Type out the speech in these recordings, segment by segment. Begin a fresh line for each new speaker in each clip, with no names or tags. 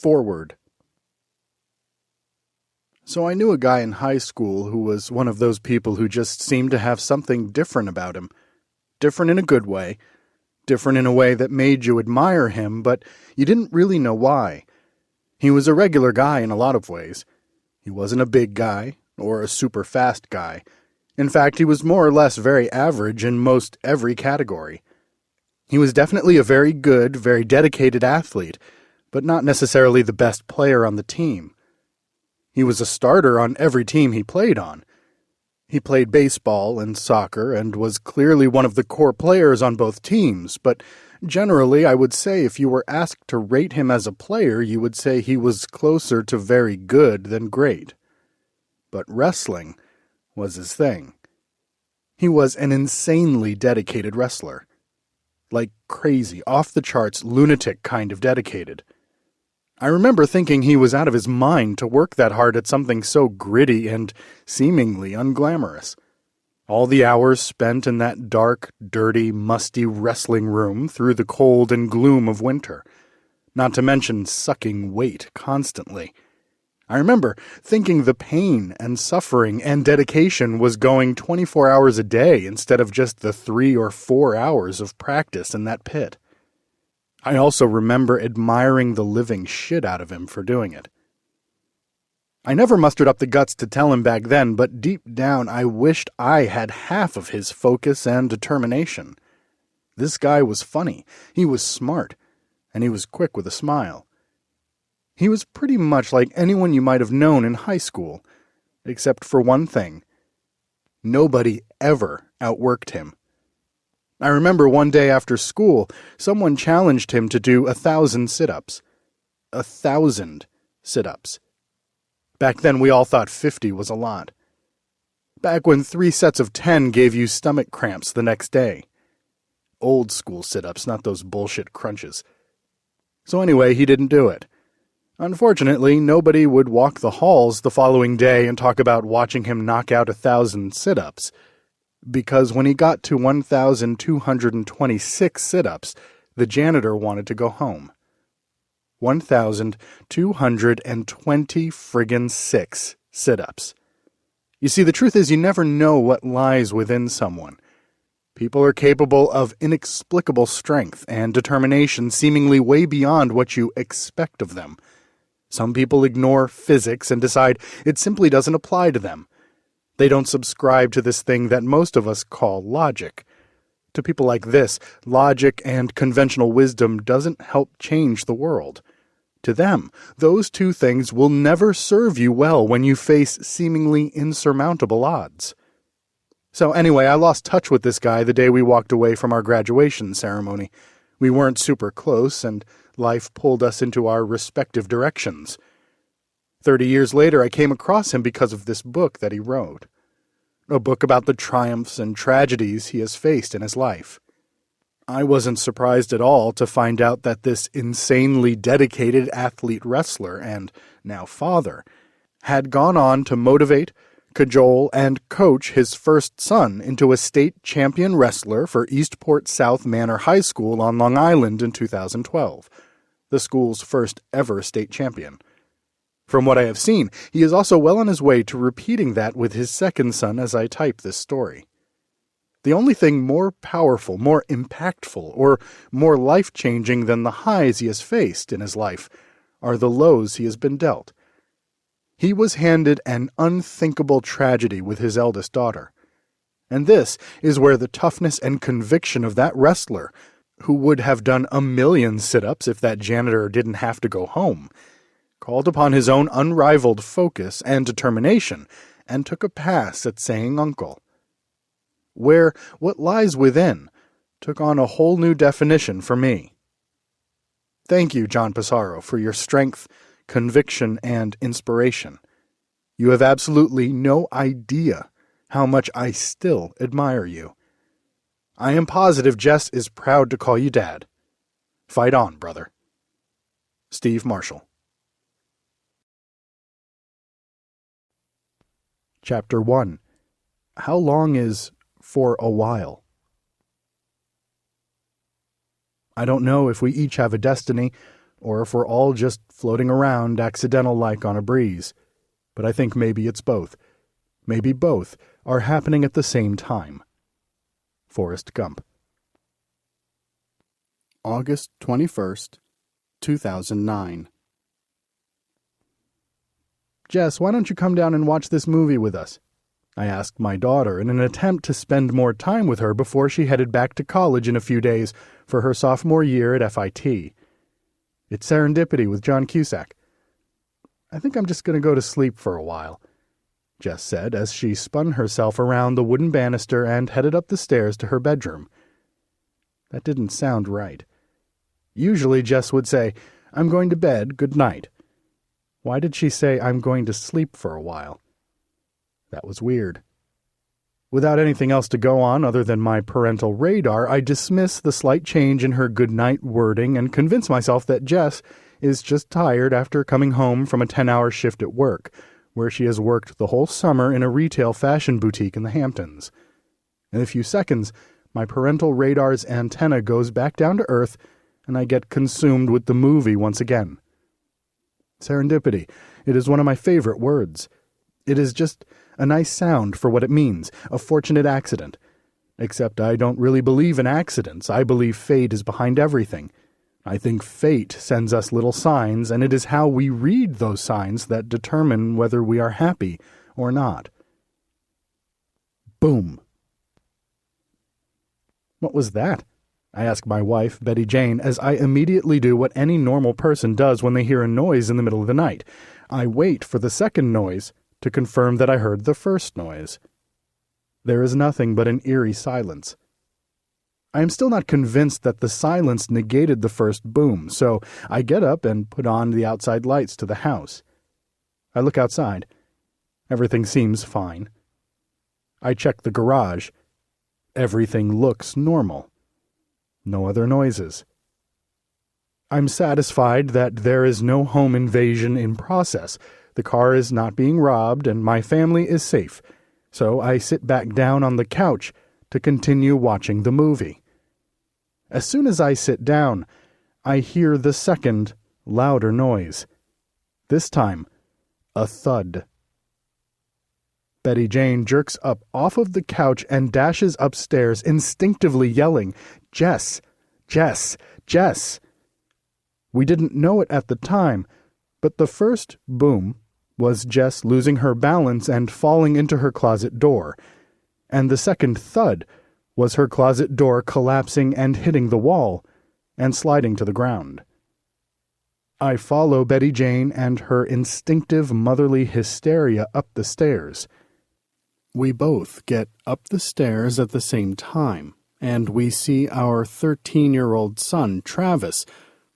Forward. So I knew a guy in high school who was one of those people who just seemed to have something different about him. Different in a good way. Different in a way that made you admire him, but you didn't really know why. He was a regular guy in a lot of ways. He wasn't a big guy, or a super fast guy. In fact, he was more or less very average in most every category. He was definitely a very good, very dedicated athlete, but not necessarily the best player on the team. He was a starter on every team he played on. He played baseball and soccer and was clearly one of the core players on both teams, but generally I would say if you were asked to rate him as a player, you would say he was closer to very good than great. But wrestling was his thing. He was an insanely dedicated wrestler. Like crazy, off-the-charts, lunatic kind of dedicated. I remember thinking he was out of his mind to work that hard at something so gritty and seemingly unglamorous. All the hours spent in that dark, dirty, musty wrestling room through the cold and gloom of winter. Not to mention sucking weight constantly. I remember thinking the pain and suffering and dedication was going 24 hours a day instead of just the 3 or 4 hours of practice in that pit. I also remember admiring the living shit out of him for doing it. I never mustered up the guts to tell him back then, but deep down I wished I had half of his focus and determination. This guy was funny, he was smart, and he was quick with a smile. He was pretty much like anyone you might have known in high school, except for one thing. Nobody ever outworked him. I remember one day after school, someone challenged him to do 1,000 sit-ups. 1,000 sit-ups. Back then we all thought 50 was a lot. Back when 3 sets of 10 gave you stomach cramps the next day. Old school sit-ups, not those bullshit crunches. So anyway, he didn't do it. Unfortunately, nobody would walk the halls the following day and talk about watching him knock out 1,000 sit-ups. Because when he got to 1,226 sit-ups, the janitor wanted to go home. 1,220 friggin' 6 sit-ups. You see, the truth is you never know what lies within someone. People are capable of inexplicable strength and determination seemingly way beyond what you expect of them. Some people ignore physics and decide it simply doesn't apply to them. They don't subscribe to this thing that most of us call logic. To people like this, logic and conventional wisdom doesn't help change the world. To them, those two things will never serve you well when you face seemingly insurmountable odds. So anyway, I lost touch with this guy the day we walked away from our graduation ceremony. We weren't super close, and life pulled us into our respective directions. 30 years later, I came across him because of this book that he wrote. A book about the triumphs and tragedies he has faced in his life. I wasn't surprised at all to find out that this insanely dedicated athlete wrestler, and now father, had gone on to motivate, cajole, and coach his first son into a state champion wrestler for Eastport South Manor High School on Long Island in 2012, the school's first ever state champion. From what I have seen, he is also well on his way to repeating that with his second son as I type this story. The only thing more powerful, more impactful, or more life-changing than the highs he has faced in his life are the lows he has been dealt. He was handed an unthinkable tragedy with his eldest daughter. And this is where the toughness and conviction of that wrestler, who would have done 1,000,000 sit-ups if that janitor didn't have to go home, called upon his own unrivaled focus and determination, and took a pass at saying uncle. Where what lies within took on a whole new definition for me. Thank you, John Passaro, for your strength, conviction, and inspiration. You have absolutely no idea how much I still admire you. I am positive Jess is proud to call you Dad. Fight on, brother. Steve Marshall. Chapter 1. How long is for a while? I don't know if we each have a destiny, or if we're all just floating around accidental-like on a breeze. But I think maybe it's both. Maybe both are happening at the same time. Forrest Gump. August 21st, 2009. Jess, why don't you come down and watch this movie with us? I asked my daughter in an attempt to spend more time with her before she headed back to college in a few days for her sophomore year at FIT. It's Serendipity with John Cusack. I think I'm just going to go to sleep for a while, Jess said as she spun herself around the wooden banister and headed up the stairs to her bedroom. That didn't sound right. Usually Jess would say, "I'm going to bed, good night." Why did she say, "I'm going to sleep for a while"? That was weird. Without anything else to go on other than my parental radar, I dismiss the slight change in her goodnight wording and convince myself that Jess is just tired after coming home from a 10-hour shift at work, where she has worked the whole summer in a retail fashion boutique in the Hamptons. In a few seconds, my parental radar's antenna goes back down to earth, and I get consumed with the movie once again. Serendipity. It is one of my favorite words. It is just a nice sound for what it means, a fortunate accident. Except I don't really believe in accidents. I believe fate is behind everything. I think fate sends us little signs, and it is how we read those signs that determine whether we are happy or not. Boom. What was that? I ask my wife, Betty Jane, as I immediately do what any normal person does when they hear a noise in the middle of the night. I wait for the second noise to confirm that I heard the first noise. There is nothing but an eerie silence. I am still not convinced that the silence negated the first boom, so I get up and put on the outside lights to the house. I look outside. Everything seems fine. I check the garage. Everything looks normal. No other noises. I'm satisfied that there is no home invasion in process. The car is not being robbed, and my family is safe. So I sit back down on the couch to continue watching the movie. As soon as I sit down, I hear the second, louder noise. This time, a thud. Betty Jane jerks up off of the couch and dashes upstairs, instinctively yelling, "Jess! Jess! Jess!" We didn't know it at the time, but the first boom was Jess losing her balance and falling into her closet door, and the second thud was her closet door collapsing and hitting the wall and sliding to the ground. I follow Betty Jane and her instinctive motherly hysteria up the stairs. We both get up the stairs at the same time, and we see our 13-year-old son, Travis,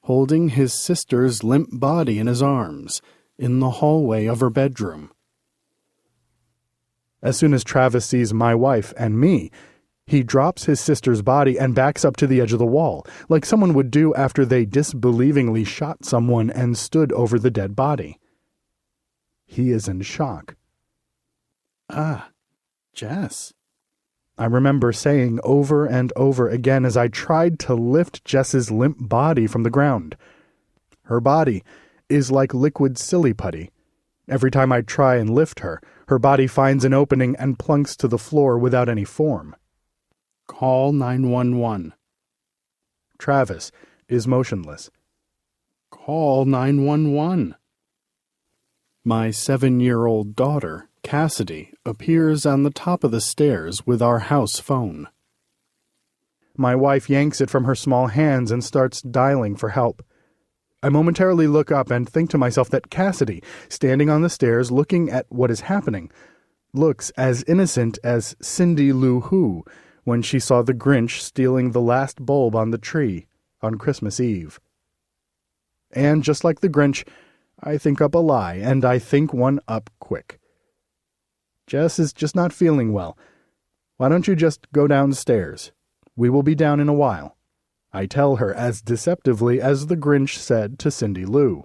holding his sister's limp body in his arms in the hallway of her bedroom. As soon as Travis sees my wife and me, he drops his sister's body and backs up to the edge of the wall, like someone would do after they disbelievingly shot someone and stood over the dead body. He is in shock. "Ah, Jess," I remember saying over and over again as I tried to lift Jess's limp body from the ground. Her body is like liquid silly putty. Every time I try and lift her, her body finds an opening and plunks to the floor without any form. Call 911. Travis is motionless. Call 911. My 7-year-old daughter, Cassidy, appears on the top of the stairs with our house phone. My wife yanks it from her small hands and starts dialing for help. I momentarily look up and think to myself that Cassidy, standing on the stairs looking at what is happening, looks as innocent as Cindy Lou Who when she saw the Grinch stealing the last bulb on the tree on Christmas Eve. And just like the Grinch, I think up a lie, and I think one up quick. Jess is just not feeling well. Why don't you just go downstairs? We will be down in a while. I tell her as deceptively as the Grinch said to Cindy Lou.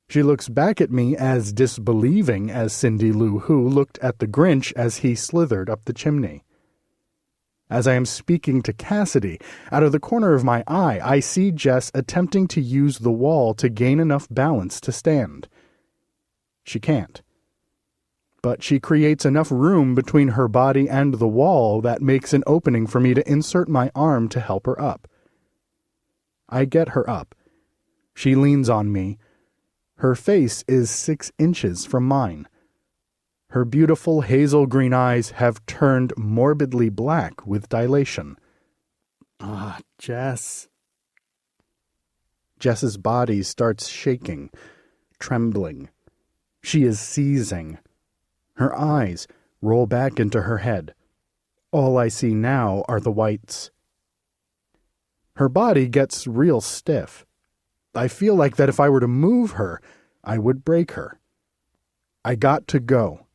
She looks back at me as disbelieving as Cindy Lou Who looked at the Grinch as he slithered up the chimney. As I am speaking to Cassidy, out of the corner of my eye, I see Jess attempting to use the wall to gain enough balance to stand. She can't. But she creates enough room between her body and the wall that makes an opening for me to insert my arm to help her up. I get her up. She leans on me. Her face is 6 inches from mine. Her beautiful hazel green eyes have turned morbidly black with dilation. Ah, Jess. Jess's body starts shaking, trembling. She is seizing. Her eyes roll back into her head. All I see now are the whites. Her body gets real stiff. I feel like that if I were to move her, I would break her. I got to go,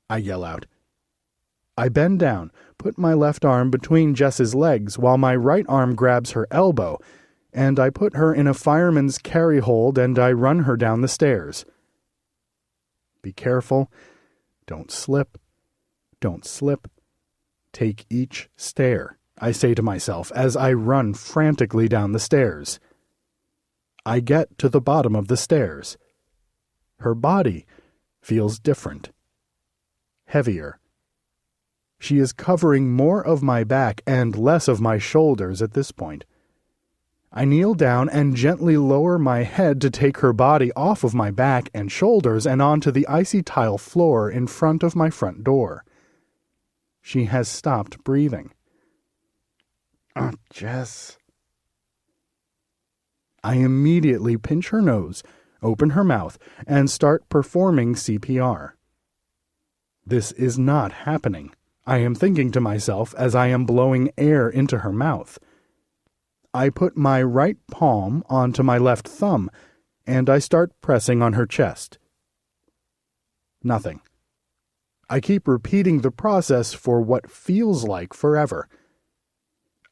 I yell out. I bend down, put my left arm between Jess's legs while my right arm grabs her elbow, and I put her in a fireman's carry hold and I run her down the stairs. Be careful. Don't slip. Don't slip. Take each stair, I say to myself as I run frantically down the stairs. I get to the bottom of the stairs. Her body feels different. Heavier. She is covering more of my back and less of my shoulders at this point. I kneel down and gently lower my head to take her body off of my back and shoulders and onto the icy tile floor in front of my front door. She has stopped breathing. Oh, Jess. I immediately pinch her nose, open her mouth, and start performing CPR. This is not happening, I am thinking to myself as I am blowing air into her mouth. I put my right palm onto my left thumb, and I start pressing on her chest. Nothing. I keep repeating the process for what feels like forever.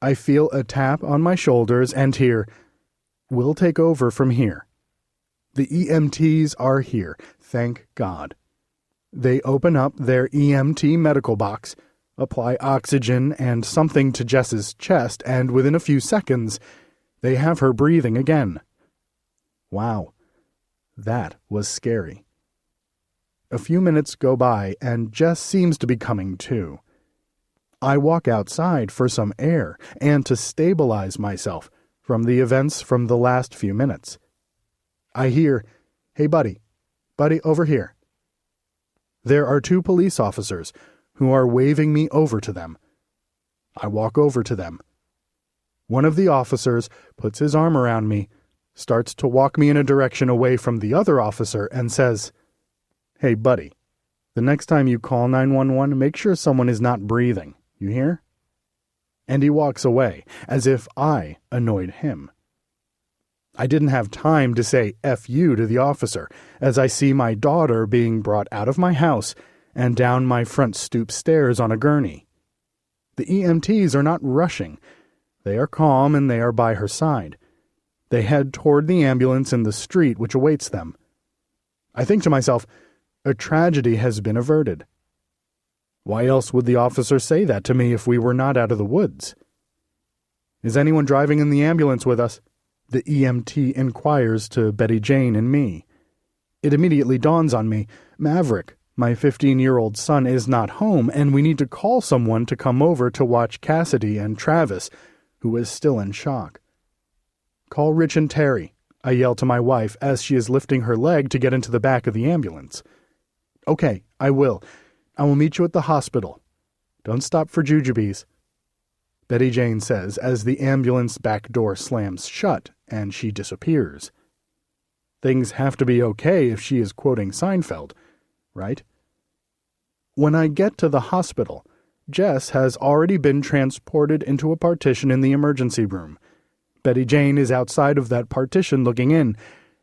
I feel a tap on my shoulders and hear, "We'll take over from here." The EMTs are here, thank God. They open up their EMT medical box, apply oxygen and something to Jess's chest, and within a few seconds, they have her breathing again. Wow, that was scary. A few minutes go by, and Jess seems to be coming to. I walk outside for some air and to stabilize myself from the events from the last few minutes. I hear, "Hey, buddy, over here." There are 2 police officers who are waving me over to them. I walk over to them. One of the officers puts his arm around me, starts to walk me in a direction away from the other officer, and says, "Hey, buddy, the next time you call 911, make sure someone is not breathing. You hear?" And he walks away, as if I annoyed him. I didn't have time to say F you to the officer, as I see my daughter being brought out of my house and down my front stoop stairs on a gurney. The EMTs are not rushing. They are calm and they are by her side. They head toward the ambulance in the street which awaits them. I think to myself, a tragedy has been averted. Why else would the officer say that to me if we were not out of the woods? "Is anyone driving in the ambulance with us?" the EMT inquires to Betty Jane and me. It immediately dawns on me, Maverick, my 15-year-old son, is not home, and we need to call someone to come over to watch Cassidy and Travis, who is still in shock. "Call Rich and Terry," I yell to my wife as she is lifting her leg to get into the back of the ambulance. "Okay, I will. I will meet you at the hospital. Don't stop for jujubes," Betty Jane says as the ambulance back door slams shut and she disappears. Things have to be okay if she is quoting Seinfeld, right? When I get to the hospital, Jess has already been transported into a partition in the emergency room. Betty Jane is outside of that partition looking in,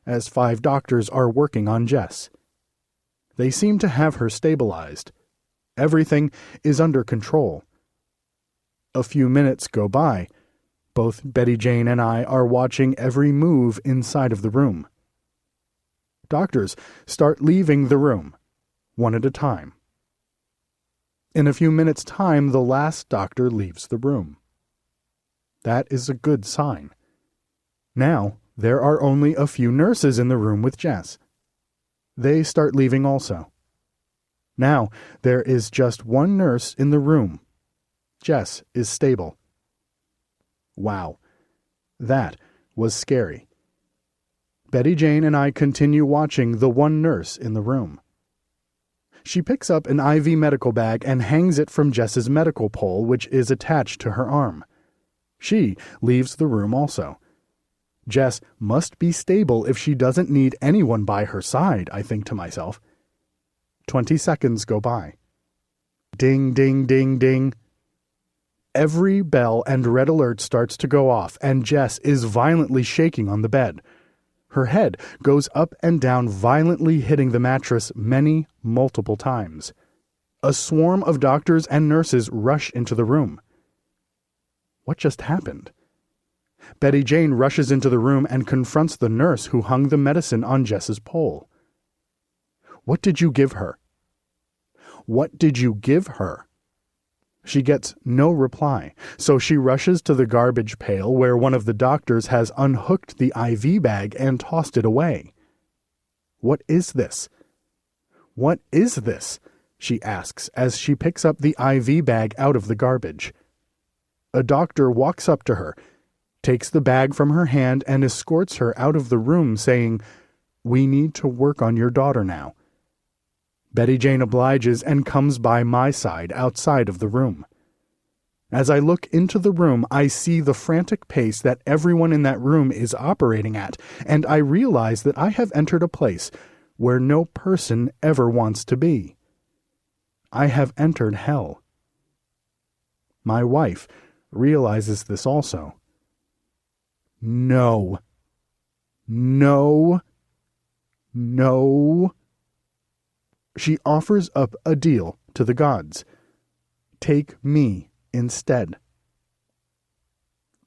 as 5 doctors are working on Jess. They seem to have her stabilized. Everything is under control. A few minutes go by. Both Betty Jane and I are watching every move inside of the room. Doctors start leaving the room, one at a time. In a few minutes' time, the last doctor leaves the room. That is a good sign. Now, there are only a few nurses in the room with Jess. They start leaving also. Now, there is just one nurse in the room. Jess is stable. Wow, that was scary. Betty Jane and I continue watching the one nurse in the room. She picks up an IV medical bag and hangs it from Jess's medical pole, which is attached to her arm. She leaves the room also. Jess must be stable if she doesn't need anyone by her side, I think to myself. 20 seconds go by. Ding, ding, ding, ding. Every bell and red alert starts to go off, and Jess is violently shaking on the bed. Her head goes up and down, violently hitting the mattress multiple times. A swarm of doctors and nurses rush into the room. What just happened? Betty Jane rushes into the room and confronts the nurse who hung the medicine on Jess's pole. What did you give her? What did you give her? She gets no reply, so she rushes to the garbage pail where one of the doctors has unhooked the IV bag and tossed it away. What is this? What is this? She asks as she picks up the IV bag out of the garbage. A doctor walks up to her, takes the bag from her hand, and escorts her out of the room, saying, "We need to work on your daughter now." Betty Jane obliges and comes by my side outside of the room. As I look into the room, I see the frantic pace that everyone in that room is operating at, and I realize that I have entered a place where no person ever wants to be. I have entered hell. My wife realizes this also. No. No. No. She offers up a deal to the gods. Take me instead.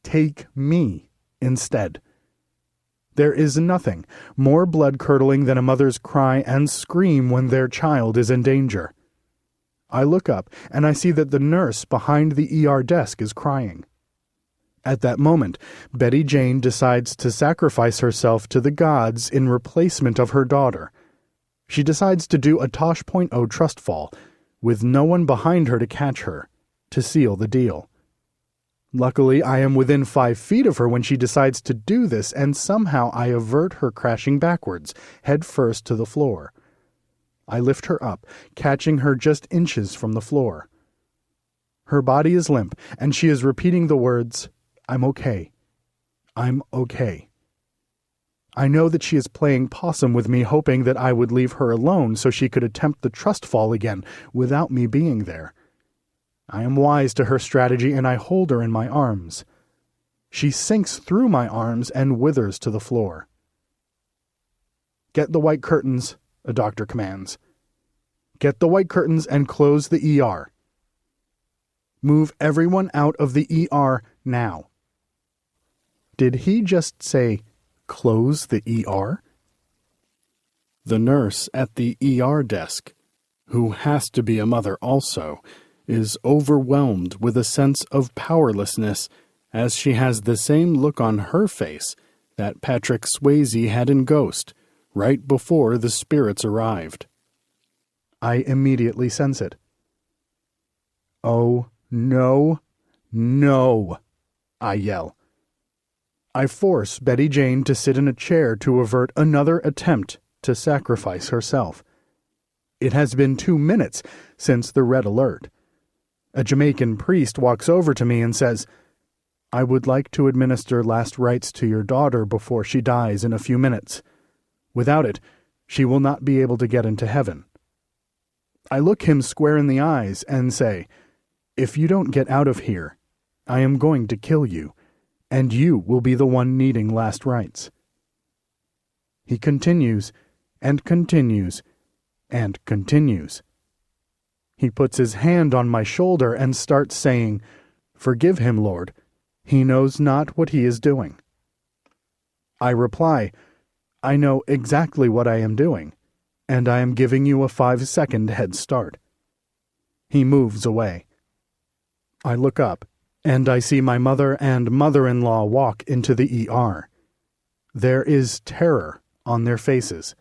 Take me instead. There is nothing more blood-curdling than a mother's cry and scream when their child is in danger. I look up and I see that the nurse behind the ER desk is crying. At that moment, Betty Jane decides to sacrifice herself to the gods in replacement of her daughter. She decides to do a Tosh.0 trust fall, with no one behind her to catch her, to seal the deal. Luckily, I am within 5 feet of her when she decides to do this, and somehow I avert her crashing backwards, head first to the floor. I lift her up, catching her just inches from the floor. Her body is limp, and she is repeating the words, "I'm okay. I'm okay." I know that she is playing possum with me, hoping that I would leave her alone so she could attempt the trust fall again without me being there. I am wise to her strategy, and I hold her in my arms. She sinks through my arms and withers to the floor. "Get the white curtains," a doctor commands. "Get the white curtains and close the ER. Move everyone out of the ER now." Did he just say, "Close the ER"? The nurse at the ER desk, who has to be a mother also, is overwhelmed with a sense of powerlessness as she has the same look on her face that Patrick Swayze had in Ghost right before the spirits arrived. I immediately sense it. "Oh, no, no," I yell. I force Betty Jane to sit in a chair to avert another attempt to sacrifice herself. It has been 2 minutes since the red alert. A Jamaican priest walks over to me and says, "I would like to administer last rites to your daughter before she dies in a few minutes. Without it, she will not be able to get into heaven." I look him square in the eyes and say, "If you don't get out of here, I am going to kill you, and you will be the one needing last rites." He continues, and continues, and continues. He puts his hand on my shoulder and starts saying, "Forgive him, Lord. He knows not what he is doing." I reply, "I know exactly what I am doing, and I am giving you a 5-second head start." He moves away. I look up, and I see my mother and mother-in-law walk into the ER. There is terror on their faces.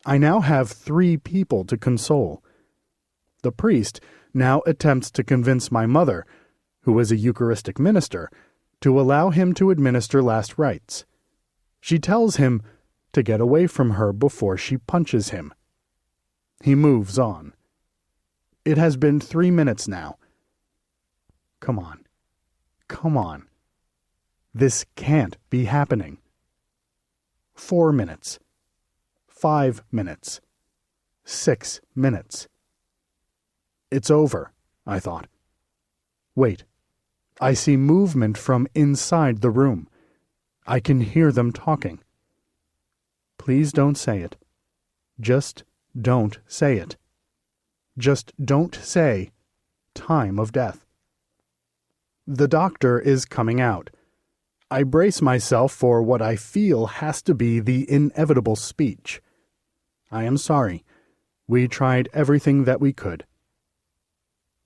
I now have 3 people to console. The priest now attempts to convince my mother, who is a Eucharistic minister, to allow him to administer last rites. She tells him to get away from her before she punches him. He moves on. It has been 3 minutes now. Come on. Come on. This can't be happening. 4 minutes. 5 minutes. 6 minutes. It's over, I thought. Wait. I see movement from inside the room. I can hear them talking. Please don't say it. Just don't say it. Just don't say time of death. The doctor is coming out. I brace myself for what I feel has to be the inevitable speech. I am sorry. We tried everything that we could.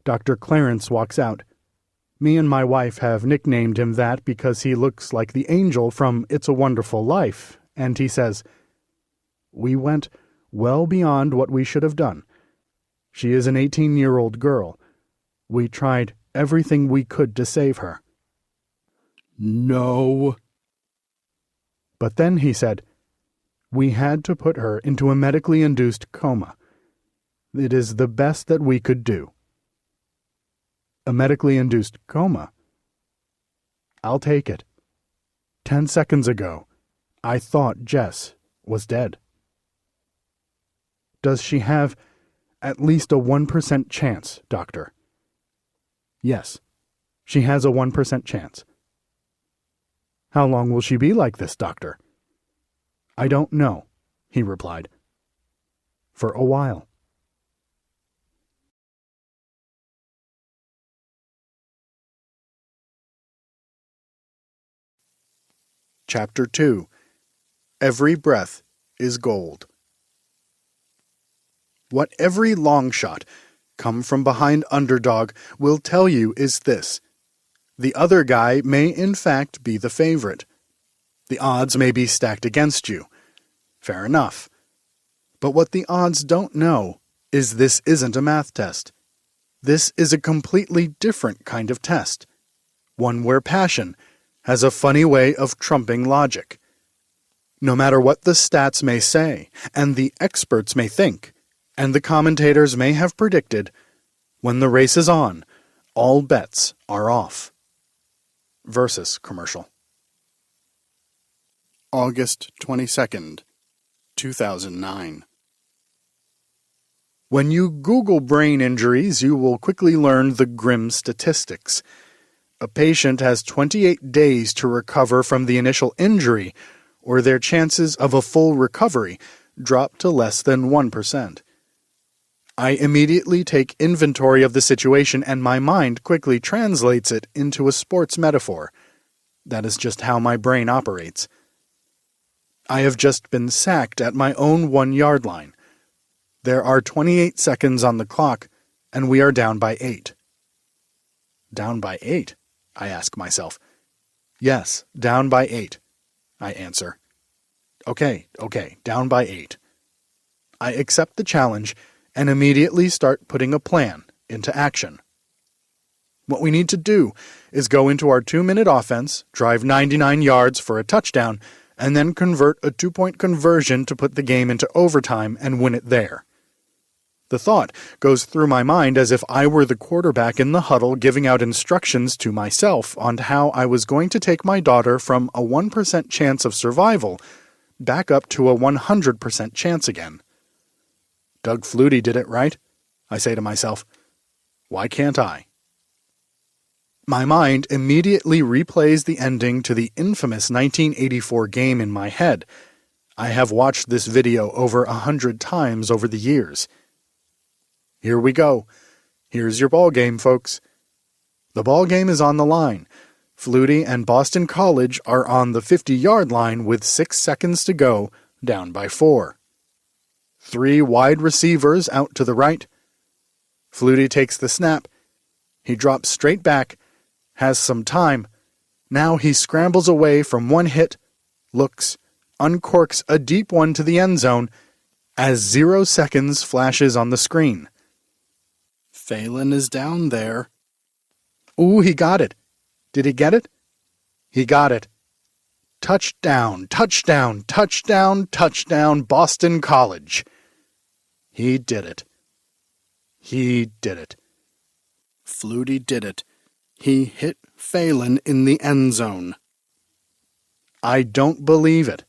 Dr. Clarence walks out. Me and my wife have nicknamed him that because he looks like the angel from It's a Wonderful Life, and he says, "We went well beyond what we should have done. She is an 18-year-old girl. We tried everything we could to save her." No. But then he said, "We had to put her into a medically induced coma. It is the best that we could do." A medically induced coma? I'll take it. 10 seconds ago, I thought Jess was dead. Does she have at least a 1% chance, doctor? Yes, she has a 1% chance. How long will she be like this, doctor? I don't know, he replied. For a while. Chapter 2. Every Breath is Gold. What every long shot, come from behind underdog, will tell you is this. The other guy may in fact be the favorite. The odds may be stacked against you. Fair enough. But what the odds don't know is this isn't a math test. This is a completely different kind of test. One where passion has a funny way of trumping logic. No matter what the stats may say, and the experts may think, and the commentators may have predicted, when the race is on, all bets are off. Versus commercial. August 22nd, 2009. When you Google brain injuries, you will quickly learn the grim statistics. A patient has 28 days to recover from the initial injury, or their chances of a full recovery drop to less than 1%. I immediately take inventory of the situation and my mind quickly translates it into a sports metaphor. That is just how my brain operates. I have just been sacked at my own 1-yard line. There are 28 seconds on the clock, and we are down by 8. Down by 8? I ask myself. Yes, down by 8, I answer. Okay, down by 8. I accept the challenge and immediately start putting a plan into action. What we need to do is go into our 2-minute offense, drive 99 yards for a touchdown, and then convert a 2-point conversion to put the game into overtime and win it there. The thought goes through my mind as if I were the quarterback in the huddle giving out instructions to myself on how I was going to take my daughter from a 1% chance of survival back up to a 100% chance again. Doug Flutie did it right, I say to myself. Why can't I? My mind immediately replays the ending to the infamous 1984 game in my head. I have watched this video over 100 times over the years. Here we go. Here's your ball game, folks. The ball game is on the line. Flutie and Boston College are on the 50-yard line with 6 seconds to go, down by 4. 3 wide receivers out to the right. Flutie takes the snap. He drops straight back, has some time. Now he scrambles away from one hit, looks, uncorks a deep one to the end zone, as 0 seconds flashes on the screen. Phelan is down there. Ooh, he got it. Did he get it? He got it. Touchdown, touchdown, touchdown, touchdown, Boston College. He did it. He did it. Flutie did it. He hit Phelan in the end zone. I don't believe it.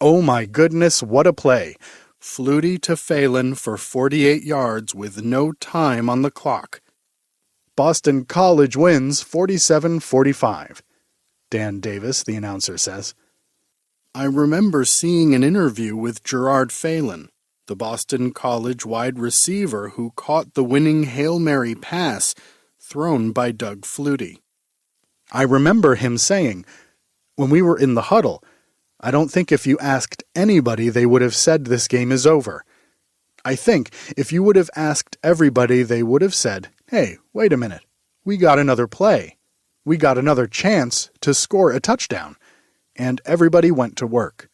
Oh my goodness, what a play. Flutie to Phelan for 48 yards with no time on the clock. Boston College wins 47-45. Dan Davis, the announcer, says. I remember seeing an interview with Gerard Phelan, the Boston College wide receiver who caught the winning Hail Mary pass thrown by Doug Flutie. I remember him saying, when we were in the huddle, I don't think if you asked anybody they would have said this game is over. I think if you would have asked everybody they would have said, hey, wait a minute, we got another play. We got another chance to score a touchdown, and everybody went to work.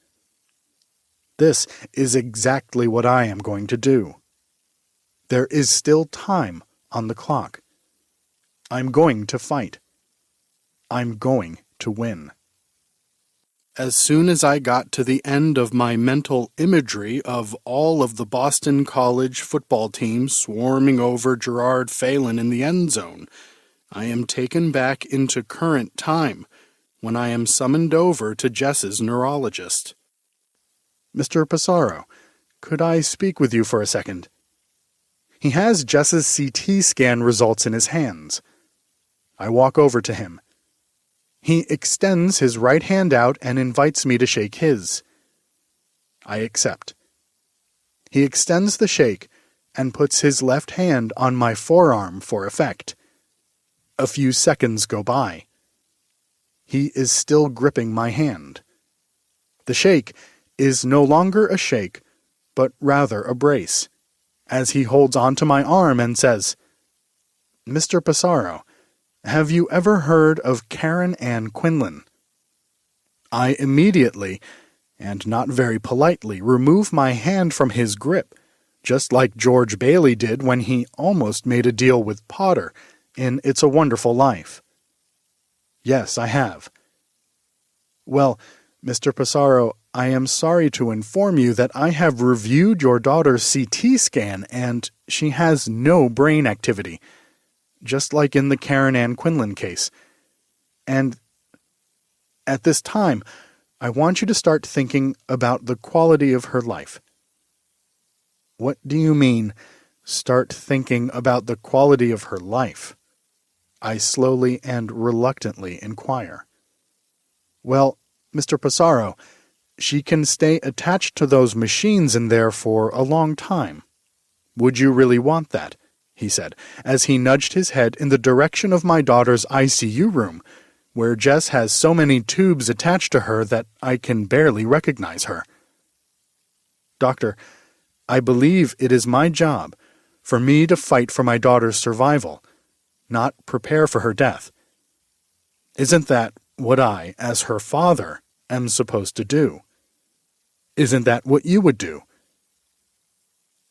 This is exactly what I am going to do. There is still time on the clock. I'm going to fight. I'm going to win. As soon as I got to the end of my mental imagery of all of the Boston College football team swarming over Gerard Phelan in the end zone, I am taken back into current time when I am summoned over to Jess's neurologist. Mr. Passaro, could I speak with you for a second? He has Jess's CT scan results in his hands. I walk over to him. He extends his right hand out and invites me to shake his. I accept. He extends the shake and puts his left hand on my forearm for effect. A few seconds go by. He is still gripping my hand. The shake is no longer a shake, but rather a brace, as he holds onto my arm and says, Mr. Passaro, have you ever heard of Karen Ann Quinlan? I immediately, and not very politely, remove my hand from his grip, just like George Bailey did when he almost made a deal with Potter in It's a Wonderful Life. Yes, I have. Well, Mr. Passaro, I am sorry to inform you that I have reviewed your daughter's CT scan and she has no brain activity, just like in the Karen Ann Quinlan case. And at this time, I want you to start thinking about the quality of her life. What do you mean, start thinking about the quality of her life? I slowly and reluctantly inquire. Well, Mr. Passaro, she can stay attached to those machines in there for a long time. Would you really want that? He said, as he nudged his head in the direction of my daughter's ICU room, where Jess has so many tubes attached to her that I can barely recognize her. Doctor, I believe it is my job for me to fight for my daughter's survival, not prepare for her death. Isn't that what I, as her father, am supposed to do? Isn't that what you would do?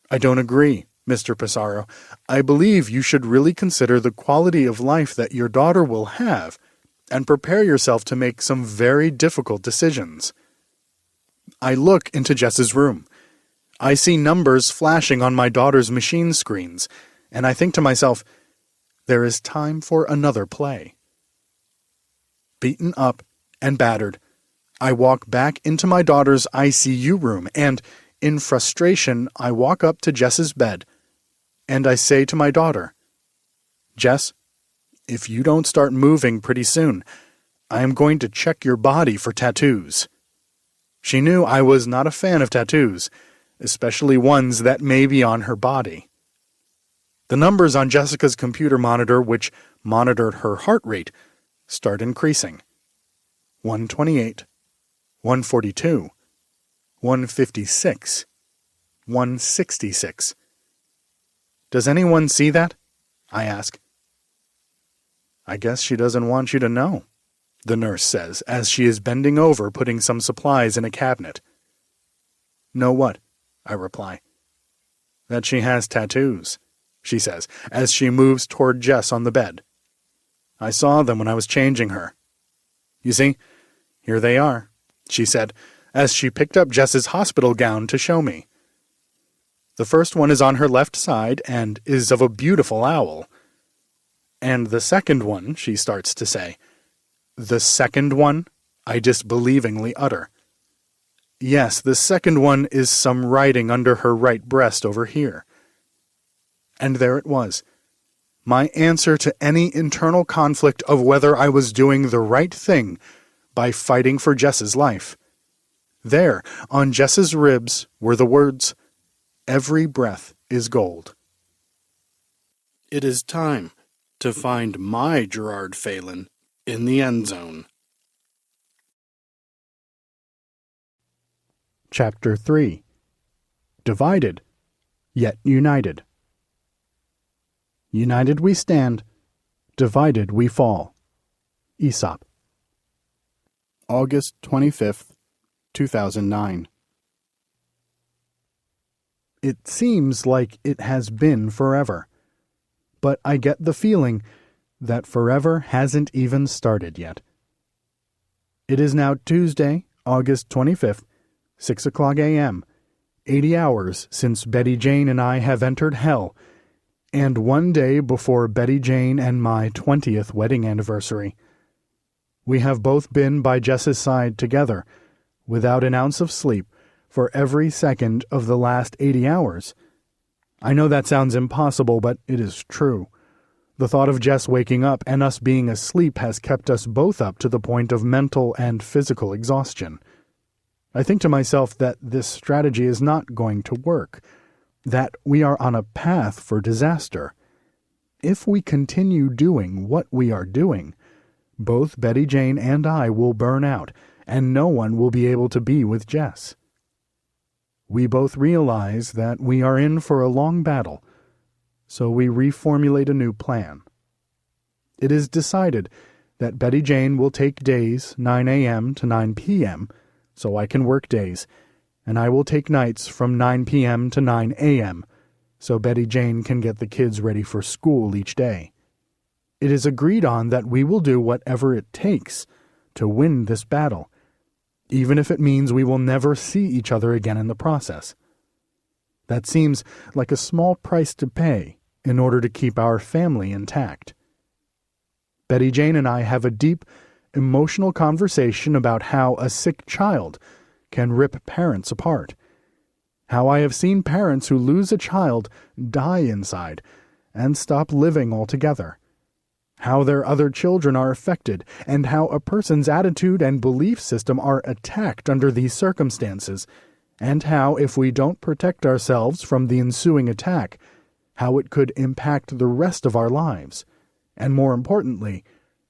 I don't agree, Mr. Passaro. I believe you should really consider the quality of life that your daughter will have and prepare yourself to make some very difficult decisions. I look into Jess's room. I see numbers flashing on my daughter's machine screens, and I think to myself, there is time for another play. Beaten up and battered, I walk back into my daughter's ICU room and, in frustration, I walk up to Jess's bed and I say to my daughter, Jess, if you don't start moving pretty soon, I am going to check your body for tattoos. She knew I was not a fan of tattoos, especially ones that may be on her body. The numbers on Jessica's computer monitor, which monitored her heart rate, start increasing. 128, 142, 156, 166. Does anyone see that? I ask. I guess she doesn't want you to know, the nurse says, as she is bending over putting some supplies in a cabinet. Know what? I reply. That she has tattoos, she says, as she moves toward Jess on the bed. I saw them when I was changing her. You see, here they are, she said, as she picked up Jess's hospital gown to show me. The first one is on her left side and is of a beautiful owl. And the second one, she starts to say. The second one, I disbelievingly utter. Yes, the second one is some writing under her right breast over here. And there it was. My answer to any internal conflict of whether I was doing the right thing by fighting for Jess's life. There, on Jess's ribs, were the words, "Every breath is gold." It is time to find my Gerard Phelan in the end zone. Chapter 3. Divided, yet united. United we stand, divided we fall. Aesop. August 25th, 2009. It seems like it has been forever, but I get the feeling that forever hasn't even started yet. It is now Tuesday, August 25th, 6 o'clock a.m., 80 hours since Betty Jane and I have entered hell, and one day before Betty Jane and my 20th wedding anniversary. We have both been by Jess's side together, without an ounce of sleep, for every second of the last 80 hours. I know that sounds impossible, but it is true. The thought of Jess waking up and us being asleep has kept us both up to the point of mental and physical exhaustion. I think to myself that this strategy is not going to work, that we are on a path for disaster. If we continue doing what we are doing, both Betty Jane and I will burn out, and no one will be able to be with Jess. We both realize that we are in for a long battle, so we reformulate a new plan. It is decided that Betty Jane will take days 9 a.m. to 9 p.m., so I can work days, and I will take nights from 9 p.m. to 9 a.m., so Betty Jane can get the kids ready for school each day. It is agreed on that we will do whatever it takes to win this battle, even if it means we will never see each other again in the process. That seems like a small price to pay in order to keep our family intact. Betty Jane and I have a deep, emotional conversation about how a sick child can rip parents apart, how I have seen parents who lose a child die inside and stop living altogether, how their other children are affected, and how a person's attitude and belief system are attacked under these circumstances, and how, if we don't protect ourselves from the ensuing attack, how it could impact the rest of our lives, and more importantly,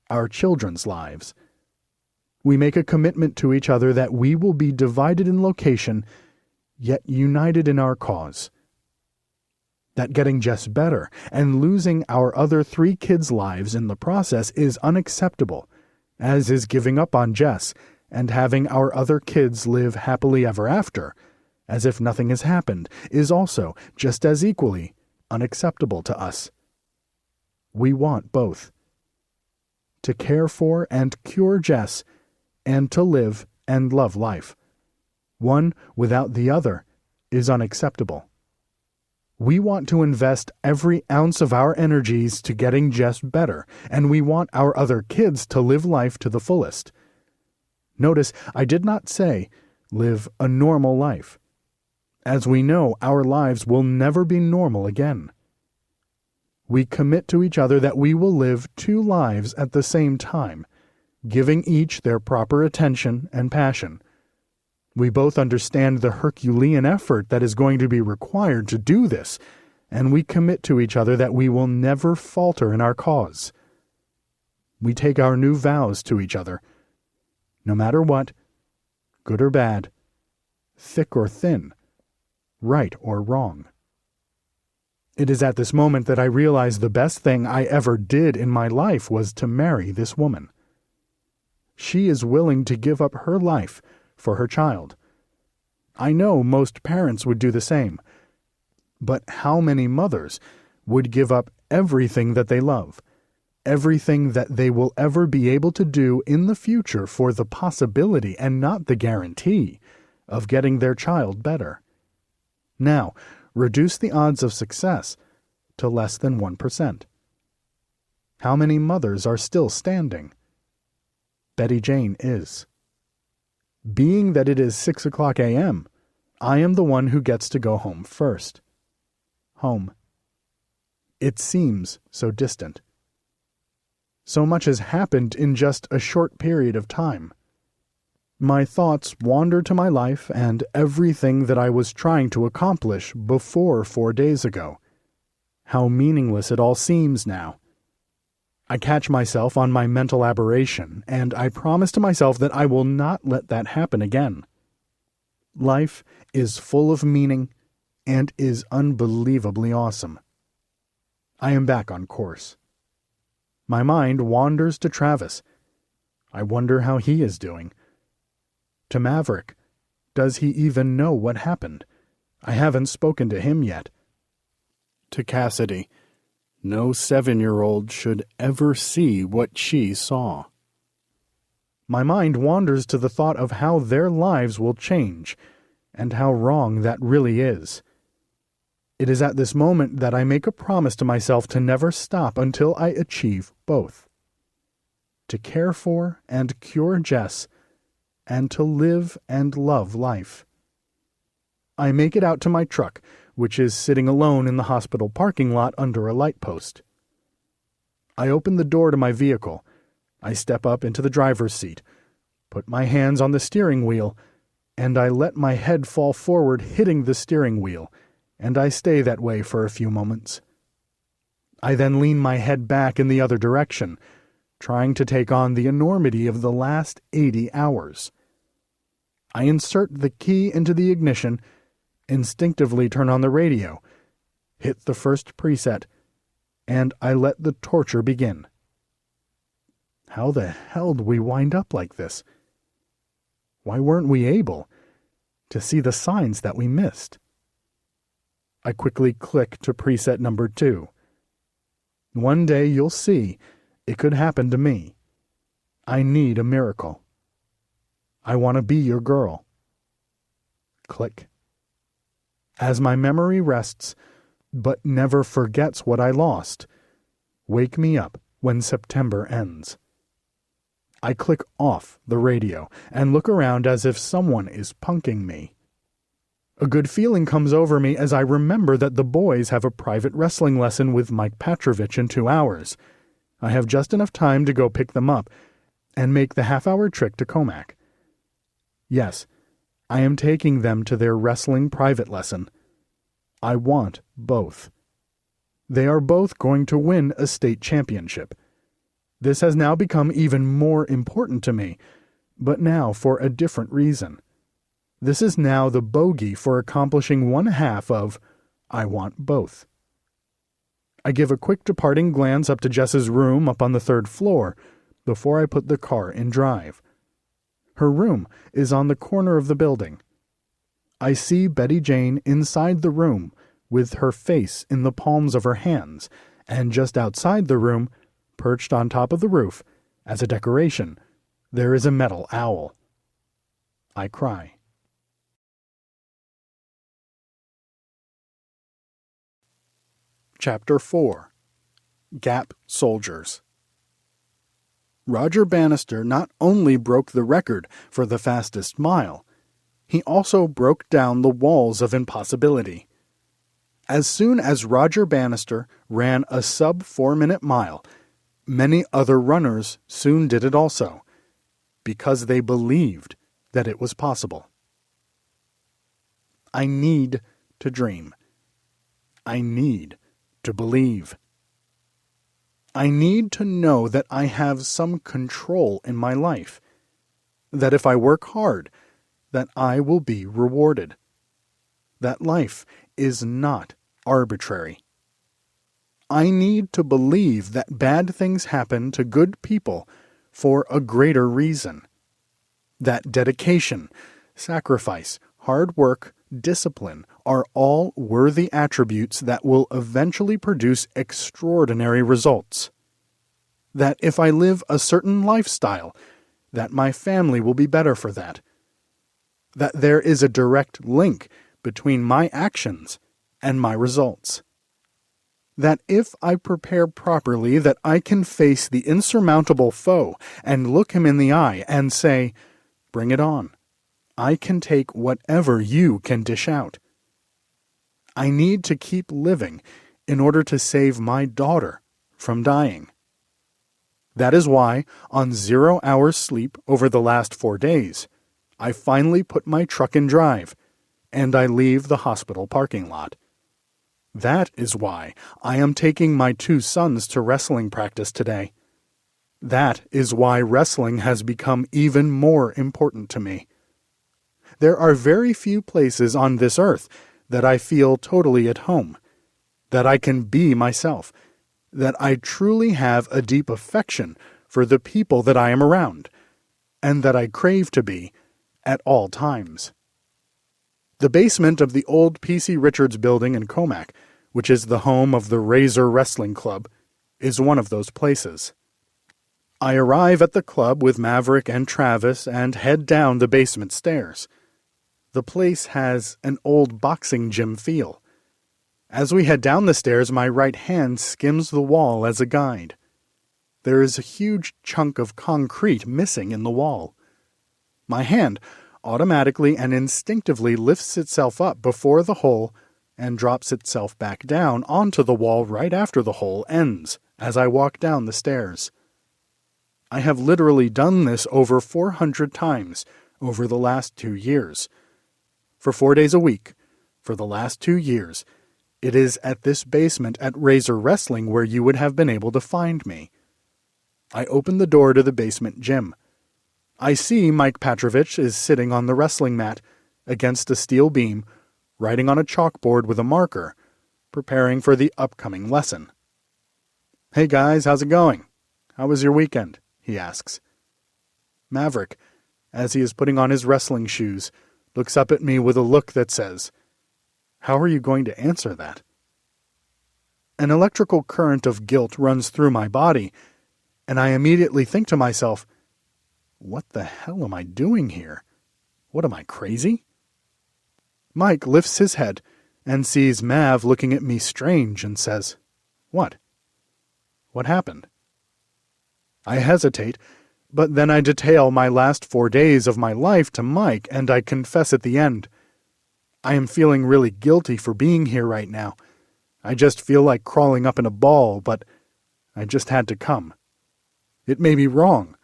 our children's lives. We make a commitment to each other that we will be divided in location, yet united in our cause. That getting Jess better and losing our other 3 kids' lives in the process is unacceptable, as is giving up on Jess and having our other kids live happily ever after, as if nothing has happened, is also, just as equally, unacceptable to us. We want both. To care for and cure Jess, and to live and love life. One without the other is unacceptable. We want to invest every ounce of our energies to getting Jess better, and we want our other kids to live life to the fullest. Notice, I did not say, live a normal life. As we know, our lives will never be normal again. We commit to each other that we will live 2 lives at the same time, giving each their proper attention and passion. We both understand the Herculean effort that is going to be required to do this, and we commit to each other that we will never falter in our cause. We take our new vows to each other. No matter what, good or bad, thick or thin, right or wrong. It is at this moment that I realize the best thing I ever did in my life was to marry this woman. She is willing to give up her life for her child. I know most parents would do the same. But how many mothers would give up everything that they love, everything that they will ever be able to do in the future for the possibility and not the guarantee of getting their child better? Now, reduce the odds of success to less than 1%. How many mothers are still standing? Betty Jane is. Being that it is 6 o'clock a.m., I am the one who gets to go home first. Home. It seems so distant. So much has happened in just a short period of time. My thoughts wander to my life and everything that I was trying to accomplish before 4 days ago. How meaningless it all seems now. I catch myself on my mental aberration, and I promise to myself that I will not let that happen again. Life is full of meaning and is unbelievably awesome. I am back on course. My mind wanders to Travis. I wonder how he is doing. To Maverick. Does he even know what happened? I haven't spoken to him yet. To Cassidy. No 7-year-old should ever see what she saw. My mind wanders to the thought of how their lives will change, and how wrong that really is. It is at this moment that I make a promise to myself to never stop until I achieve both. To care for and cure Jess, and to live and love life. I make it out to my truck, which is sitting alone in the hospital parking lot under a light post. I open the door to my vehicle. I step up into the driver's seat, put my hands on the steering wheel, and I let my head fall forward, hitting the steering wheel, and I stay that way for a few moments. I then lean my head back in the other direction, trying to take on the enormity of the last 80 hours. I insert the key into the ignition, instinctively turn on the radio, hit the first preset, and I let the torture begin. How the hell did we wind up like this? Why weren't we able to see the signs that we missed? I quickly click to preset number 2. One day you'll see it could happen to me. I need a miracle. I want to be your girl. Click. As my memory rests, but never forgets what I lost, wake me up when September ends. I click off the radio and look around as if someone is punking me. A good feeling comes over me as I remember that the boys have a private wrestling lesson with Mike Petrovich in 2 hours. I have just enough time to go pick them up and make the half-hour trip to Comac. Yes, I am taking them to their wrestling private lesson. I want both. They are both going to win a state championship. This has now become even more important to me, but now for a different reason. This is now the bogey for accomplishing one half of I want both. I give a quick departing glance up to Jess's room up on the 3rd floor before I put the car in drive. Her room is on the corner of the building. I see Betty Jane inside the room with her face in the palms of her hands, and just outside the room, perched on top of the roof, as a decoration, there is a metal owl. I cry. Chapter 4. Gap Soldiers. Roger Bannister not only broke the record for the fastest mile, he also broke down the walls of impossibility. As soon as Roger Bannister ran a sub-4-minute mile, many other runners soon did it also, because they believed that it was possible. I need to dream. I need to believe. I need to know that I have some control in my life, that if I work hard, that I will be rewarded, that life is not arbitrary, I need to believe that bad things happen to good people for a greater reason. That dedication, sacrifice, hard work, discipline are all worthy attributes that will eventually produce extraordinary results. That if I live a certain lifestyle, that my family will be better for that. That there is a direct link between my actions and my results. That if I prepare properly, that I can face the insurmountable foe and look him in the eye and say, "Bring it on. I can take whatever you can dish out." I need to keep living in order to save my daughter from dying. That is why, on 0 hours sleep over the last 4 days, I finally put my truck in drive, and I leave the hospital parking lot. That is why I am taking my 2 sons to wrestling practice today. That is why wrestling has become even more important to me. There are very few places on this earth that I feel totally at home, that I can be myself, that I truly have a deep affection for the people that I am around, and that I crave to be at all times. The basement of the old P.C. Richards building in Comac, which is the home of the Razor Wrestling Club, is one of those places. I arrive at the club with Maverick and Travis and head down the basement stairs. The place has an old boxing gym feel. As we head down the stairs, my right hand skims the wall as a guide. There is a huge chunk of concrete missing in the wall. My hand automatically and instinctively lifts itself up before the hole and drops itself back down onto the wall right after the hole ends as I walk down the stairs. I have literally done this over 400 times over the last 2 years. For 4 days a week, for the last 2 years, it is at this basement at Razor Wrestling where you would have been able to find me. I open the door to the basement gym. I see Mike Petrovich is sitting on the wrestling mat against a steel beam, writing on a chalkboard with a marker, preparing for the upcoming lesson. "Hey guys, how's it going? How was your weekend?" he asks. Maverick, as he is putting on his wrestling shoes, looks up at me with a look that says, "How are you going to answer that?" An electrical current of guilt runs through my body, and I immediately think to myself, what the hell am I doing here? What am I, crazy? Mike lifts his head and sees Mav looking at me strange and says, "What? What happened?" I hesitate, but then I detail my last 4 days of my life to Mike, and I confess at the end, I am feeling really guilty for being here right now. I just feel like crawling up in a ball, but I just had to come. It may be wrong,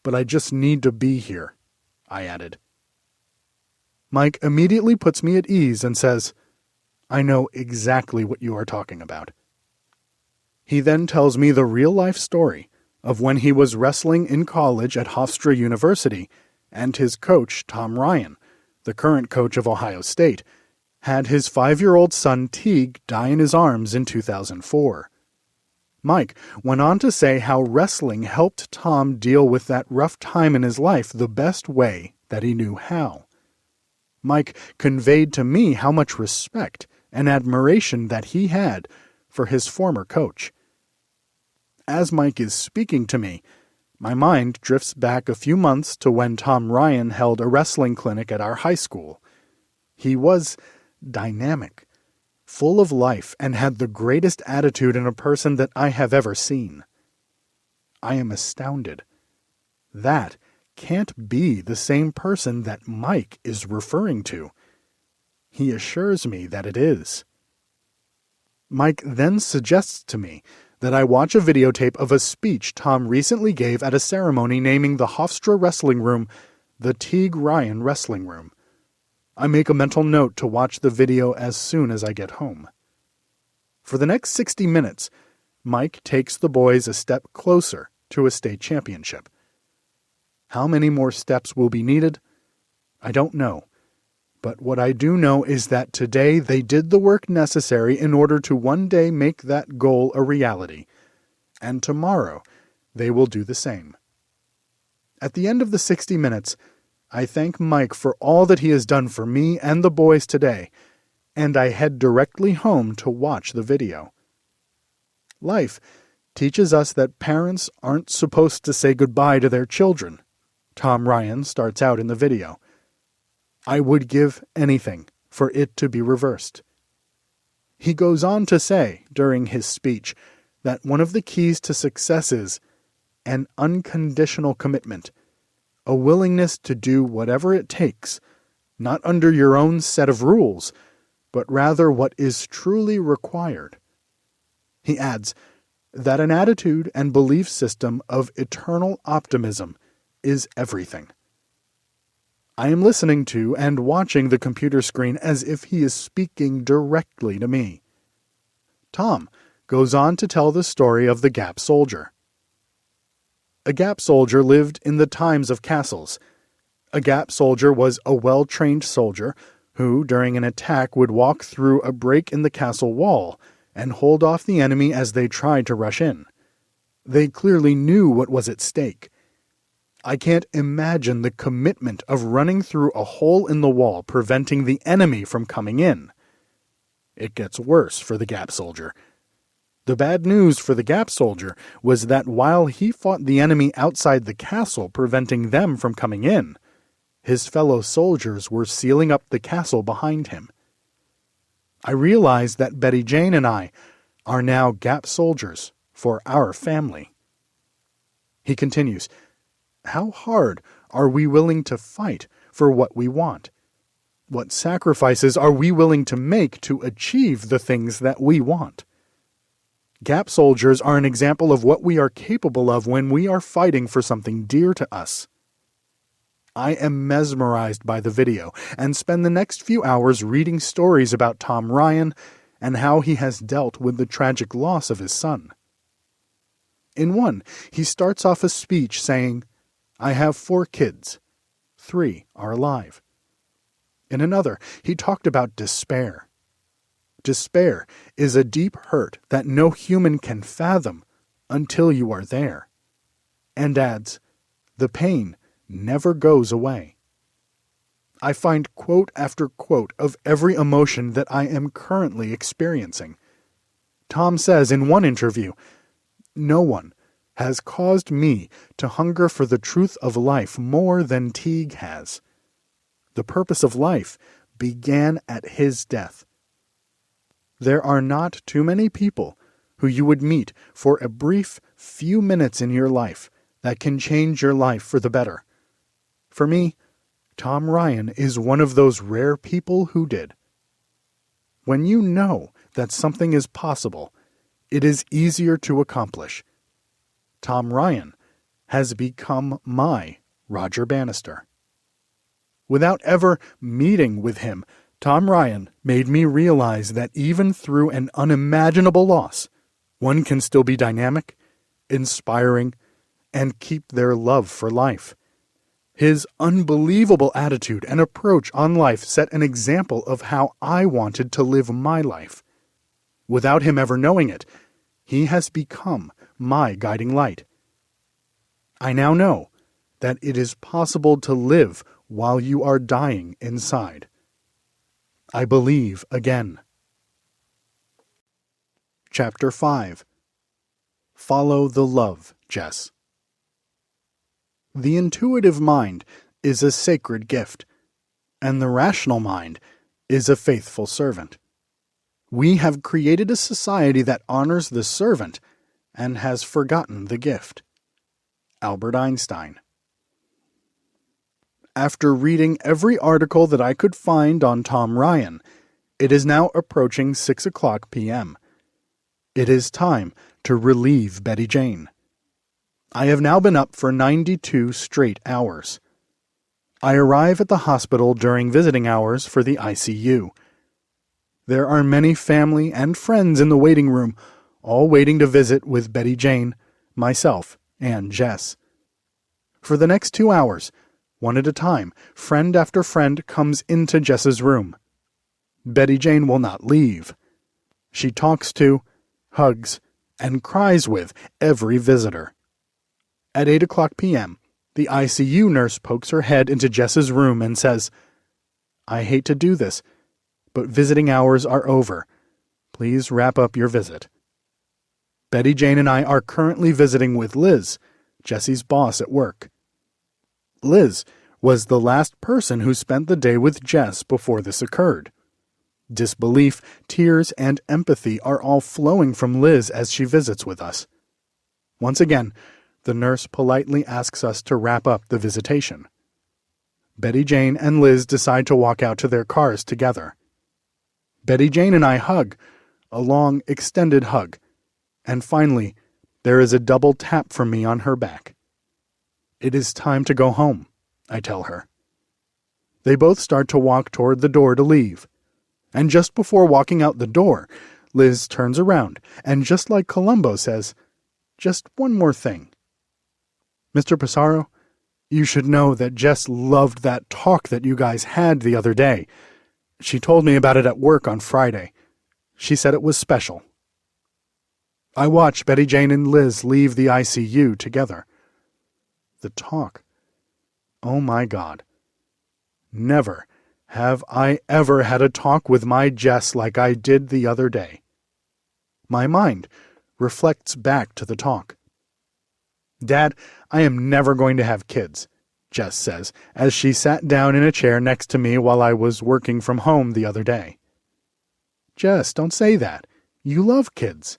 but I just need to be here, I added. Mike immediately puts me at ease and says, "I know exactly what you are talking about." He then tells me the real-life story of when he was wrestling in college at Hofstra University, and his coach, Tom Ryan, the current coach of Ohio State, had his 5-year-old son Teague die in his arms in 2004. Mike went on to say how wrestling helped Tom deal with that rough time in his life the best way that he knew how. Mike conveyed to me how much respect and admiration that he had for his former coach. As Mike is speaking to me, my mind drifts back a few months to when Tom Ryan held a wrestling clinic at our high school. He was dynamic, full of life, and had the greatest attitude in a person that I have ever seen. I am astounded. That can't be the same person that Mike is referring to. He assures me that it is. Mike then suggests to me that I watch a videotape of a speech Tom recently gave at a ceremony naming the Hofstra Wrestling Room the Teague Ryan Wrestling Room. I make a mental note to watch the video as soon as I get home. For the next 60 minutes, Mike takes the boys a step closer to a state championship. How many more steps will be needed? I don't know, But what I do know is that today they did the work necessary in order to one day make that goal a reality. And tomorrow they will do the same. At the end of the 60 minutes, I thank Mike for all that he has done for me and the boys today, and I head directly home to watch the video. Life teaches us that parents aren't supposed to say goodbye to their children. Tom Ryan starts out in the video. I would give anything for it to be reversed. He goes on to say, during his speech, that one of the keys to success is an unconditional commitment, a willingness to do whatever it takes, not under your own set of rules, but rather what is truly required. He adds that an attitude and belief system of eternal optimism is everything. I am listening to and watching the computer screen as if he is speaking directly to me. Tom goes on to tell the story of the Gap soldier. A Gap soldier lived in the times of castles. A Gap soldier was a well-trained soldier who, during an attack, would walk through a break in the castle wall and hold off the enemy as they tried to rush in. They clearly knew what was at stake. I can't imagine the commitment of running through a hole in the wall preventing the enemy from coming in. It gets worse for the Gap soldier. The bad news for the Gap soldier was that while he fought the enemy outside the castle preventing them from coming in, his fellow soldiers were sealing up the castle behind him. I realized that Betty Jane and I are now Gap soldiers for our family. He continues, how hard are we willing to fight for what we want? What sacrifices are we willing to make to achieve the things that we want? Gap soldiers are an example of what we are capable of when we are fighting for something dear to us. I am mesmerized by the video and spend the next few hours reading stories about Tom Ryan and how he has dealt with the tragic loss of his son. In one, he starts off a speech saying, I have 4 kids. 3 are alive. In another, he talked about despair. Despair is a deep hurt that no human can fathom until you are there. And adds, the pain never goes away. I find quote after quote of every emotion that I am currently experiencing. Tom says in one interview, no one has caused me to hunger for the truth of life more than Teague has. The purpose of life began at his death. There are not too many people who you would meet for a brief few minutes in your life that can change your life for the better. For me, Tom Ryan is one of those rare people who did. When you know that something is possible, it is easier to accomplish. Tom Ryan has become my Roger Bannister. Without ever meeting with him, Tom Ryan made me realize that even through an unimaginable loss, one can still be dynamic, inspiring, and keep their love for life. His unbelievable attitude and approach on life set an example of how I wanted to live my life. Without him ever knowing it, he has become my guiding light. I now know that it is possible to live while you are dying inside. I believe again. Chapter 5. Follow the love, Jess. The intuitive mind is a sacred gift, and the rational mind is a faithful servant. We have created a society that honors the servant and has forgotten the gift. Albert Einstein. After reading every article that I could find on Tom Ryan, it is now approaching 6:00 p.m. It is time to relieve Betty Jane. I have now been up for 92 straight hours. I arrive at the hospital during visiting hours for the ICU. There are many family and friends in the waiting room, all waiting to visit with Betty Jane, myself, and Jess. For the next 2 hours, One at a time, friend after friend comes into Jess's room. Betty Jane will not leave. She talks to, hugs, and cries with every visitor. At 8:00 p.m., the ICU nurse pokes her head into Jess's room and says, "I hate to do this, but visiting hours are over. Please wrap up your visit." Betty Jane and I are currently visiting with Liz, Jesse's boss at work. Liz was the last person who spent the day with Jess before this occurred. Disbelief, tears, and empathy are all flowing from Liz as she visits with us. Once again, the nurse politely asks us to wrap up the visitation. Betty Jane and Liz decide to walk out to their cars together. Betty Jane and I hug, a long, extended hug, and finally, there is a double tap from me on her back. "It is time to go home," I tell her. They both start to walk toward the door to leave. And just before walking out the door, Liz turns around and, just like Columbo, says, "Just one more thing. Mr. Passaro, you should know that Jess loved that talk that you guys had the other day. She told me about it at work on Friday. She said it was special." I watch Betty Jane and Liz leave the ICU together. The talk. Oh my God. Never have I ever had a talk with my Jess like I did the other day. My mind reflects back to the talk. "Dad, I am never going to have kids," Jess says, as she sat down in a chair next to me while I was working from home the other day. "Jess, don't say that. You love kids.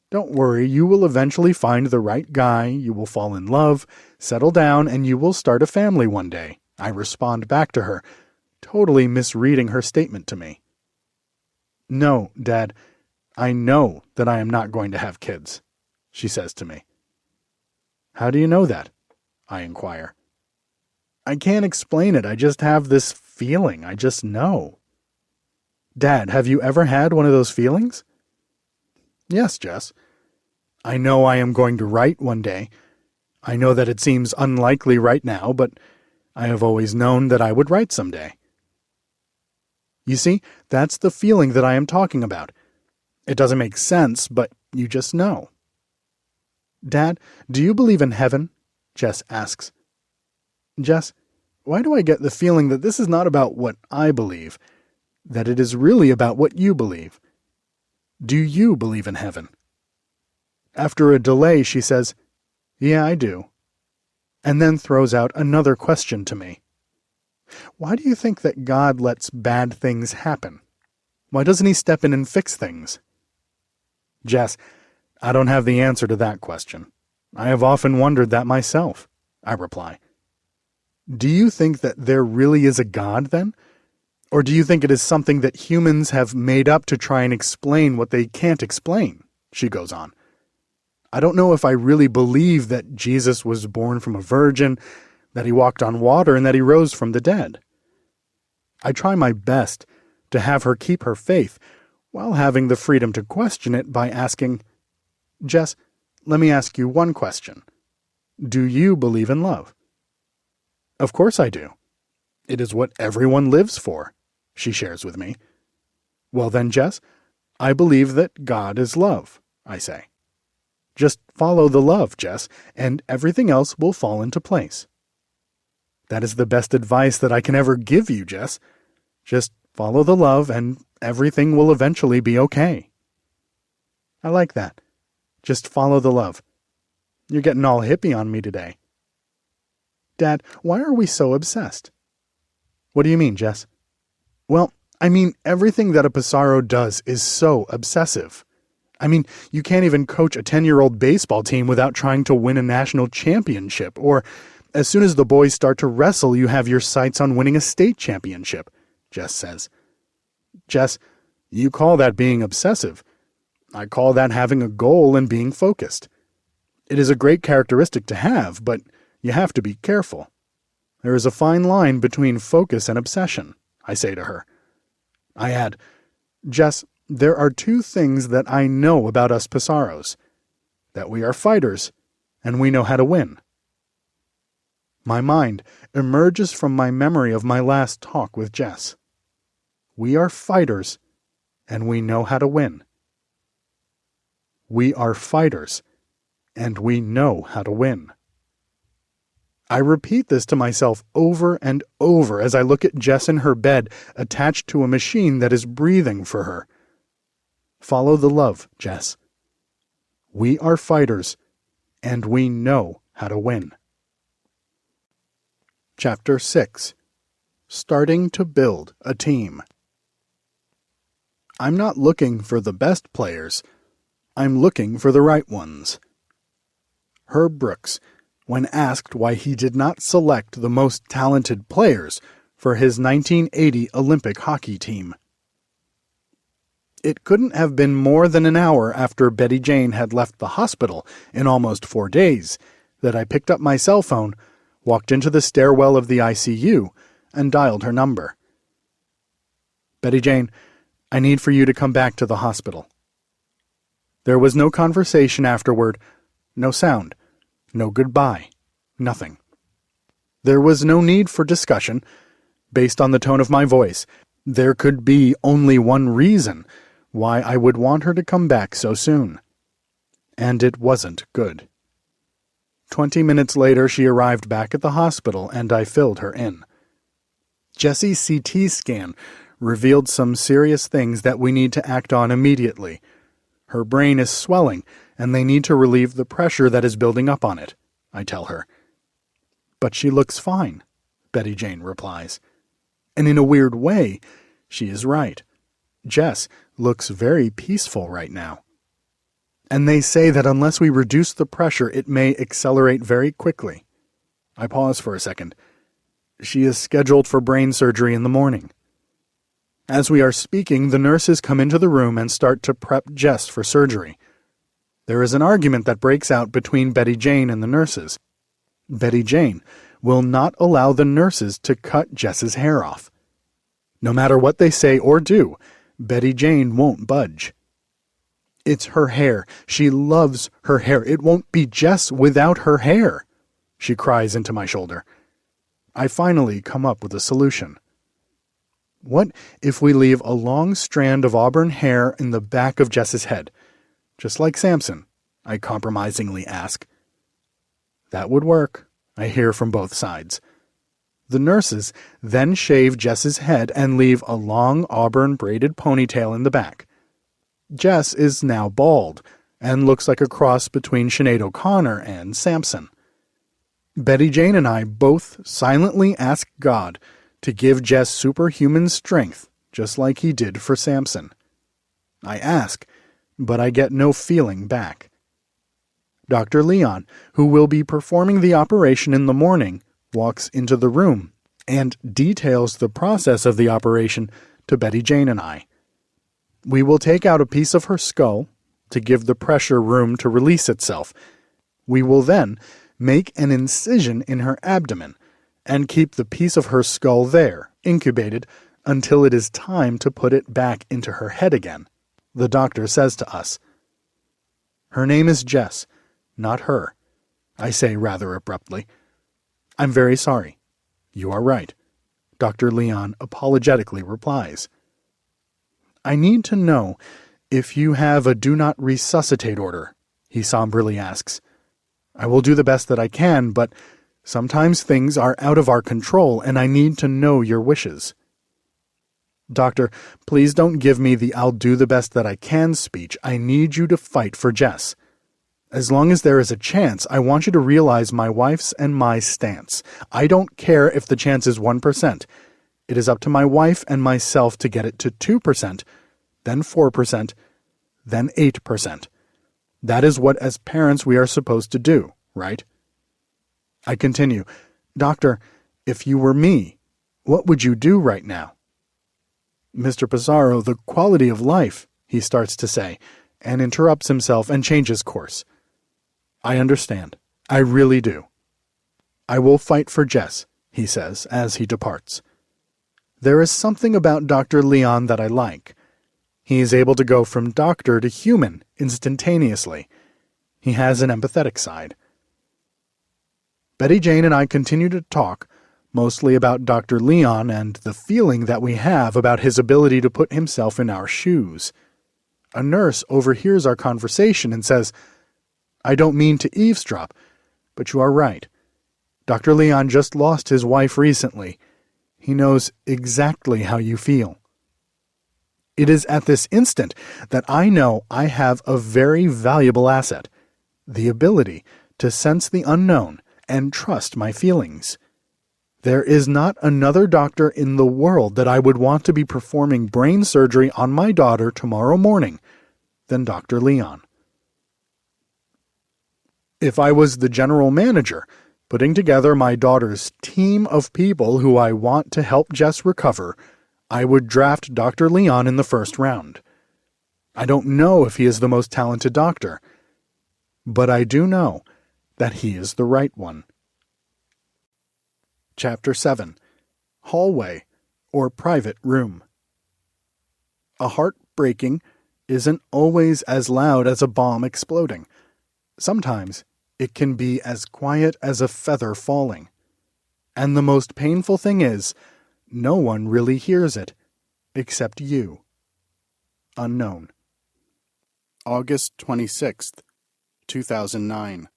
Don't worry, you will eventually find the right guy, you will fall in love, settle down, and you will start a family one day," I respond back to her, totally misreading her statement to me. "No, Dad, I know that I am not going to have kids," she says to me. "How do you know that?" I inquire. "I can't explain it. I just have this feeling. I just know." "Dad, have you ever had one of those feelings?" "Yes, Jess. I know I am going to write one day. I know that it seems unlikely right now, but I have always known that I would write someday." You see, that's the feeling that I am talking about. It doesn't make sense, but you just know. "Dad, do you believe in heaven?" Jess asks. "Jess, why do I get the feeling that this is not about what I believe, that it is really about what you believe? Do you believe in heaven?" After a delay, she says, "Yeah, I do," and then throws out another question to me. "Why do you think that God lets bad things happen? Why doesn't he step in and fix things?" "Jess, I don't have the answer to that question. I have often wondered that myself," I reply. "Do you think that there really is a God, then? Or do you think it is something that humans have made up to try and explain what they can't explain?" she goes on. "I don't know if I really believe that Jesus was born from a virgin, that he walked on water, and that he rose from the dead." I try my best to have her keep her faith, while having the freedom to question it by asking, "Jess, let me ask you one question. Do you believe in love?" "Of course I do. It is what everyone lives for," she shares with me. "Well then, Jess, I believe that God is love," I say. "Just follow the love, Jess, and everything else will fall into place." "That is the best advice that I can ever give you, Jess. Just follow the love and everything will eventually be okay." I like that. Just follow the love. You're getting all hippie on me today. "Dad, why are we so obsessed?" "What do you mean, Jess?" "Well, I mean, everything that a Passaro does is so obsessive. I mean, you can't even coach a 10-year-old baseball team without trying to win a national championship, or as soon as the boys start to wrestle, you have your sights on winning a state championship," Jess says. "Jess, you call that being obsessive. I call that having a goal and being focused. It is a great characteristic to have, but you have to be careful. There is a fine line between focus and obsession," I say to her. I add, "Jess, there are two things that I know about us Passaros, that we are fighters, and we know how to win." My mind emerges from my memory of my last talk with Jess. We are fighters, and we know how to win. We are fighters, and we know how to win. I repeat this to myself over and over as I look at Jess in her bed, attached to a machine that is breathing for her. Follow the love, Jess. We are fighters, and we know how to win. Chapter 6. Starting to build a team. I'm not looking for the best players. I'm looking for the right ones. Herb Brooks, when asked why he did not select the most talented players for his 1980 Olympic hockey team. It couldn't have been more than an hour after Betty Jane had left the hospital in almost 4 days that I picked up my cell phone, walked into the stairwell of the ICU, and dialed her number. Betty Jane, I need for you to come back to the hospital. There was no conversation afterward, no sound, no goodbye, nothing. There was no need for discussion. Based on the tone of my voice, there could be only one reason why I would want her to come back so soon. And it wasn't good. 20 minutes later, she arrived back at the hospital, and I filled her in. Jessie's CT scan revealed some serious things that we need to act on immediately. Her brain is swelling, and they need to relieve the pressure that is building up on it, I tell her. But she looks fine, Betty Jane replies. And in a weird way, she is right. Jess looks very peaceful right now. And they say that unless we reduce the pressure, it may accelerate very quickly. I pause for a second. She is scheduled for brain surgery in the morning. As we are speaking, the nurses come into the room and start to prep Jess for surgery. There is an argument that breaks out between Betty Jane and the nurses. Betty Jane will not allow the nurses to cut Jess's hair off. No matter what they say or do, Betty Jane won't budge. It's her hair. She loves her hair. It won't be Jess without her hair, she cries into my shoulder. I finally come up with a solution. What if we leave a long strand of auburn hair in the back of Jess's head, just like Samson? I compromisingly ask. That would work, I hear from both sides. The nurses then shave Jess's head and leave a long auburn braided ponytail in the back. Jess is now bald and looks like a cross between Sinead O'Connor and Samson. Betty Jane and I both silently ask God to give Jess superhuman strength, just like he did for Samson. I ask, but I get no feeling back. Dr. Leon, who will be performing the operation in the morning, walks into the room and details the process of the operation to Betty Jane and I. We will take out a piece of her skull to give the pressure room to release itself. We will then make an incision in her abdomen and keep the piece of her skull there, incubated, until it is time to put it back into her head again, the doctor says to us. Her name is Jess, not her, I say rather abruptly. I'm very sorry. You are right, Dr. Leon apologetically replies. I need to know if you have a do not resuscitate order, he somberly asks. I will do the best that I can, but sometimes things are out of our control and I need to know your wishes. Doctor, please don't give me the I'll do the best that I can speech. I need you to fight for Jess. As long as there is a chance, I want you to realize my wife's and my stance. I don't care if the chance is 1%. It is up to my wife and myself to get it to 2%, then 4%, then 8%. That is what as parents we are supposed to do, right? I continue, Doctor, if you were me, what would you do right now? Mr. Passaro, the quality of life, he starts to say, and interrupts himself and changes course. I understand. I really do. I will fight for Jess, he says as he departs. There is something about Dr. Leon that I like. He is able to go from doctor to human instantaneously. He has an empathetic side. Betty Jane and I continue to talk, mostly about Dr. Leon and the feeling that we have about his ability to put himself in our shoes. A nurse overhears our conversation and says, "I don't mean to eavesdrop, but you are right. Dr. Leon just lost his wife recently. He knows exactly how you feel." It is at this instant that I know I have a very valuable asset, the ability to sense the unknown and trust my feelings. There is not another doctor in the world that I would want to be performing brain surgery on my daughter tomorrow morning than Dr. Leon. If I was the general manager, putting together my daughter's team of people who I want to help Jess recover, I would draft Dr. Leon in the first round. I don't know if he is the most talented doctor, but I do know that he is the right one. Chapter 7. Hallway, or Private Room. A heart breaking isn't always as loud as a bomb exploding. Sometimes it can be as quiet as a feather falling. And the most painful thing is, no one really hears it, except you. Unknown. August 26th, 2009.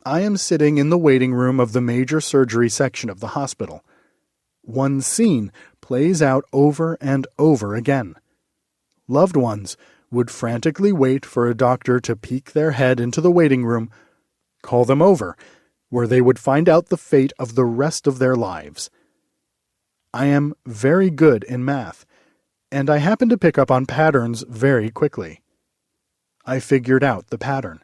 I am sitting in the waiting room of the major surgery section of the hospital. One scene plays out over and over again. Loved ones would frantically wait for a doctor to peek their head into the waiting room, call them over, where they would find out the fate of the rest of their lives. I am very good in math, and I happen to pick up on patterns very quickly. I figured out the pattern.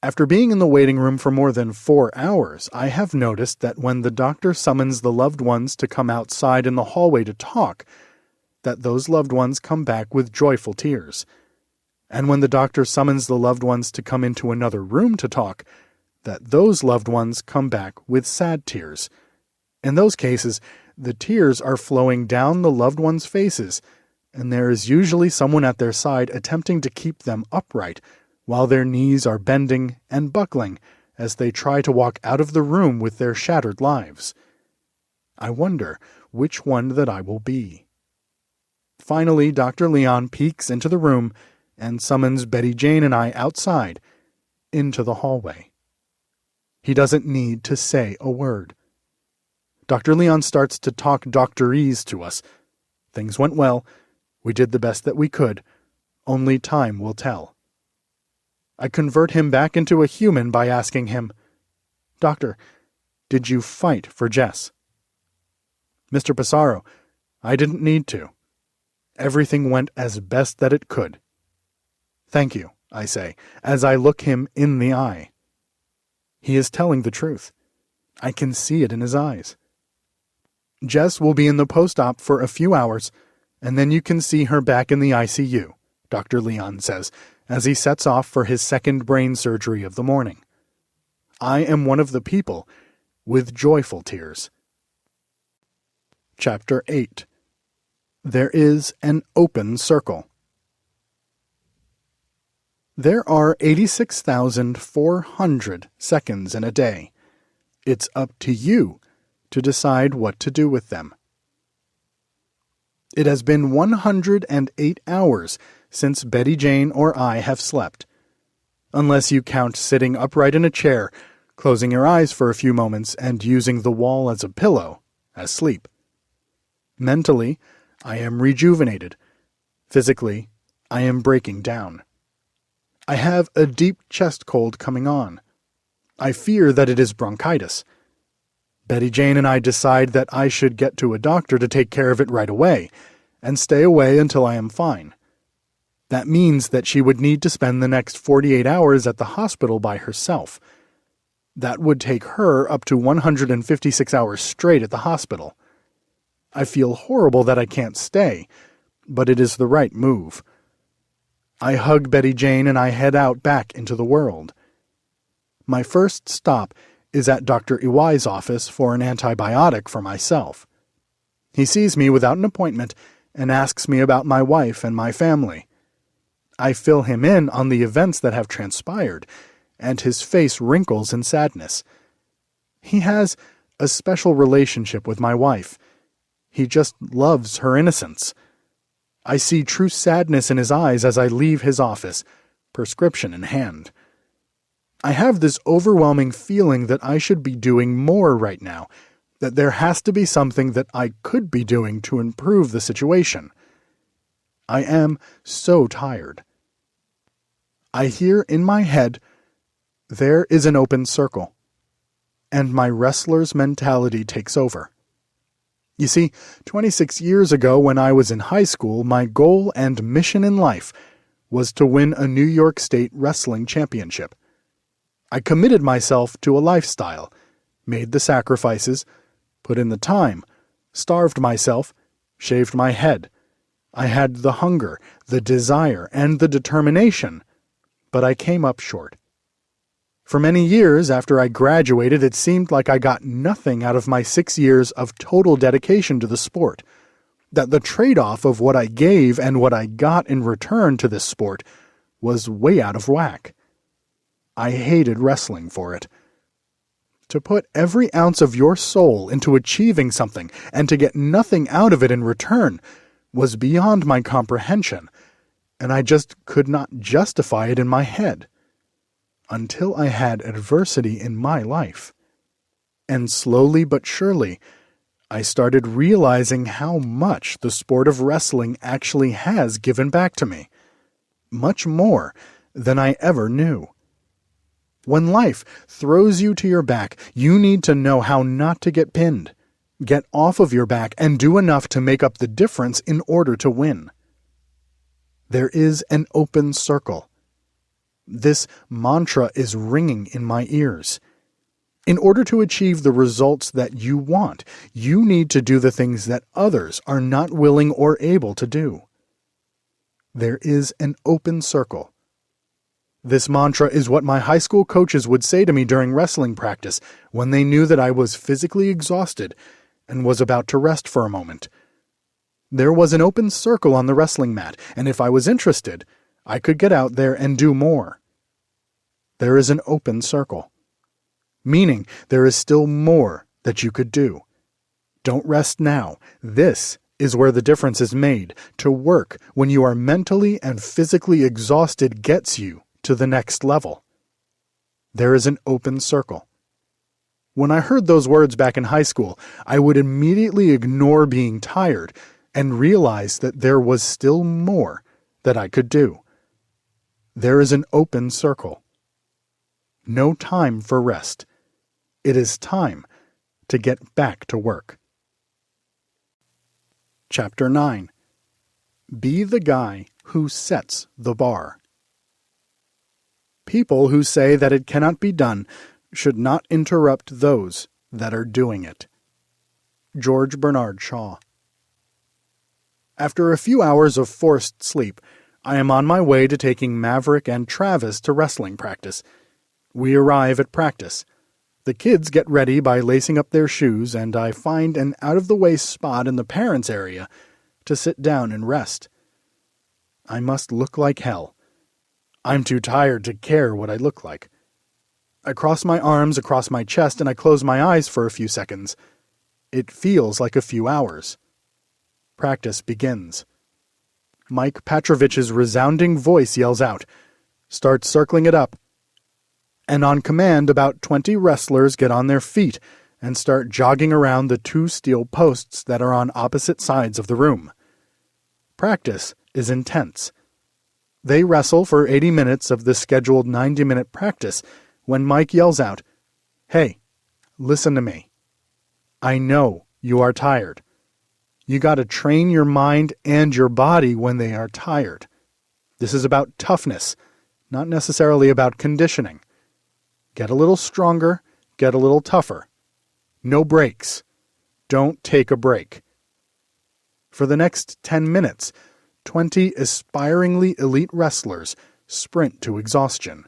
After being in the waiting room for more than 4 hours, I have noticed that when the doctor summons the loved ones to come outside in the hallway to talk, that those loved ones come back with joyful tears. And when the doctor summons the loved ones to come into another room to talk, that those loved ones come back with sad tears. In those cases, the tears are flowing down the loved ones' faces, and there is usually someone at their side attempting to keep them upright, while their knees are bending and buckling as they try to walk out of the room with their shattered lives. I wonder which one that I will be. Finally, Dr. Leon peeks into the room and summons Betty Jane and I outside, into the hallway. He doesn't need to say a word. Dr. Leon starts to talk doctorese to us. Things went well. We did the best that we could. Only time will tell. I convert him back into a human by asking him, "Doctor, did you fight for Jess?" "Mr. Passaro, I didn't need to. Everything went as best that it could." "Thank you," I say, as I look him in the eye. He is telling the truth. I can see it in his eyes. "Jess will be in the post-op for a few hours, and then you can see her back in the ICU," Dr. Leon says, as he sets off for his second brain surgery of the morning. I am one of the people with joyful tears. Chapter 8. There is an open circle. There are 86,400 seconds in a day. It's up to you to decide what to do with them. It has been 108 hours since Betty Jane or I have slept, unless you count sitting upright in a chair, closing your eyes for a few moments, and using the wall as a pillow, as sleep. Mentally, I am rejuvenated. Physically, I am breaking down. I have a deep chest cold coming on. I fear that it is bronchitis. Betty Jane and I decide that I should get to a doctor to take care of it right away, and stay away until I am fine. That means that she would need to spend the next 48 hours at the hospital by herself. That would take her up to 156 hours straight at the hospital. I feel horrible that I can't stay, but it is the right move. I hug Betty Jane and I head out back into the world. My first stop is at Dr. Iwai's office for an antibiotic for myself. He sees me without an appointment and asks me about my wife and my family. I fill him in on the events that have transpired, and his face wrinkles in sadness. He has a special relationship with my wife. He just loves her innocence. I see true sadness in his eyes as I leave his office, prescription in hand. I have this overwhelming feeling that I should be doing more right now, that there has to be something that I could be doing to improve the situation. I am so tired. I hear in my head, there is an open circle, and my wrestler's mentality takes over. You see, 26 years ago when I was in high school, my goal and mission in life was to win a New York State wrestling championship. I committed myself to a lifestyle, made the sacrifices, put in the time, starved myself, shaved my head. I had the hunger, the desire, and the determination, but I came up short. For many years after I graduated, it seemed like I got nothing out of my 6 years of total dedication to the sport, that the trade-off of what I gave and what I got in return to this sport was way out of whack. I hated wrestling for it. To put every ounce of your soul into achieving something and to get nothing out of it in return was beyond my comprehension, and I just could not justify it in my head. Until I had adversity in my life. And slowly but surely, I started realizing how much the sport of wrestling actually has given back to me. Much more than I ever knew. When life throws you to your back, you need to know how not to get pinned. Get off of your back and do enough to make up the difference in order to win. There is an open circle. This mantra is ringing in my ears. In order to achieve the results that you want, you need to do the things that others are not willing or able to do. There is an open circle. This mantra is what my high school coaches would say to me during wrestling practice when they knew that I was physically exhausted and was about to rest for a moment. There was an open circle on the wrestling mat, and if I was interested, I could get out there and do more. There is an open circle, meaning there is still more that you could do. Don't rest now. This is where the difference is made. To work when you are mentally and physically exhausted gets you to the next level. There is an open circle. When I heard those words back in high school, I would immediately ignore being tired and realize that there was still more that I could do. There is an open circle. No time for rest. It is time to get back to work. Chapter 9. Be the guy who sets the bar. People who say that it cannot be done should not interrupt those that are doing it. George Bernard Shaw. After a few hours of forced sleep, I am on my way to taking Maverick and Travis to wrestling practice. We arrive at practice. The kids get ready by lacing up their shoes, and I find an out-of-the-way spot in the parents' area to sit down and rest. I must look like hell. I'm too tired to care what I look like. I cross my arms across my chest and I close my eyes for a few seconds. It feels like a few hours. Practice begins. Mike Petrovich's resounding voice yells out, "Start circling it up." And on command, about 20 wrestlers get on their feet and start jogging around the 2 steel posts that are on opposite sides of the room. Practice is intense. They wrestle for 80 minutes of the scheduled 90-minute practice when Mike yells out, "Hey, listen to me. I know you are tired. You got to train your mind and your body when they are tired. This is about toughness, not necessarily about conditioning. Get a little stronger, get a little tougher. No breaks. Don't take a break." For the next 10 minutes, 20 aspiringly elite wrestlers sprint to exhaustion.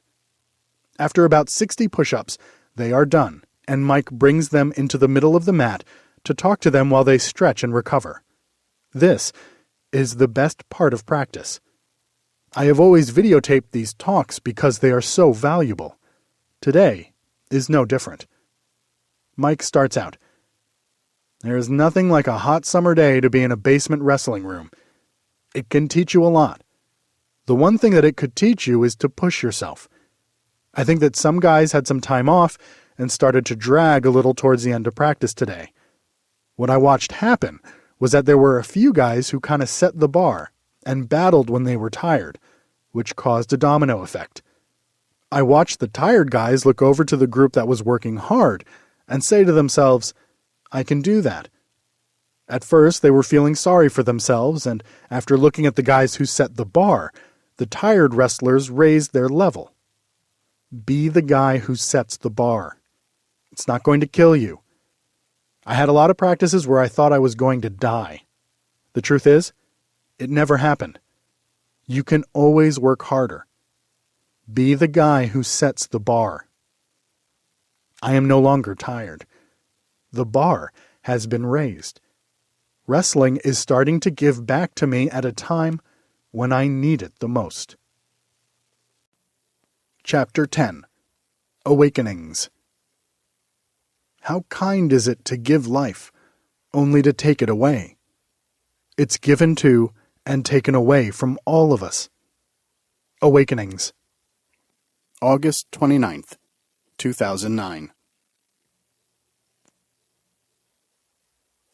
After about 60 push-ups, they are done, and Mike brings them into the middle of the mat to talk to them while they stretch and recover. This is the best part of practice. I have always videotaped these talks because they are so valuable. Today is no different. Mike starts out. There is nothing like a hot summer day to be in a basement wrestling room. It can teach you a lot. The one thing that it could teach you is to push yourself. I think that some guys had some time off and started to drag a little towards the end of practice today. What I watched happen was that there were a few guys who kind of set the bar and battled when they were tired, which caused a domino effect. I watched the tired guys look over to the group that was working hard and say to themselves, I can do that. At first, they were feeling sorry for themselves, and after looking at the guys who set the bar, the tired wrestlers raised their level. Be the guy who sets the bar. It's not going to kill you. I had a lot of practices where I thought I was going to die. The truth is, it never happened. You can always work harder. Be the guy who sets the bar. I am no longer tired. The bar has been raised. Wrestling is starting to give back to me at a time when I need it the most. Chapter 10. Awakenings. How kind is it to give life, only to take it away? It's given to and taken away from all of us. Awakenings. August 29th, 2009.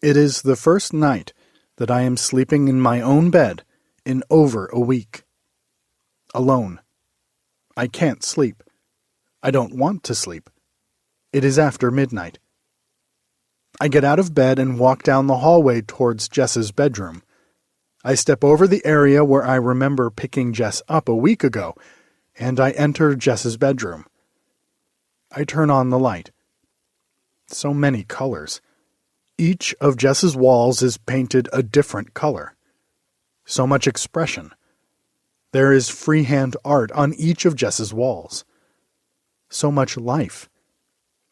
It is the first night that I am sleeping in my own bed in over a week. Alone. I can't sleep. I don't want to sleep. It is after midnight. I get out of bed and walk down the hallway towards Jess's bedroom. I step over the area where I remember picking Jess up a week ago, and I enter Jess's bedroom. I turn on the light. So many colors. Each of Jess's walls is painted a different color. So much expression. There is freehand art on each of Jess's walls. So much life.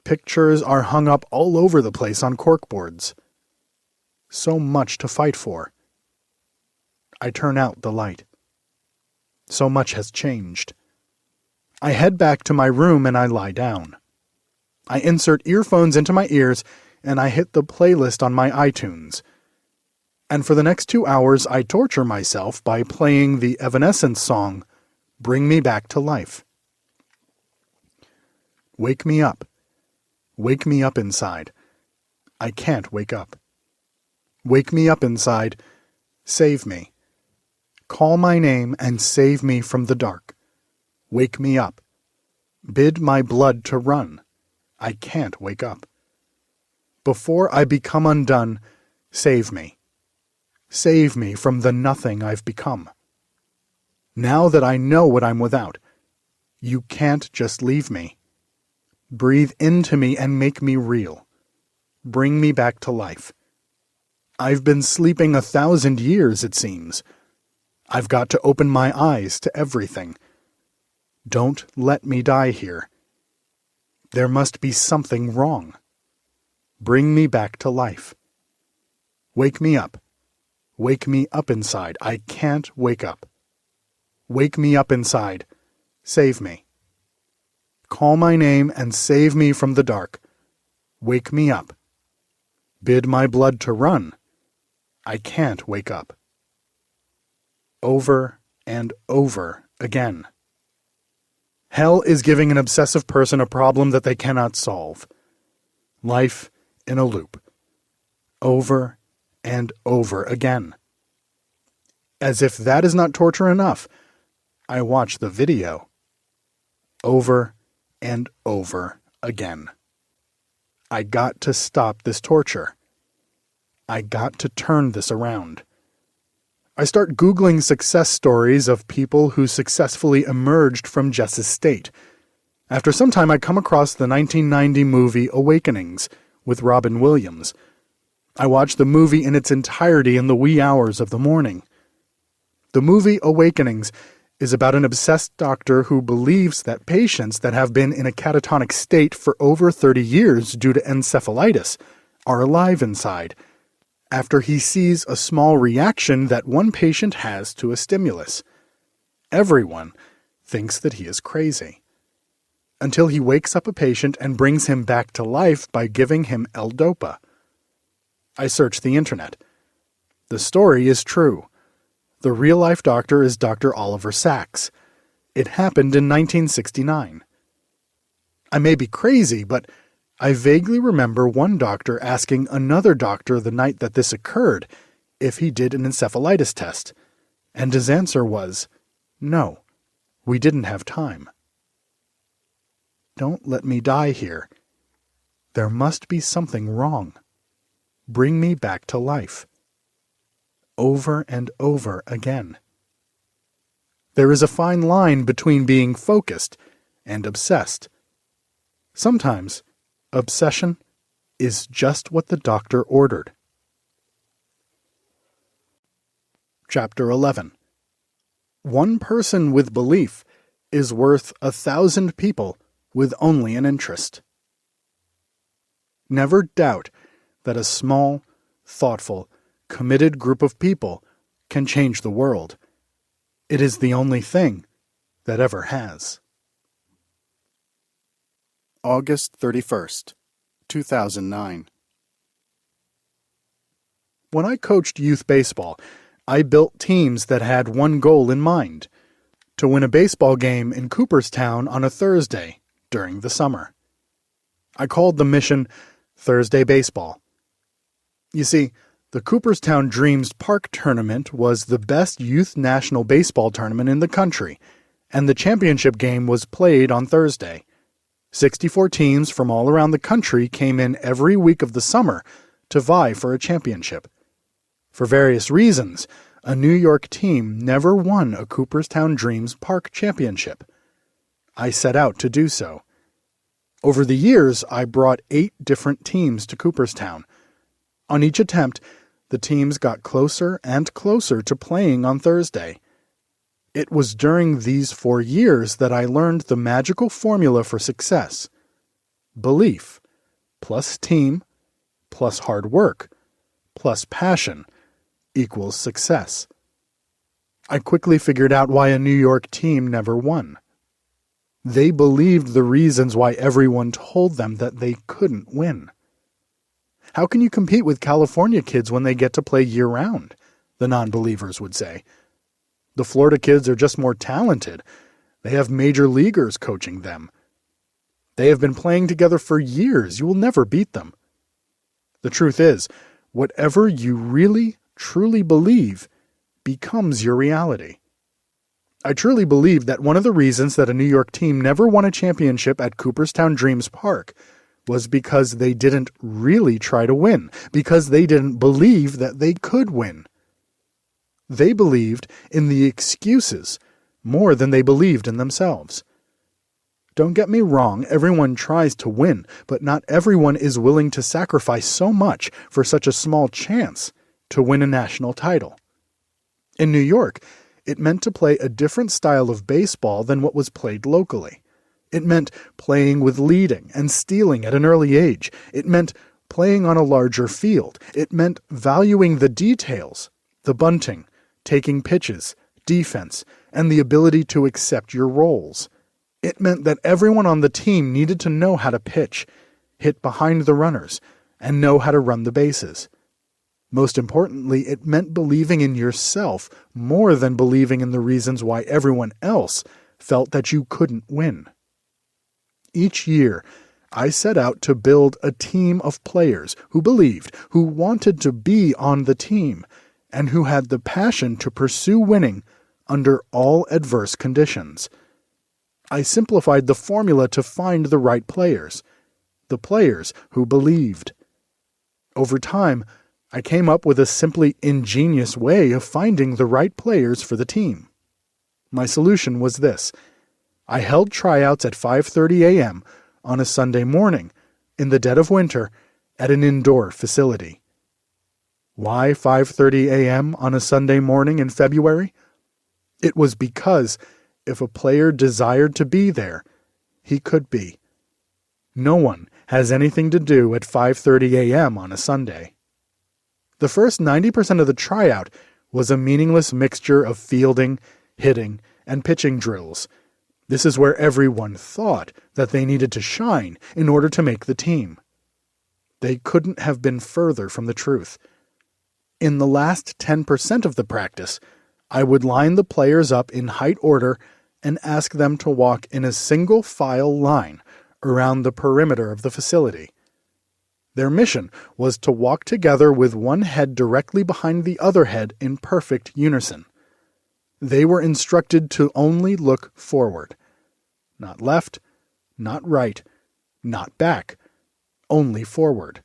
Pictures are hung up all over the place on corkboards. So much to fight for. I turn out the light. So much has changed. I head back to my room and I lie down. I insert earphones into my ears and I hit the playlist on my iTunes. And for the next 2 hours, I torture myself by playing the Evanescence song, Bring Me Back to Life. Wake me up. Wake me up inside. I can't wake up. Wake me up inside. Save me. Call my name and save me from the dark. Wake me up. Bid my blood to run. I can't wake up. Before I become undone, save me. Save me from the nothing I've become. Now that I know what I'm without, you can't just leave me. Breathe into me and make me real. Bring me back to life. I've been sleeping 1,000 years, it seems. I've got to open my eyes to everything. Don't let me die here. There must be something wrong. Bring me back to life. Wake me up. Wake me up inside. I can't wake up. Wake me up inside. Save me. Call my name and save me from the dark. Wake me up. Bid my blood to run. I can't wake up. Over and over again. Hell is giving an obsessive person a problem that they cannot solve. Life in a loop. Over and over again. As if that is not torture enough, I watch the video. Over and over again. I got to stop this torture. I got to turn this around. I start Googling success stories of people who successfully emerged from Jess's state. After some time, I come across the 1990 movie Awakenings with Robin Williams. I watch the movie in its entirety in the wee hours of the morning. The movie Awakenings is about an obsessed doctor who believes that patients that have been in a catatonic state for over 30 years due to encephalitis are alive inside, after he sees a small reaction that one patient has to a stimulus. Everyone thinks that he is crazy. until he wakes up a patient and brings him back to life by giving him L-Dopa. I searched the internet. The story is true. The real-life doctor is Dr. Oliver Sacks. It happened in 1969. I may be crazy, but I vaguely remember one doctor asking another doctor the night that this occurred if he did an encephalitis test, and his answer was, "No, we didn't have time." Don't let me die here. There must be something wrong. Bring me back to life. Over and over again. There is a fine line between being focused and obsessed. Sometimes, obsession is just what the doctor ordered. Chapter 11. One person with belief is worth 1,000 people with only an interest. Never doubt that a small, thoughtful, committed group of people can change the world. It is the only thing that ever has. August 31st, 2009. When I coached youth baseball, I built teams that had one goal in mind: to win a baseball game in Cooperstown on a Thursday during the summer. I called the mission Thursday Baseball. You see, the Cooperstown Dreams Park Tournament was the best youth national baseball tournament in the country, and the championship game was played on Thursday. 64 teams from all around the country came in every week of the summer to vie for a championship. For various reasons, a New York team never won a Cooperstown Dreams Park championship. I set out to do so. Over the years, I brought 8 different teams to Cooperstown. On each attempt, the teams got closer and closer to playing on Thursday. It was during these 4 years that I learned the magical formula for success. Belief, plus team, plus hard work, plus passion, equals success. I quickly figured out why a New York team never won. They believed the reasons why everyone told them that they couldn't win. How can you compete with California kids when they get to play year-round? The non-believers would say. The Florida kids are just more talented. They have major leaguers coaching them. They have been playing together for years. You will never beat them. The truth is, whatever you really, truly believe becomes your reality. I truly believe that one of the reasons that a New York team never won a championship at Cooperstown Dreams Park was because they didn't really try to win, because they didn't believe that they could win. They believed in the excuses more than they believed in themselves. Don't get me wrong, everyone tries to win, but not everyone is willing to sacrifice so much for such a small chance to win a national title. In New York, it meant to play a different style of baseball than what was played locally. It meant playing with leading and stealing at an early age. It meant playing on a larger field. It meant valuing the details, the bunting, taking pitches, defense, and the ability to accept your roles. It meant that everyone on the team needed to know how to pitch, hit behind the runners, and know how to run the bases. Most importantly, it meant believing in yourself more than believing in the reasons why everyone else felt that you couldn't win. Each year, I set out to build a team of players who believed, who wanted to be on the team, and who had the passion to pursue winning under all adverse conditions. I simplified the formula to find the right players, the players who believed. Over time, I came up with a simply ingenious way of finding the right players for the team. My solution was this. I held tryouts at 5:30 a.m. on a Sunday morning in the dead of winter at an indoor facility. Why 5:30 a.m. on a Sunday morning in February? It was because if a player desired to be there, he could be. No one has anything to do at 5:30 a.m. on a Sunday. The first 90% of the tryout was a meaningless mixture of fielding, hitting, and pitching drills. This is where everyone thought that they needed to shine in order to make the team. They couldn't have been further from the truth. In the last 10% of the practice, I would line the players up in height order and ask them to walk in a single file line around the perimeter of the facility. Their mission was to walk together with one head directly behind the other head in perfect unison. They were instructed to only look forward. Not left, not right, not back, only forward.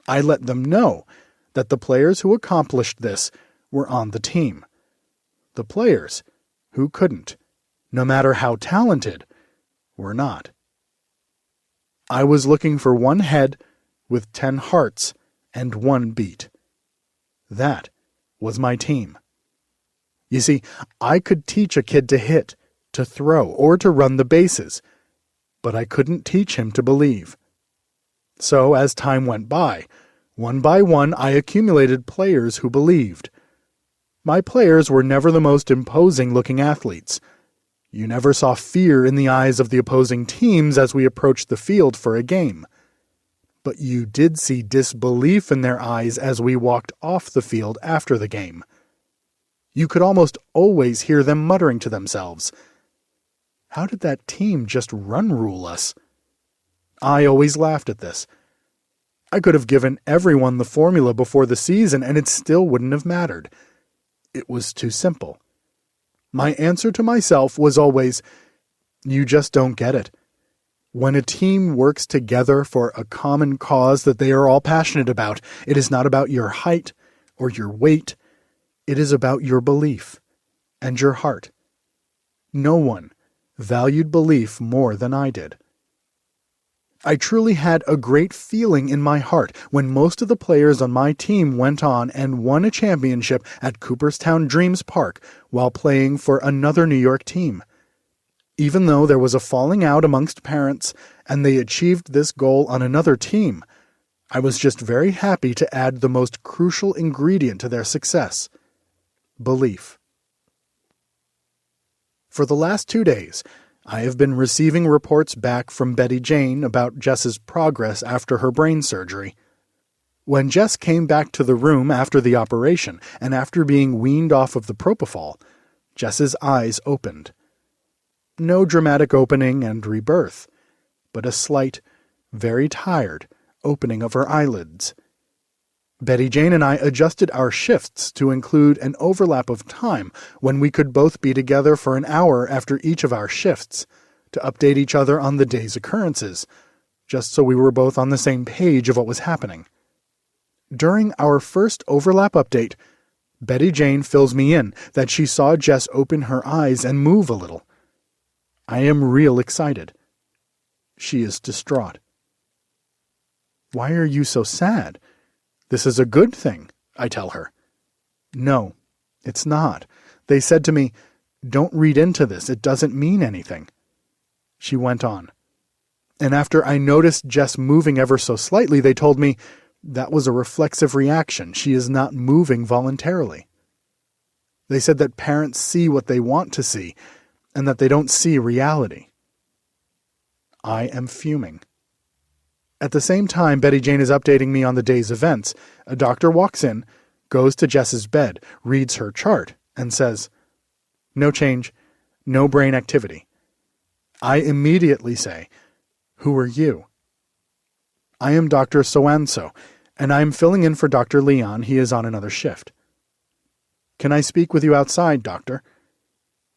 I let them know that the players who accomplished this were on the team. The players who couldn't, no matter how talented, were not. I was looking for one head with 10 hearts and one beat. That was my team. You see, I could teach a kid to hit, to throw, or to run the bases, but I couldn't teach him to believe. So, as time went by one, I accumulated players who believed. My players were never the most imposing-looking athletes. You never saw fear in the eyes of the opposing teams as we approached the field for a game. But you did see disbelief in their eyes as we walked off the field after the game. You could almost always hear them muttering to themselves, "How did that team just run-rule us?" I always laughed at this. I could have given everyone the formula before the season and it still wouldn't have mattered. It was too simple. My answer to myself was always, "You just don't get it. When a team works together for a common cause that they are all passionate about, it is not about your height or your weight. It is about your belief and your heart." No one valued belief more than I did. I truly had a great feeling in my heart when most of the players on my team went on and won a championship at Cooperstown Dreams Park while playing for another New York team. Even though there was a falling out amongst parents and they achieved this goal on another team, I was just very happy to add the most crucial ingredient to their success: belief. For the last 2 days, I have been receiving reports back from Betty Jane about Jess's progress after her brain surgery. When Jess came back to the room after the operation and after being weaned off of the propofol, Jess's eyes opened. No dramatic opening and rebirth, but a slight, very tired opening of her eyelids. Betty Jane and I adjusted our shifts to include an overlap of time when we could both be together for an hour after each of our shifts to update each other on the day's occurrences, just so we were both on the same page of what was happening. During our first overlap update, Betty Jane fills me in that she saw Jess open her eyes and move a little. I am real excited. She is distraught. "Why are you so sad? This is a good thing," I tell her. "No, it's not. They said to me, 'Don't read into this, it doesn't mean anything.'" She went on. "And after I noticed Jess moving ever so slightly, they told me that was a reflexive reaction. She is not moving voluntarily. They said that parents see what they want to see, and that they don't see reality." I am fuming. At the same time Betty Jane is updating me on the day's events, a doctor walks in, goes to Jess's bed, reads her chart, and says, "No change, no brain activity." I immediately say, "Who are you?" "I am Dr. So-and-so, and I am filling in for Dr. Leon. He is on another shift." "Can I speak with you outside, doctor?"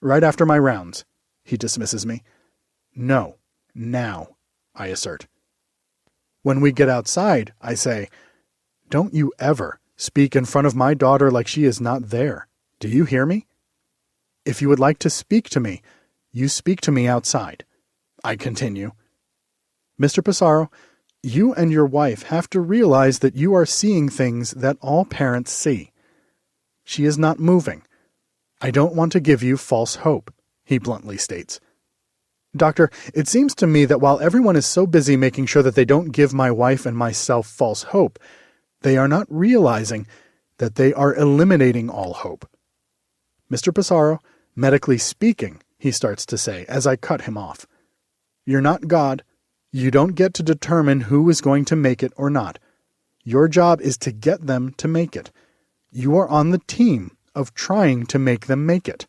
"Right after my rounds." He dismisses me. "No, now," I assert. When we get outside, I say, "Don't you ever speak in front of my daughter like she is not there. Do you hear me? If you would like to speak to me, you speak to me outside." I continue. "Mr. Passaro, you and your wife have to realize that you are seeing things that all parents see. She is not moving. I don't want to give you false hope," he bluntly states. "Doctor, it seems to me that while everyone is so busy making sure that they don't give my wife and myself false hope, they are not realizing that they are eliminating all hope. Mr. Passaro, medically speaking, he starts to say as I cut him off. You're not God. You don't get to determine who is going to make it or not. Your job is to get them to make it. You are on the team of trying to make them make it.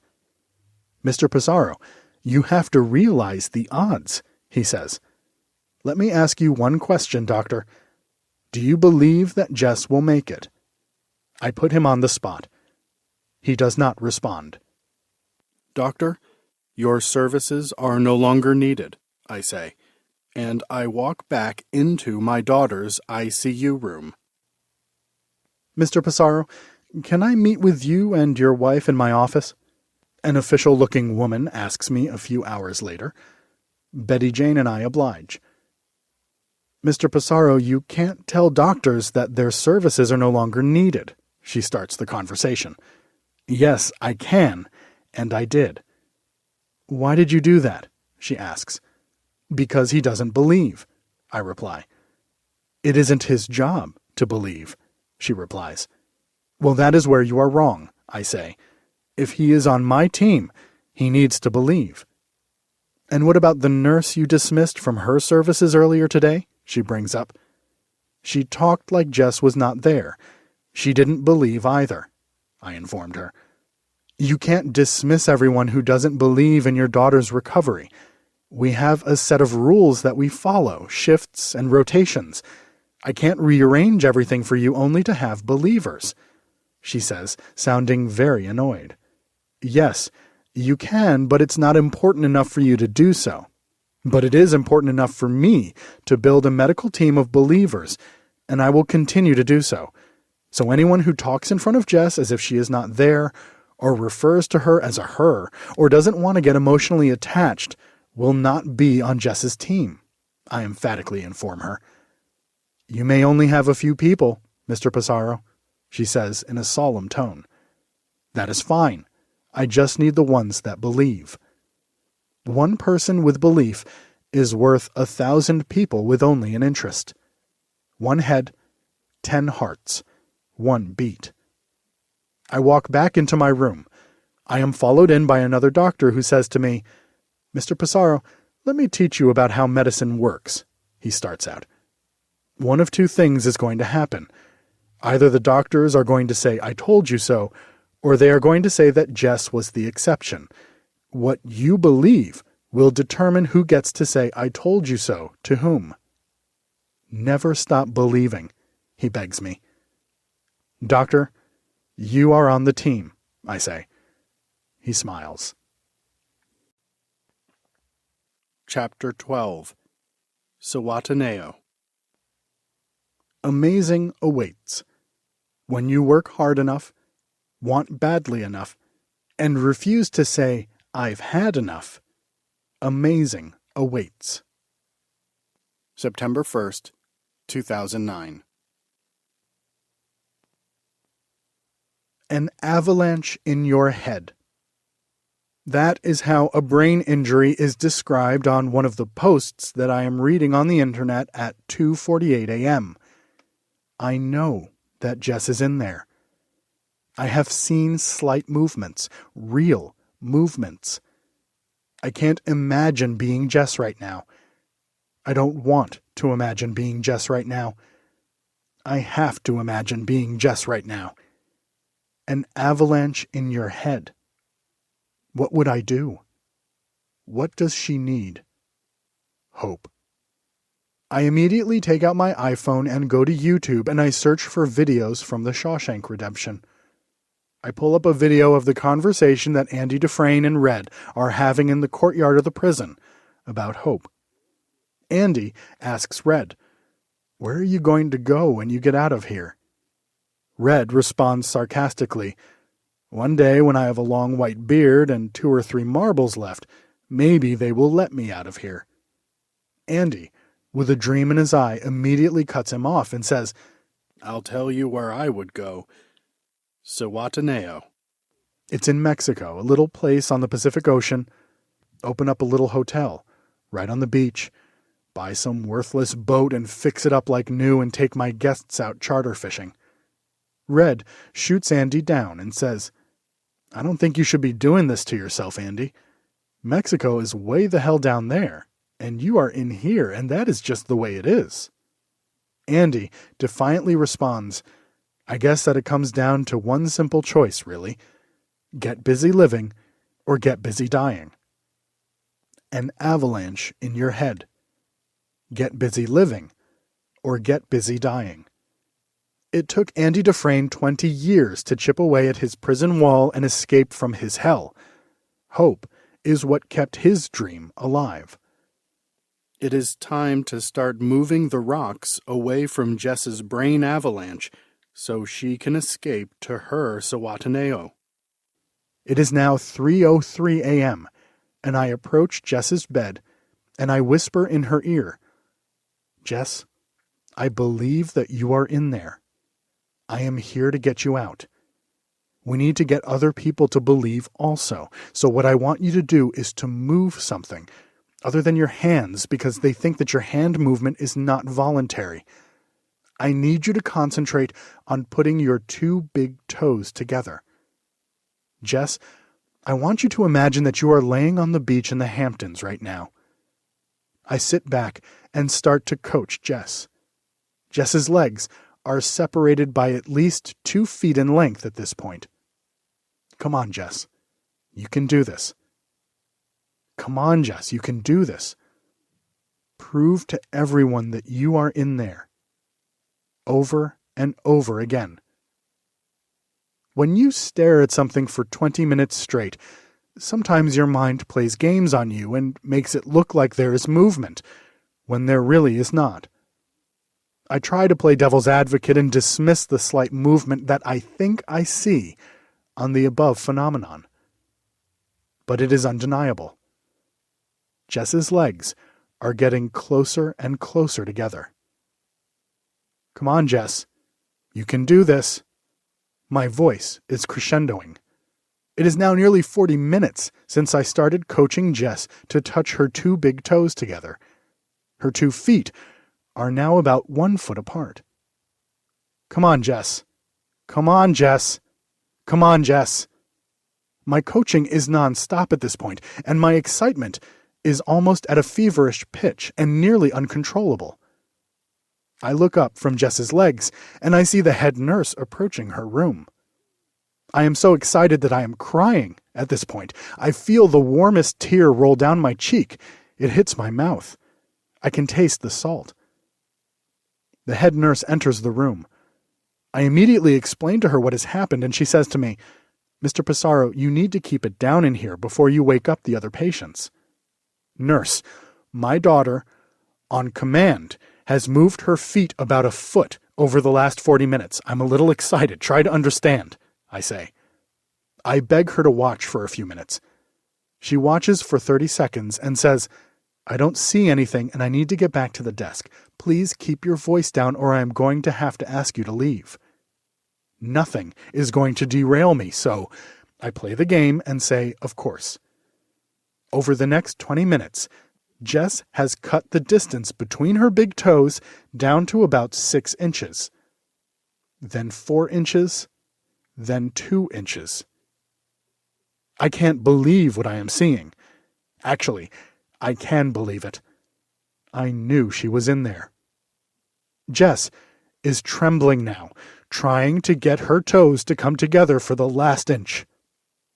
Mr. Passaro, you have to realize the odds, he says. Let me ask you one question, Doctor. Do you believe that Jess will make it? I put him on the spot. He does not respond. Doctor, your services are no longer needed, I say, and I walk back into my daughter's ICU room. Mr. Passaro, can I meet with you and your wife in my office? An official-looking woman asks me a few hours later. Betty Jane and I oblige. Mr. Passaro, you can't tell doctors that their services are no longer needed, she starts the conversation. Yes, I can, and I did. Why did you do that? She asks. Because he doesn't believe, I reply. It isn't his job to believe, she replies. Well, that is where you are wrong, I say. If he is on my team, he needs to believe. And what about the nurse you dismissed from her services earlier today? She brings up. She talked like Jess was not there. She didn't believe either, I informed her. You can't dismiss everyone who doesn't believe in your daughter's recovery. We have a set of rules that we follow, shifts and rotations. I can't rearrange everything for you only to have believers, she says, sounding very annoyed. Yes, you can, but it's not important enough for you to do so. But it is important enough for me to build a medical team of believers, and I will continue to do so. So anyone who talks in front of Jess as if she is not there, or refers to her as a her, or doesn't want to get emotionally attached, will not be on Jess's team, I emphatically inform her. You may only have a few people, Mr. Passaro, she says in a solemn tone. That is fine. I just need the ones that believe. One person with belief is worth 1,000 people with only an interest. 1 head, 10 hearts, 1 beat. I walk back into my room. I am followed in by another doctor who says to me, Mr. Passaro, let me teach you about how medicine works, he starts out. One of two things is going to happen. Either the doctors are going to say, I told you so, or they are going to say that Jess was the exception. What you believe will determine who gets to say, I told you so, to whom. Never stop believing, he begs me. Doctor, you are on the team, I say. He smiles. Chapter 12. Sawataneo. Amazing awaits. When you work hard enough, want badly enough, and refuse to say, I've had enough, amazing awaits. September 1st, 2009. An avalanche in your head. That is how a brain injury is described on one of the posts that I am reading on the internet at 2:48 a.m. I know that Jess is in there. I have seen slight movements, real movements. I can't imagine being Jess right now. I don't want to imagine being Jess right now. I have to imagine being Jess right now. An avalanche in your head. What would I do? What does she need? Hope. I immediately take out my iPhone and go to YouTube and I search for videos from The Shawshank Redemption. I pull up a video of the conversation that Andy Dufresne and Red are having in the courtyard of the prison about Hope. Andy asks Red, "Where are you going to go when you get out of here?" Red responds sarcastically, "One day when I have a long white beard and 2 or 3 marbles left, maybe they will let me out of here." Andy, with a dream in his eye, immediately cuts him off and says, "I'll tell you where I would go. Sawataneo. It's in Mexico, a little place on the Pacific Ocean. Open up a little hotel, right on the beach. Buy some worthless boat and fix it up like new and take my guests out charter fishing." Red shoots Andy down and says, "I don't think you should be doing this to yourself, Andy. Mexico is way the hell down there, and you are in here, and that is just the way it is. Andy defiantly responds, I guess that it comes down to one simple choice, really. Get busy living or get busy dying. An avalanche in your head. Get busy living or get busy dying. It took Andy Dufresne 20 years to chip away at his prison wall and escape from his hell. Hope is what kept his dream alive. It is time to start moving the rocks away from Jess's brain avalanche so she can escape to her Sawataneo. It is now 3:03 a.m., and I approach Jess's bed, and I whisper in her ear, Jess, I believe that you are in there. I am here to get you out. We need to get other people to believe also. So what I want you to do is to move something other than your hands because they think that your hand movement is not voluntary. I need you to concentrate on putting your two big toes together. Jess, I want you to imagine that you are laying on the beach in the Hamptons right now. I sit back and start to coach Jess. Jess's legs are separated by at least 2 feet in length at this point. Come on, Jess. You can do this. Come on, Jess. You can do this. Prove to everyone that you are in there. Over and over again. When you stare at something for 20 minutes straight, sometimes your mind plays games on you and makes it look like there is movement, when there really is not. I try to play devil's advocate and dismiss the slight movement that I think I see on the above phenomenon. But it is undeniable. Jess's legs are getting closer and closer together. Come on, Jess. You can do this. My voice is crescendoing. It is now nearly 40 minutes since I started coaching Jess to touch her 2 big toes together. Her 2 feet are now about 1 foot apart. Come on, Jess. Come on, Jess. Come on, Jess. My coaching is nonstop at this point, and my excitement is almost at a feverish pitch and nearly uncontrollable. I look up from Jess's legs, and I see the head nurse approaching her room. I am so excited that I am crying at this point. I feel the warmest tear roll down my cheek. It hits my mouth. I can taste the salt. The head nurse enters the room. I immediately explain to her what has happened, and she says to me, Mr. Passaro, you need to keep it down in here before you wake up the other patients. Nurse, my daughter, on command, has moved her feet about 1 foot over the last 40 minutes. I'm a little excited. Try to understand, I say. I beg her to watch for a few minutes. She watches for 30 seconds and says, I don't see anything and I need to get back to the desk. Please keep your voice down or I am going to have to ask you to leave. Nothing is going to derail me, so I play the game and say, of course. Over the next 20 minutes, Jess has cut the distance between her big toes down to about 6 inches. Then 4 inches, then 2 inches. I can't believe what I am seeing. Actually, I can believe it. I knew she was in there. Jess is trembling now, trying to get her toes to come together for the last inch.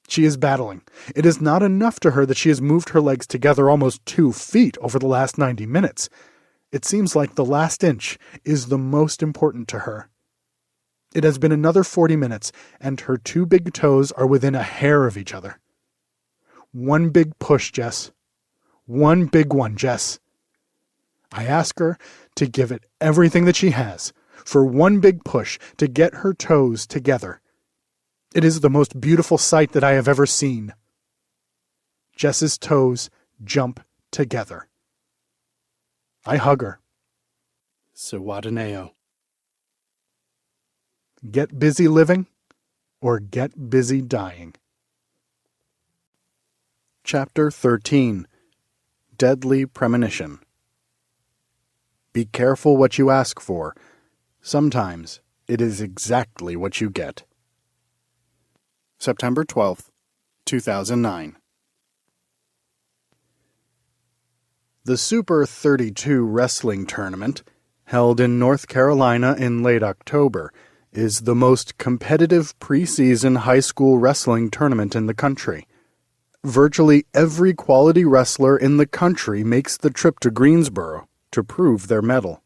She is battling. It is not enough to her that she has moved her legs together almost 2 feet over the last 90 minutes. It seems like the last inch is the most important to her. It has been another 40 minutes, and her 2 big toes are within a hair of each other. One big push, Jess. One big one, Jess. I ask her to give it everything that she has, for one big push to get her toes together. It is the most beautiful sight that I have ever seen. Jess's toes jump together. I hug her. Sawataneo. Get busy living or get busy dying. Chapter 13. Deadly Premonition. Be careful what you ask for. Sometimes it is exactly what you get. September 12th, 2009. The Super 32 wrestling tournament, held in North Carolina in late October, is the most competitive preseason high school wrestling tournament in the country. Virtually every quality wrestler in the country makes the trip to Greensboro to prove their mettle.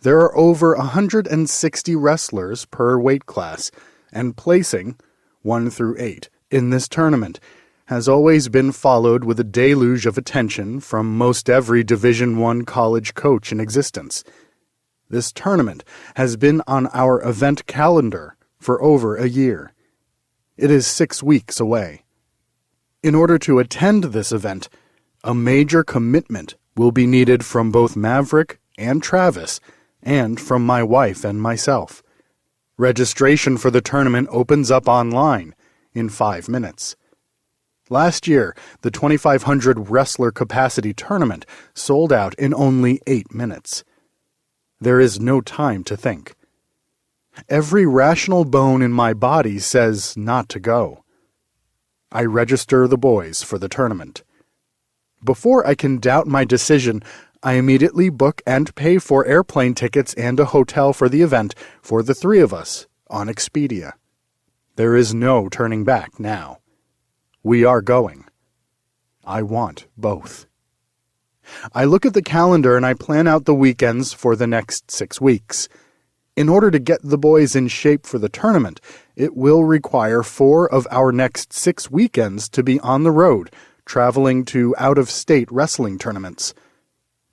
There are over 160 wrestlers per weight class, and placing, 1 through 8, in this tournament has always been followed with a deluge of attention from most every Division I college coach in existence. This tournament has been on our event calendar for over a year. It is 6 weeks away. In order to attend this event, a major commitment will be needed from both Maverick and Travis, and from my wife and myself. Registration for the tournament opens up online in 5 minutes. Last year, the 2,500 wrestler capacity tournament sold out in only 8 minutes. There is no time to think. Every rational bone in my body says not to go. I register the boys for the tournament. Before I can doubt my decision, I immediately book and pay for airplane tickets and a hotel for the event for the 3 of us on Expedia. There is no turning back now. We are going. I want both. I look at the calendar and I plan out the weekends for the next 6 weeks. In order to get the boys in shape for the tournament, it will require 4 of our next 6 weekends to be on the road, traveling to out-of-state wrestling tournaments.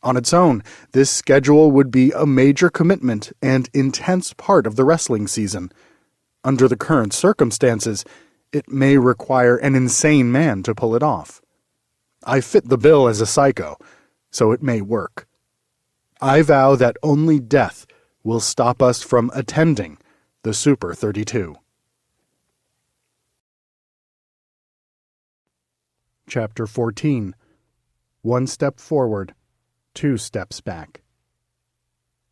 On its own, this schedule would be a major commitment and intense part of the wrestling season. Under the current circumstances, it may require an insane man to pull it off. I fit the bill as a psycho, so it may work. I vow that only death will stop us from attending the Super 32. Chapter 14. 1 step forward, 2 steps back.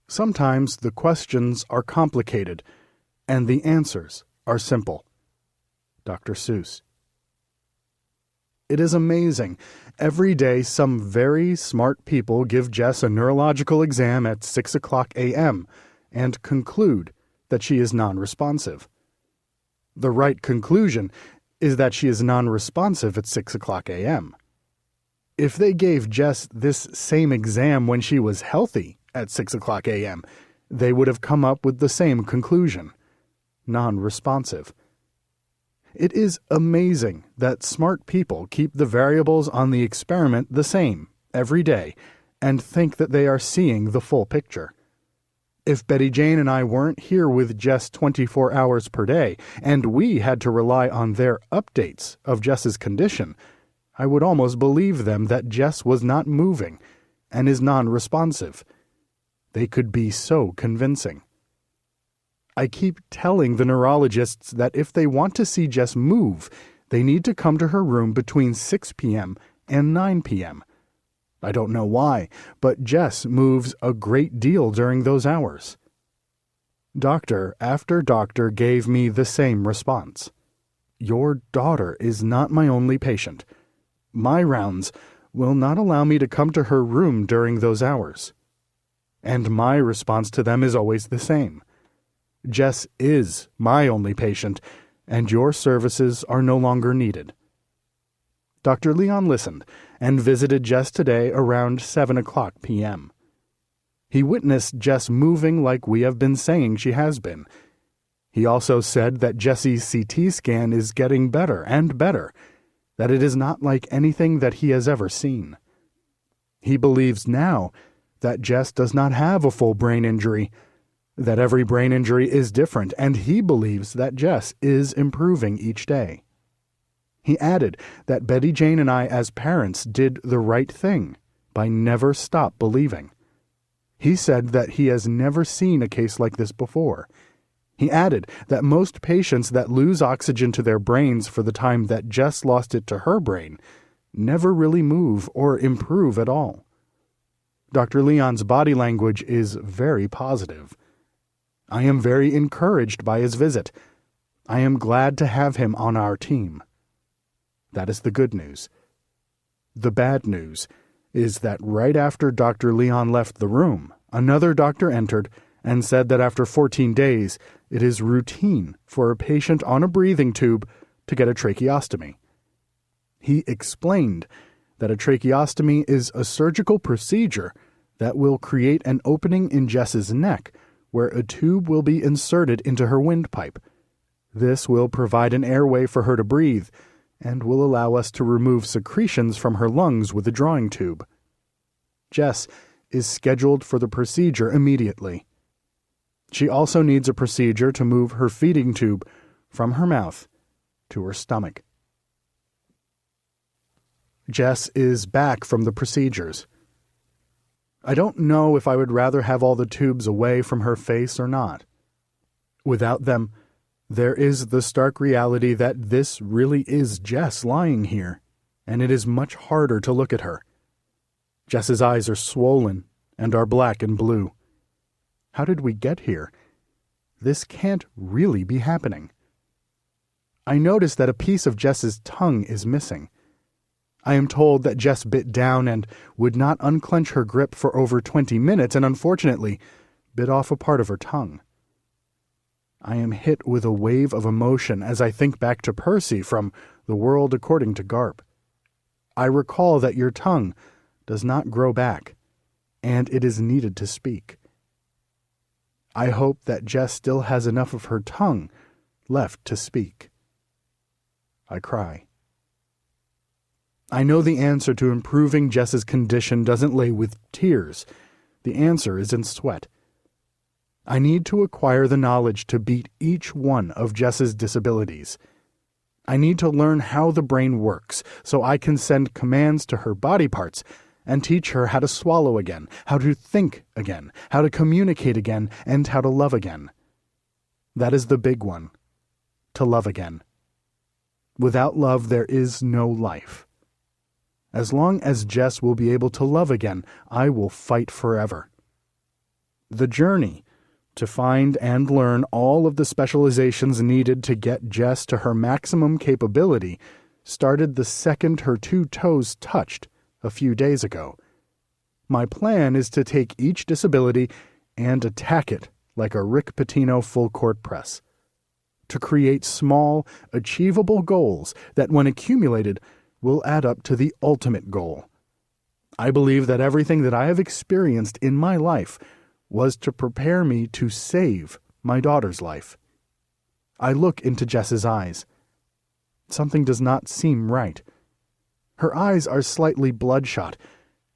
Sometimes the questions are complicated, and the answers are simple. Dr. Seuss. It is amazing. Every day some very smart people give Jess a neurological exam at 6 o'clock a.m. and conclude that she is non-responsive. The right conclusion is that she is non-responsive at 6 o'clock a.m. If they gave Jess this same exam when she was healthy at 6 o'clock a.m., they would have come up with the same conclusion. Non-responsive. It is amazing that smart people keep the variables on the experiment the same every day and think that they are seeing the full picture. If Betty Jane and I weren't here with Jess 24 hours per day and we had to rely on their updates of Jess's condition, I would almost believe them that Jess was not moving and is non-responsive. They could be so convincing. I keep telling the neurologists that if they want to see Jess move, they need to come to her room between 6 p.m. and 9 p.m. I don't know why, but Jess moves a great deal during those hours. Doctor after doctor gave me the same response. Your daughter is not my only patient. My rounds will not allow me to come to her room during those hours. And my response to them is always the same. Jess is my only patient, and your services are no longer needed. Dr. Leon listened and visited Jess today around 7 o'clock p.m. He witnessed Jess moving like we have been saying she has been. He also said that Jessie's CT scan is getting better and better, that it is not like anything that he has ever seen. He believes now that Jess does not have a full brain injury, that every brain injury is different, and he believes that Jess is improving each day. He added that Betty Jane and I as parents did the right thing by never stop believing. He said that he has never seen a case like this before. He added that most patients that lose oxygen to their brains for the time that Jess lost it to her brain never really move or improve at all. Dr. Leon's body language is very positive. I am very encouraged by his visit. I am glad to have him on our team. That is the good news. The bad news is that right after Dr. Leon left the room, another doctor entered and said that after 14 days, it is routine for a patient on a breathing tube to get a tracheostomy. He explained that a tracheostomy is a surgical procedure that will create an opening in Jess's neck where a tube will be inserted into her windpipe. This will provide an airway for her to breathe and will allow us to remove secretions from her lungs with a drawing tube. Jess is scheduled for the procedure immediately. She also needs a procedure to move her feeding tube from her mouth to her stomach. Jess is back from the procedures. I don't know if I would rather have all the tubes away from her face or not. Without them, there is the stark reality that this really is Jess lying here, and it is much harder to look at her. Jess's eyes are swollen and are black and blue. How did we get here? This can't really be happening. I notice that a piece of Jess's tongue is missing. I am told that Jess bit down and would not unclench her grip for over 20 minutes and unfortunately bit off a part of her tongue. I am hit with a wave of emotion as I think back to Percy from The World According to Garp. I recall that your tongue does not grow back, and it is needed to speak. I hope that Jess still has enough of her tongue left to speak. I cry. I know the answer to improving Jess's condition doesn't lay with tears. The answer is in sweat. I need to acquire the knowledge to beat each one of Jess's disabilities. I need to learn how the brain works so I can send commands to her body parts and teach her how to swallow again, how to think again, how to communicate again, and how to love again. That is the big one. To love again. Without love, there is no life. As long as Jess will be able to love again, I will fight forever. The journey to find and learn all of the specializations needed to get Jess to her maximum capability started the second her two toes touched a few days ago. My plan is to take each disability and attack it like a Rick Pitino full-court press. To create small, achievable goals that, when accumulated, will add up to the ultimate goal. I believe that everything that I have experienced in my life was to prepare me to save my daughter's life. I look into Jess's eyes. Something does not seem right. Her eyes are slightly bloodshot,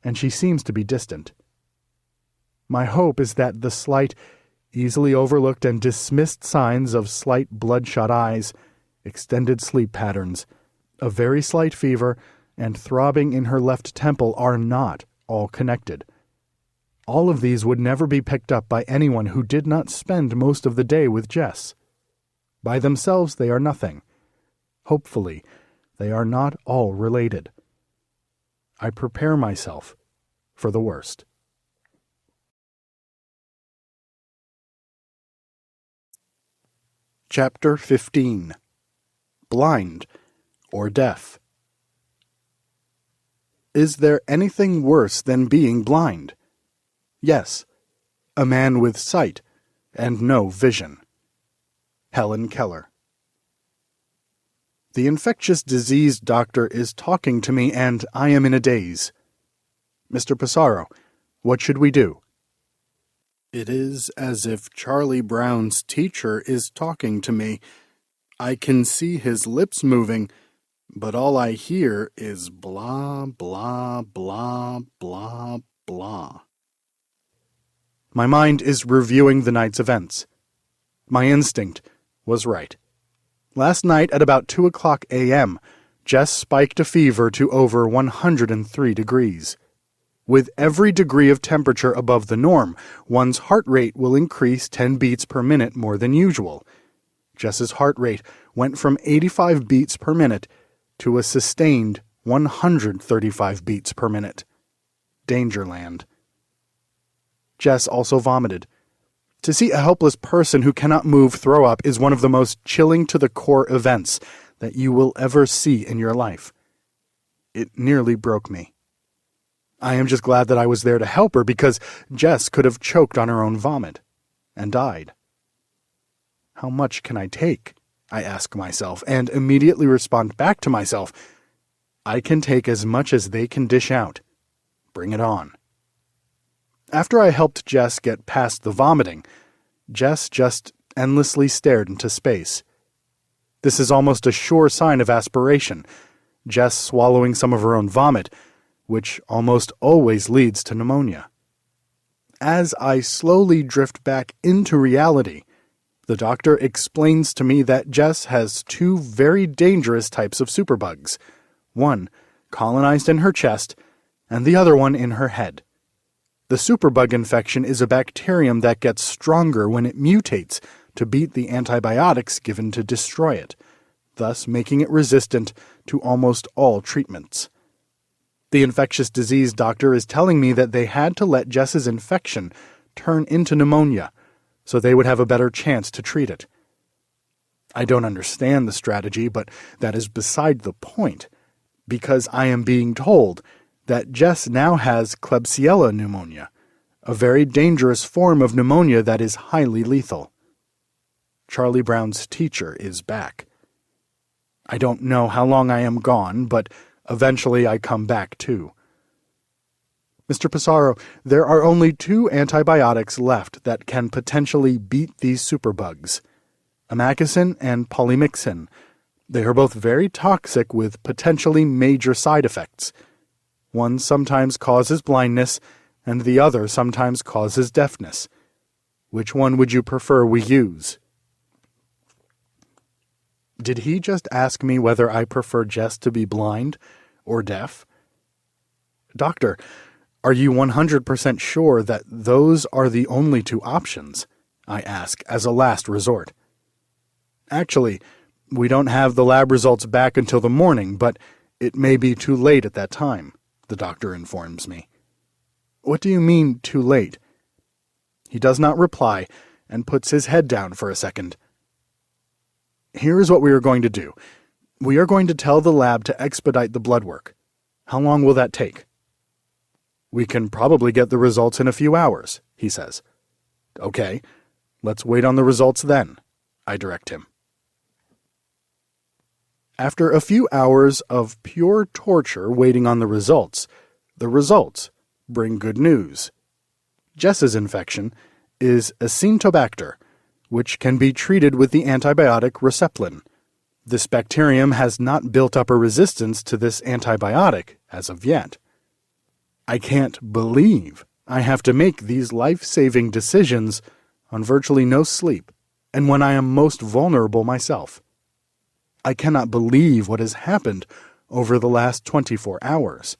and she seems to be distant. My hope is that the slight, easily overlooked and dismissed signs of slight bloodshot eyes, extended sleep patterns, a very slight fever, and throbbing in her left temple are not all connected. All of these would never be picked up by anyone who did not spend most of the day with Jess. By themselves, they are nothing. Hopefully, they are not all related. I prepare myself for the worst. Chapter 15. Blind or Deaf. Is there anything worse than being blind? Yes, a man with sight and no vision. Helen Keller. The infectious disease doctor is talking to me and I am in a daze. Mr. Passaro, what should we do? It is as if Charlie Brown's teacher is talking to me. I can see his lips moving, but all I hear is blah, blah, blah, blah, blah. My mind is reviewing the night's events. My instinct was right. Last night at about 2:00 a.m., Jess spiked a fever to over 103 degrees. With every degree of temperature above the norm, one's heart rate will increase 10 beats per minute more than usual. Jess's heart rate went from 85 beats per minute to a sustained 135 beats per minute. Dangerland. Jess also vomited. To see a helpless person who cannot move throw up is one of the most chilling to the core events that you will ever see in your life. It nearly broke me. I am just glad that I was there to help her, because Jess could have choked on her own vomit and died. How much can I take? I ask myself, and immediately respond back to myself. I can take as much as they can dish out. Bring it on. After I helped Jess get past the vomiting, Jess just endlessly stared into space. This is almost a sure sign of aspiration, Jess swallowing some of her own vomit, which almost always leads to pneumonia. As I slowly drift back into reality, the doctor explains to me that Jess has two very dangerous types of superbugs, one colonized in her chest and the other one in her head. The superbug infection is a bacterium that gets stronger when it mutates to beat the antibiotics given to destroy it, thus making it resistant to almost all treatments. The infectious disease doctor is telling me that they had to let Jess's infection turn into pneumonia so they would have a better chance to treat it. I don't understand the strategy, but that is beside the point, because I am being told that Jess now has Klebsiella pneumonia, a very dangerous form of pneumonia that is highly lethal. Charlie Brown's teacher is back. I don't know how long I am gone, but eventually I come back too. Mr. Passaro, there are only two antibiotics left that can potentially beat these superbugs, amikacin and polymyxin. They are both very toxic with potentially major side effects. One sometimes causes blindness, and the other sometimes causes deafness. Which one would you prefer we use? Did he just ask me whether I prefer Jess to be blind or deaf? Doctor, are you 100% sure that those are the only two options? I ask as a last resort. Actually, we don't have the lab results back until the morning, but it may be too late at that time, the doctor informs me. What do you mean, too late? He does not reply and puts his head down for a second. Here is what we are going to do. We are going to tell the lab to expedite the blood work. How long will that take? We can probably get the results in a few hours, he says. Okay, let's wait on the results then, I direct him. After a few hours of pure torture waiting on the results bring good news. Jess's infection is Acinetobacter, which can be treated with the antibiotic Receptlin. This bacterium has not built up a resistance to this antibiotic as of yet. I can't believe I have to make these life-saving decisions on virtually no sleep and when I am most vulnerable myself. I cannot believe what has happened over the last 24 hours.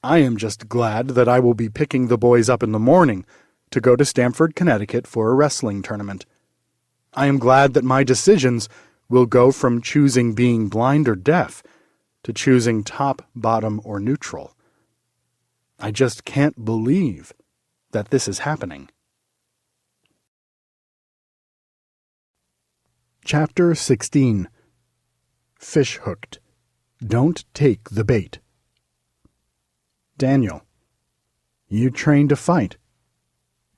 I am just glad that I will be picking the boys up in the morning to go to Stamford, Connecticut for a wrestling tournament. I am glad that my decisions will go from choosing being blind or deaf to choosing top, bottom, or neutral. I just can't believe that this is happening. Chapter 16. Fish hooked. Don't take the bait. Daniel. You trained to fight.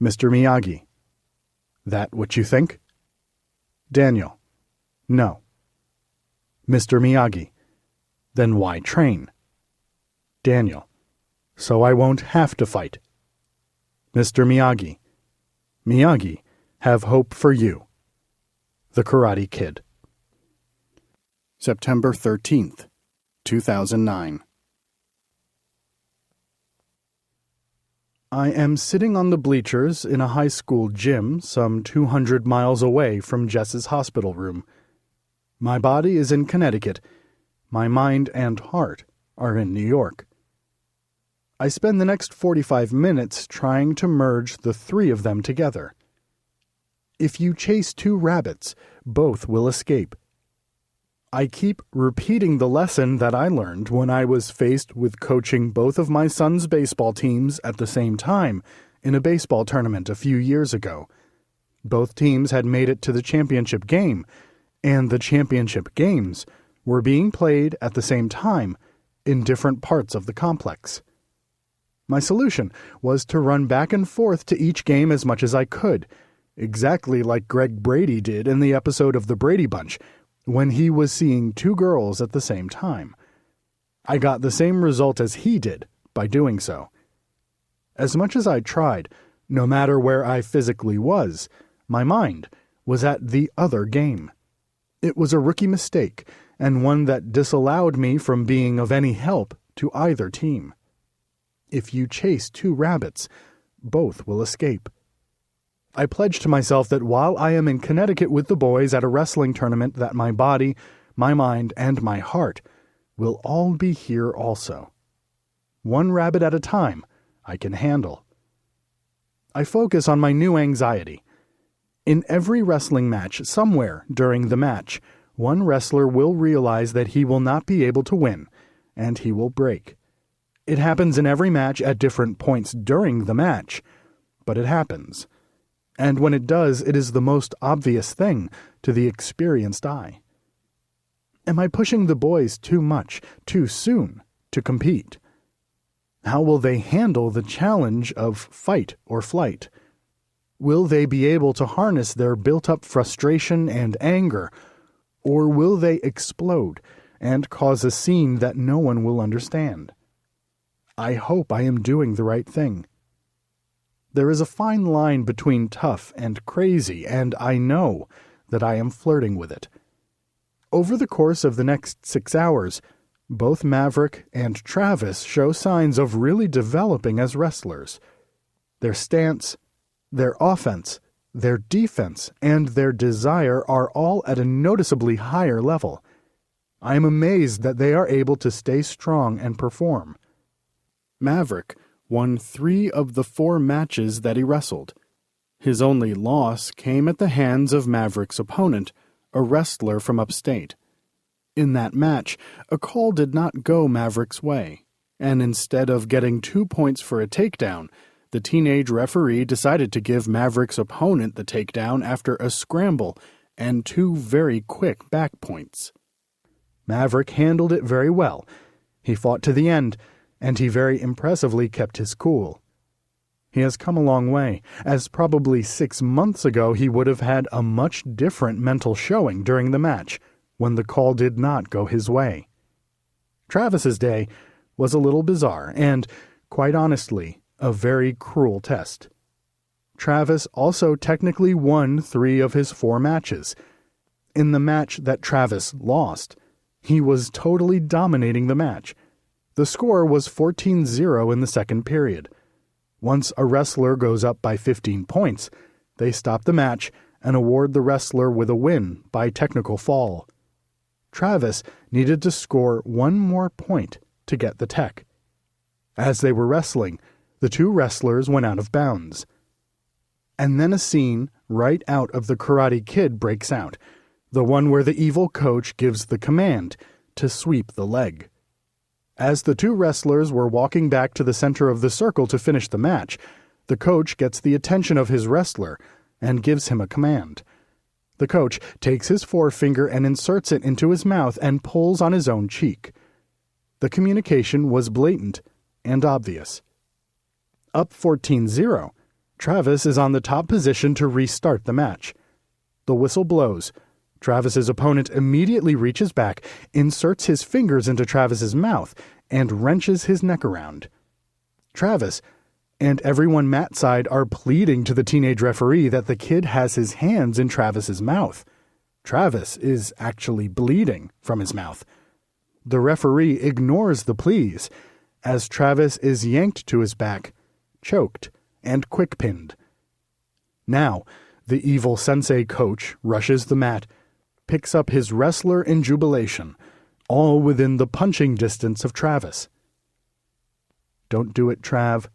Mr. Miyagi. That what you think? Daniel. No. Mr. Miyagi. Then why train? Daniel. So I won't have to fight. Mr. Miyagi. Miyagi, have hope for you. The Karate Kid. September 13th, 2009. I am sitting on the bleachers in a high school gym some 200 miles away from Jess's hospital room. My body is in Connecticut. My mind and heart are in New York. I spend the next 45 minutes trying to merge the three of them together. If you chase two rabbits, both will escape. I keep repeating the lesson that I learned when I was faced with coaching both of my son's baseball teams at the same time in a baseball tournament a few years ago. Both teams had made it to the championship game, and the championship games were being played at the same time in different parts of the complex. My solution was to run back and forth to each game as much as I could, exactly like Greg Brady did in the episode of The Brady Bunch, when he was seeing two girls at the same time. I got the same result as he did by doing so. As much as I tried, no matter where I physically was, my mind was at the other game. It was a rookie mistake, and one that disallowed me from being of any help to either team. If you chase two rabbits, both will escape. I pledged to myself that while I am in Connecticut with the boys at a wrestling tournament, that my body, my mind, and my heart will all be here also. One rabbit at a time I can handle. I focus on my new anxiety. In every wrestling match, somewhere during the match, one wrestler will realize that he will not be able to win, and he will break. It happens in every match at different points during the match, but it happens. And when it does, it is the most obvious thing to the experienced eye. Am I pushing the boys too much, too soon, to compete? How will they handle the challenge of fight or flight? Will they be able to harness their built-up frustration and anger, or will they explode and cause a scene that no one will understand? I hope I am doing the right thing. There is a fine line between tough and crazy, and I know that I am flirting with it. Over the course of the next 6 hours, both Maverick and Travis show signs of really developing as wrestlers. Their stance, their offense, their defense, and their desire are all at a noticeably higher level. I am amazed that they are able to stay strong and perform. Maverick won 3 of the 4 matches that he wrestled. His only loss came at the hands of Maverick's opponent, a wrestler from upstate. In that match, a call did not go Maverick's way, and instead of getting 2 points for a takedown, the teenage referee decided to give Maverick's opponent the takedown after a scramble and 2 very quick back points. Maverick handled it very well. He fought to the end, and he very impressively kept his cool. He has come a long way, as probably 6 months ago he would have had a much different mental showing during the match, when the call did not go his way. Travis's day was a little bizarre, and, quite honestly, a very cruel test. Travis also technically won 3 of his 4 matches. In the match that Travis lost, he was totally dominating the match. The score was 14-0 in the second period. Once a wrestler goes up by 15 points, they stop the match and award the wrestler with a win by technical fall. Travis needed to score 1 more point to get the tech. As they were wrestling, the 2 wrestlers went out of bounds. And then a scene right out of The Karate Kid breaks out, the one where the evil coach gives the command to sweep the leg. As the 2 wrestlers were walking back to the center of the circle to finish the match, the coach gets the attention of his wrestler and gives him a command. The coach takes his forefinger and inserts it into his mouth and pulls on his own cheek. The communication was blatant and obvious. Up 14-0, Travis is on the top position to restart the match. The whistle blows. Travis's opponent immediately reaches back, inserts his fingers into Travis's mouth, and wrenches his neck around. Travis and everyone mat-side are pleading to the teenage referee that the kid has his hands in Travis's mouth. Travis is actually bleeding from his mouth. The referee ignores the pleas, as Travis is yanked to his back, choked, and quick-pinned. Now, the evil sensei coach rushes the mat, picks up his wrestler in jubilation, all within the punching distance of Travis. "Don't do it, Trav.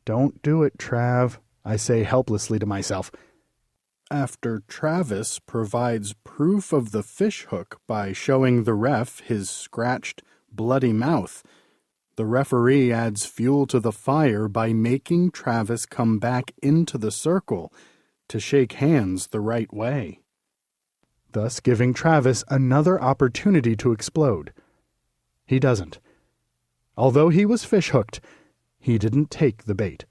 Don't do it, Trav," I say helplessly to myself. After Travis provides proof of the fishhook by showing the ref his scratched, bloody mouth, the referee adds fuel to the fire by making Travis come back into the circle to shake hands the right way, thus giving Travis another opportunity to explode. He doesn't. Although he was fishhooked, He didn't take the bait.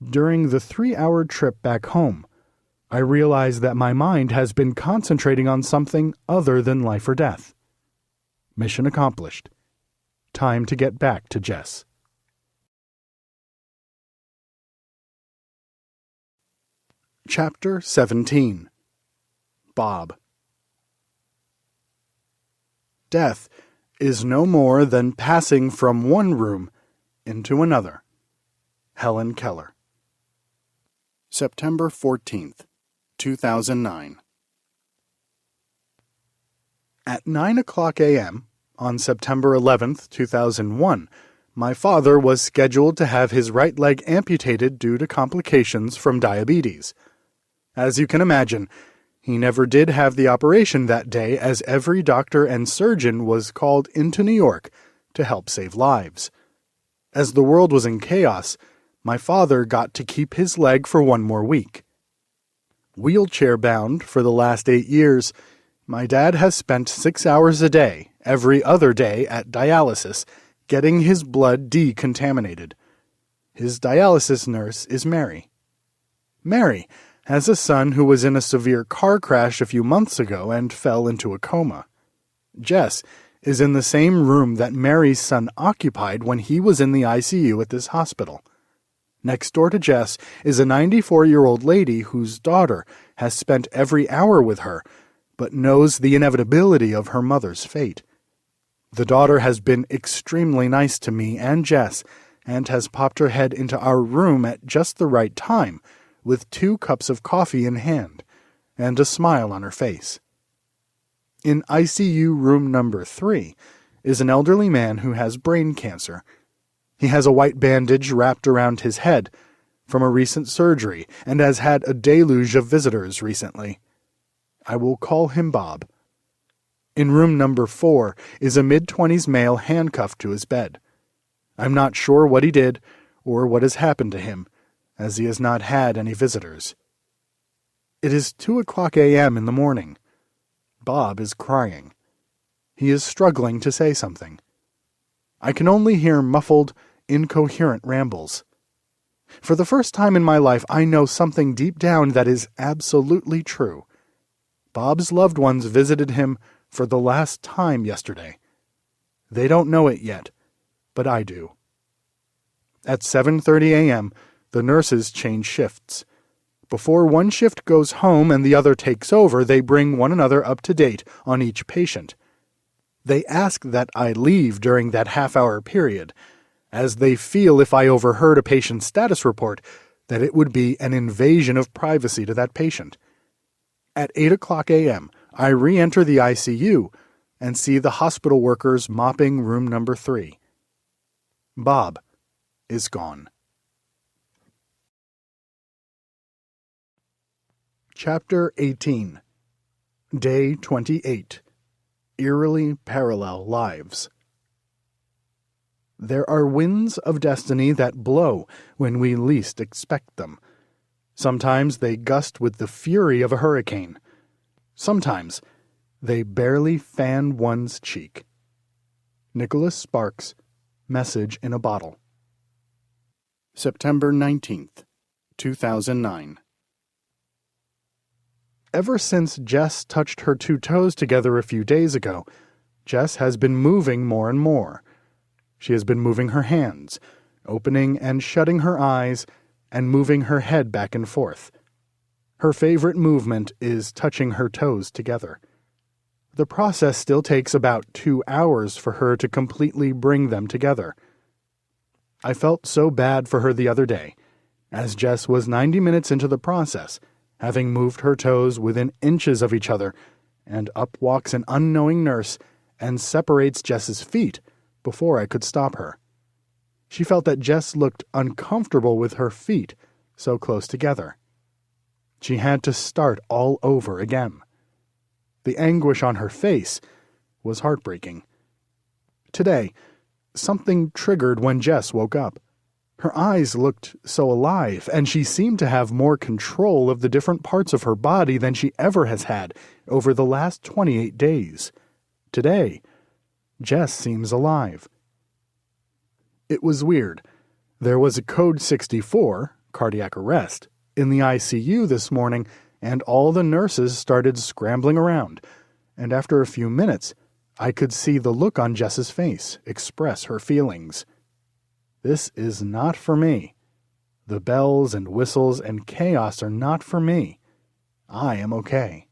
During the 3-hour trip back home, I realized that my mind has been concentrating on something other than life or death. Mission accomplished. Time to get back to Jess. Chapter 17. Bob. Death is no more than passing from one room into another. Helen Keller. September 14th, 2009. At 9:00 a.m. on September 11th, 2001, my father was scheduled to have his right leg amputated due to complications from diabetes. As you can imagine, he never did have the operation that day, as every doctor and surgeon was called into New York to help save lives. As the world was in chaos, my father got to keep his leg for one more week. Wheelchair-bound for the last 8 years, my dad has spent 6 hours a day, every other day, at dialysis, getting his blood decontaminated. His dialysis nurse is Mary. Mary has a son who was in a severe car crash a few months ago and fell into a coma. Jess is in the same room that Mary's son occupied when he was in the ICU at this hospital. Next door to Jess is a 94-year-old lady whose daughter has spent every hour with her, but knows the inevitability of her mother's fate. The daughter has been extremely nice to me and Jess, and has popped her head into our room at just the right time, with 2 cups of coffee in hand, and a smile on her face. In ICU room number 3 is an elderly man who has brain cancer. He has a white bandage wrapped around his head from a recent surgery and has had a deluge of visitors recently. I will call him Bob. In room number 4 is a mid-20s male handcuffed to his bed. I'm not sure what he did or what has happened to him, as he has not had any visitors. It is 2:00 a.m. in the morning. Bob is crying. He is struggling to say something. I can only hear muffled, incoherent rambles. For the first time in my life, I know something deep down that is absolutely true. Bob's loved ones visited him for the last time yesterday. They don't know it yet, but I do. At 7:30 a.m., the nurses change shifts. Before one shift goes home and the other takes over, they bring one another up to date on each patient. They ask that I leave during that half-hour period, as they feel if I overheard a patient's status report that it would be an invasion of privacy to that patient. At 8:00 a.m., I re-enter the ICU and see the hospital workers mopping room number 3. Bob is gone. Chapter 18. Day 28. Eerily Parallel Lives. There are winds of destiny that blow when we least expect them. Sometimes they gust with the fury of a hurricane. Sometimes they barely fan one's cheek. Nicholas Sparks, Message in a Bottle. September 19th, 2009. Ever since Jess touched her 2 toes together a few days ago, Jess has been moving more and more. She has been moving her hands, opening and shutting her eyes, and moving her head back and forth. Her favorite movement is touching her toes together. The process still takes about 2 hours for her to completely bring them together. I felt so bad for her the other day, as Jess was 90 minutes into the process, having moved her toes within inches of each other, and up walks an unknowing nurse and separates Jess's feet before I could stop her. She felt that Jess looked uncomfortable with her feet so close together. She had to start all over again. The anguish on her face was heartbreaking. Today, something triggered when Jess woke up. Her eyes looked so alive, and she seemed to have more control of the different parts of her body than she ever has had over the last 28 days. Today, Jess seems alive. It was weird. There was a code 64, cardiac arrest, in the ICU this morning, and all the nurses started scrambling around, and after a few minutes, I could see the look on Jess's face express her feelings. This is not for me. The bells and whistles and chaos are not for me. I am okay.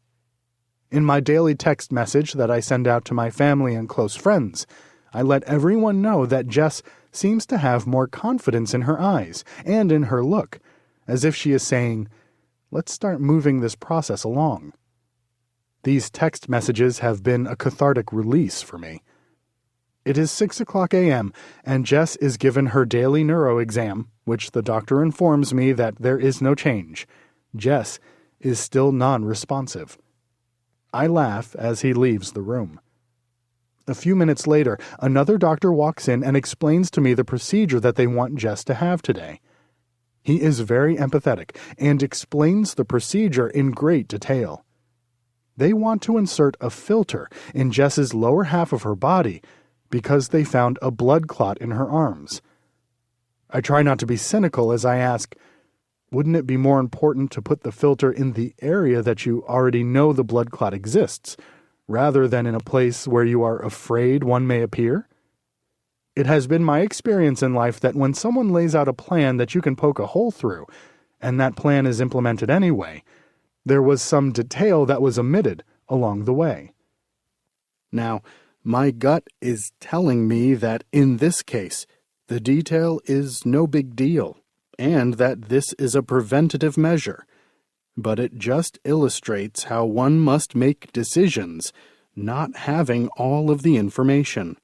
In my daily text message that I send out to my family and close friends, I let everyone know that Jess seems to have more confidence in her eyes and in her look, as if she is saying, "Let's start moving this process along." These text messages have been a cathartic release for me. It is 6:00 a.m., and Jess is given her daily neuro exam, which the doctor informs me that there is no change. Jess is still non-responsive. I laugh as he leaves the room. A few minutes later, another doctor walks in and explains to me the procedure that they want Jess to have today. He is very empathetic and explains the procedure in great detail. They want to insert a filter in Jess's lower half of her body because they found a blood clot in her arms. I try not to be cynical as I ask, wouldn't it be more important to put the filter in the area that you already know the blood clot exists, rather than in a place where you are afraid one may appear? It has been my experience in life that when someone lays out a plan that you can poke a hole through, and that plan is implemented anyway, there was some detail that was omitted along the way. Now, my gut is telling me that in this case, the detail is no big deal, and that this is a preventative measure. But it just illustrates how one must make decisions, not having all of the information.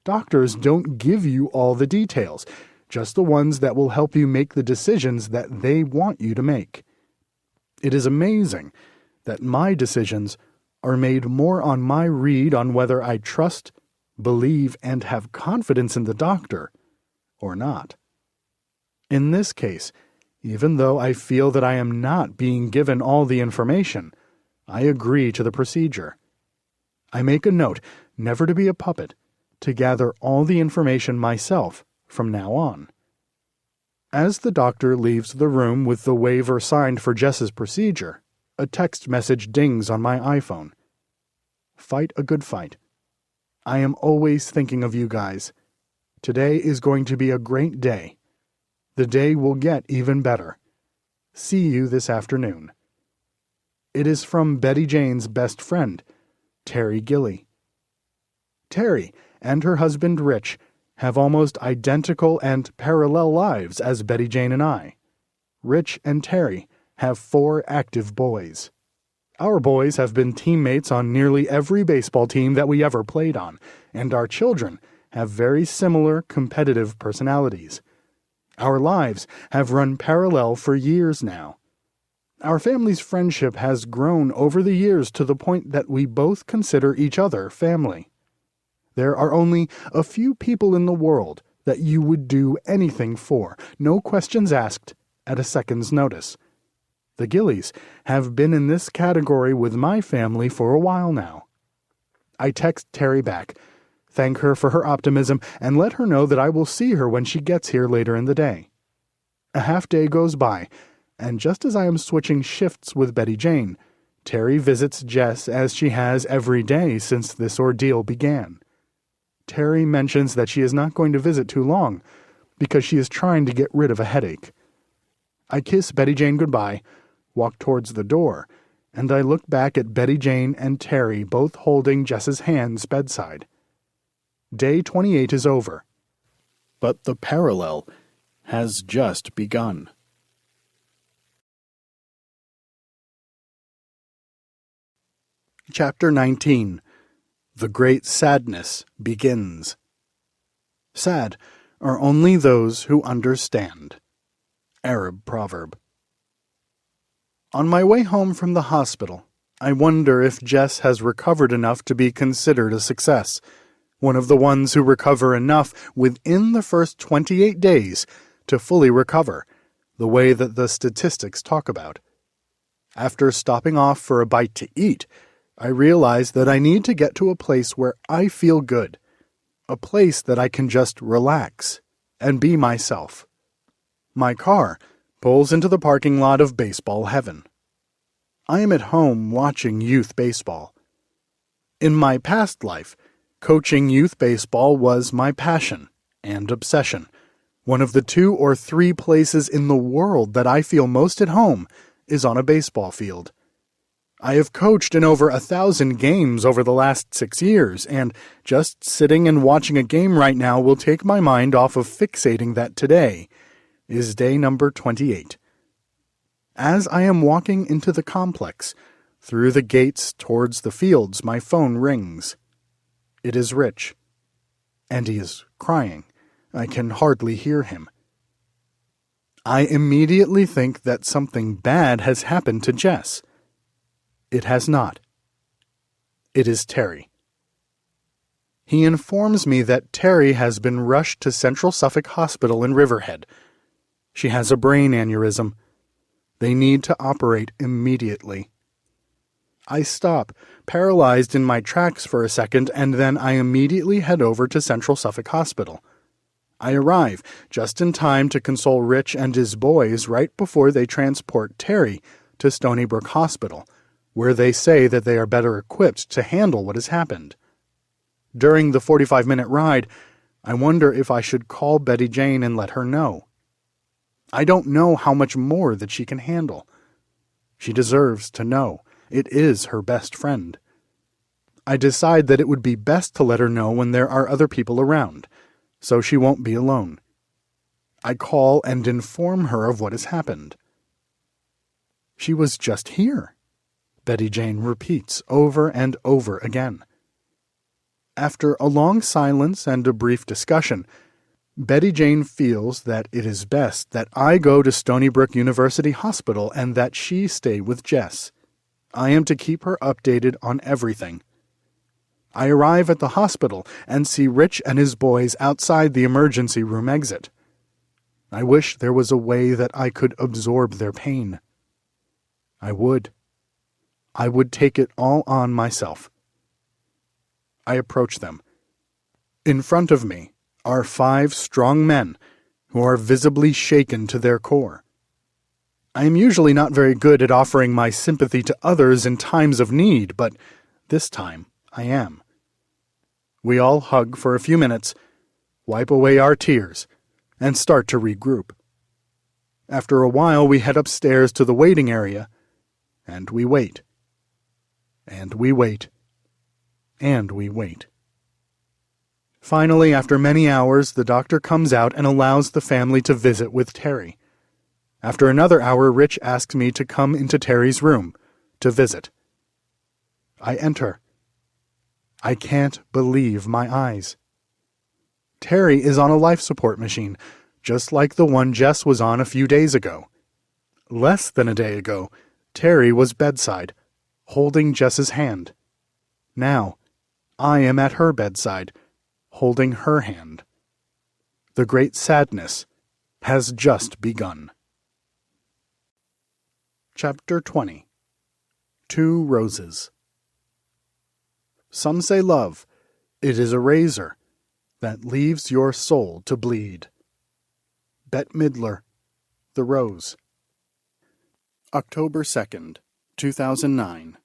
Doctors don't give you all the details, just the ones that will help you make the decisions that they want you to make. It is amazing that my decisions are made more on my read on whether I trust, believe, and have confidence in the doctor or not. In this case, even though I feel that I am not being given all the information, I agree to the procedure. I make a note never to be a puppet, to gather all the information myself from now on. As the doctor leaves the room with the waiver signed for Jess's procedure, a text message dings on my iPhone. Fight a good fight. I am always thinking of you guys. Today is going to be a great day. The day will get even better. See you this afternoon. It is from Betty Jane's best friend, Terry Gilly. Terry and her husband Rich have almost identical and parallel lives as Betty Jane and I. Rich and Terry have 4 active boys. Our boys have been teammates on nearly every baseball team that we ever played on, and our children have very similar competitive personalities. Our lives have run parallel for years now. Our family's friendship has grown over the years to the point that we both consider each other family. There are only a few people in the world that you would do anything for, no questions asked, at a second's notice. The Gillies have been in this category with my family for a while now. I text Terry back, thank her for her optimism, and let her know that I will see her when she gets here later in the day. A half day goes by, and just as I am switching shifts with Betty Jane, Terry visits Jess as she has every day since this ordeal began. Terry mentions that she is not going to visit too long, because she is trying to get rid of a headache. I kiss Betty Jane goodbye, walk towards the door, and I look back at Betty Jane and Terry both holding Jess's hands bedside. Day 28 is over, but the parallel has just begun. Chapter 19. The Great Sadness Begins. Sad are only those who understand. Arab proverb. On my way home from the hospital, I wonder if Jess has recovered enough to be considered a success, one of the ones who recover enough within the first 28 days to fully recover, the way that the statistics talk about. After stopping off for a bite to eat, I realize that I need to get to a place where I feel good, a place that I can just relax, and be myself. My car pulls into the parking lot of baseball heaven. I am at home watching youth baseball. In my past life, coaching youth baseball was my passion and obsession. One of the 2 or 3 places in the world that I feel most at home is on a baseball field. I have coached in over 1,000 games over the last 6 years, and just sitting and watching a game right now will take my mind off of fixating that today is day number 28. As I am walking into the complex, through the gates towards the fields, my phone rings. It is Rich, and he is crying. I can hardly hear him. I immediately think that something bad has happened to Jess. It has not. It is Terry. He informs me that Terry has been rushed to Central Suffolk Hospital in Riverhead. She has a brain aneurysm. They need to operate immediately. I stop, paralyzed in my tracks for a second, and then I immediately head over to Central Suffolk Hospital. I arrive just in time to console Rich and his boys right before they transport Terry to Stony Brook Hospital, where they say that they are better equipped to handle what has happened. During the 45-minute ride, I wonder if I should call Betty Jane and let her know. I don't know how much more that she can handle. She deserves to know. It is her best friend. I decide that it would be best to let her know when there are other people around, so she won't be alone. I call and inform her of what has happened. She was just here, Betty Jane repeats over and over again. After a long silence and a brief discussion, Betty Jane feels that it is best that I go to Stony Brook University Hospital and that she stay with Jess. I am to keep her updated on everything. I arrive at the hospital and see Rich and his boys outside the emergency room exit. I wish there was a way that I could absorb their pain. I would. I would take it all on myself. I approach them. In front of me are 5 strong men who are visibly shaken to their core. I am usually not very good at offering my sympathy to others in times of need, but this time I am. We all hug for a few minutes, wipe away our tears, and start to regroup. After a while, we head upstairs to the waiting area, and we wait. And we wait. And we wait. Finally, after many hours, the doctor comes out and allows the family to visit with Terry. After another hour, Rich asks me to come into Terry's room to visit. I enter. I can't believe my eyes. Terry is on a life support machine, just like the one Jess was on a few days ago. Less than a day ago, Terry was bedside, holding Jess's hand. Now, I am at her bedside, holding her hand. The great sadness has just begun. Chapter 20. 2 Roses. Some say love, it is a razor that leaves your soul to bleed. Bette Midler, The Rose. October 2nd, 2009.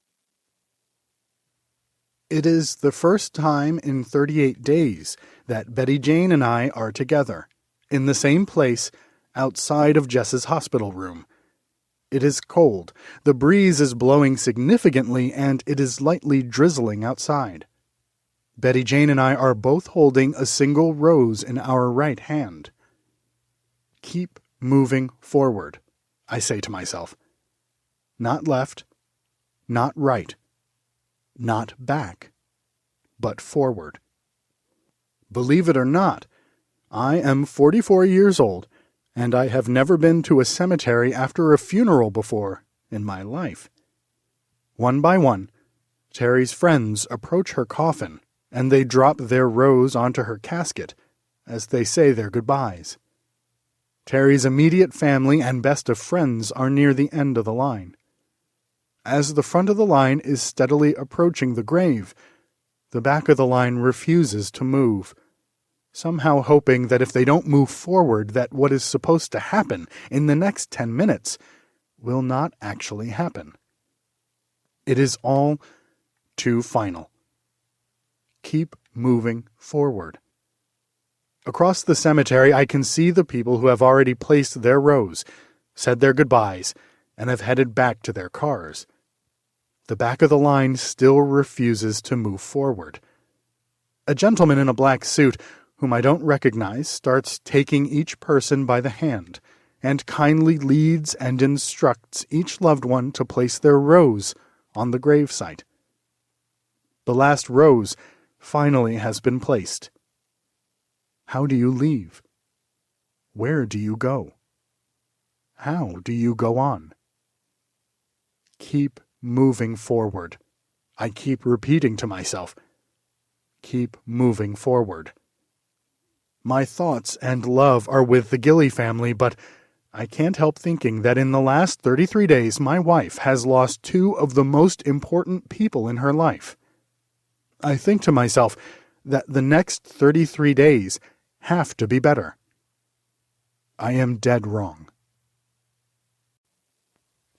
It is the first time in 38 days that Betty Jane and I are together, in the same place, outside of Jess's hospital room. It is cold, the breeze is blowing significantly, and it is lightly drizzling outside. Betty Jane and I are both holding a single rose in our right hand. Keep moving forward, I say to myself. Not left, not right, not back, but forward. Believe it or not, I am 44 years old, and I have never been to a cemetery after a funeral before in my life. One by one, Terry's friends approach her coffin, and they drop their rose onto her casket as they say their goodbyes. Terry's immediate family and best of friends are near the end of the line. As the front of the line is steadily approaching the grave, the back of the line refuses to move. somehow hoping that if they don't move forward, that what is supposed to happen in the next 10 minutes will not actually happen. It is all too final. Keep moving forward. Across the cemetery, I can see the people who have already placed their rows, said their goodbyes, and have headed back to their cars. The back of the line still refuses to move forward. A gentleman in a black suit, whom I don't recognize, starts taking each person by the hand, and kindly leads and instructs each loved one to place their rose on the gravesite. The last rose finally has been placed. How do you leave? Where do you go? How do you go on? Keep moving forward. I keep repeating to myself, keep moving forward. My thoughts and love are with the Gilly family, but I can't help thinking that in the last 33 days my wife has lost two of the most important people in her life. I think to myself that the next 33 days have to be better. I am dead wrong.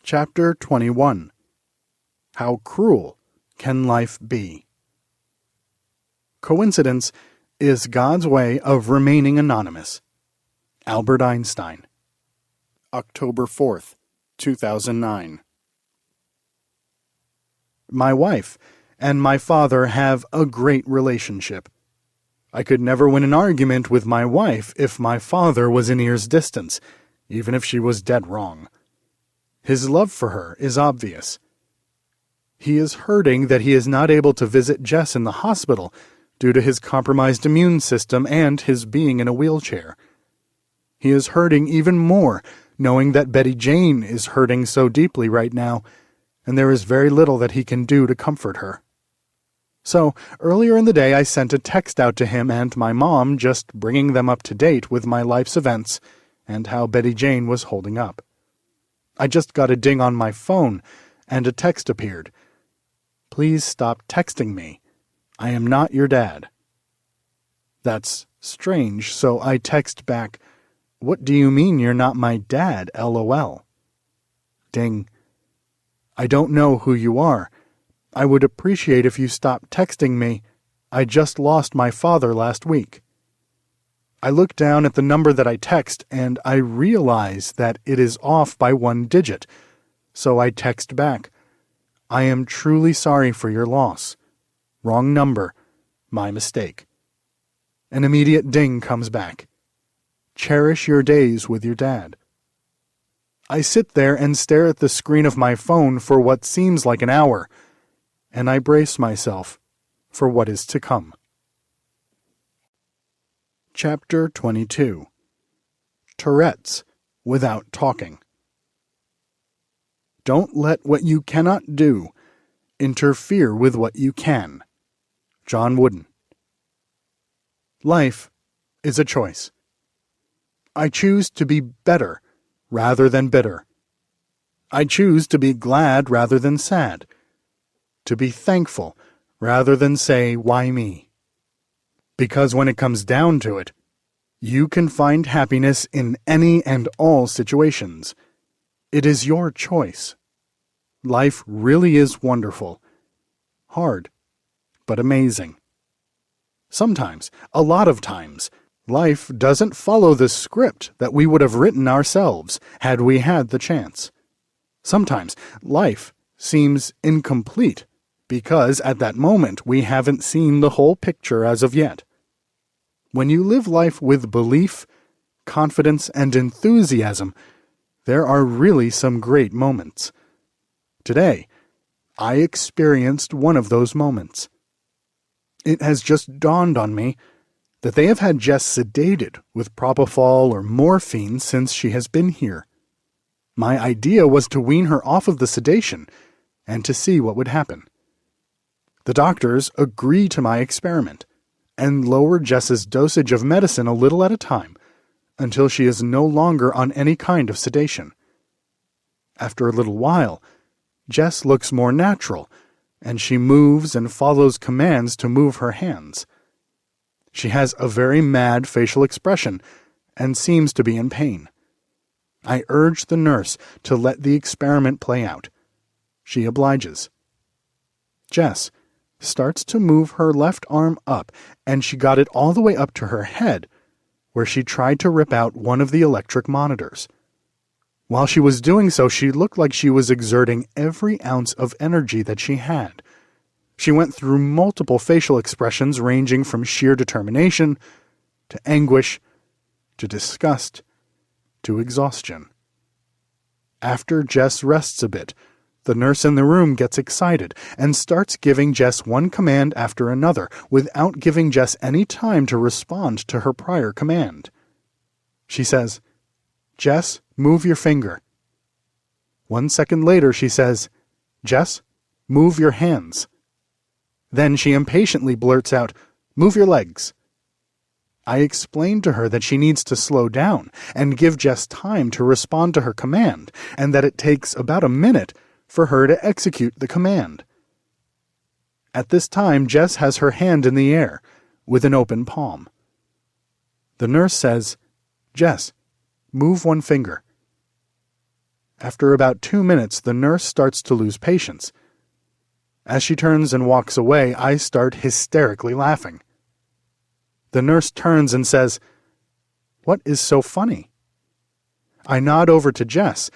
Chapter 21. How Cruel Can Life Be? Coincidence is God's way of remaining anonymous. Albert Einstein. October 4th, 2009. My wife and my father have a great relationship. I could never win an argument with my wife if my father was an ear's distance, even if she was dead wrong. His love for her is obvious. He is hurting that he is not able to visit Jess in the hospital due to his compromised immune system and his being in a wheelchair. He is hurting even more knowing that Betty Jane is hurting so deeply right now, and there is very little that he can do to comfort her. So, earlier in the day I sent a text out to him and my mom, just bringing them up to date with my life's events and how Betty Jane was holding up. I just got a ding on my phone, and a text appeared. Please stop texting me. I am not your dad. That's strange, so I text back, what do you mean you're not my dad, LOL? Ding. I don't know who you are. I would appreciate if you stopped texting me. I just lost my father last week. I look down at the number that I text, and I realize that it is off by 1 digit, so I text back, I am truly sorry for your loss. Wrong number. My mistake. An immediate ding comes back. Cherish your days with your dad. I sit there and stare at the screen of my phone for what seems like an hour, and I brace myself for what is to come. Chapter 22. Tourette's Without Talking. Don't let what you cannot do interfere with what you can. John Wooden. Life is a choice. I choose to be better rather than bitter. I choose to be glad rather than sad. To be thankful rather than say, why me? Because when it comes down to it, you can find happiness in any and all situations. It is your choice. Life really is wonderful. Hard, but amazing. Sometimes, a lot of times, life doesn't follow the script that we would have written ourselves had we had the chance. Sometimes, life seems incomplete because at that moment we haven't seen the whole picture as of yet. When you live life with belief, confidence, and enthusiasm, there are really some great moments. Today, I experienced one of those moments. It has just dawned on me that they have had Jess sedated with propofol or morphine since she has been here. My idea was to wean her off of the sedation and to see what would happen. The doctors agree to my experiment and lower Jess's dosage of medicine a little at a time until she is no longer on any kind of sedation. After a little while, Jess looks more natural, and she moves and follows commands to move her hands. She has a very mad facial expression and seems to be in pain. I urge the nurse to let the experiment play out. She obliges. Jess starts to move her left arm up, and she got it all the way up to her head, where she tried to rip out one of the electric monitors. While she was doing so, she looked like she was exerting every ounce of energy that she had. She went through multiple facial expressions ranging from sheer determination to anguish to disgust to exhaustion. After Jess rests a bit, the nurse in the room gets excited and starts giving Jess one command after another without giving Jess any time to respond to her prior command. She says, "Jess, move your finger." 1 second later, she says, "Jess, move your hands." Then she impatiently blurts out, "Move your legs." I explained to her that she needs to slow down and give Jess time to respond to her command, and that it takes about a minute for her to execute the command. At this time, Jess has her hand in the air, with an open palm. The nurse says, "Jess, move one finger." After about 2 minutes, the nurse starts to lose patience. As she turns and walks away, I start hysterically laughing. The nurse turns and says, "What is so funny?" I nod over to Jess,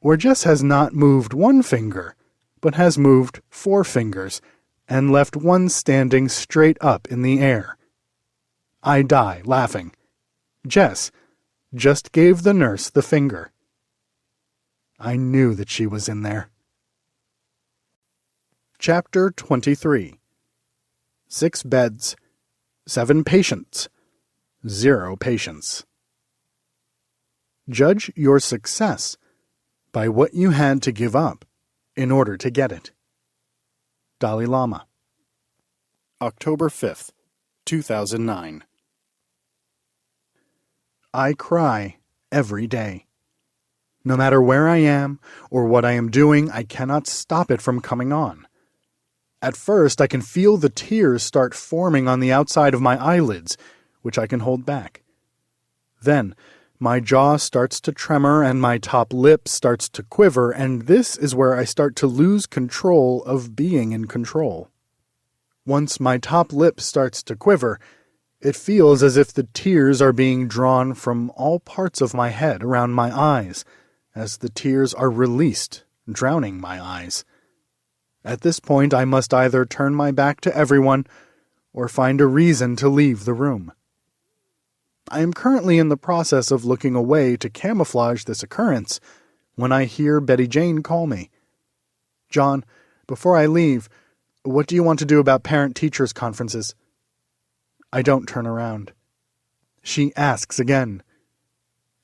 where Jess has not moved one finger, but has moved 4 fingers, and left one standing straight up in the air. I die laughing. Jess just gave the nurse the finger. I knew that she was in there. Chapter 23. 6 beds, 7 patients, 0 patients. Judge your success by what you had to give up in order to get it. Dalai Lama. October 5th, 2009. I cry every day. No matter where I am or what I am doing, I cannot stop it from coming on. At first, I can feel the tears start forming on the outside of my eyelids, which I can hold back. Then, my jaw starts to tremor and my top lip starts to quiver, and this is where I start to lose control of being in control. Once my top lip starts to quiver, it feels as if the tears are being drawn from all parts of my head around my eyes, as the tears are released, drowning my eyes. At this point, I must either turn my back to everyone or find a reason to leave the room. I am currently in the process of looking away to camouflage this occurrence when I hear Betty Jane call me. "John, before I leave, what do you want to do about parent-teachers conferences?" I don't turn around. She asks again.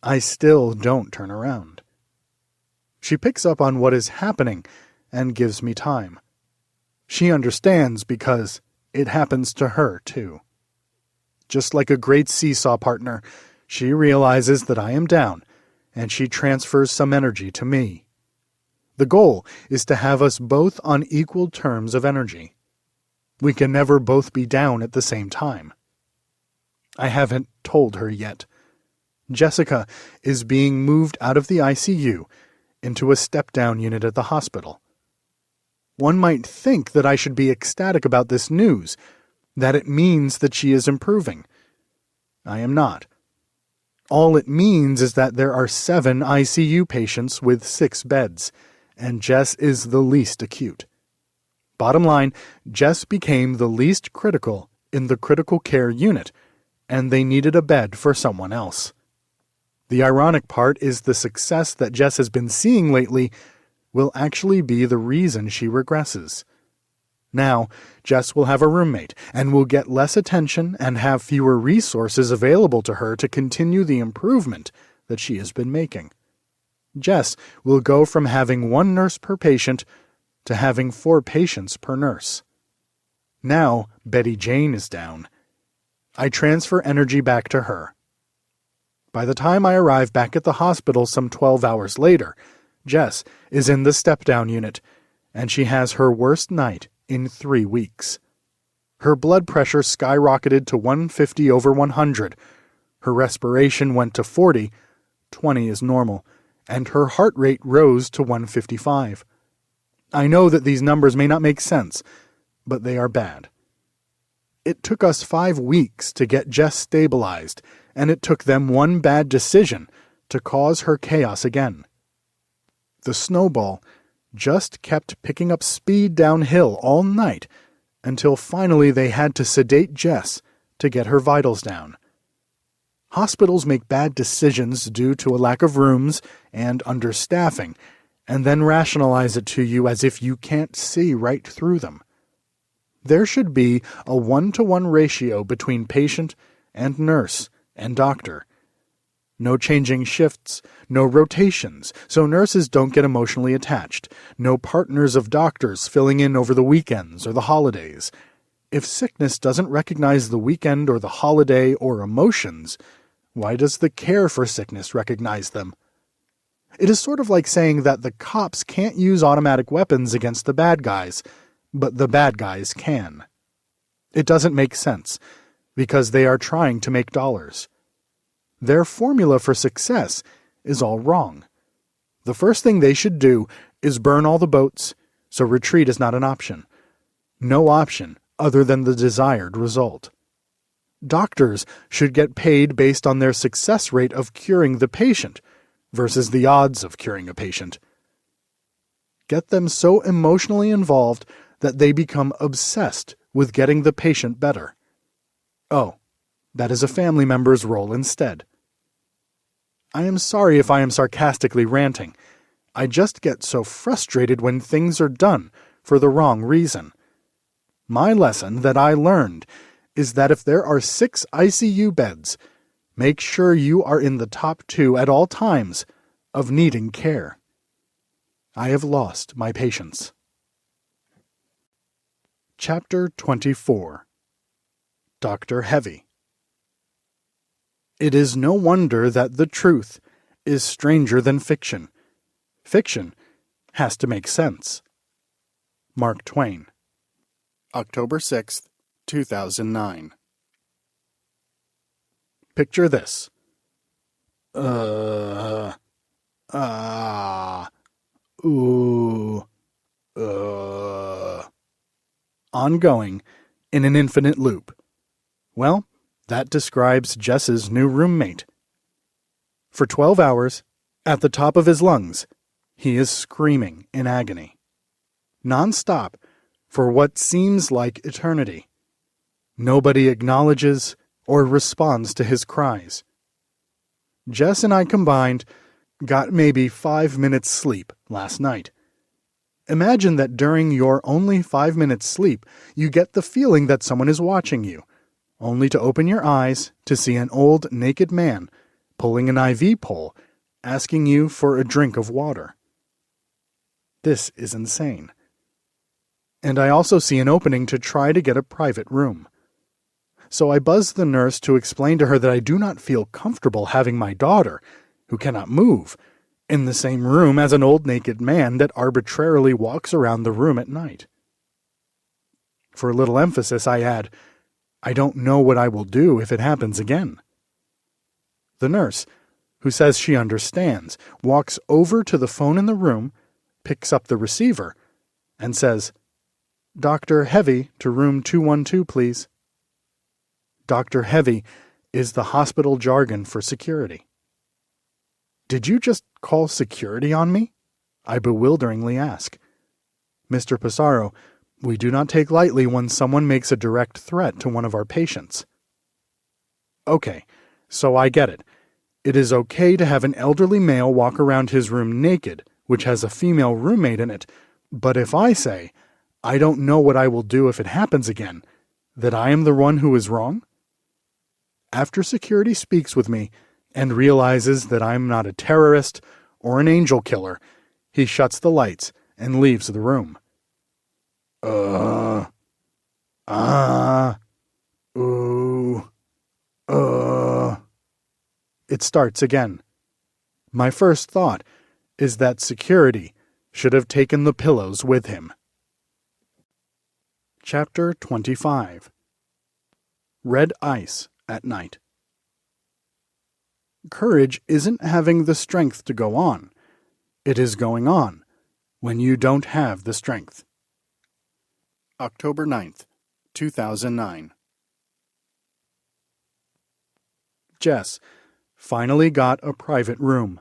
I still don't turn around. She picks up on what is happening and gives me time. She understands because it happens to her too. Just like a great seesaw partner, she realizes that I am down, and she transfers some energy to me. The goal is to have us both on equal terms of energy. We can never both be down at the same time. I haven't told her yet. Jessica is being moved out of the ICU into a step-down unit at the hospital. One might think that I should be ecstatic about this news, that it means that she is improving. I am not. All it means is that there are 7 ICU patients with 6 beds, and Jess is the least acute. Bottom line, Jess became the least critical in the critical care unit, and they needed a bed for someone else. The ironic part is the success that Jess has been seeing lately will actually be the reason she regresses. Now, Jess will have a roommate and will get less attention and have fewer resources available to her to continue the improvement that she has been making. Jess will go from having 1 nurse per patient to having 4 patients per nurse. Now, Betty Jane is down. I transfer energy back to her. By the time I arrive back at the hospital some 12 hours later, Jess is in the step-down unit, and she has her worst night in 3 weeks. Her blood pressure skyrocketed to 150 over 100. Her respiration went to 40, 20 is normal, and her heart rate rose to 155. I know that these numbers may not make sense, but they are bad. It took us 5 weeks to get Jess stabilized, and it took them one bad decision to cause her chaos again. The snowball just kept picking up speed downhill all night until finally they had to sedate Jess to get her vitals down. Hospitals make bad decisions due to a lack of rooms and understaffing, and then rationalize it to you as if you can't see right through them. There should be a 1-to-1 ratio between patient and nurse and doctor. No changing shifts, no rotations, so nurses don't get emotionally attached. No partners of doctors filling in over the weekends or the holidays. If sickness doesn't recognize the weekend or the holiday or emotions, why does the care for sickness recognize them? It is sort of like saying that the cops can't use automatic weapons against the bad guys, but the bad guys can. It doesn't make sense, because they are trying to make dollars. Their formula for success is all wrong. The first thing they should do is burn all the boats, so retreat is not an option. No option other than the desired result. Doctors should get paid based on their success rate of curing the patient versus the odds of curing a patient. Get them so emotionally involved that they become obsessed with getting the patient better. Oh, that is a family member's role instead. I am sorry if I am sarcastically ranting. I just get so frustrated when things are done for the wrong reason. My lesson that I learned is that if there are 6 ICU beds, make sure you are in the top 2 at all times of needing care. I have lost my patience. Chapter 24. Dr. Heavy. It is no wonder that the truth is stranger than fiction. Fiction has to make sense. Mark Twain. October 6th, 2009. Picture this. Ongoing in an infinite loop. Well, that describes Jess's new roommate. For 12 hours, at the top of his lungs, he is screaming in agony. Non-stop, for what seems like eternity. Nobody acknowledges or responds to his cries. Jess and I combined got maybe 5 minutes sleep last night. Imagine that during your only 5 minutes sleep, you get the feeling that someone is watching you, only to open your eyes to see an old naked man pulling an IV pole, asking you for a drink of water. This is insane. And I also see an opening to try to get a private room. So I buzz the nurse to explain to her that I do not feel comfortable having my daughter, who cannot move, in the same room as an old naked man that arbitrarily walks around the room at night. For a little emphasis, I add, I don't know what I will do if it happens again. The nurse, who says she understands, walks over to the phone in the room, picks up the receiver, and says, Dr. Heavy to room 212, please. Dr. Heavy is the hospital jargon for security. Did you just call security on me? I bewilderingly ask. Mr. Passaro, we do not take lightly when someone makes a direct threat to one of our patients. Okay, so I get it. It is okay to have an elderly male walk around his room naked, which has a female roommate in it, but if I say, I don't know what I will do if it happens again, that I am the one who is wrong? After security speaks with me and realizes that I'm not a terrorist or an angel killer, he shuts the lights and leaves the room. It starts again. My first thought is that security should have taken the pillows with him. Chapter 25. Red ice at night. Courage isn't having the strength to go on. It is going on when you don't have the strength. October 9th, 2009. Jess finally got a private room.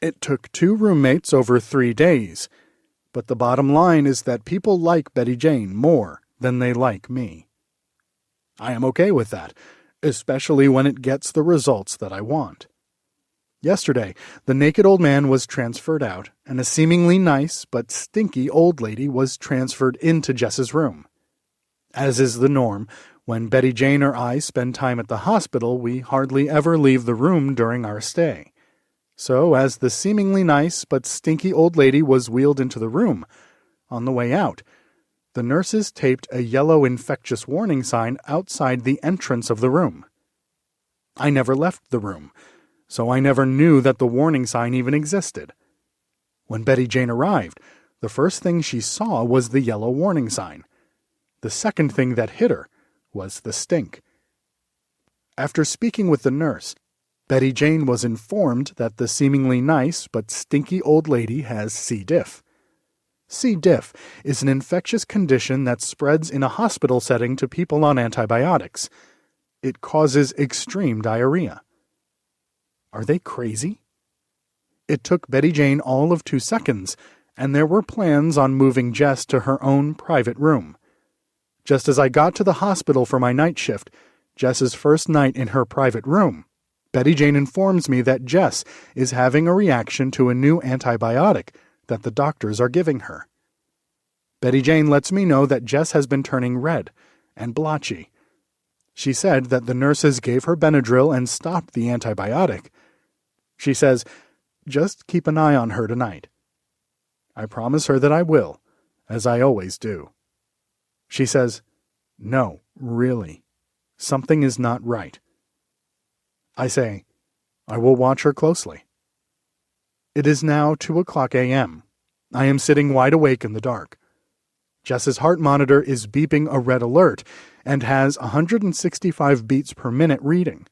It took 2 roommates over 3 days, but the bottom line is that people like Betty Jane more than they like me. I am okay with that, especially when it gets the results that I want. Yesterday, the naked old man was transferred out, and a seemingly nice but stinky old lady was transferred into Jess's room. As is the norm, when Betty Jane or I spend time at the hospital, we hardly ever leave the room during our stay. So, as the seemingly nice but stinky old lady was wheeled into the room, on the way out, the nurses taped a yellow infectious warning sign outside the entrance of the room. I never left the room, so I never knew that the warning sign even existed. When Betty Jane arrived, the first thing she saw was the yellow warning sign. The second thing that hit her was the stink. After speaking with the nurse, Betty Jane was informed that the seemingly nice but stinky old lady has C. diff. C. diff is an infectious condition that spreads in a hospital setting to people on antibiotics. It causes extreme diarrhea. Are they crazy? It took Betty Jane all of 2 seconds, and there were plans on moving Jess to her own private room. Just as I got to the hospital for my night shift, Jess's first night in her private room, Betty Jane informs me that Jess is having a reaction to a new antibiotic that the doctors are giving her. Betty Jane lets me know that Jess has been turning red and blotchy. She said that the nurses gave her Benadryl and stopped the antibiotic. She says, "Just keep an eye on her tonight." I promise her that I will, as I always do. She says, "No, really, something is not right." I say, "I will watch her closely." It is now 2:00 a.m. I am sitting wide awake in the dark. Jess's heart monitor is beeping a red alert and has 165 beats per minute reading.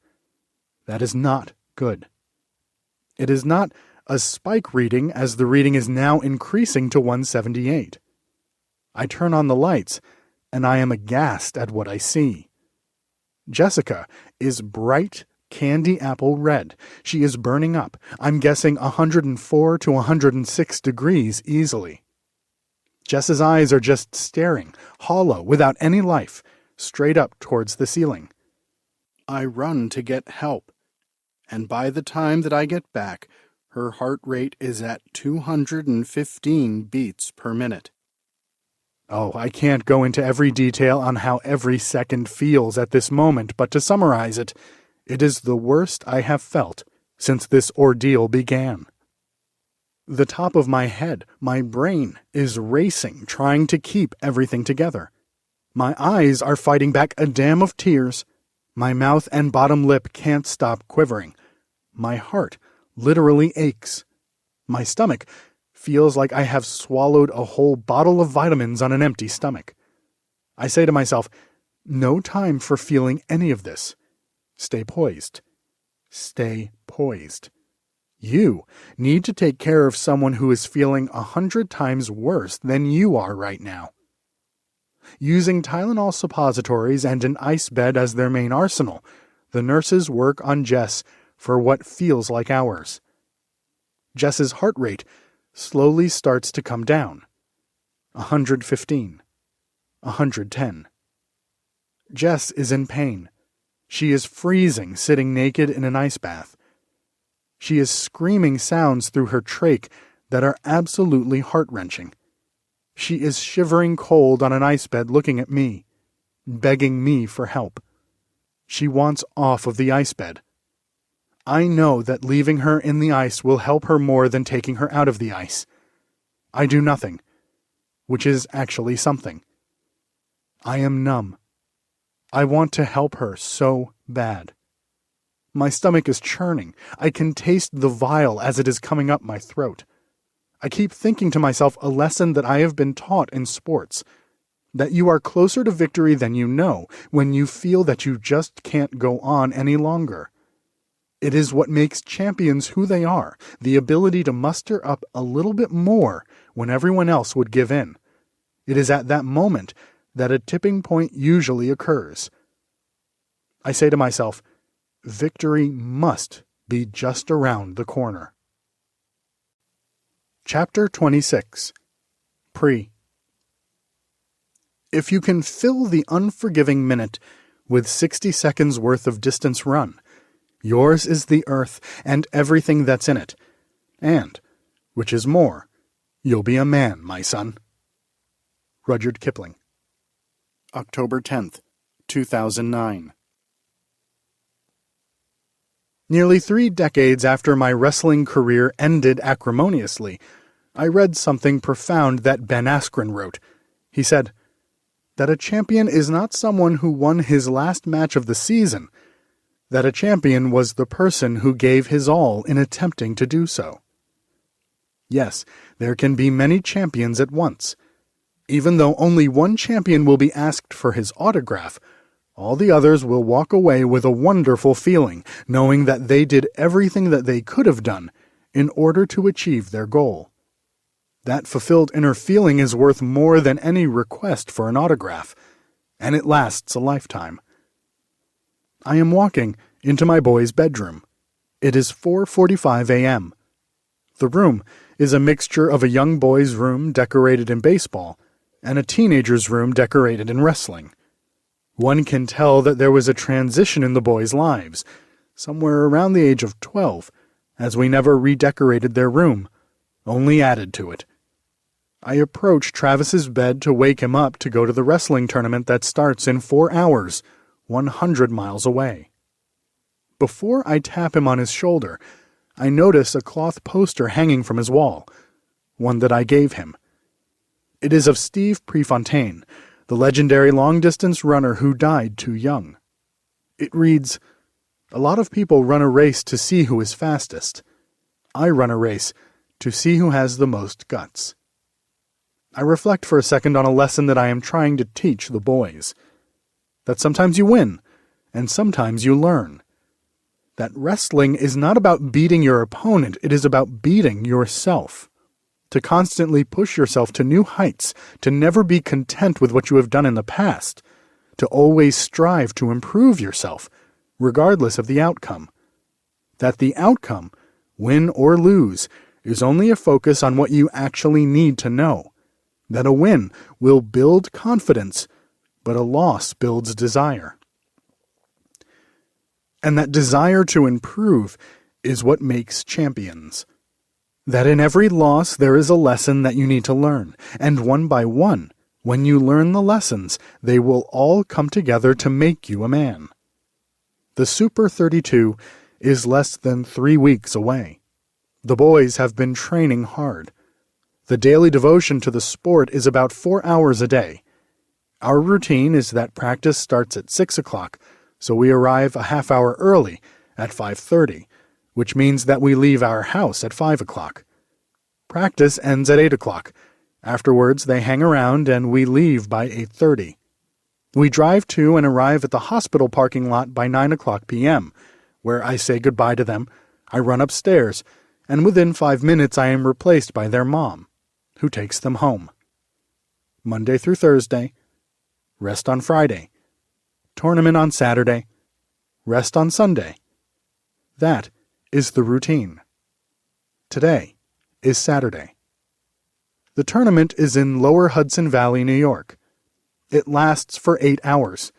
That is not good. It is not a spike reading, as the reading is now increasing to 178. I turn on the lights, and I am aghast at what I see. Jessica is bright candy apple red. She is burning up. I'm guessing 104 to 106 degrees easily. Jess's eyes are just staring, hollow, without any life, straight up towards the ceiling. I run to get help, and by the time that I get back, her heart rate is at 215 beats per minute. Oh, I can't go into every detail on how every second feels at this moment, but to summarize it, it is the worst I have felt since this ordeal began. The top of my head, my brain, is racing, trying to keep everything together. My eyes are fighting back a dam of tears. My mouth and bottom lip can't stop quivering. My heart literally aches. My stomach feels like I have swallowed a whole bottle of vitamins on an empty stomach. I say to myself, no time for feeling any of this. Stay poised. Stay poised. You need to take care of someone who is feeling 100 times worse than you are right now. Using Tylenol suppositories and an ice bed as their main arsenal, the nurses work on Jess for what feels like hours. Jess's heart rate slowly starts to come down. 115. 110. Jess is in pain. She is freezing, sitting naked in an ice bath. She is screaming sounds through her trach that are absolutely heart-wrenching. She is shivering cold on an ice bed looking at me, begging me for help. She wants off of the ice bed. I know that leaving her in the ice will help her more than taking her out of the ice. I do nothing, which is actually something. I am numb. I want to help her so bad. My stomach is churning. I can taste the vial as it is coming up my throat. I keep thinking to myself a lesson that I have been taught in sports. that you are closer to victory than you know when you feel that you just can't go on any longer. It is what makes champions who they are, the ability to muster up a little bit more when everyone else would give in. It is at that moment that a tipping point usually occurs. I say to myself, victory must be just around the corner. Chapter 26. Pre. If you can fill the unforgiving minute with 60 seconds worth of distance run, yours is the earth and everything that's in it. And, which is more, you'll be a man, my son. Rudyard Kipling. October 10th, 2009. Nearly 3 decades after my wrestling career ended acrimoniously, I read something profound that Ben Askren wrote. He said, that a champion is not someone who won his last match of the season, that a champion was the person who gave his all in attempting to do so. Yes, there can be many champions at once. Even though only one champion will be asked for his autograph, all the others will walk away with a wonderful feeling, knowing that they did everything that they could have done in order to achieve their goal. That fulfilled inner feeling is worth more than any request for an autograph, and it lasts a lifetime. I am walking into my boy's bedroom. It is 4:45 a.m. The room is a mixture of a young boy's room decorated in baseball and a teenager's room decorated in wrestling. One can tell that there was a transition in the boys' lives, somewhere around the age of 12, as we never redecorated their room, only added to it. I approach Travis's bed to wake him up to go to the wrestling tournament that starts in 4 hours, 100 miles away. Before I tap him on his shoulder, I notice a cloth poster hanging from his wall, one that I gave him. It is of Steve Prefontaine, the legendary long-distance runner who died too young. It reads, "A lot of people run a race to see who is fastest. I run a race to see who has the most guts." I reflect for a second on a lesson that I am trying to teach the boys. That sometimes you win, and sometimes you learn. That wrestling is not about beating your opponent, it is about beating yourself. To constantly push yourself to new heights, to never be content with what you have done in the past, to always strive to improve yourself, regardless of the outcome. That the outcome, win or lose, is only a focus on what you actually need to know. That a win will build confidence, but a loss builds desire. And that desire to improve is what makes champions. That in every loss there is a lesson that you need to learn, and one by one, when you learn the lessons, they will all come together to make you a man. The Super 32 is less than 3 weeks away. The boys have been training hard. The daily devotion to the sport is about 4 hours a day. Our routine is that practice starts at 6 o'clock, so we arrive a half hour early at 5:30, which means that we leave our house at 5 o'clock. Practice ends at 8 o'clock. Afterwards, they hang around and we leave by 8:30. We drive to and arrive at the hospital parking lot by 9 o'clock p.m., where I say goodbye to them, I run upstairs, and within 5 minutes I am replaced by their mom, who takes them home. Monday through Thursday, rest on Friday, tournament on Saturday, rest on Sunday. That is the routine. Today is Saturday. The tournament is in Lower Hudson Valley, New York. It lasts for 8 hours.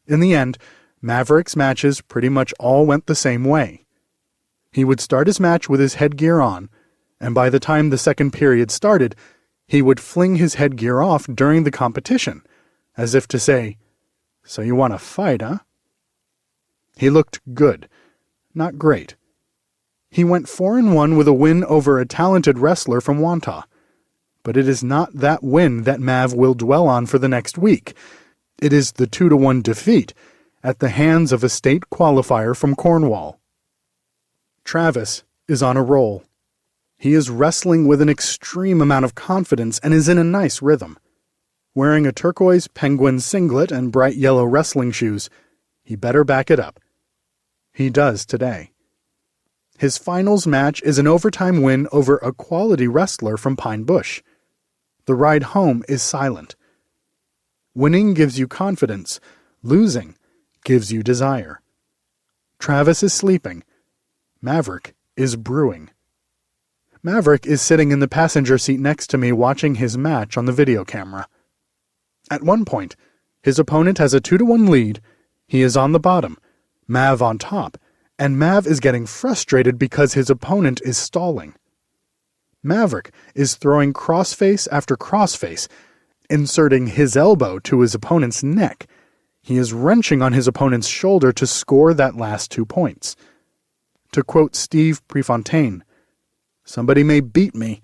In the end, Maverick's matches pretty much all went the same way. He would start his match with his headgear on, and by the time the second period started, he would fling his headgear off during the competition, as if to say, "So you want to fight, huh?" He looked good, not great. He went 4-1 with a win over a talented wrestler from Wantagh. But it is not that win that Mav will dwell on for the next week. It is the 2-1 defeat at the hands of a state qualifier from Cornwall. Travis is on a roll. He is wrestling with an extreme amount of confidence and is in a nice rhythm. wearing a turquoise penguin singlet and bright yellow wrestling shoes. He better back it up. He does today. His finals match is an overtime win over a quality wrestler from Pine Bush. The ride home is silent. Winning gives you confidence. Losing gives you desire. Travis is sleeping. Maverick is brewing. Maverick is sitting in the passenger seat next to me watching his match on the video camera. At one point, his opponent has a 2-1 lead. He is on the bottom, Mav on top, and Mav is getting frustrated because his opponent is stalling. Maverick is throwing crossface after crossface, inserting his elbow to his opponent's neck. He is wrenching on his opponent's shoulder to score that last 2 points. To quote Steve Prefontaine, "Somebody may beat me,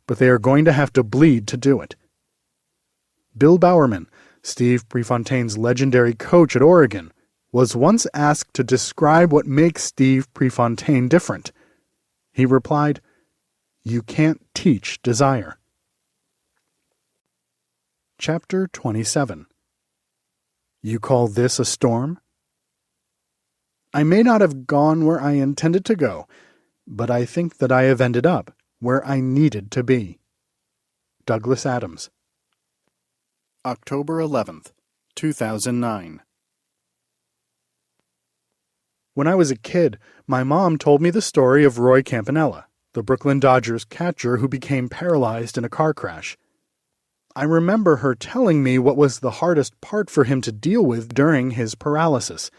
but they are going to have to bleed to do it." Bill Bowerman, Steve Prefontaine's legendary coach at Oregon, was once asked to describe what makes Steve Prefontaine different. He replied, "You can't teach desire." Chapter 27. You call this a storm? I may not have gone where I intended to go, but I think that I have ended up where I needed to be. Douglas Adams. October 11th, 2009. When I was a kid, my mom told me the story of Roy Campanella, the Brooklyn Dodgers catcher who became paralyzed in a car crash. I remember her telling me what was the hardest part for him to deal with during his paralysis.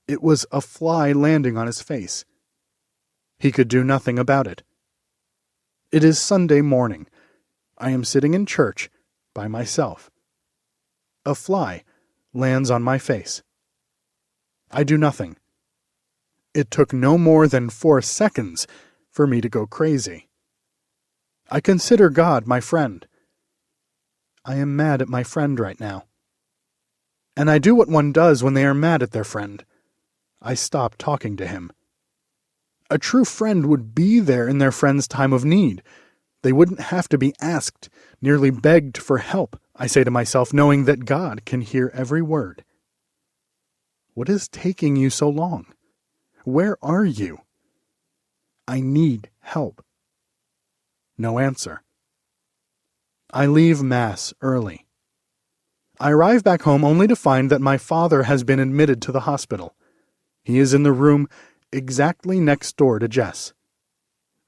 It was a fly landing on his face. He could do nothing about it. It is Sunday morning. I am sitting in church by myself. A fly lands on my face. I do nothing. It took no more than 4 seconds for me to go crazy. I consider God my friend. I am mad at my friend right now. And I do what one does when they are mad at their friend. I stop talking to him. A true friend would be there in their friend's time of need. They wouldn't have to be asked, nearly begged for help, I say to myself, knowing that God can hear every word. What is taking you so long? Where are you? I need help. No answer. I leave Mass early. I arrive back home only to find that my father has been admitted to the hospital. He is in the room exactly next door to Jess.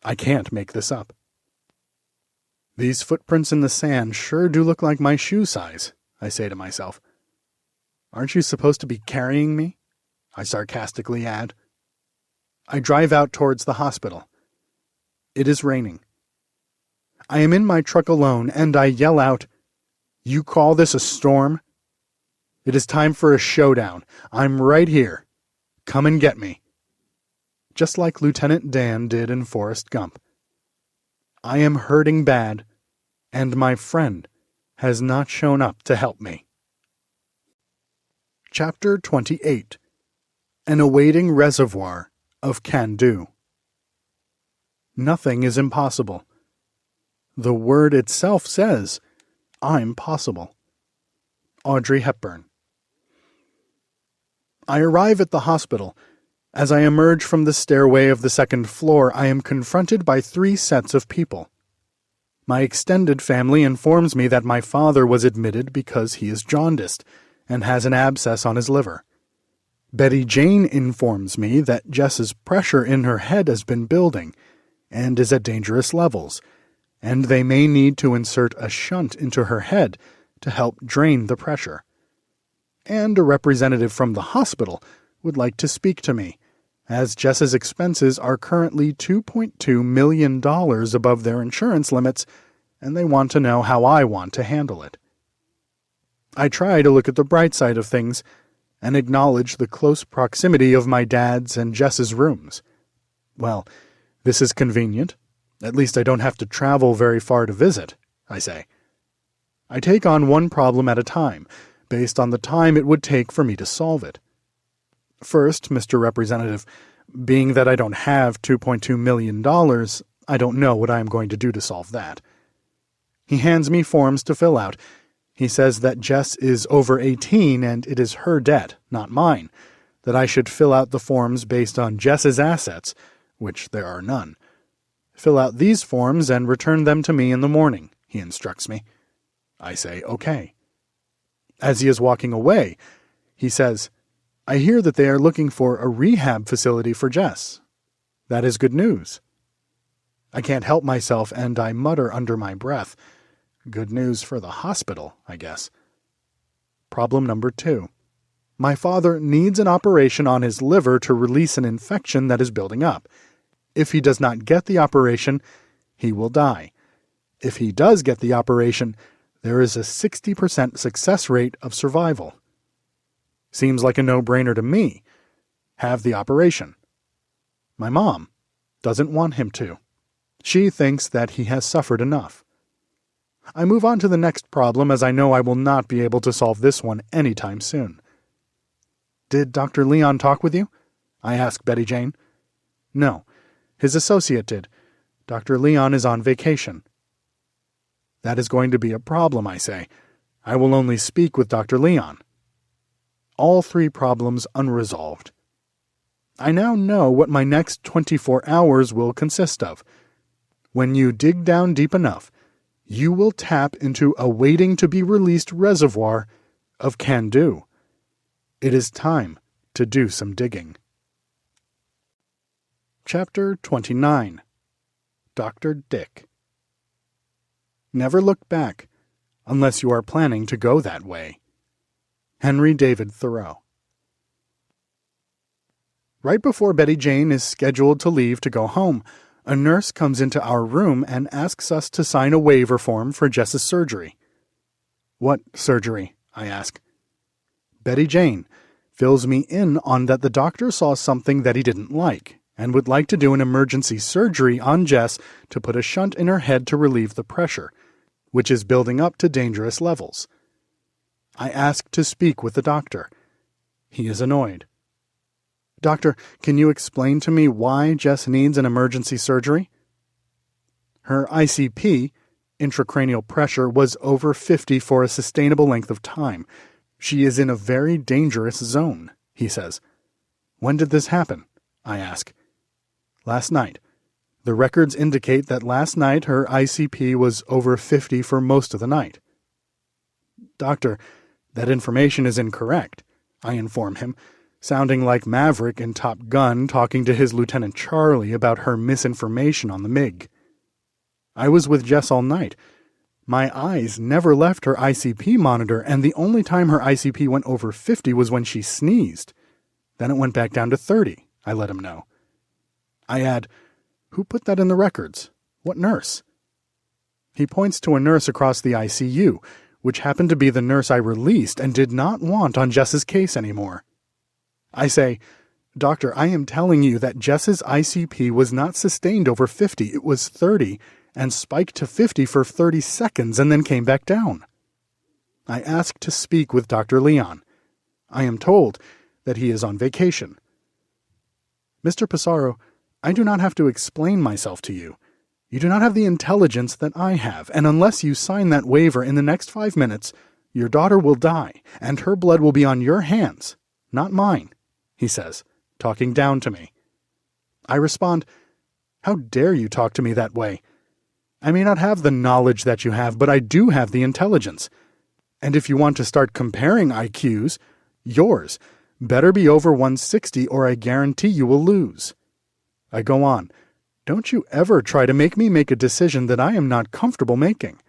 I can't make this up. These footprints in the sand sure do look like my shoe size, I say to myself. Aren't you supposed to be carrying me? I sarcastically add. I drive out towards the hospital. It is raining. I am in my truck alone, and I yell out, "You call this a storm? It is time for a showdown. I'm right here. Come and get me." Just like Lieutenant Dan did in Forrest Gump. I am hurting bad, and my friend has not shown up to help me. Chapter 28. An awaiting reservoir of can-do. Nothing is impossible. The word itself says, I'm possible. Audrey Hepburn. I arrive at the hospital. As I emerge from the stairway of the second floor, I am confronted by 3 sets of people. My extended family informs me that my father was admitted because he is jaundiced and has an abscess on his liver. Betty Jane informs me that Jess's pressure in her head has been building and is at dangerous levels, and they may need to insert a shunt into her head to help drain the pressure. And a representative from the hospital would like to speak to me, as Jess's expenses are currently $2.2 million above their insurance limits, and they want to know how I want to handle it. I try to look at the bright side of things and acknowledge the close proximity of my dad's and Jess's rooms. Well, this is convenient. At least I don't have to travel very far to visit, I say. I take on one problem at a time, based on the time it would take for me to solve it. First, Mr. Representative, being that I don't have $2.2 million, I don't know what I am going to do to solve that. He hands me forms to fill out. He says that Jess is over 18 and it is her debt, not mine, that I should fill out the forms based on Jess's assets, which there are none. Fill out these forms and return them to me in the morning, he instructs me. I say, okay. As he is walking away, he says, I hear that they are looking for a rehab facility for Jess. That is good news. I can't help myself, and I mutter under my breath, good news for the hospital, I guess. Problem number 2. My father needs an operation on his liver to release an infection that is building up. If he does not get the operation, he will die. If he does get the operation, there is a 60% success rate of survival. Seems like a no-brainer to me. Have the operation. My mom doesn't want him to. She thinks that he has suffered enough. I move on to the next problem, as I know I will not be able to solve this one anytime soon. Did Dr. Leon talk with you? I ask Betty Jane. No. His associate did. Dr. Leon is on vacation. That is going to be a problem, I say. I will only speak with Dr. Leon. All 3 problems unresolved. I now know what my next 24 hours will consist of. When you dig down deep enough, you will tap into a waiting-to-be-released reservoir of can-do. It is time to do some digging. Chapter 29. Dr. Dick. Never look back, unless you are planning to go that way. Henry David Thoreau. Right before Betty Jane is scheduled to leave to go home, a nurse comes into our room and asks us to sign a waiver form for Jess's surgery. What surgery? I ask. Betty Jane fills me in on that the doctor saw something that he didn't like and would like to do an emergency surgery on Jess to put a shunt in her head to relieve the pressure, which is building up to dangerous levels. I ask to speak with the doctor. He is annoyed. Doctor, can you explain to me why Jess needs an emergency surgery? Her ICP, intracranial pressure, was over 50 for a sustainable length of time. She is in a very dangerous zone, he says. When did this happen? I ask. Last night. The records indicate that last night her ICP was over 50 for most of the night. Doctor, that information is incorrect, I inform him, sounding like Maverick in Top Gun talking to his Lieutenant Charlie about her misinformation on the MiG. I was with Jess all night. My eyes never left her ICP monitor, and the only time her ICP went over 50 was when she sneezed. Then it went back down to 30, I let him know. I add, who put that in the records? What nurse? He points to a nurse across the ICU, which happened to be the nurse I released and did not want on Jess's case anymore. I say, Doctor, I am telling you that Jess's ICP was not sustained over 50, it was 30, and spiked to 50 for 30 seconds and then came back down. I ask to speak with Dr. Leon. I am told that he is on vacation. Mr. Passaro, I do not have to explain myself to you. You do not have the intelligence that I have, and unless you sign that waiver in the next 5 minutes, your daughter will die, and her blood will be on your hands, not mine, he says, talking down to me. I respond, how dare you talk to me that way? I may not have the knowledge that you have, but I do have the intelligence. And if you want to start comparing IQs, yours better be over 160 or I guarantee you will lose. I go on. Don't you ever try to make me make a decision that I am not comfortable making.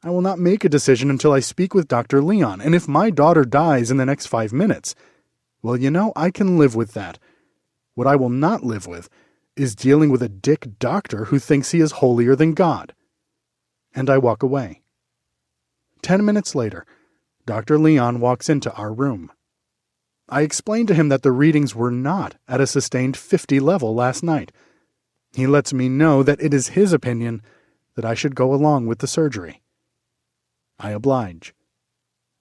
I will not make a decision until I speak with Dr. Leon, and if my daughter dies in the next 5 minutes, well, you know, I can live with that. What I will not live with is dealing with a dick doctor who thinks he is holier than God. And I walk away. 10 minutes later, Dr. Leon walks into our room. I explained to him that the readings were not at a sustained 50 level last night. He lets me know that it is his opinion that I should go along with the surgery. I oblige.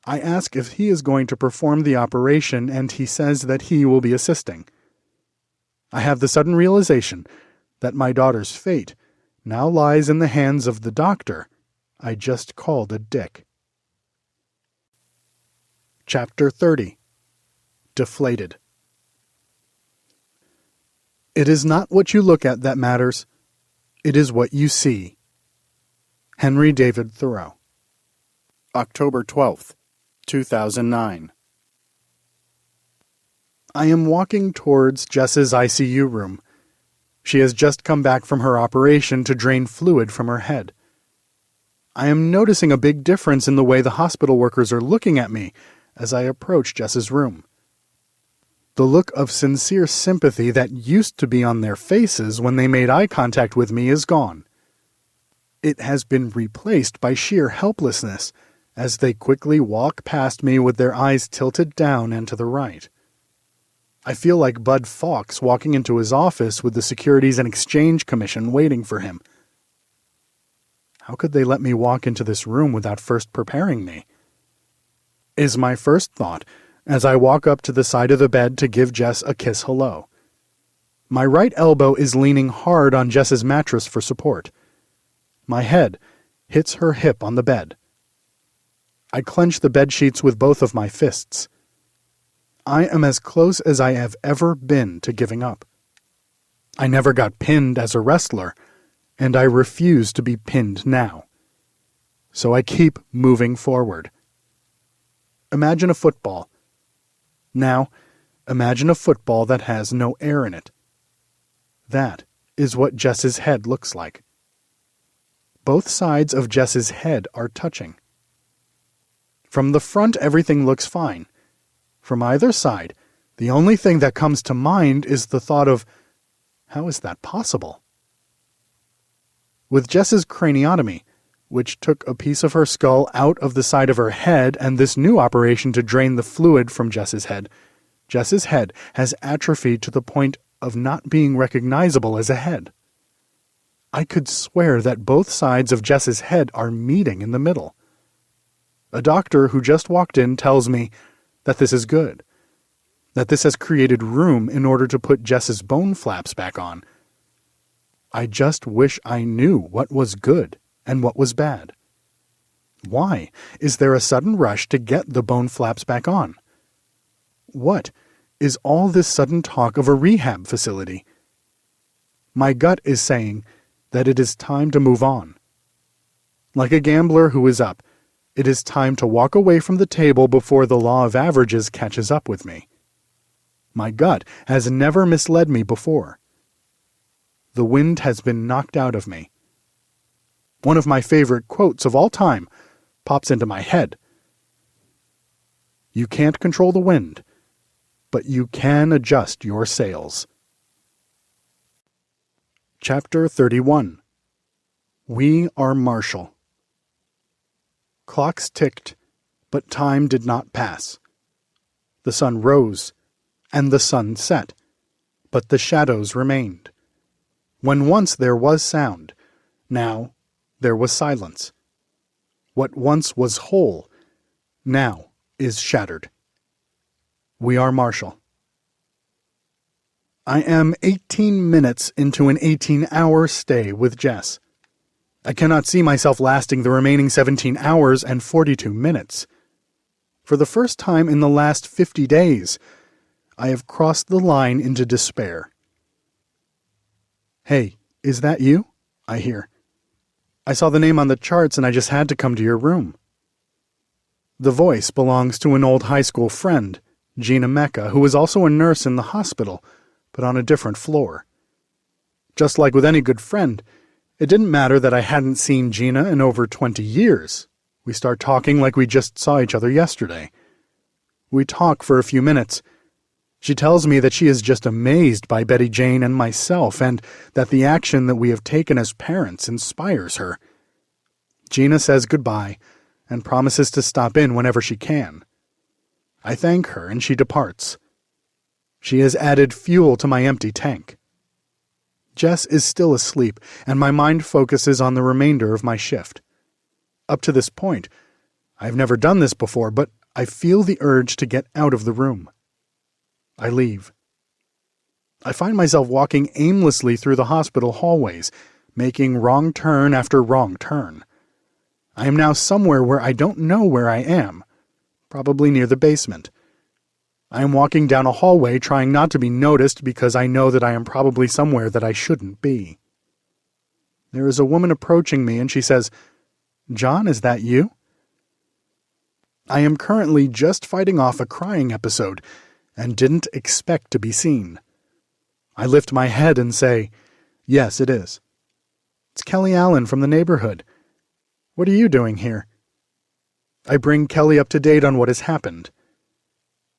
I ask if he is going to perform the operation, and he says that he will be assisting. I have the sudden realization that my daughter's fate now lies in the hands of the doctor I just called a dick. Chapter 30. Deflated. It is not what you look at that matters. It is what you see. Henry David Thoreau. October 12th, 2009. I am walking towards Jess's ICU room. She has just come back from her operation to drain fluid from her head. I am noticing a big difference in the way the hospital workers are looking at me as I approach Jess's room. The look of sincere sympathy that used to be on their faces when they made eye contact with me is gone. It has been replaced by sheer helplessness as they quickly walk past me with their eyes tilted down and to the right. I feel like Bud Fawkes walking into his office with the Securities and Exchange Commission waiting for him. How could they let me walk into this room without first preparing me? Is my first thought as I walk up to the side of the bed to give Jess a kiss hello. My right elbow is leaning hard on Jess's mattress for support. My head hits her hip on the bed. I clench the bed sheets with both of my fists. I am as close as I have ever been to giving up. I never got pinned as a wrestler, and I refuse to be pinned now. So I keep moving forward. Imagine a football. Now, imagine a football that has no air in it. That is what Jess's head looks like. Both sides of Jess's head are touching. From the front, everything looks fine. From either side, the only thing that comes to mind is the thought of, how is that possible? With Jess's craniotomy, which took a piece of her skull out of the side of her head, and this new operation to drain the fluid from Jess's head has atrophied to the point of not being recognizable as a head. I could swear that both sides of Jess's head are meeting in the middle. A doctor who just walked in tells me that this is good, that this has created room in order to put Jess's bone flaps back on. I just wish I knew what was good and what was bad. Why is there a sudden rush to get the bone flaps back on? What is all this sudden talk of a rehab facility? My gut is saying that it is time to move on. Like a gambler who is up, it is time to walk away from the table before the law of averages catches up with me. My gut has never misled me before. The wind has been knocked out of me. One of my favorite quotes of all time pops into my head. You can't control the wind, but you can adjust your sails. Chapter 31. We are Marshall. Clocks ticked, but time did not pass. The sun rose, and the sun set, but the shadows remained. When once there was sound, now there was silence. What once was whole, now is shattered. We are Marshall. I am 18 minutes into an 18-hour stay with Jess. I cannot see myself lasting the remaining 17 hours and 42 minutes. For the first time in the last 50 days, I have crossed the line into despair. Hey, is that you? I hear. I saw the name on the charts and I just had to come to your room. The voice belongs to an old high school friend, JohnA Mecca, who was also a nurse in the hospital, but on a different floor. Just like with any good friend, it didn't matter that I hadn't seen JohnA in over 20 years. We start talking like we just saw each other yesterday. We talk for a few minutes. She tells me that she is just amazed by Betty Jane and myself, and that the action that we have taken as parents inspires her. JohnA says goodbye and promises to stop in whenever she can. I thank her and she departs. She has added fuel to my empty tank. Jess is still asleep, and my mind focuses on the remainder of my shift. Up to this point, I've never done this before, but I feel the urge to get out of the room. I leave. I find myself walking aimlessly through the hospital hallways, making wrong turn after wrong turn. I am now somewhere where I don't know where I am, probably near the basement. I am walking down a hallway trying not to be noticed because I know that I am probably somewhere that I shouldn't be. There is a woman approaching me and she says, "John, is that you?" I am currently just fighting off a crying episode and didn't expect to be seen. I lift my head and say, "Yes, it is. It's Kelly Allen from the neighborhood. What are you doing here?" I bring Kelly up to date on what has happened.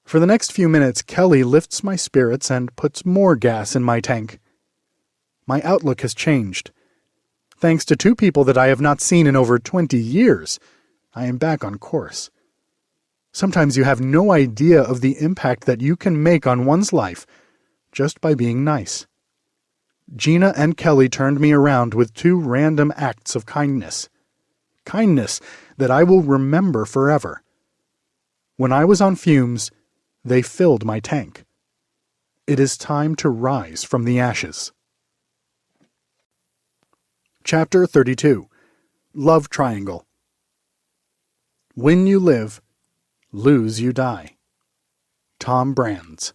For the next few minutes, Kelly lifts my spirits and puts more gas in my tank. My outlook has changed. Thanks to two people that I have not seen in over 20 years, I am back on course. Sometimes you have no idea of the impact that you can make on one's life just by being nice. Gina and Kelly turned me around with two random acts of kindness. Kindness that I will remember forever. When I was on fumes, they filled my tank. It is time to rise from the ashes. Chapter 32. Love Triangle. Win you live, lose you die. Tom Brands.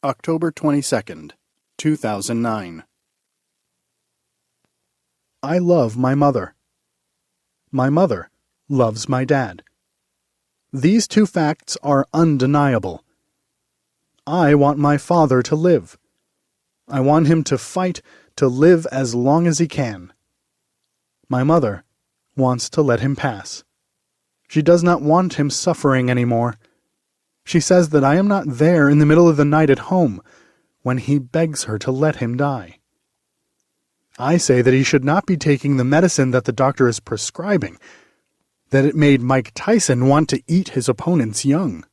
October 22nd, 2009. I love my mother. My mother loves my dad. These two facts are undeniable. I want my father to live. I want him to fight to live as long as he can. My mother wants to let him pass. She does not want him suffering anymore. She says that I am not there in the middle of the night at home when he begs her to let him die. I say that he should not be taking the medicine that the doctor is prescribing, that it made Mike Tyson want to eat his opponents young.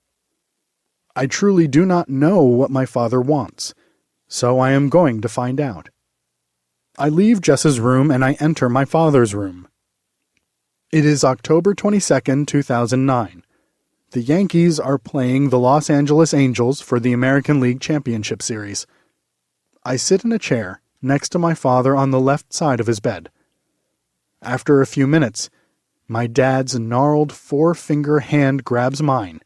I truly do not know what my father wants, so I am going to find out. I leave Jess's room and I enter my father's room. It is October 22nd, 2009. The Yankees are playing the Los Angeles Angels for the American League Championship Series. I sit in a chair next to my father on the left side of his bed. After a few minutes, my dad's gnarled four-finger hand grabs mine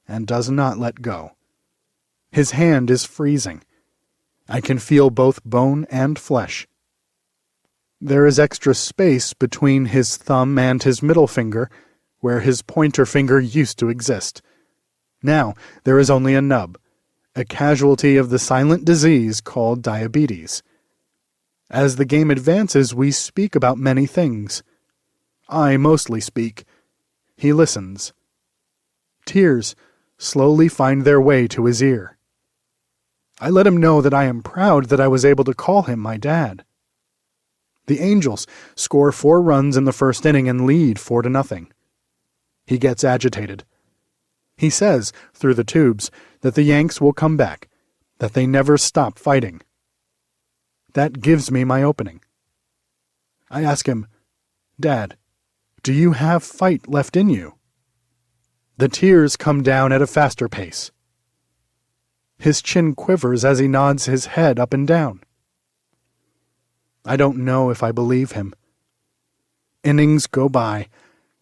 and does not let go. His hand is freezing. I can feel both bone and flesh. There is extra space between his thumb and his middle finger, where his pointer finger used to exist. Now there is only a nub, a casualty of the silent disease called diabetes. As the game advances, we speak about many things. I mostly speak. He listens. Tears slowly find their way to his ear. I let him know that I am proud that I was able to call him my dad. The Angels score 4 runs in the first inning and lead 4-0. He gets agitated. He says, through the tubes, that the Yanks will come back, that they never stop fighting. That gives me my opening. I ask him, "Dad, do you have fight left in you?" The tears come down at a faster pace. His chin quivers as he nods his head up and down. I don't know if I believe him. Innings go by,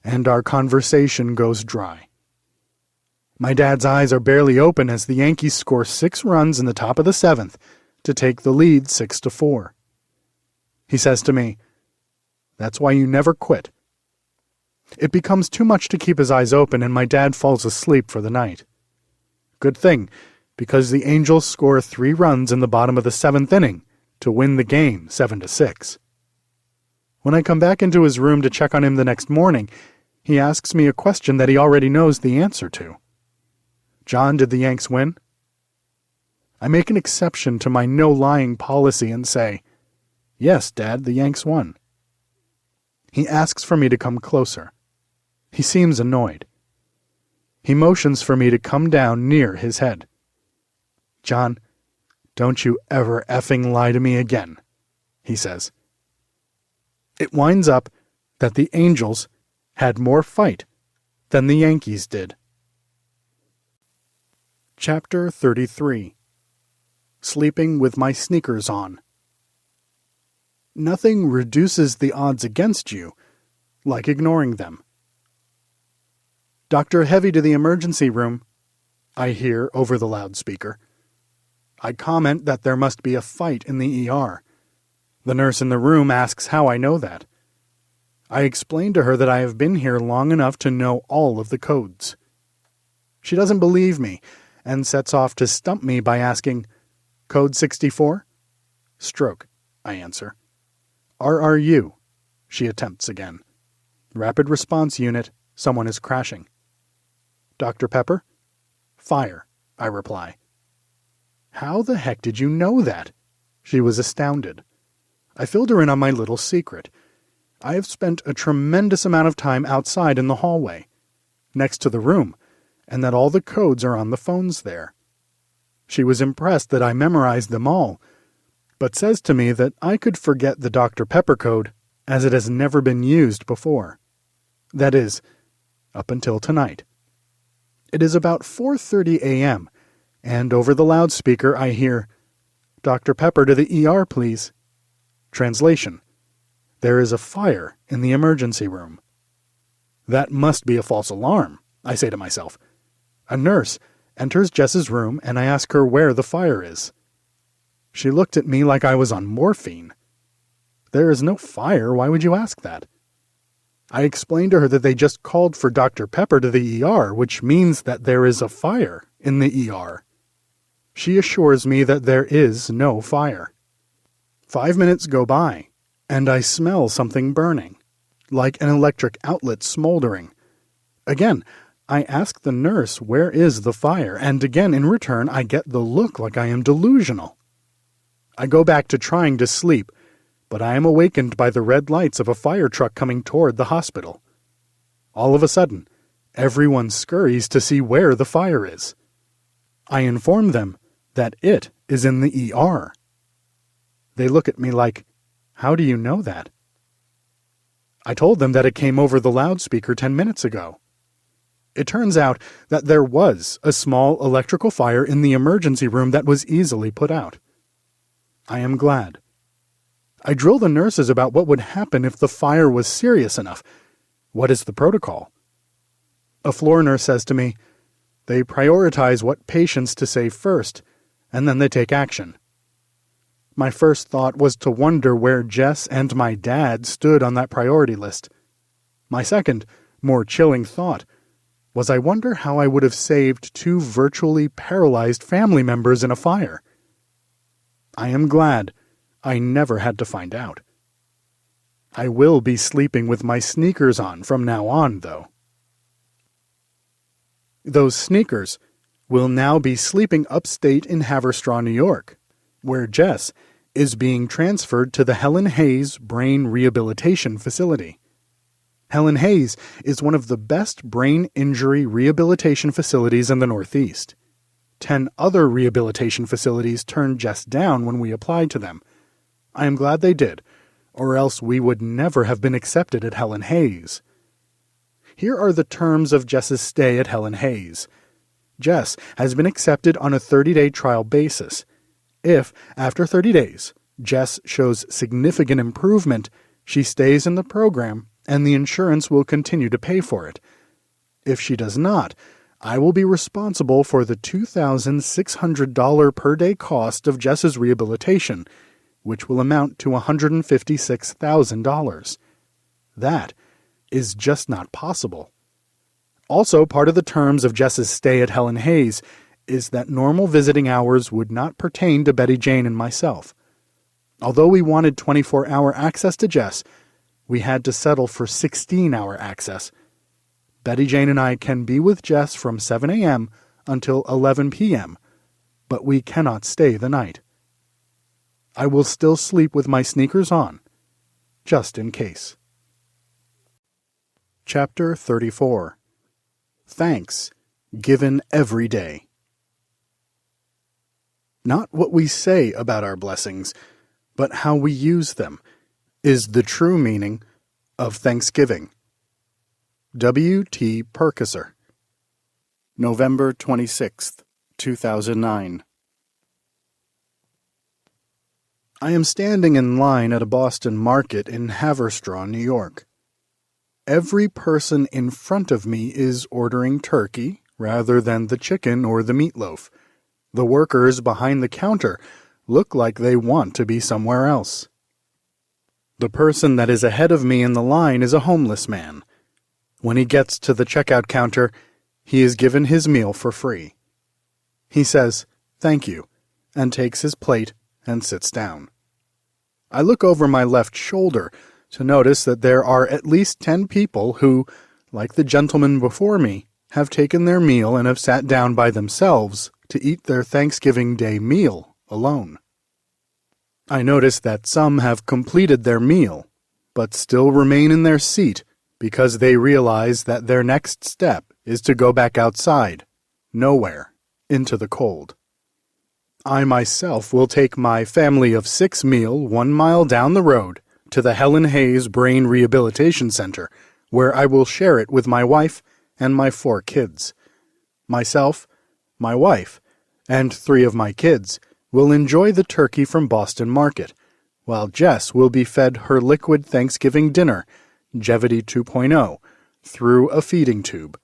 and our conversation goes dry. My dad's eyes are barely open as the Yankees score 6 runs in the top of the 7th to take the lead 6-4. He says to me, "That's why you never quit." It becomes too much to keep his eyes open, and my dad falls asleep for the night. Good thing, because the Angels score 3 runs in the bottom of the 7th inning to win the game 7-6. When I come back into his room to check on him the next morning, he asks me a question that he already knows the answer to. "John, did the Yanks win?" I make an exception to my no-lying policy and say, "Yes, Dad, the Yanks won." He asks for me to come closer. He seems annoyed. He motions for me to come down near his head. "John, don't you ever effing lie to me again," he says. It winds up that the Angels had more fight than the Yankees did. Chapter 33. Sleeping with my sneakers on. Nothing reduces the odds against you like ignoring them. "Dr. Heavy to the emergency room," I hear over the loudspeaker. I comment that there must be a fight in the ER. The nurse in the room asks how I know that. I explain to her that I have been here long enough to know all of the codes. She doesn't believe me and sets off to stump me by asking, "Code 64? "Stroke," I answer. "RRU," she attempts again. "Rapid Response Unit, someone is crashing." "Dr. Pepper?" "Fire," I reply. "How the heck did you know that?" She was astounded. I filled her in on my little secret. I have spent a tremendous amount of time outside in the hallway, next to the room, and that all the codes are on the phones there. She was impressed that I memorized them all, but says to me that I could forget the Dr. Pepper code as it has never been used before. That is, up until tonight. It is about 4:30 a.m., and over the loudspeaker I hear, "Dr. Pepper to the ER, please." Translation: there is a fire in the emergency room. That must be a false alarm, I say to myself. A nurse enters Jess's room, and I ask her where the fire is. She looked at me like I was on morphine. "There is no fire. Why would you ask that?" I explained to her that they just called for Dr. Pepper to the ER, which means that there is a fire in the ER. She assures me that there is no fire. 5 minutes go by, and I smell something burning, like an electric outlet smoldering. Again, I ask the nurse where is the fire, and again in return I get the look like I am delusional. I go back to trying to sleep, but I am awakened by the red lights of a fire truck coming toward the hospital. All of a sudden, everyone scurries to see where the fire is. I inform them that it is in the ER. They look at me like, "How do you know that?" I told them that it came over the loudspeaker 10 minutes ago. It turns out that there was a small electrical fire in the emergency room that was easily put out. I am glad. I drill the nurses about what would happen if the fire was serious enough. What is the protocol? A floor nurse says to me, "They prioritize what patients to save first, and then they take action." My first thought was to wonder where Jess and my dad stood on that priority list. My second, more chilling thought was I wonder how I would have saved 2 virtually paralyzed family members in a fire. I am glad I never had to find out. I will be sleeping with my sneakers on from now on, though. Those sneakers will now be sleeping upstate in Haverstraw, New York, where Jess is being transferred to the Helen Hayes Brain Rehabilitation Facility. Helen Hayes is one of the best brain injury rehabilitation facilities in the Northeast. 10 other rehabilitation facilities turned Jess down when we applied to them. I am glad they did, or else we would never have been accepted at Helen Hayes. Here are the terms of Jess's stay at Helen Hayes. Jess has been accepted on a 30-day trial basis. If, after 30 days, Jess shows significant improvement, she stays in the program and the insurance will continue to pay for it. If she does not, I will be responsible for the $2,600 per day cost of Jess's rehabilitation, which will amount to $156,000. That is just not possible. Also, part of the terms of Jess's stay at Helen Hayes is that normal visiting hours would not pertain to Betty Jane and myself. Although we wanted 24-hour access to Jess, we had to settle for 16-hour access. Betty Jane and I can be with Jess from 7 a.m. until 11 p.m., but we cannot stay the night. I will still sleep with my sneakers on, just in case. Chapter 34. Thanks, given every day. Not what we say about our blessings, but how we use them, is the true meaning of Thanksgiving. W. T. Perkisser. November 26th, 2009. I am standing in line at a Boston market in Haverstraw, New York. every person in front of me is ordering turkey rather than the chicken or the meatloaf. The workers behind the counter look like they want to be somewhere else. The person that is ahead of me in the line is a homeless man. When he gets to the checkout counter, he is given his meal for free. He says, "Thank you," and takes his plate and sits down. I look over my left shoulder to notice that there are at least 10 people who, like the gentleman before me, have taken their meal and have sat down by themselves to eat their Thanksgiving Day meal alone. I notice that some have completed their meal, but still remain in their seat because they realize that their next step is to go back outside, nowhere, into the cold. I myself will take my family of 6 meal 1 mile down the road to the Helen Hayes Brain Rehabilitation Center, where I will share it with my wife and my 4 kids. Myself, my wife, and 3 of my kids will enjoy the turkey from Boston Market, while Jess will be fed her liquid Thanksgiving dinner, Jevity 2.0, through a feeding tube.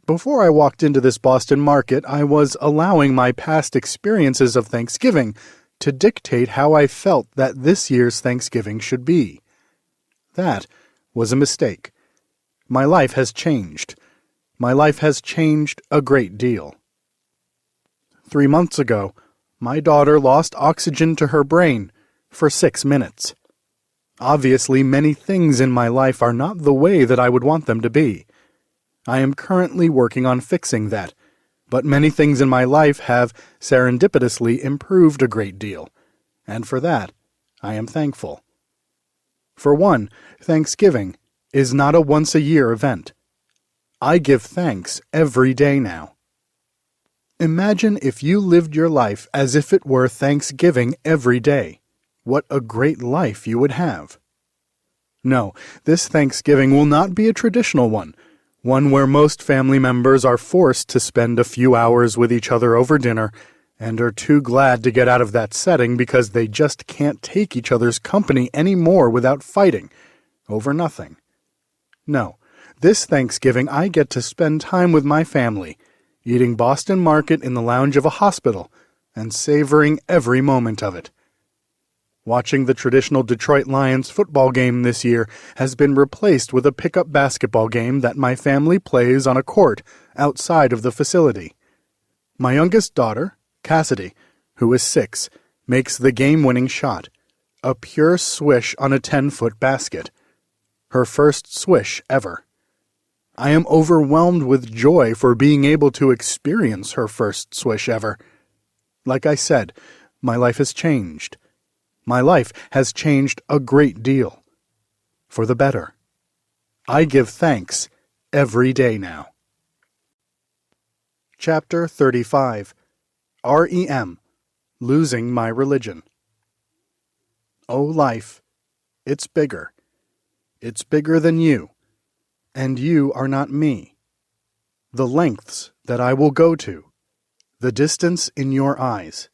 Before I walked into this Boston Market, I was allowing my past experiences of Thanksgiving to dictate how I felt that this year's Thanksgiving should be. That was a mistake. My life has changed. My life has changed a great deal. 3 months ago, my daughter lost oxygen to her brain for 6 minutes. Obviously, many things in my life are not the way that I would want them to be. I am currently working on fixing that, but many things in my life have serendipitously improved a great deal, and for that, I am thankful. For one, Thanksgiving is not a once-a-year event. I give thanks every day now. Imagine if you lived your life as if it were Thanksgiving every day. What a great life you would have. No, this Thanksgiving will not be a traditional one where most family members are forced to spend a few hours with each other over dinner and are too glad to get out of that setting because they just can't take each other's company anymore without fighting over nothing. No, this Thanksgiving I get to spend time with my family, eating Boston Market in the lounge of a hospital and savoring every moment of it. Watching the traditional Detroit Lions football game this year has been replaced with a pickup basketball game that my family plays on a court outside of the facility. My youngest daughter, Cassidy, who is 6, makes the game-winning shot, a pure swish on a 10-foot basket. Her first swish ever. I am overwhelmed with joy for being able to experience her first swish ever. Like I said, my life has changed. My life has changed a great deal. For the better. I give thanks every day now. Chapter 35. REM. Losing My Religion. Oh, life, it's bigger. It's bigger than you. And you are not me. The lengths that I will go to. The distance in your eyes.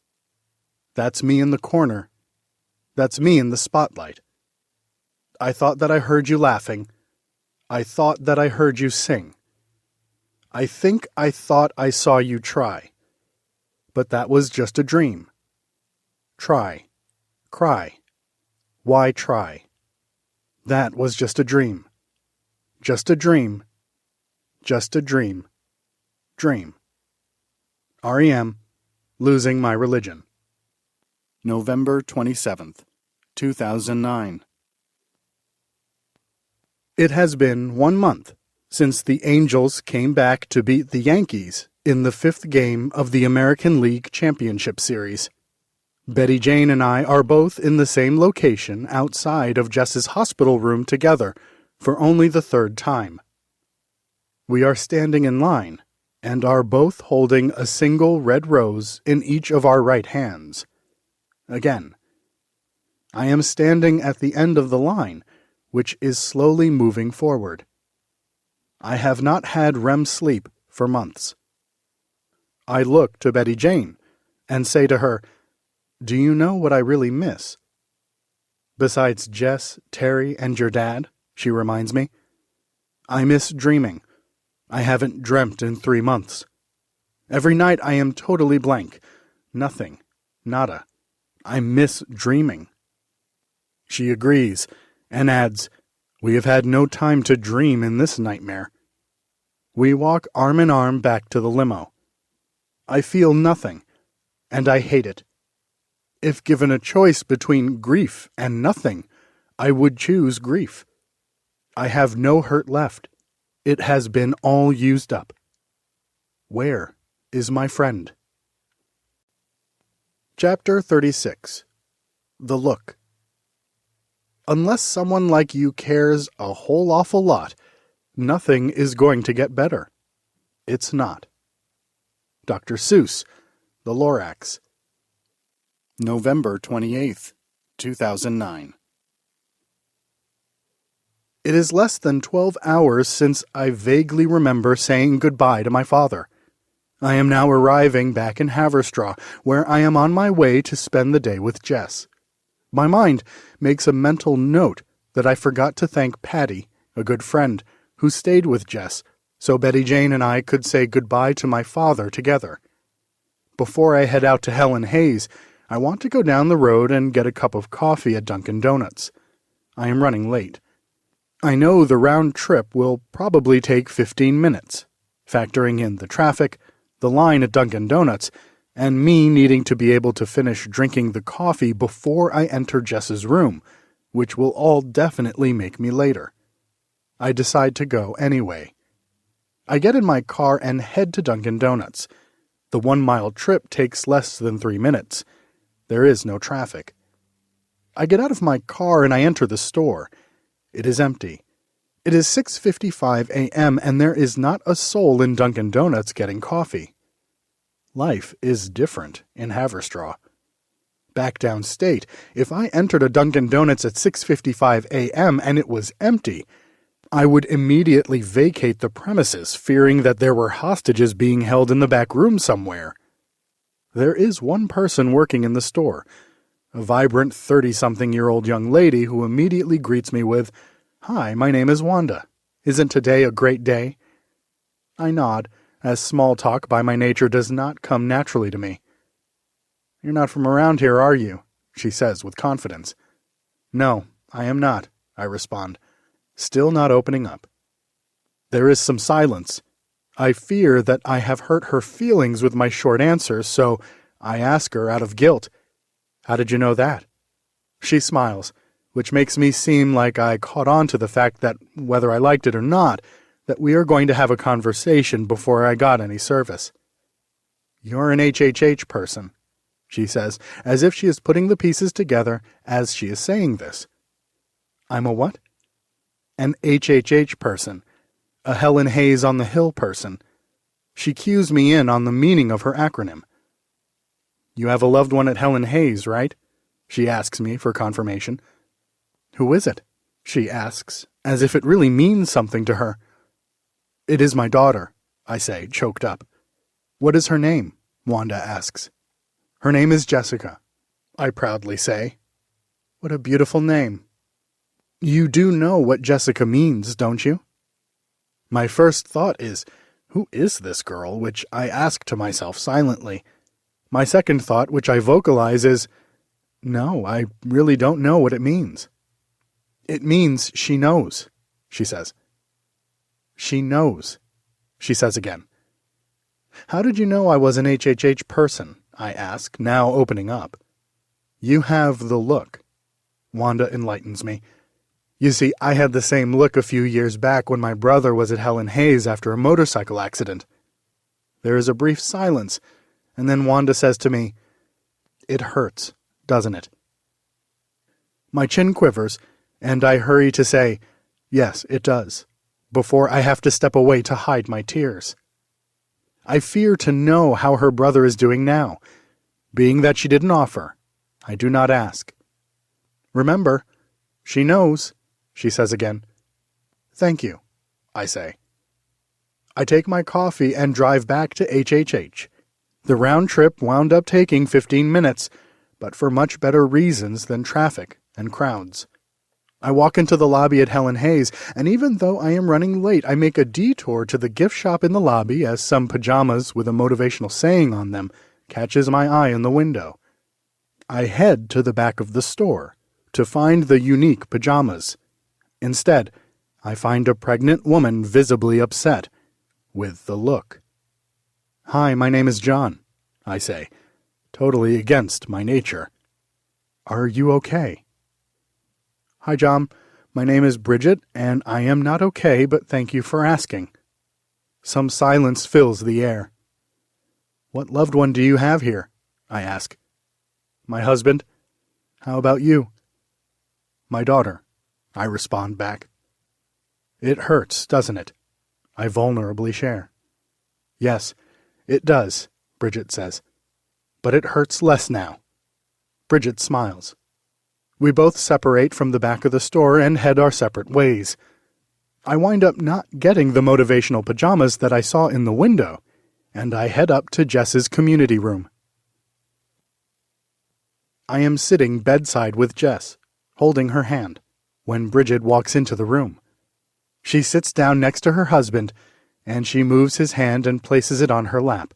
That's me in the corner. That's me in the spotlight. I thought that I heard you laughing. I thought that I heard you sing. I think I thought I saw you try. But that was just a dream. Try. Cry. Why try? That was just a dream. Just a dream. Just a dream. Dream. REM. Losing My Religion. November 27th, 2009. It has been 1 month since the Angels came back to beat the Yankees in the 5th game of the American League Championship Series. Betty Jane and I are both in the same location outside of Jess's hospital room together for only the 3rd time. We are standing in line and are both holding a single red rose in each of our right hands. Again. I am standing at the end of the line, which is slowly moving forward. I have not had REM sleep for months. I look to Betty Jane and say to her, "Do you know what I really miss?" "Besides Jess, Terry, and your dad," she reminds me, I miss dreaming. I haven't dreamt in 3 months. Every night I am totally blank. Nothing. Nada. I miss dreaming. She agrees and adds, "We have had no time to dream in this nightmare." We walk arm in arm back to the limo. I feel nothing, and I hate it. If given a choice between grief and nothing, I would choose grief. I have no hurt left. It has been all used up. Where is my friend? Chapter 36. The Look. Unless someone like you cares a whole awful lot, nothing is going to get better. It's not. Dr. Seuss, The Lorax. November 28th, 2009. It is less than 12 hours since I vaguely remember saying goodbye to my father. I am now arriving back in Haverstraw, where I am on my way to spend the day with Jess. My mind makes a mental note that I forgot to thank Patty, a good friend, who stayed with Jess, so Betty Jane and I could say goodbye to my father together. Before I head out to Helen Hayes, I want to go down the road and get a cup of coffee at Dunkin' Donuts. I am running late. I know the round trip will probably take 15 minutes, factoring in the traffic, the line at Dunkin' Donuts, and me needing to be able to finish drinking the coffee before I enter Jess's room, which will all definitely make me later. I decide to go anyway. I get in my car and head to Dunkin' Donuts. The 1-mile trip takes less than 3 minutes. There is no traffic. I get out of my car and I enter the store. It is empty. It is 6:55 a.m. and there is not a soul in Dunkin' Donuts getting coffee. Life is different in Haverstraw. Back downstate, if I entered a Dunkin' Donuts at 6:55 a.m. and it was empty, I would immediately vacate the premises, fearing that there were hostages being held in the back room somewhere. There is one person working in the store, a vibrant 30-something-year-old young lady who immediately greets me with, "Hi, my name is Wanda. Isn't today a great day?" I nod, as small talk by my nature does not come naturally to me. "You're not from around here, are you?" she says with confidence. "No, I am not," I respond, still not opening up. There is some silence. I fear that I have hurt her feelings with my short answer, so I ask her out of guilt, "How did you know that?" She smiles, which makes me seem like I caught on to the fact that, whether I liked it or not, that we are going to have a conversation before I got any service. "You're an HHH person," she says, as if she is putting the pieces together as she is saying this. "I'm a what?" "An HHH person. A Helen Hayes on the Hill person." She cues me in on the meaning of her acronym. "You have a loved one at Helen Hayes, right?" she asks me for confirmation. "Who is it?" she asks, as if it really means something to her. "It is my daughter," I say, choked up. "What is her name?" Wanda asks. "Her name is Jessica," I proudly say. "What a beautiful name." "You do know what Jessica means, don't you?" My first thought is, who is this girl, which I ask to myself silently. My second thought, which I vocalize, is, no, I really don't know what it means. "It means she knows," she says. "She knows," she says again. "How did you know I was an HHH person?" I ask, now opening up. "You have the look," Wanda enlightens me. "You see, I had the same look a few years back when my brother was at Helen Hayes after a motorcycle accident." There is a brief silence, and then Wanda says to me, "It hurts, doesn't it?" My chin quivers, and I hurry to say, "Yes, it does," before I have to step away to hide my tears. I fear to know how her brother is doing now. Being that she didn't offer, I do not ask. "Remember, she knows," she says again. "Thank you," I say. I take my coffee and drive back to HHH. The round trip wound up taking 15 minutes, but for much better reasons than traffic and crowds. I walk into the lobby at Helen Hayes, and even though I am running late, I make a detour to the gift shop in the lobby as some pajamas with a motivational saying on them catches my eye in the window. I head to the back of the store to find the unique pajamas. Instead, I find a pregnant woman visibly upset with the look. "Hi, my name is John," I say, totally against my nature. "Are you okay?" "Hi, John. My name is Bridget, and I am not okay, but thank you for asking." Some silence fills the air. "What loved one do you have here?" I ask. "My husband. How about you?" "My daughter," I respond back. "It hurts, doesn't it?" I vulnerably share. "Yes, it does," Bridget says. "But it hurts less now." Bridget smiles. We both separate from the back of the store and head our separate ways. I wind up not getting the motivational pajamas that I saw in the window, and I head up to Jess's community room. I am sitting bedside with Jess, holding her hand, when Bridget walks into the room. She sits down next to her husband, and she moves his hand and places it on her lap.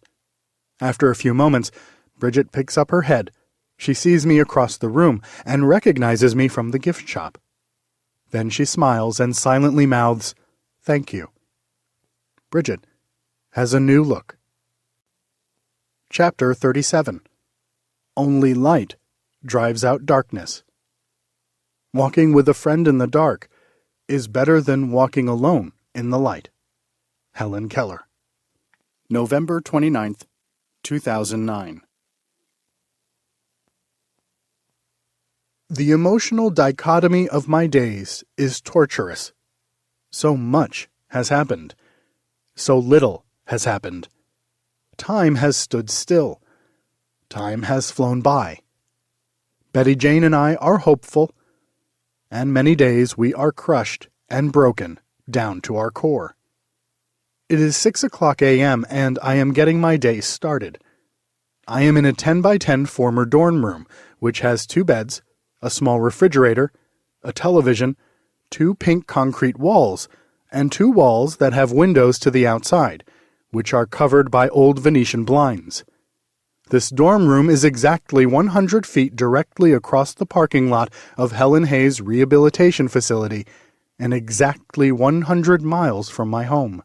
After a few moments, Bridget picks up her head. She sees me across the room and recognizes me from the gift shop. Then she smiles and silently mouths, "Thank you." Bridget has a new look. Chapter 37. Only light drives out darkness. Walking with a friend in the dark is better than walking alone in the light. Helen Keller. November 29th, 2009. The emotional dichotomy of my days is torturous. So much has happened. So little has happened. Time has stood still. Time has flown by. Betty Jane and I are hopeful, and many days we are crushed and broken down to our core. It is 6:00 a.m. and I am getting my day started. I am in a 10x10 former dorm room, which has 2 beds, a small refrigerator, a television, 2 pink concrete walls, and 2 walls that have windows to the outside, which are covered by old Venetian blinds. This dorm room is exactly 100 feet directly across the parking lot of Helen Hayes Rehabilitation Facility and exactly 100 miles from my home.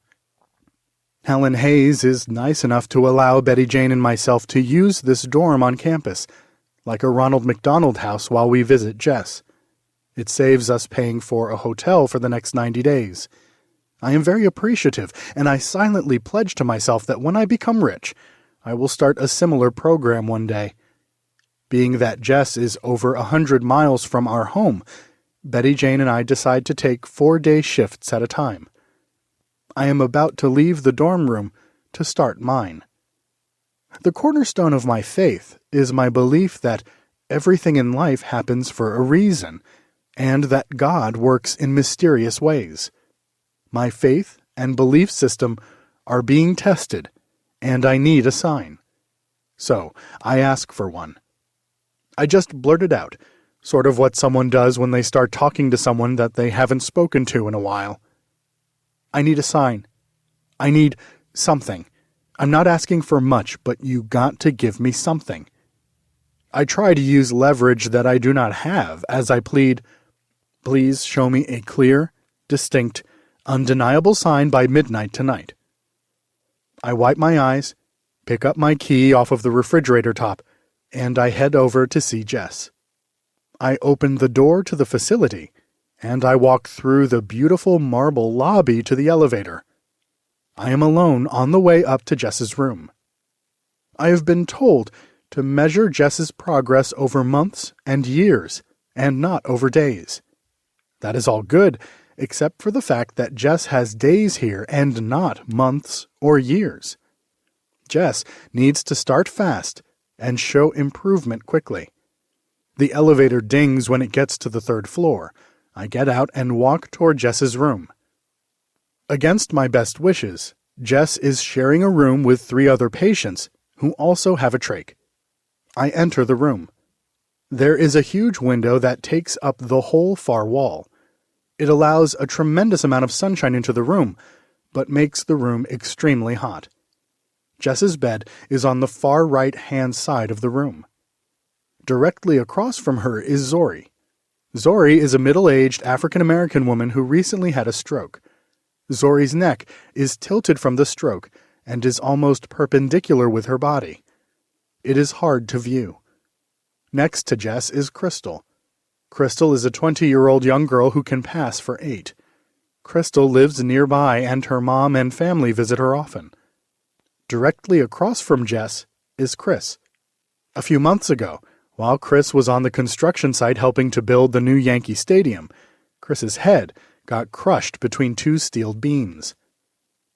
Helen Hayes is nice enough to allow Betty Jane and myself to use this dorm on campus, like a Ronald McDonald house while we visit Jess. It saves us paying for a hotel for the next 90 days. I am very appreciative, and I silently pledge to myself that when I become rich, I will start a similar program one day. Being that Jess is over 100 miles from our home, Betty Jane and I decide to take 4-day shifts at a time. I am about to leave the dorm room to start mine. The cornerstone of my faith is my belief that everything in life happens for a reason, and that God works in mysterious ways. My faith and belief system are being tested, and I need a sign. So, I ask for one. I just blurt it out, sort of what someone does when they start talking to someone that they haven't spoken to in a while. I need a sign. I need something. I'm not asking for much, but you got to give me something. I try to use leverage that I do not have as I plead, "Please show me a clear, distinct, undeniable sign by midnight tonight." I wipe my eyes, pick up my key off of the refrigerator top, and I head over to see Jess. I open the door to the facility, and I walk through the beautiful marble lobby to the elevator. I am alone on the way up to Jess's room. I have been told to measure Jess's progress over months and years, and not over days. That is all good, except for the fact that Jess has days here and not months or years. Jess needs to start fast and show improvement quickly. The elevator dings when it gets to the 3rd floor. I get out and walk toward Jess's room. Against my best wishes, Jess is sharing a room with 3 other patients who also have a trach. I enter the room. There is a huge window that takes up the whole far wall. It allows a tremendous amount of sunshine into the room, but makes the room extremely hot. Jess's bed is on the far right-hand side of the room. Directly across from her is Zori. Zori is a middle-aged African-American woman who recently had a stroke. Zori's neck is tilted from the stroke and is almost perpendicular with her body. It is hard to view. Next to Jess is Crystal. Crystal is a 20-year-old young girl who can pass for 8. Crystal lives nearby and her mom and family visit her often. Directly across from Jess is Chris. A few months ago, while Chris was on the construction site helping to build the new Yankee Stadium, Chris's head got crushed between 2 steel beams.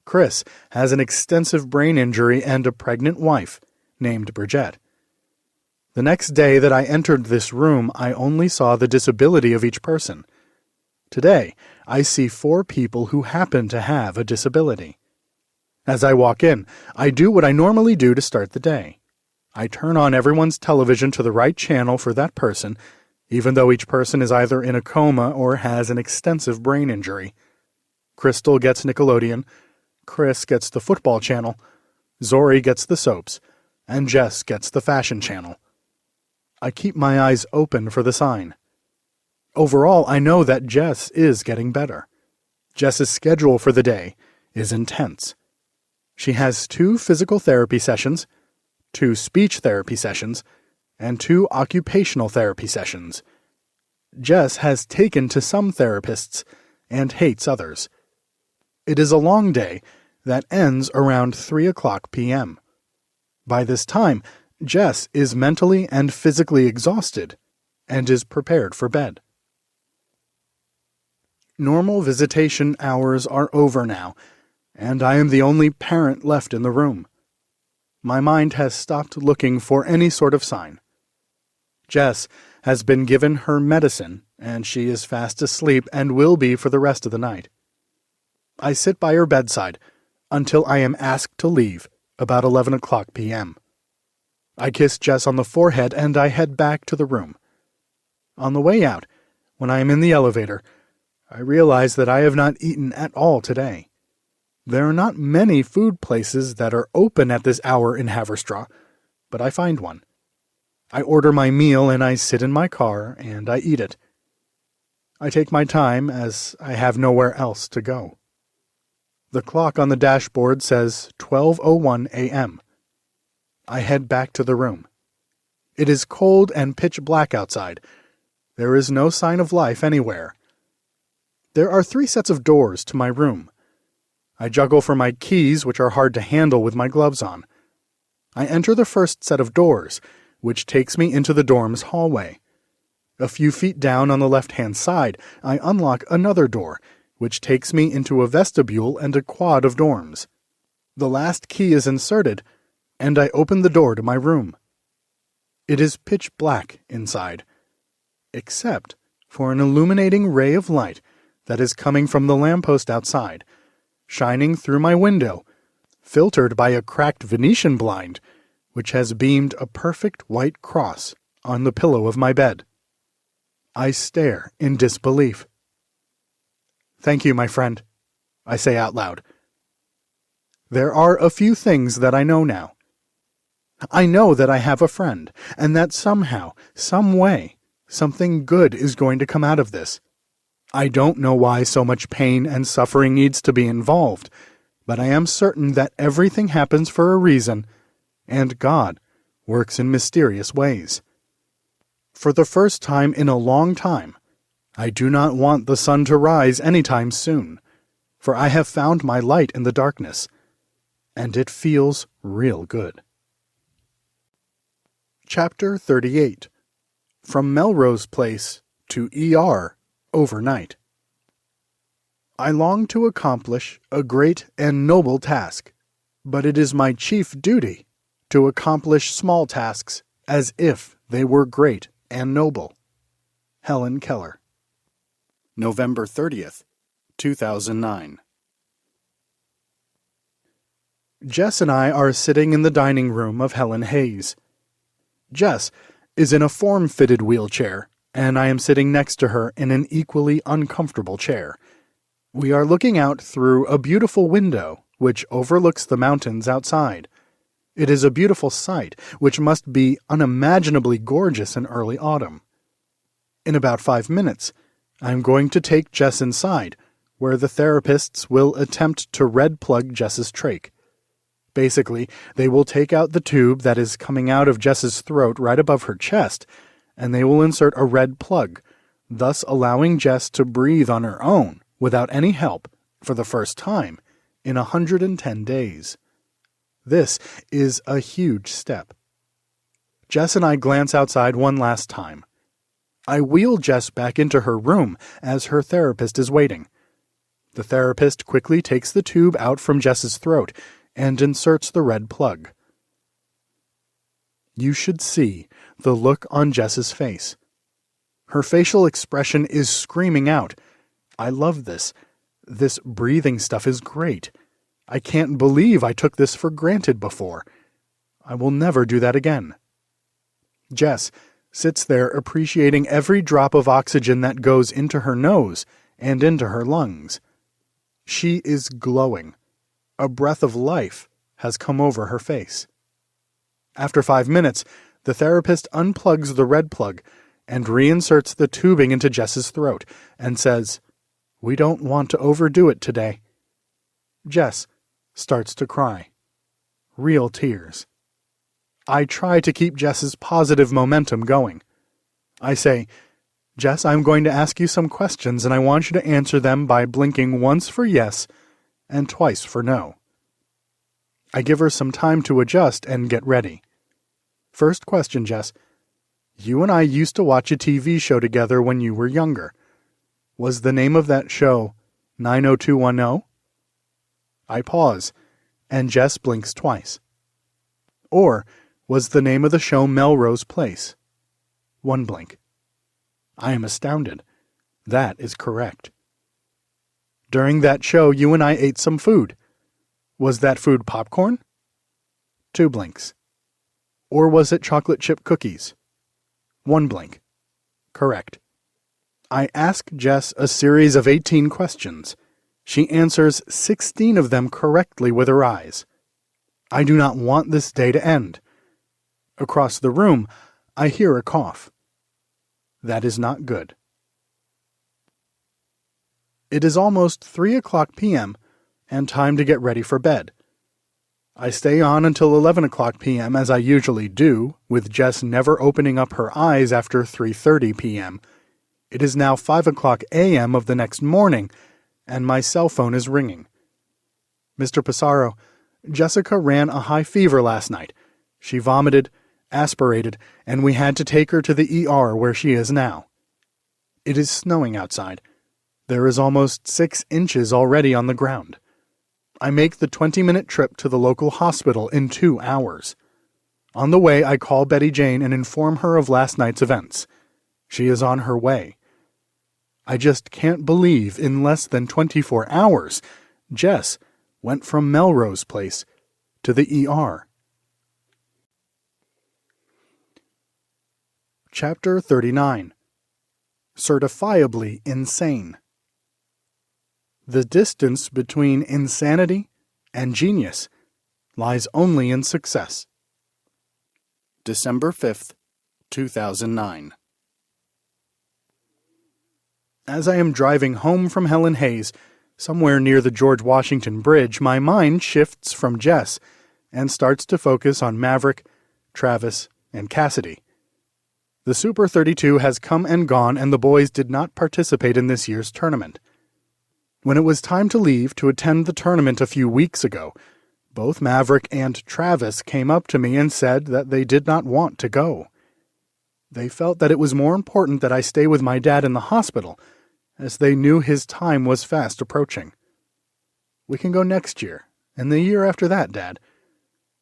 Chris has an extensive brain injury and a pregnant wife named Bridget. The next day that I entered this room, I only saw the disability of each person. Today, I see 4 people who happen to have a disability. As I walk in, I do what I normally do to start the day. I turn on everyone's television to the right channel for that person, even though each person is either in a coma or has an extensive brain injury. Crystal gets Nickelodeon, Chris gets the football channel, Zori gets the soaps, and Jess gets the fashion channel. I keep my eyes open for the sign. Overall, I know that Jess is getting better. Jess's schedule for the day is intense. She has 2 physical therapy sessions, 2 speech therapy sessions, and 2 occupational therapy sessions. Jess has taken to some therapists and hates others. It is a long day that ends around 3:00 p.m. By this time, Jess is mentally and physically exhausted and is prepared for bed. Normal visitation hours are over now, and I am the only parent left in the room. My mind has stopped looking for any sort of sign. Jess has been given her medicine, and she is fast asleep and will be for the rest of the night. I sit by her bedside until I am asked to leave about 11:00 p.m. I kiss Jess on the forehead and I head back to the room. On the way out, when I am in the elevator, I realize that I have not eaten at all today. There are not many food places that are open at this hour in Haverstraw, but I find one. I order my meal and I sit in my car and I eat it. I take my time as I have nowhere else to go. The clock on the dashboard says 12:01 a.m. I head back to the room. It is cold and pitch black outside. There is no sign of life anywhere. There are 3 sets of doors to my room. I juggle for my keys, which are hard to handle with my gloves on. I enter the first set of doors, which takes me into the dorm's hallway. A few feet down on the left-hand side, I unlock another door, which takes me into a vestibule and a quad of dorms. The last key is inserted, and I open the door to my room. It is pitch black inside, except for an illuminating ray of light that is coming from the lamppost outside, shining through my window, filtered by a cracked Venetian blind, which has beamed a perfect white cross on the pillow of my bed. I stare in disbelief. "Thank you, my friend," I say out loud. There are a few things that I know now. I know that I have a friend, and that somehow, some way, something good is going to come out of this. I don't know why so much pain and suffering needs to be involved, but I am certain that everything happens for a reason, and God works in mysterious ways. For the first time in a long time, I do not want the sun to rise anytime soon, for I have found my light in the darkness, and it feels real good. Chapter 38. From Melrose Place to ER Overnight. I long to accomplish a great and noble task, but it is my chief duty to accomplish small tasks as if they were great and noble. Helen Keller. November 30th, 2009. Jess and I are sitting in the dining room of Helen Hayes. Jess is in a form-fitted wheelchair, and I am sitting next to her in an equally uncomfortable chair. We are looking out through a beautiful window, which overlooks the mountains outside. It is a beautiful sight, which must be unimaginably gorgeous in early autumn. In about 5 minutes, I am going to take Jess inside, where the therapists will attempt to red plug Jess's trach. Basically, they will take out the tube that is coming out of Jess's throat right above her chest, and they will insert a red plug, thus allowing Jess to breathe on her own, without any help, for the first time, in 110 days. This is a huge step. Jess and I glance outside one last time. I wheel Jess back into her room as her therapist is waiting. The therapist quickly takes the tube out from Jess's throat and inserts the red plug. You should see the look on Jess's face. Her facial expression is screaming out, "I love this. This breathing stuff is great. I can't believe I took this for granted before. I will never do that again." Jess sits there appreciating every drop of oxygen that goes into her nose and into her lungs. She is glowing. A breath of life has come over her face. After 5 minutes, the therapist unplugs the red plug and reinserts the tubing into Jess's throat and says, "We don't want to overdo it today." Jess starts to cry. Real tears. I try to keep Jess's positive momentum going. I say, "Jess, I'm going to ask you some questions and I want you to answer them by blinking once for yes and twice for no." I give her some time to adjust and get ready. First question, Jess. You and I used to watch a TV show together when you were younger. Was the name of that show 90210? I pause, and Jess blinks twice. Or was the name of the show Melrose Place? One blink. I am astounded. That is correct. During that show, you and I ate some food. Was that food popcorn? 2 blinks. Or was it chocolate chip cookies? 1 blink. Correct. I ask Jess a series of 18 questions. She answers 16 of them correctly with her eyes. I do not want this day to end. Across the room, I hear a cough. That is not good. It is almost 3:00 p.m. and time to get ready for bed. I stay on until 11:00 p.m. as I usually do, with Jess never opening up her eyes after 3:30 p.m. It is now 5:00 a.m. of the next morning, and my cell phone is ringing. "Mr. Passaro, Jessica ran a high fever last night. She vomited, aspirated, and we had to take her to the ER where she is now. It is snowing outside. There is almost 6 inches already on the ground. I make the 20-minute trip to the local hospital in 2 hours. On the way, I call Betty Jane and inform her of last night's events. She is on her way. I just can't believe in less than 24 hours, Jess went from Melrose Place to the ER." Chapter 39. Certifiably Insane. The distance between insanity and genius lies only in success. December 5th, 2009. As I am driving home from Helen Hayes, somewhere near the George Washington Bridge, my mind shifts from Jess and starts to focus on Maverick, Travis, and Cassidy. The Super 32 has come and gone, and the boys did not participate in this year's tournament. When it was time to leave to attend the tournament a few weeks ago, both Maverick and Travis came up to me and said that they did not want to go. They felt that it was more important that I stay with my dad in the hospital, as they knew his time was fast approaching. "We can go next year, and the year after that, Dad.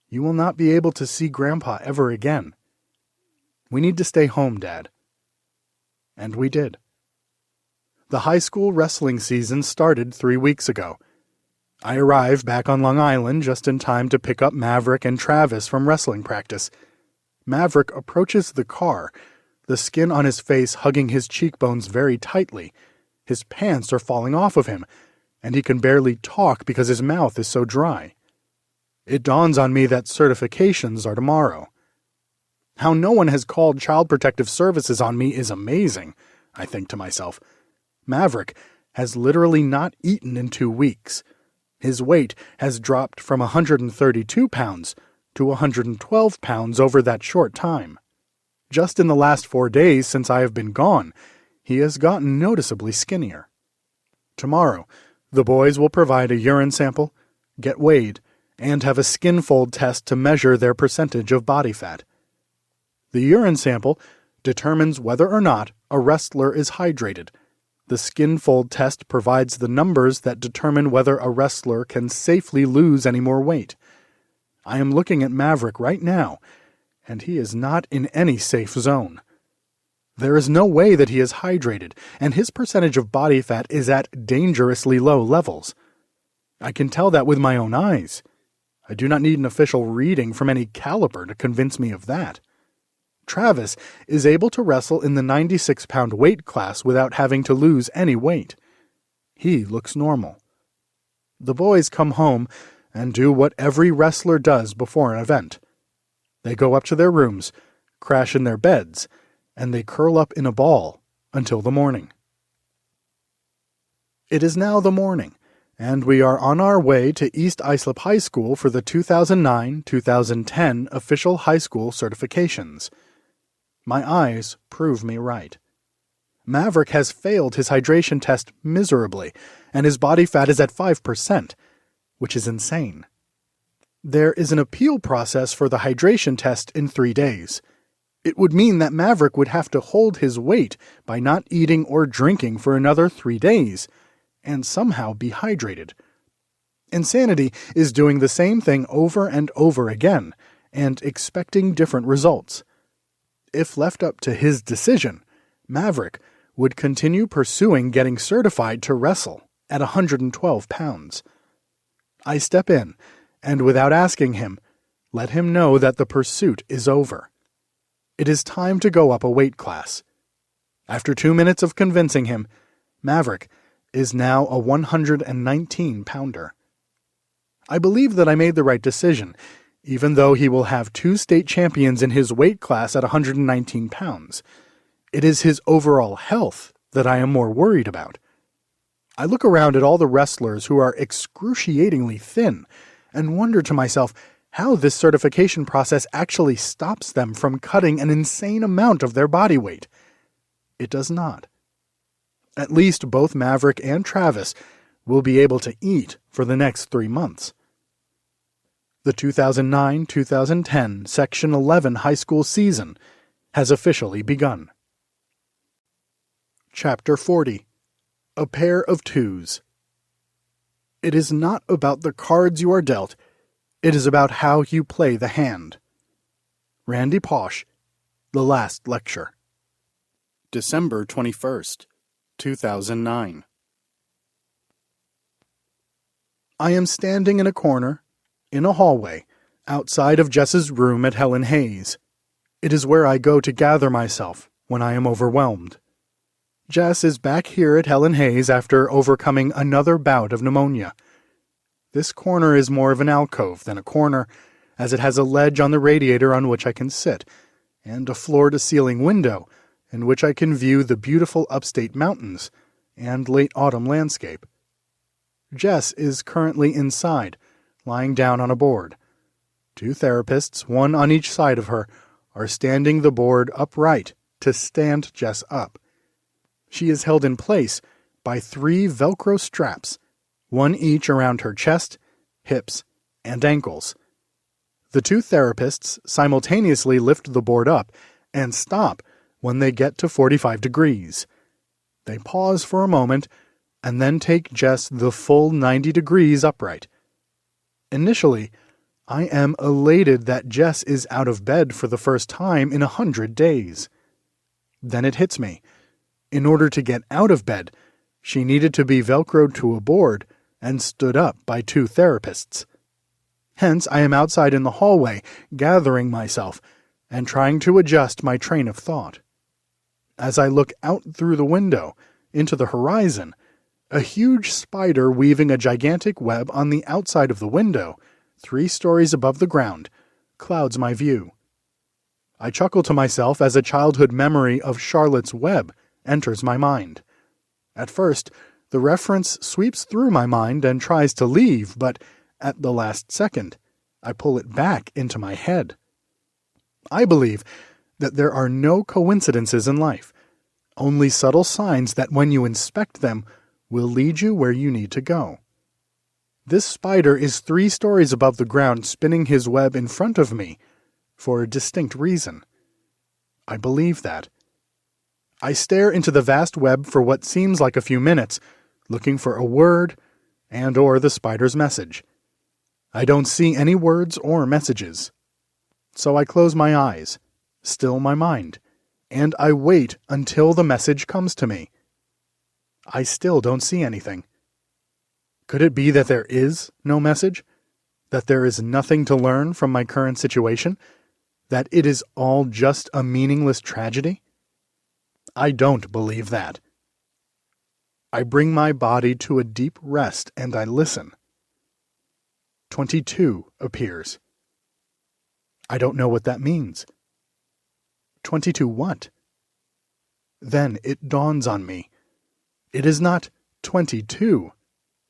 You will not be able to see Grandpa ever again. We need to stay home, Dad." And we did. The high school wrestling season started 3 weeks ago. I arrived back on Long Island just in time to pick up Maverick and Travis from wrestling practice. Maverick approaches the car, the skin on his face hugging his cheekbones very tightly. His pants are falling off of him, and he can barely talk because his mouth is so dry. It dawns on me that certifications are tomorrow. How no one has called Child Protective Services on me is amazing, I think to myself. Maverick has literally not eaten in 2 weeks. His weight has dropped from 132 pounds to 112 pounds over that short time. Just in the last 4 days since I have been gone, he has gotten noticeably skinnier. Tomorrow, the boys will provide a urine sample, get weighed, and have a skin fold test to measure their percentage of body fat. The urine sample determines whether or not a wrestler is hydrated. The skin fold test provides the numbers that determine whether a wrestler can safely lose any more weight. I am looking at Maverick right now, and he is not in any safe zone. There is no way that he is hydrated, and his percentage of body fat is at dangerously low levels. I can tell that with my own eyes. I do not need an official reading from any caliper to convince me of that. Travis is able to wrestle in the 96-pound weight class without having to lose any weight. He looks normal. The boys come home and do what every wrestler does before an event. They go up to their rooms, crash in their beds, and they curl up in a ball until the morning. It is now the morning, and we are on our way to East Islip High School for the 2009-2010 official high school certifications. My eyes prove me right. Maverick has failed his hydration test miserably, and his body fat is at 5%, which is insane. There is an appeal process for the hydration test in 3 days. It would mean that Maverick would have to hold his weight by not eating or drinking for another 3 days, and somehow be hydrated. Insanity is doing the same thing over and over again, and expecting different results. If left up to his decision, Maverick would continue pursuing getting certified to wrestle at 112 pounds. I step in, and without asking him, let him know that the pursuit is over. It is time to go up a weight class. After 2 minutes of convincing him, Maverick is now a 119-pounder. I believe that I made the right decision, even though he will have 2 state champions in his weight class at 119 pounds. It is his overall health that I am more worried about. I look around at all the wrestlers who are excruciatingly thin and wonder to myself how this certification process actually stops them from cutting an insane amount of their body weight. It does not. At least both Maverick and Travis will be able to eat for the next 3 months. The 2009-2010 Section 11 high school season has officially begun. Chapter 40. A Pair of Twos. It is not about the cards you are dealt, it is about how you play the hand. Randy Pausch, The Last Lecture. December 21st, 2009. I am standing in a corner, in a hallway, outside of Jess's room at Helen Hayes. It is where I go to gather myself when I am overwhelmed. Jess is back here at Helen Hayes after overcoming another bout of pneumonia. This corner is more of an alcove than a corner, as it has a ledge on the radiator on which I can sit, and a floor-to-ceiling window in which I can view the beautiful upstate mountains and late autumn landscape. Jess is currently inside, lying down on a board. 2 therapists, one on each side of her, are standing the board upright to stand Jess up. She is held in place by 3 Velcro straps, one each around her chest, hips, and ankles. The 2 therapists simultaneously lift the board up and stop when they get to 45 degrees. They pause for a moment and then take Jess the full 90 degrees upright. Initially, I am elated that Jess is out of bed for the first time in 100 days. Then it hits me. In order to get out of bed, she needed to be Velcroed to a board and stood up by 2 therapists. Hence, I am outside in the hallway, gathering myself, and trying to adjust my train of thought. As I look out through the window, into the horizon, a huge spider weaving a gigantic web on the outside of the window, 3 stories above the ground, clouds my view. I chuckle to myself as a childhood memory of Charlotte's Web enters my mind. At first, the reference sweeps through my mind and tries to leave, but at the last second, I pull it back into my head. I believe that there are no coincidences in life, only subtle signs that when you inspect them will lead you where you need to go. This spider is 3 stories above the ground spinning his web in front of me for a distinct reason. I believe that. I stare into the vast web for what seems like a few minutes, looking for a word and/or the spider's message. I don't see any words or messages. So I close my eyes, still my mind, and I wait until the message comes to me. I still don't see anything. Could it be that there is no message? That there is nothing to learn from my current situation? That it is all just a meaningless tragedy? I don't believe that. I bring my body to a deep rest and I listen. 22 appears. I don't know what that means. 22 what? Then it dawns on me. It is not 22,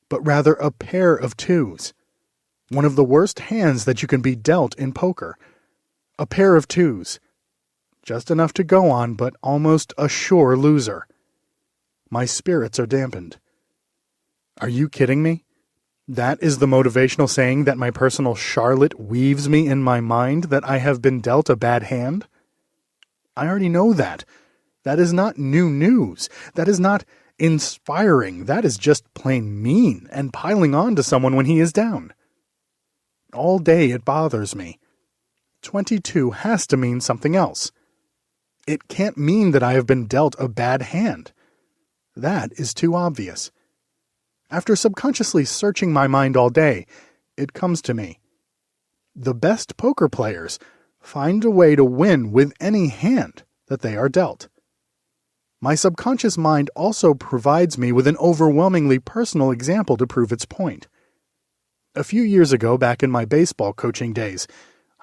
but rather a pair of 2s. One of the worst hands that you can be dealt in poker. A pair of 2s. Just enough to go on, but almost a sure loser. My spirits are dampened. Are you kidding me? That is the motivational saying that my personal Charlotte weaves me in my mind that I have been dealt a bad hand? I already know that. That is not new news. That is not inspiring. That is just plain mean and piling on to someone when he is down. All day it bothers me. 22 has to mean something else. It can't mean that I have been dealt a bad hand. That is too obvious. After subconsciously searching my mind all day, it comes to me. The best poker players find a way to win with any hand that they are dealt. My subconscious mind also provides me with an overwhelmingly personal example to prove its point. A few years ago, back in my baseball coaching days,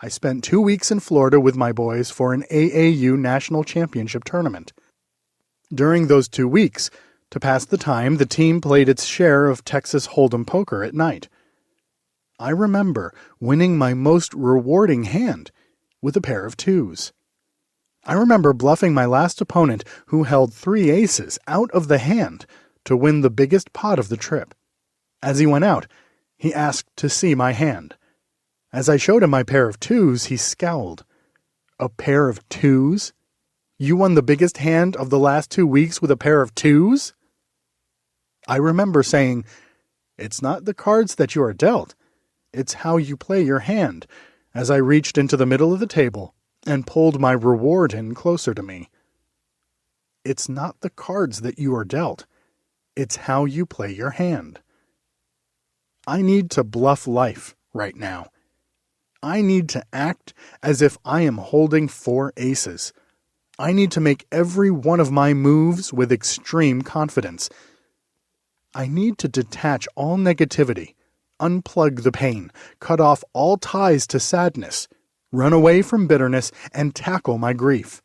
I spent 2 weeks in Florida with my boys for an AAU National Championship tournament. During those 2 weeks, to pass the time, the team played its share of Texas Hold'em poker at night. I remember winning my most rewarding hand with a pair of 2s. I remember bluffing my last opponent, who held 3 aces, out of the hand to win the biggest pot of the trip. As he went out, he asked to see my hand. As I showed him my pair of 2s, he scowled. A pair of 2s? You won the biggest hand of the last 2 weeks with a pair of 2s? I remember saying, "It's not the cards that you are dealt. It's how you play your hand," as I reached into the middle of the table and pulled my reward in closer to me. It's not the cards that you are dealt. It's how you play your hand. I need to bluff life right now. I need to act as if I am holding 4 aces. I need to make every one of my moves with extreme confidence. I need to detach all negativity, unplug the pain, cut off all ties to sadness, run away from bitterness, and tackle my grief.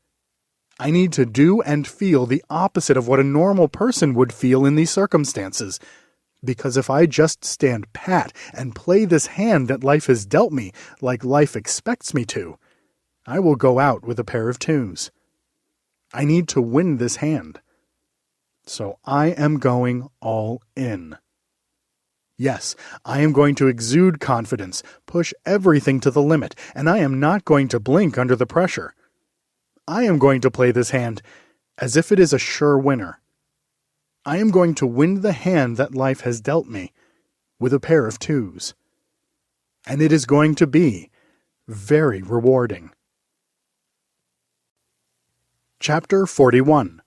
I need to do and feel the opposite of what a normal person would feel in these circumstances. Because if I just stand pat and play this hand that life has dealt me like life expects me to, I will go out with a pair of 2s. I need to win this hand. So I am going all in. Yes, I am going to exude confidence, push everything to the limit, and I am not going to blink under the pressure. I am going to play this hand as if it is a sure winner. I am going to win the hand that life has dealt me with a pair of 2s. And it is going to be very rewarding. Chapter 41.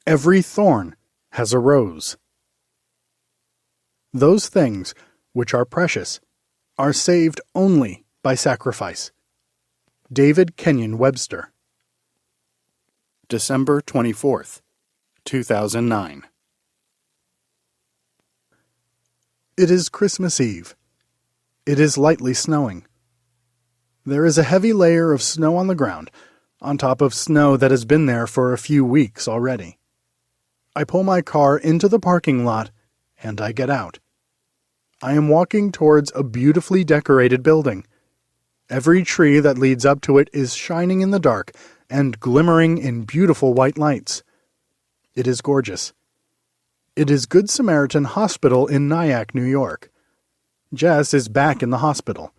Every thorn has a rose. Those things which are precious are saved only by sacrifice. David Kenyon Webster. December 24th, 2009. It is Christmas Eve. It is lightly snowing. There is a heavy layer of snow on the ground, on top of snow that has been there for a few weeks already. I pull my car into the parking lot, and I get out. I am walking towards a beautifully decorated building. Every tree that leads up to it is shining in the dark and glimmering in beautiful white lights. It is gorgeous. It is Good Samaritan Hospital in Nyack, New York. Jess is back in the hospital.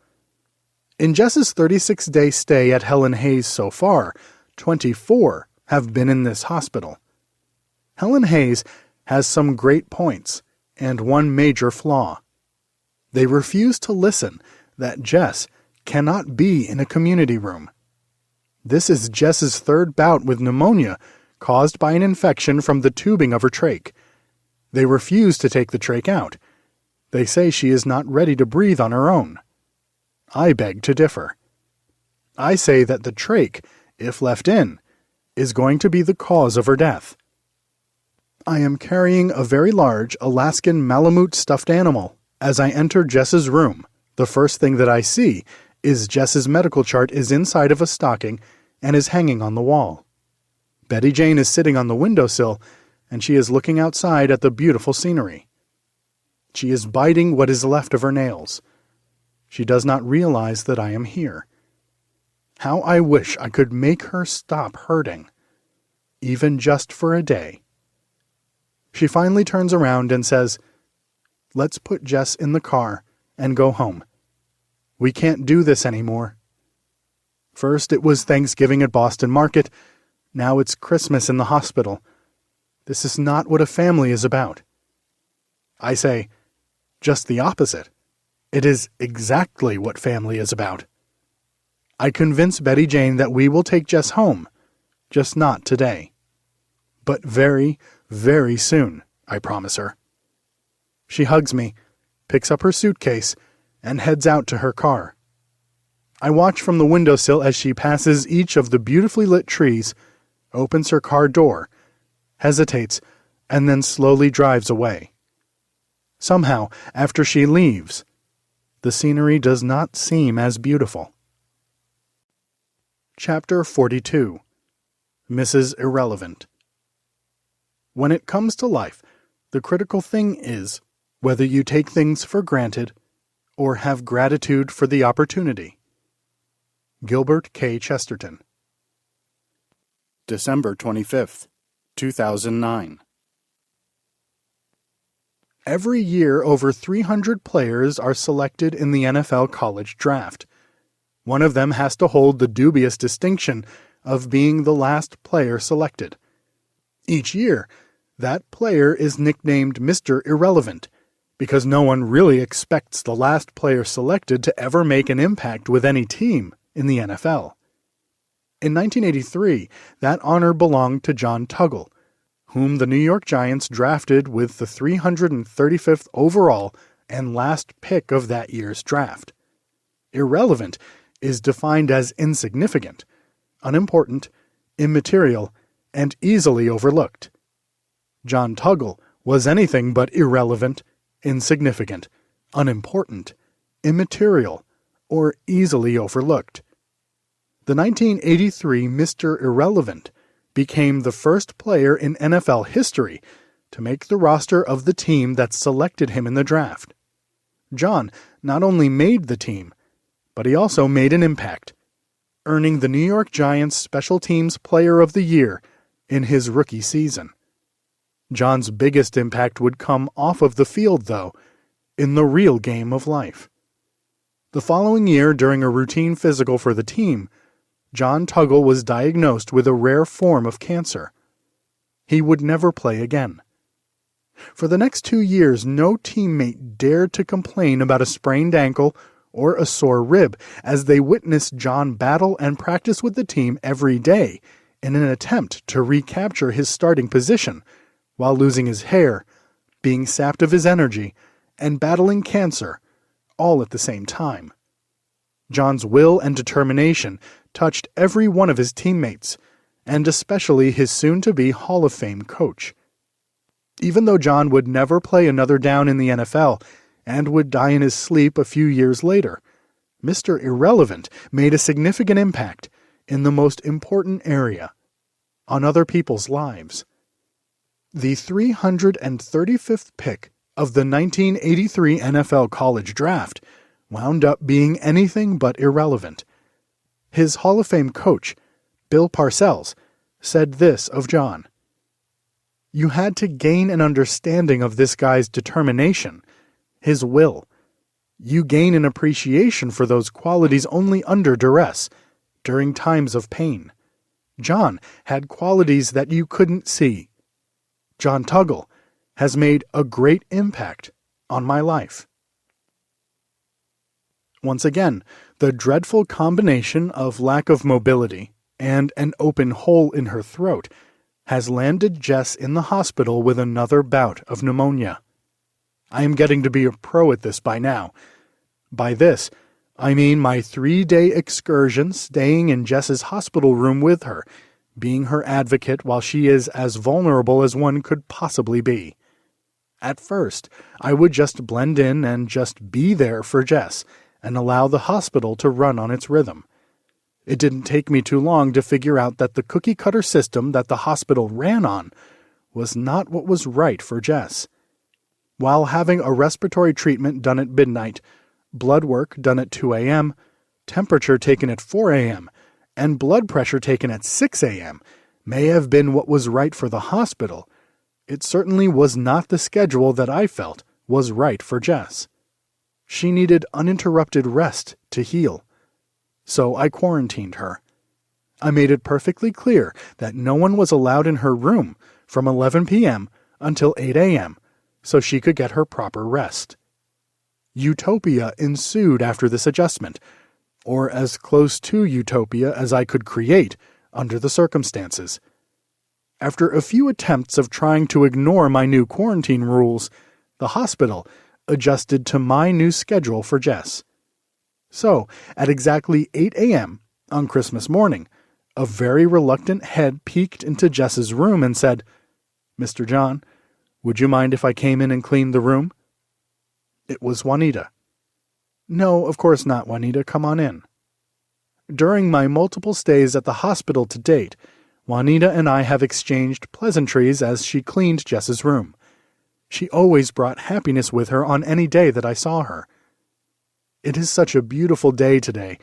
In Jess's 36-day stay at Helen Hayes so far, 24 have been in this hospital. Helen Hayes has some great points and one major flaw. They refuse to listen that Jess cannot be in a community room. This is Jess's third bout with pneumonia caused by an infection from the tubing of her trach. They refuse to take the trach out. They say she is not ready to breathe on her own. I beg to differ. I say that the trach, if left in, is going to be the cause of her death. I am carrying a very large Alaskan Malamute stuffed animal. As I enter Jess's room, the first thing that I see is Jess's medical chart is inside of a stocking and is hanging on the wall. Betty Jane is sitting on the windowsill, and she is looking outside at the beautiful scenery. She is biting what is left of her nails. She does not realize that I am here. How I wish I could make her stop hurting, even just for a day. She finally turns around and says, "Let's put Jess in the car and go home. We can't do this anymore. First it was Thanksgiving at Boston Market. Now it's Christmas in the hospital. This is not what a family is about." I say, "Just the opposite. It is exactly what family is about." I convince Betty Jane that we will take Jess home, just not today. But very, very soon, I promise her. She hugs me, picks up her suitcase, and heads out to her car. I watch from the windowsill as she passes each of the beautifully lit trees, opens her car door, hesitates, and then slowly drives away. Somehow, after she leaves, the scenery does not seem as beautiful. Chapter 42. Mrs. Irrelevant. When it comes to life, the critical thing is whether you take things for granted or have gratitude for the opportunity. Gilbert K. Chesterton. December 25th, 2009. Every year, over 300 players are selected in the NFL college draft. One of them has to hold the dubious distinction of being the last player selected. Each year, that player is nicknamed Mr. Irrelevant, because no one really expects the last player selected to ever make an impact with any team in the NFL. In 1983, that honor belonged to John Tuggle, whom the New York Giants drafted with the 335th overall and last pick of that year's draft. Irrelevant is defined as insignificant, unimportant, immaterial, and easily overlooked. John Tuggle was anything but irrelevant, insignificant, unimportant, immaterial, or easily overlooked. The 1983 Mr. Irrelevant became the first player in NFL history to make the roster of the team that selected him in the draft. John not only made the team, but he also made an impact, earning the New York Giants Special Teams Player of the Year in his rookie season. John's biggest impact would come off of the field, though, in the real game of life. The following year, during a routine physical for the team, John Tuggle was diagnosed with a rare form of cancer. He would never play again. For the next 2 years, no teammate dared to complain about a sprained ankle or a sore rib as they witnessed John battle and practice with the team every day in an attempt to recapture his starting position while losing his hair, being sapped of his energy, and battling cancer, all at the same time. John's will and determination touched every one of his teammates, and especially his soon-to-be Hall of Fame coach. Even though John would never play another down in the NFL and would die in his sleep a few years later, Mr. Irrelevant made a significant impact in the most important area, on other people's lives. The 335th pick of the 1983 NFL College Draft wound up being anything but irrelevant. His Hall of Fame coach, Bill Parcells, said this of John: "You had to gain an understanding of this guy's determination, his will. You gain an appreciation for those qualities only under duress, during times of pain. John had qualities that you couldn't see. John Tuggle has made a great impact on my life." Once again, the dreadful combination of lack of mobility and an open hole in her throat has landed Jess in the hospital with another bout of pneumonia. I am getting to be a pro at this by now. By this, I mean my 3-day excursion staying in Jess's hospital room with her, being her advocate while she is as vulnerable as one could possibly be. At first, I would just blend in and just be there for Jess and allow the hospital to run on its rhythm. It didn't take me too long to figure out that the cookie-cutter system that the hospital ran on was not what was right for Jess. While having a respiratory treatment done at midnight, blood work done at 2 a.m., temperature taken at 4 a.m., and blood pressure taken at 6 a.m. may have been what was right for the hospital, it certainly was not the schedule that I felt was right for Jess. She needed uninterrupted rest to heal. So I quarantined her. I made it perfectly clear that no one was allowed in her room from 11 p.m. until 8 a.m., so she could get her proper rest. Utopia ensued after this adjustment, or as close to utopia as I could create under the circumstances. After a few attempts of trying to ignore my new quarantine rules, the hospital adjusted to my new schedule for Jess. So, at exactly 8 a.m. on Christmas morning, a very reluctant head peeked into Jess's room and said, "Mr. John, would you mind if I came in and cleaned the room?" It was Juanita. "No, of course not, Juanita. Come on in." During my multiple stays at the hospital to date, Juanita and I have exchanged pleasantries as she cleaned Jess's room. She always brought happiness with her on any day that I saw her. "It is such a beautiful day today.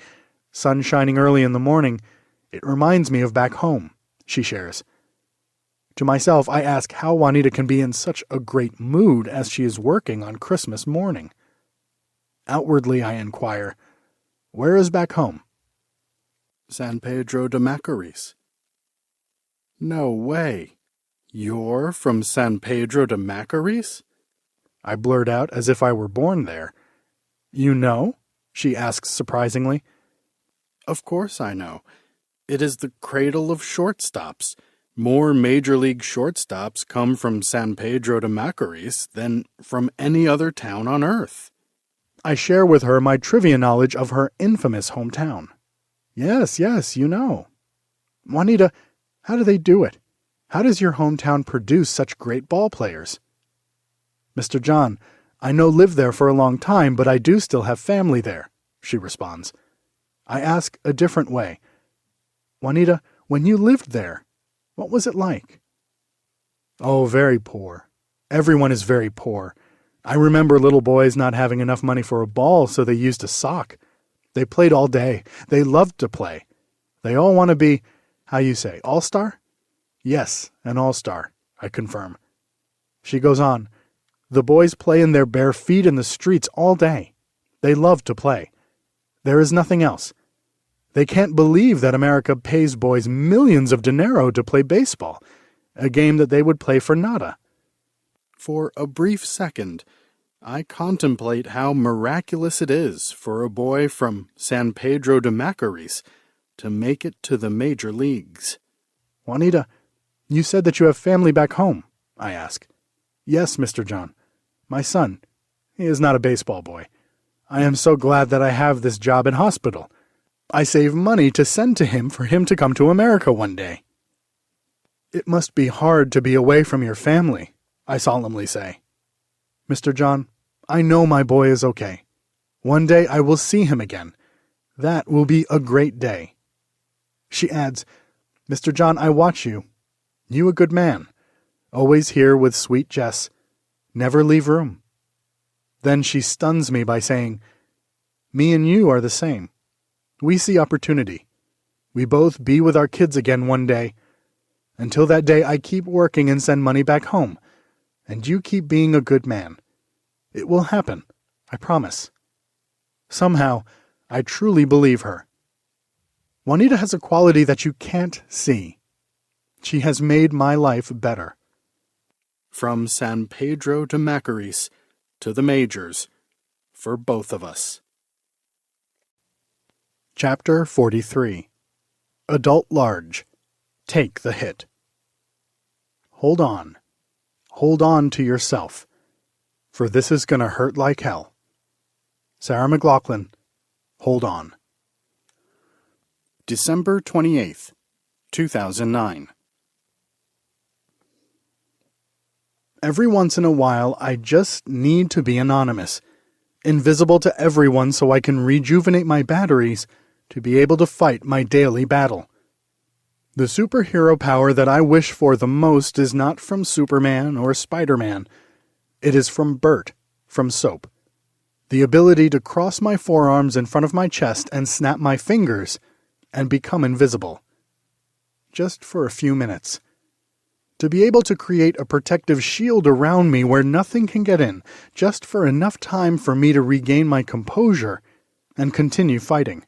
Sun shining early in the morning. It reminds me of back home," she shares. To myself, I ask how Juanita can be in such a great mood as she is working on Christmas morning. Outwardly, I inquire, "Where is back home?" "San Pedro de Macorís." "No way. You're from San Pedro de Macorís?" I blurt out as if I were born there. "You know?" she asks surprisingly. "Of course I know. It is the cradle of shortstops. More Major League shortstops come from San Pedro de Macorís than from any other town on earth." I share with her my trivia knowledge of her infamous hometown. Yes, you know. "Juanita, how do they do it? How does your hometown produce such great ball players?" "Mr. John, I no live there for a long time, but I do still have family there," she responds. I ask a different way. "Juanita, when you lived there, what was it like?" "Oh, very poor. Everyone is very poor. I remember little boys not having enough money for a ball, so they used a sock. They played all day. They loved to play. They all want to be, how you say, all-star?" "Yes, an all-star," I confirm. She goes on, "The boys play in their bare feet in the streets all day. They love to play. There is nothing else. They can't believe that America pays boys millions of dinero to play baseball, a game that they would play for nada." For a brief second, I contemplate how miraculous it is for a boy from San Pedro de Macorís to make it to the major leagues. "Juanita, you said that you have family back home," I ask. "Yes, Mr. John. My son. He is not a baseball boy. I am so glad that I have this job in hospital. I save money to send to him for him to come to America one day. It must be hard to be away from your family, I solemnly say. Mr. John, I know my boy is okay. One day I will see him again. That will be a great day. She adds, Mr. John, I watch you. You a good man. Always here with sweet Jess. Never leave room. Then she stuns me by saying, Me and you are the same. We see opportunity. We both be with our kids again one day. Until that day, I keep working and send money back home. And you keep being a good man. It will happen, I promise. Somehow, I truly believe her. Juanita has a quality that you can't see. She has made my life better. From San Pedro de Macorís to the majors, for both of us. Chapter 43. Adult Large. Take the hit. Hold on. Hold on to yourself. For this is gonna hurt like hell. Sarah McLachlan, hold on. December 28th, 2009. Every once in a while, I just need to be anonymous, invisible to everyone so I can rejuvenate my batteries to be able to fight my daily battle. The superhero power that I wish for the most is not from Superman or Spider-Man. It is from Bert, from Soap. The ability to cross my forearms in front of my chest and snap my fingers and become invisible. Just for a few minutes. To be able to create a protective shield around me where nothing can get in, just for enough time for me to regain my composure and continue fighting.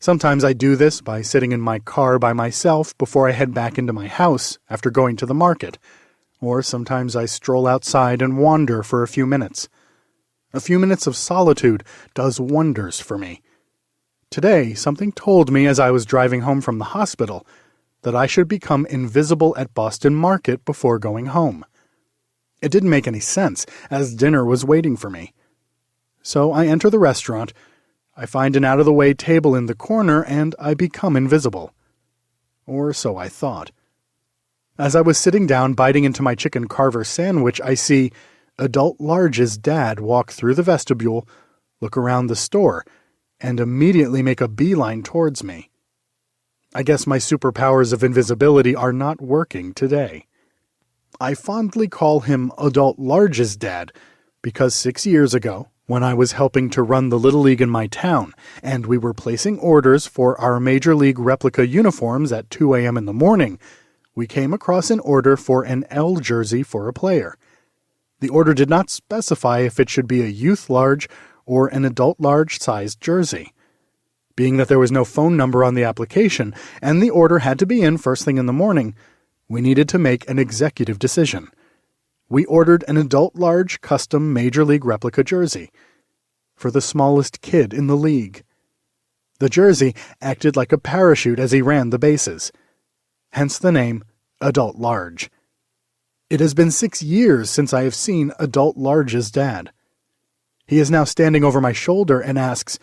Sometimes I do this by sitting in my car by myself before I head back into my house after going to the market, or sometimes I stroll outside and wander for a few minutes. A few minutes of solitude does wonders for me. Today, something told me as I was driving home from the hospital that I should become invisible at Boston Market before going home. It didn't make any sense, as dinner was waiting for me. So I enter the restaurant, I find an out-of-the-way table in the corner, and I become invisible. Or so I thought. As I was sitting down biting into my chicken carver sandwich, I see Adult Large's dad walk through the vestibule, look around the store, and immediately make a beeline towards me. I guess my superpowers of invisibility are not working today. I fondly call him Adult Large's dad because 6 years ago, when I was helping to run the Little League in my town, and we were placing orders for our Major League replica uniforms at 2 a.m. in the morning, we came across an order for an L jersey for a player. The order did not specify if it should be a youth large or an adult large-sized jersey. Being that there was no phone number on the application, and the order had to be in first thing in the morning, we needed to make an executive decision. We ordered an adult large custom Major League replica jersey for the smallest kid in the league. The jersey acted like a parachute as he ran the bases. Hence the name Adult Large. It has been 6 years since I have seen Adult Large's dad. He is now standing over my shoulder and asks,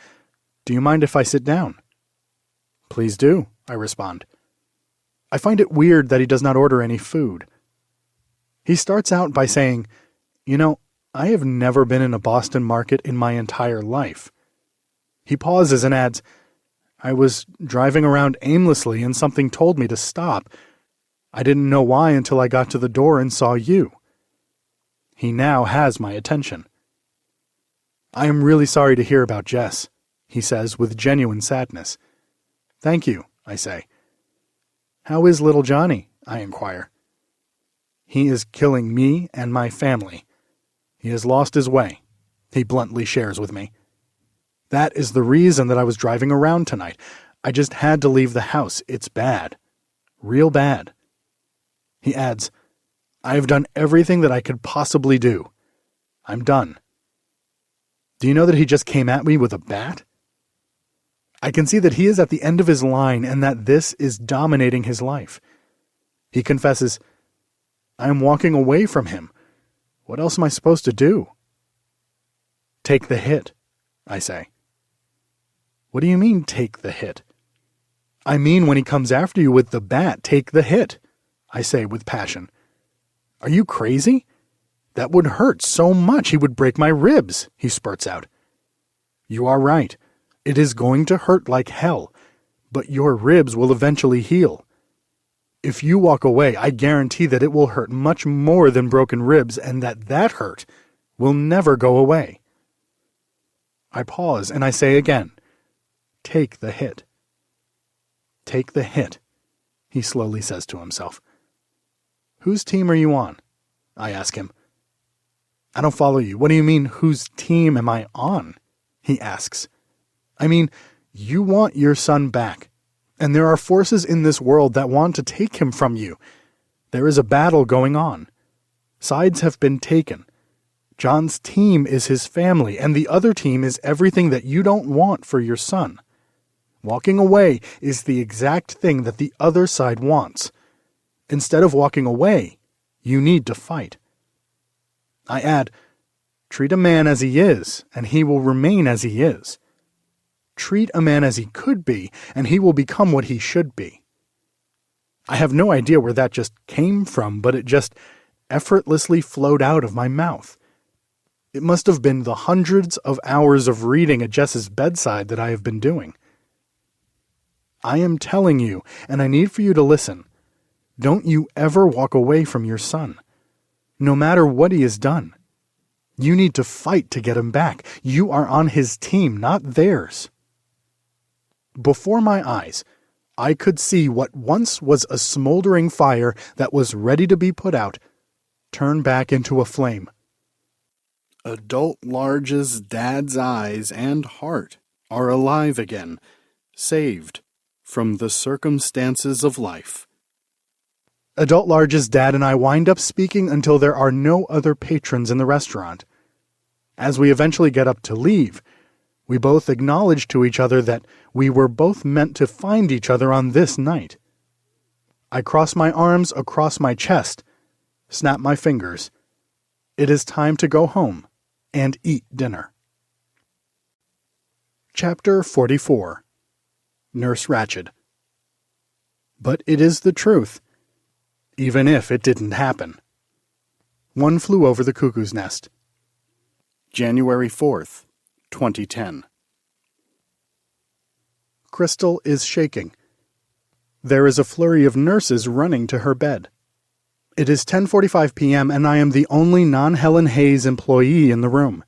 "Do you mind if I sit down?" "Please do," I respond. I find it weird that he does not order any food. He starts out by saying, "You know, I have never been in a Boston market in my entire life." He pauses and adds, "I was driving around aimlessly and something told me to stop. I didn't know why until I got to the door and saw you." He now has my attention. "I am really sorry to hear about Jess," he says with genuine sadness. "Thank you," I say. "How is little Johnny?" I inquire. "He is killing me and my family. He has lost his way," he bluntly shares with me. "That is the reason that I was driving around tonight. I just had to leave the house. It's bad. Real bad." He adds, "I have done everything that I could possibly do. I'm done." Do you know that he just came at me with a bat? I can see that he is at the end of his line and that this is dominating his life. He confesses, "I am walking away from him. What else am I supposed to do?" "Take the hit," I say. What do you mean, take the hit? I mean, when he comes after you with the bat, take the hit, I say with passion. Are you crazy? That would hurt so much he would break my ribs, he spurts out. You are right. It is going to hurt like hell, but your ribs will eventually heal. If you walk away, I guarantee that it will hurt much more than broken ribs and that hurt will never go away. I pause and I say again, take the hit. Take the hit, he slowly says to himself. Whose team are you on? I ask him. I don't follow you. What do you mean, whose team am I on? He asks. I mean, you want your son back, and there are forces in this world that want to take him from you. There is a battle going on. Sides have been taken. John's team is his family, and the other team is everything that you don't want for your son. Walking away is the exact thing that the other side wants. Instead of walking away, you need to fight. I add, treat a man as he is, and he will remain as he is. Treat a man as he could be, and he will become what he should be. I have no idea where that just came from, but it just effortlessly flowed out of my mouth. It must have been the hundreds of hours of reading at Jess's bedside that I have been doing. I am telling you, and I need for you to listen, don't you ever walk away from your son, no matter what he has done. You need to fight to get him back. You are on his team, not theirs. Before my eyes, I could see what once was a smoldering fire that was ready to be put out, turn back into a flame. Adult Large's dad's eyes and heart are alive again, saved from the circumstances of life. Adult Large's dad and I wind up speaking until there are no other patrons in the restaurant. As we eventually get up to leave, we both acknowledge to each other that we were both meant to find each other on this night. I cross my arms across my chest, snap my fingers. It is time to go home and eat dinner. Chapter 44. Nurse Ratched. But it is the truth, even if it didn't happen. One Flew Over the Cuckoo's Nest. January 4th, 2010. Crystal is shaking. There is a flurry of nurses running to her bed. It is 10:45 p.m. and I am the only non-Helen Hayes employee in the room.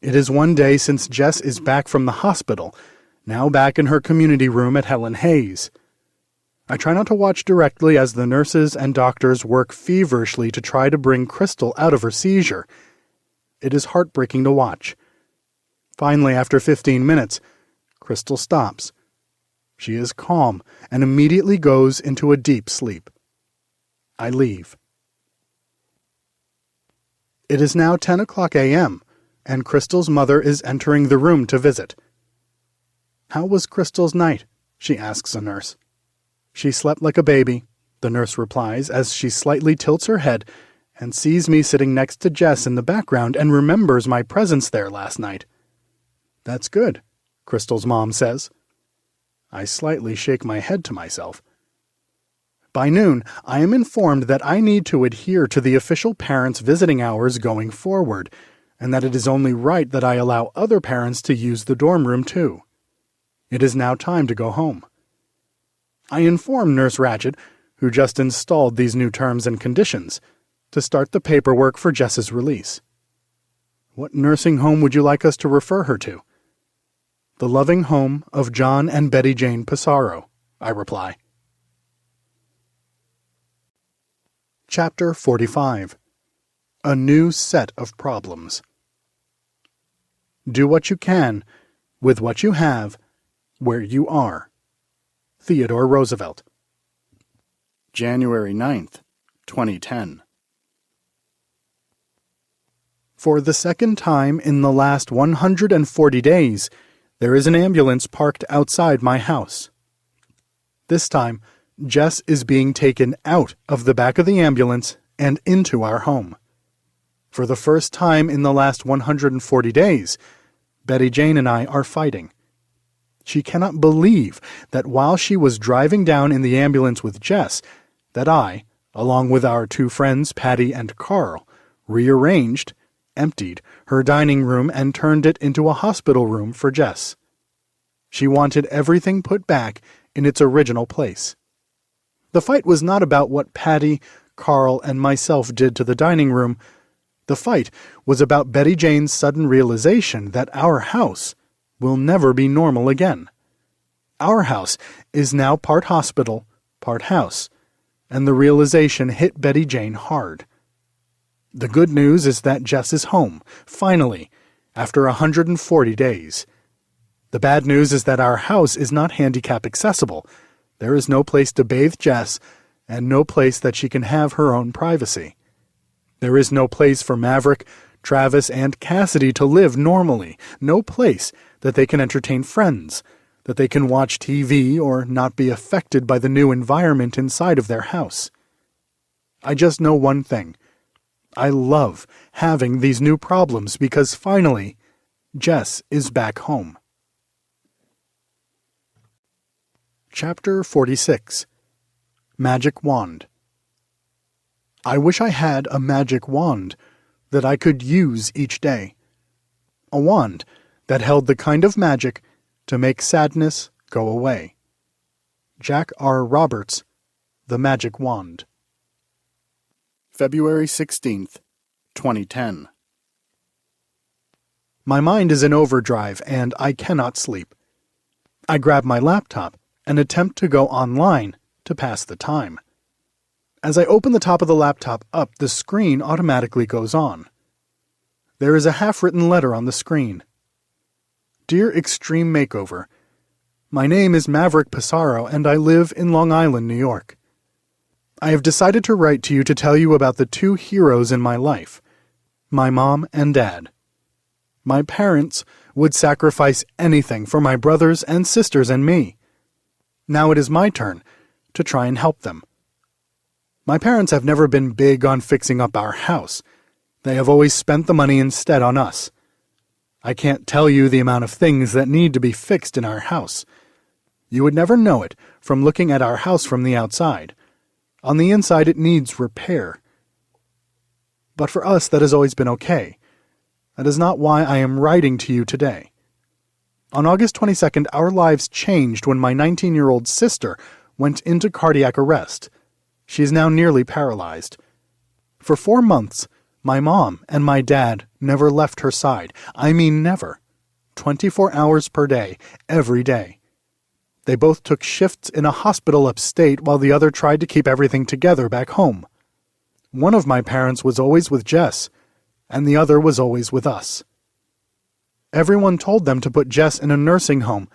It is one day since Jess is back from the hospital, now back in her community room at Helen Hayes. I try not to watch directly as the nurses and doctors work feverishly to try to bring Crystal out of her seizure. It is heartbreaking to watch. Finally, after 15 minutes, Crystal stops. She is calm and immediately goes into a deep sleep. I leave. It is now 10 o'clock a.m., and Crystal's mother is entering the room to visit. How was Crystal's night? She asks a nurse. She slept like a baby, the nurse replies as she slightly tilts her head and sees me sitting next to Jess in the background and remembers my presence there last night. That's good, Crystal's mom says. I slightly shake my head to myself. By noon, I am informed that I need to adhere to the official parents' visiting hours going forward, and that it is only right that I allow other parents to use the dorm room too. It is now time to go home. I inform Nurse Ratched, who just installed these new terms and conditions, to start the paperwork for Jess's release. What nursing home would you like us to refer her to? The loving home of John and Betty Jane Passaro, I reply. Chapter 45. A New Set of Problems. Do what you can, with what you have, where you are. Theodore Roosevelt. January 9th, 2010. For the second time in the last 140 days, there is an ambulance parked outside my house. This time, Jess is being taken out of the back of the ambulance and into our home. For the first time in the last 140 days, Betty Jane and I are fighting. She cannot believe that while she was driving down in the ambulance with Jess, that I, along with our two friends Patty and Carl, rearranged, emptied her dining room and turned it into a hospital room for Jess. She wanted everything put back in its original place. The fight was not about what Patty, Carl, and myself did to the dining room. The fight was about Betty Jane's sudden realization that our house will never be normal again. Our house is now part hospital, part house, and the realization hit Betty Jane hard. The good news is that Jess is home, finally, after 140 days. The bad news is that our house is not handicap accessible. There is no place to bathe Jess, and no place that she can have her own privacy. There is no place for Maverick, Travis, and Cassidy to live normally, no place that they can entertain friends, that they can watch TV or not be affected by the new environment inside of their house. I just know one thing. I love having these new problems because finally, Jess is back home. Chapter 46. Magic Wand. I wish I had a magic wand that I could use each day. A wand that held the kind of magic to make sadness go away. Jack R. Roberts, The Magic Wand. February 16th, 2010. My mind is in overdrive and I cannot sleep. I grab my laptop and attempt to go online to pass the time. As I open the top of the laptop up, the screen automatically goes on. There is a half-written letter on the screen. Dear Extreme Makeover, my name is Maverick Passaro and I live in Long Island, New York. I have decided to write to you to tell you about the two heroes in my life, my mom and dad. My parents would sacrifice anything for my brothers and sisters and me. Now it is my turn to try and help them. My parents have never been big on fixing up our house. They have always spent the money instead on us. I can't tell you the amount of things that need to be fixed in our house. You would never know it from looking at our house from the outside. On the inside, it needs repair. But for us, that has always been okay. That is not why I am writing to you today. On August 22nd, our lives changed when my 19-year-old sister went into cardiac arrest. She is now nearly paralyzed. For 4 months, my mom and my dad never left her side. I mean never. 24 hours per day, every day. They both took shifts in a hospital upstate while the other tried to keep everything together back home. One of my parents was always with Jess, and the other was always with us. Everyone told them to put Jess in a nursing home,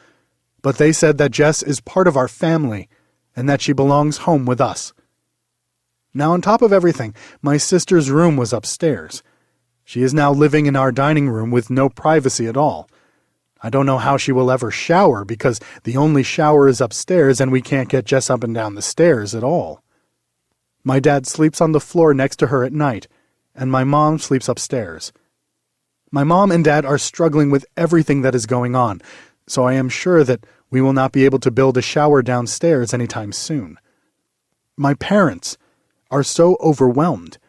but they said that Jess is part of our family and that she belongs home with us. Now on top of everything, my sister's room was upstairs. She is now living in our dining room with no privacy at all. I don't know how she will ever shower because the only shower is upstairs and we can't get Jess up and down the stairs at all. My dad sleeps on the floor next to her at night, and my mom sleeps upstairs. My mom and dad are struggling with everything that is going on, so I am sure that we will not be able to build a shower downstairs anytime soon. My parents are so overwhelmed,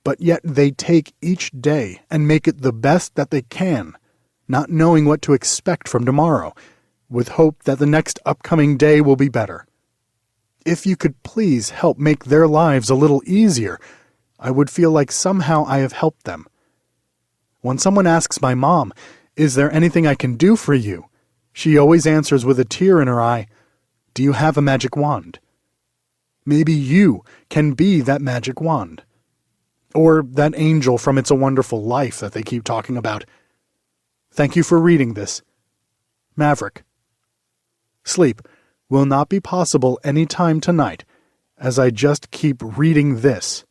but yet they take each day and make it the best that they can, not knowing what to expect from tomorrow, with hope that the next upcoming day will be better. If you could please help make their lives a little easier, I would feel like somehow I have helped them. When someone asks my mom, "Is there anything I can do for you?" she always answers with a tear in her eye, "Do you have a magic wand?" Maybe you can be that magic wand. Or that angel from It's a Wonderful Life that they keep talking about. Thank you for reading this. Maverick. Sleep will not be possible any time tonight, as I just keep reading this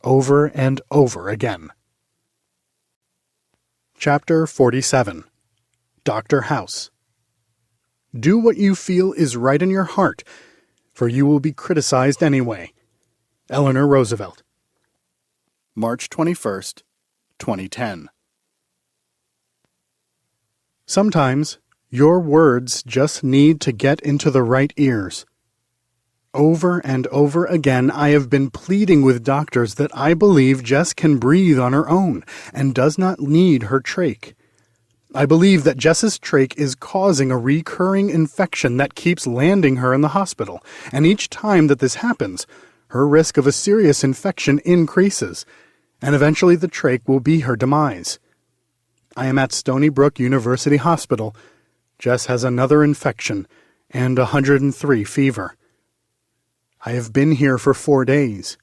over and over again. Chapter 47. Dr. House. Do what you feel is right in your heart, for you will be criticized anyway. Eleanor Roosevelt. March 21st, 2010. Sometimes Your words just need to get into the right ears. Over and over again, I have been pleading with doctors that I believe Jess can breathe on her own and does not need her trach. I believe that Jess's trach is causing a recurring infection that keeps landing her in the hospital, and each time that this happens, her risk of a serious infection increases, and eventually the trach will be her demise. I am at Stony Brook University Hospital. Jess has another infection and 103 fever. I have been here for 4 days.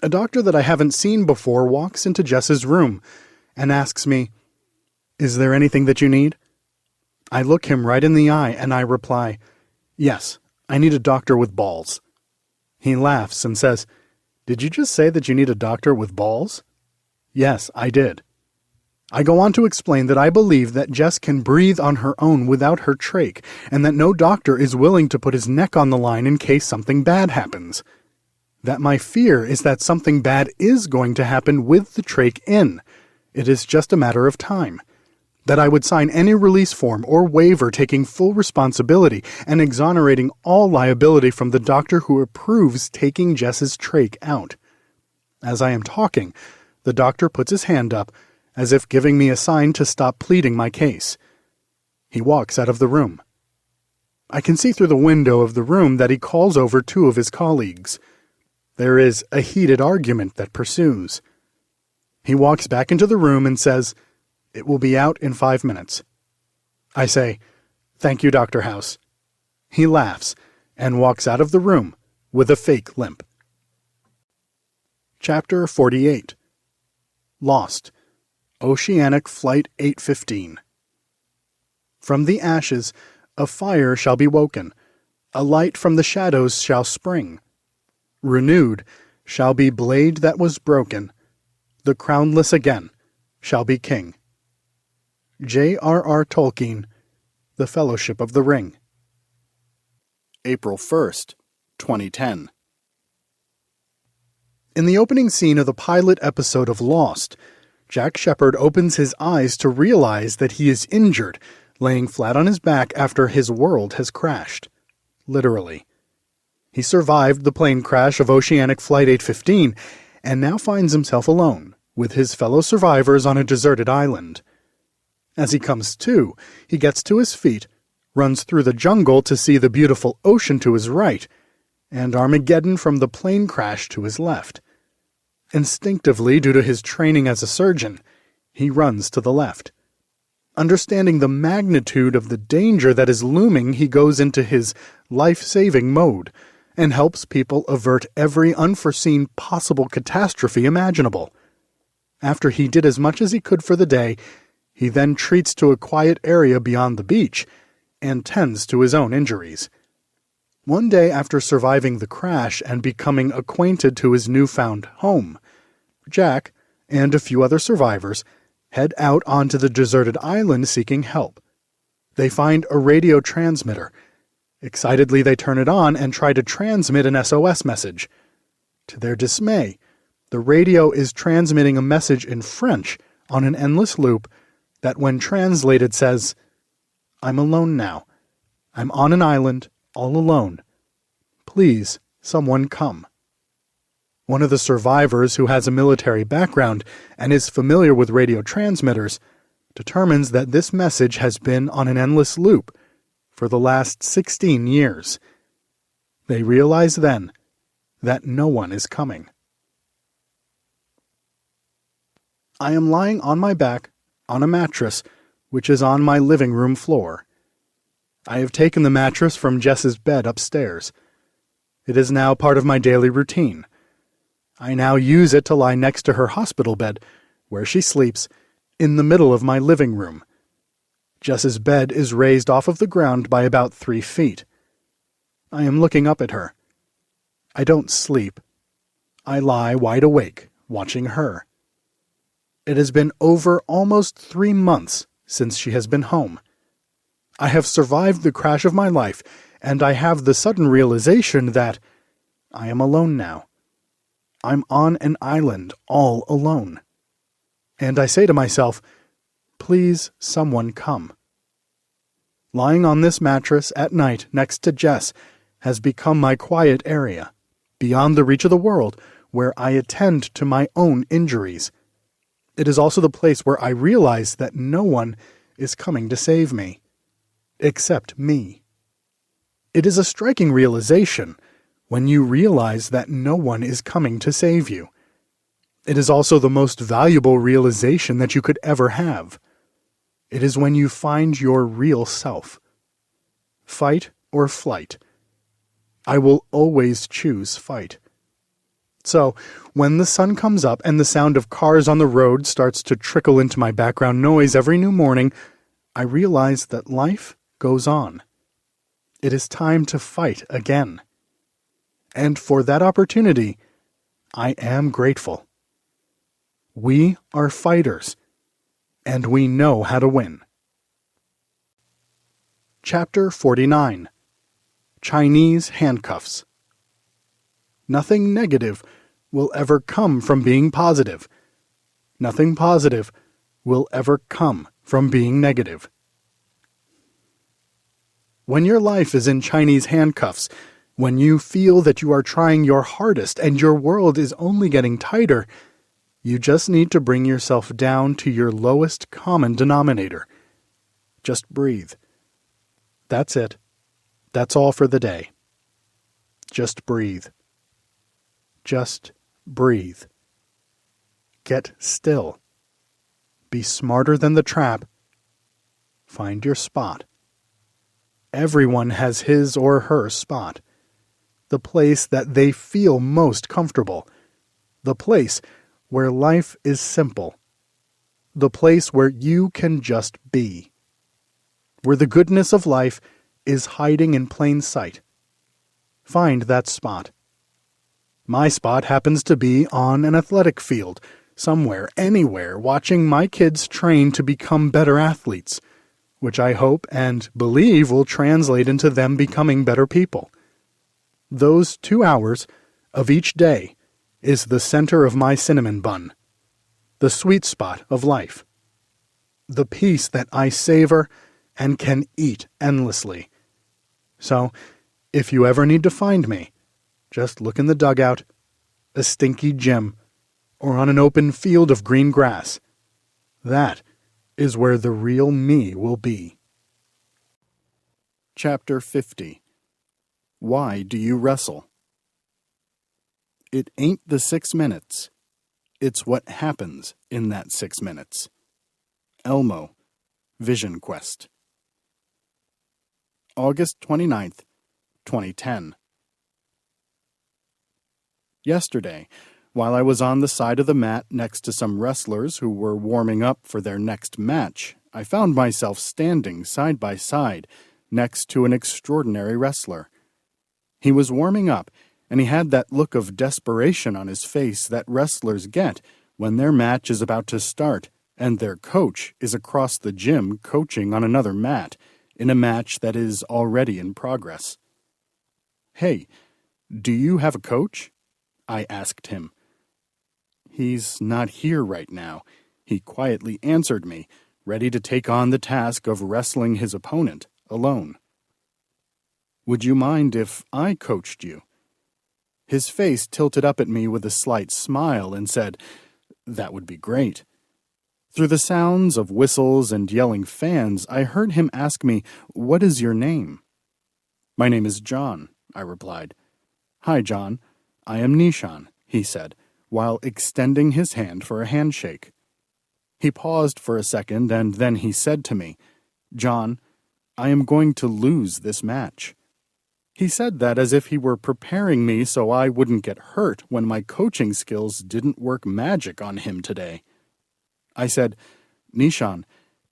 A doctor that I haven't seen before walks into Jess's room and asks me, "Is there anything that you need?" I look him right in the eye and I reply, "Yes, I need a doctor with balls." He laughs and says, "Did you just say that you need a doctor with balls?" Yes, I did. I go on to explain that I believe that Jess can breathe on her own without her trach, and that no doctor is willing to put his neck on the line in case something bad happens. That my fear is that something bad is going to happen with the trach in. It is just a matter of time. That I would sign any release form or waiver taking full responsibility and exonerating all liability from the doctor who approves taking Jess's trach out. As I am talking, the doctor puts his hand up, as if giving me a sign to stop pleading my case. He walks out of the room. I can see through the window of the room that he calls over 2 of his colleagues. There is a heated argument that pursues. He walks back into the room and says, "It will be out in 5 minutes." I say, "Thank you, Dr. House." He laughs and walks out of the room with a fake limp. Chapter 48. Lost. Oceanic Flight 815. From the ashes a fire shall be woken, a light from the shadows shall spring. Renewed shall be blade that was broken, the crownless again shall be king. J.R.R. Tolkien, The Fellowship of the Ring. April 1st, 2010. In the opening scene of the pilot episode of Lost, Jack Shephard opens his eyes to realize that he is injured, laying flat on his back after his world has crashed. Literally. He survived the plane crash of Oceanic Flight 815 and now finds himself alone, with his fellow survivors on a deserted island. As he comes to, he gets to his feet, runs through the jungle to see the beautiful ocean to his right, and Armageddon from the plane crash to his left. Instinctively, due to his training as a surgeon, he runs to the left. Understanding the magnitude of the danger that is looming, he goes into his life-saving mode and helps people avert every unforeseen possible catastrophe imaginable. After he did as much as he could for the day, he then retreats to a quiet area beyond the beach and tends to his own injuries. One day after surviving the crash and becoming acquainted to his newfound home, Jack and a few other survivors head out onto the deserted island seeking help. They find a radio transmitter. Excitedly, they turn it on and try to transmit an SOS message. To their dismay, the radio is transmitting a message in French on an endless loop that, when translated, says, "I'm alone now. I'm on an island, all alone. Please, someone come." One of the survivors, who has a military background and is familiar with radio transmitters, determines that this message has been on an endless loop for the last 16 years. They realize then that no one is coming. I am lying on my back on a mattress, which is on my living room floor. I have taken the mattress from Jess's bed upstairs. It is now part of my daily routine. I now use it to lie next to her hospital bed, where she sleeps, in the middle of my living room. Jess's bed is raised off of the ground by about 3 feet. I am looking up at her. I don't sleep. I lie wide awake, watching her. It has been over almost 3 months since she has been home. I have survived the crash of my life, and I have the sudden realization that I am alone now. I'm on an island all alone. And I say to myself, please, someone come. Lying on this mattress at night next to Jess has become my quiet area, beyond the reach of the world, where I attend to my own injuries. It is also the place where I realize that no one is coming to save me, except me. It is a striking realization when you realize that no one is coming to save you. It is also the most valuable realization that you could ever have. It is when you find your real self. Fight or flight. I will always choose fight. So, when the sun comes up and the sound of cars on the road starts to trickle into my background noise every new morning, I realize that life goes on. It is time to fight again. And for that opportunity, I am grateful. We are fighters, and we know how to win. Chapter 49. Chinese Handcuffs. Nothing negative will ever come from being positive. Nothing positive will ever come from being negative. When your life is in Chinese handcuffs, when you feel that you are trying your hardest and your world is only getting tighter, you just need to bring yourself down to your lowest common denominator. Just breathe. That's it. That's all for the day. Just breathe. Just breathe. Get still. Be smarter than the trap. Find your spot. Everyone has his or her spot. The place that they feel most comfortable. The place where life is simple. The place where you can just be. Where the goodness of life is hiding in plain sight. Find that spot. My spot happens to be on an athletic field, somewhere, anywhere, watching my kids train to become better athletes, which I hope and believe will translate into them becoming better people. Those 2 hours of each day is the center of my cinnamon bun, the sweet spot of life, the piece that I savor and can eat endlessly. So, if you ever need to find me, just look in the dugout, a stinky gym, or on an open field of green grass. That is where the real me will be. Chapter 50. Why do you wrestle? It ain't the 6 minutes. It's what happens in that 6 minutes. Elmo, Vision Quest. August 29th, 2010. Yesterday, while I was on the side of the mat next to some wrestlers who were warming up for their next match, I found myself standing side by side next to an extraordinary wrestler. He was warming up, and he had that look of desperation on his face that wrestlers get when their match is about to start and their coach is across the gym coaching on another mat in a match that is already in progress. "Hey, do you have a coach?" I asked him. "He's not here right now," he quietly answered me, ready to take on the task of wrestling his opponent alone. "Would you mind if I coached you?" His face tilted up at me with a slight smile and said, "That would be great." Through the sounds of whistles and yelling fans, I heard him ask me, "What is your name?" "My name is John," I replied. "Hi, John. I am Nishan," he said, while extending his hand for a handshake. He paused for a second, and then he said to me, "John, I am going to lose this match." He said that as if he were preparing me so I wouldn't get hurt when my coaching skills didn't work magic on him today. I said, "Nishan,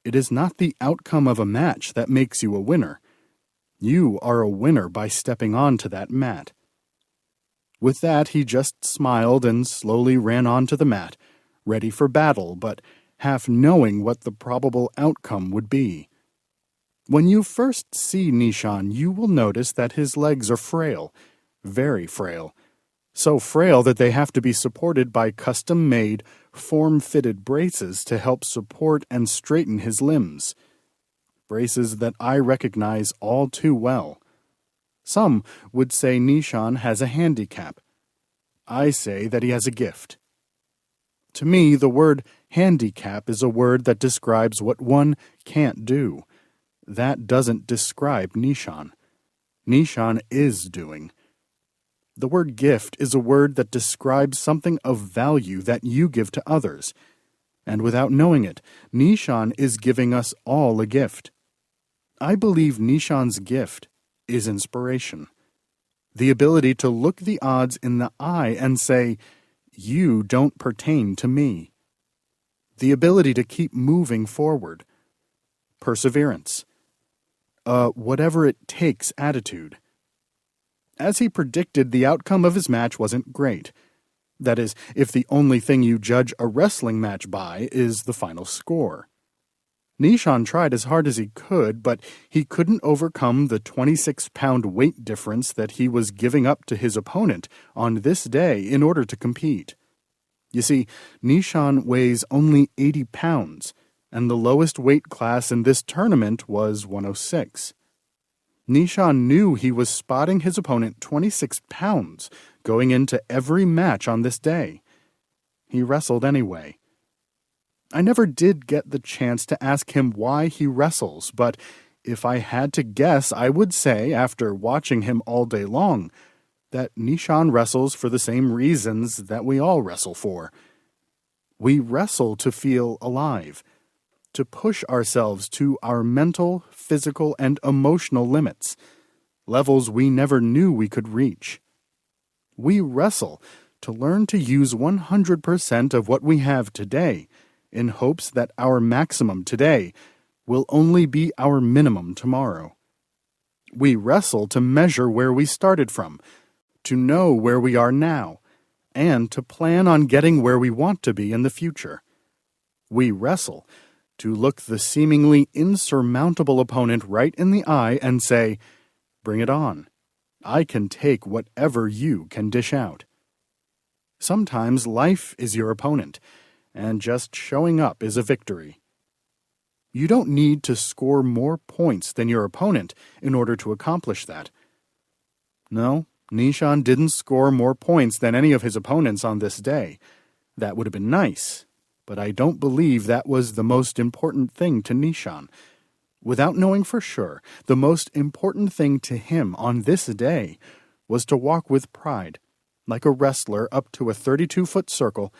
it is not the outcome of a match that makes you a winner. You are a winner by stepping onto that mat." With that, he just smiled and slowly ran onto the mat, ready for battle, but half knowing what the probable outcome would be. When you first see Nishan, you will notice that his legs are frail, very frail, so frail that they have to be supported by custom-made, form-fitted braces to help support and straighten his limbs. braces that I recognize all too well. Some would say Nishan has a handicap. I say that he has a gift. To me, the word handicap is a word that describes what one can't do. That doesn't describe Nishan. Nishan is doing. The word gift is a word that describes something of value that you give to others. And without knowing it, Nishan is giving us all a gift. I believe Nishan's gift is inspiration. The ability to look the odds in the eye and say, "You don't pertain to me." The ability to keep moving forward. Perseverance. Whatever it takes attitude. As he predicted, the outcome of his match wasn't great. That is, if the only thing you judge a wrestling match by is the final score. Nishan tried as hard as he could, but he couldn't overcome the 26-pound weight difference that he was giving up to his opponent on this day in order to compete. You see, Nishan weighs only 80 pounds, and the lowest weight class in this tournament was 106. Nishan knew he was spotting his opponent 26 pounds going into every match on this day. He wrestled anyway. I never did get the chance to ask him why he wrestles, but if I had to guess, I would say, after watching him all day long, that Nishan wrestles for the same reasons that we all wrestle for. We wrestle to feel alive, to push ourselves to our mental, physical, and emotional limits, levels we never knew we could reach. We wrestle to learn to use 100% of what we have today in hopes that our maximum today will only be our minimum tomorrow. We wrestle to measure where we started from, to know where we are now, and to plan on getting where we want to be in the future. We wrestle to look the seemingly insurmountable opponent right in the eye and say, "Bring it on. I can take whatever you can dish out." Sometimes life is your opponent, and just showing up is a victory. You don't need to score more points than your opponent in order to accomplish that. No, Nishan didn't score more points than any of his opponents on this day. That would have been nice, but I don't believe that was the most important thing to Nishan. Without knowing for sure, the most important thing to him on this day was to walk with pride, like a wrestler up to a 32-foot circle,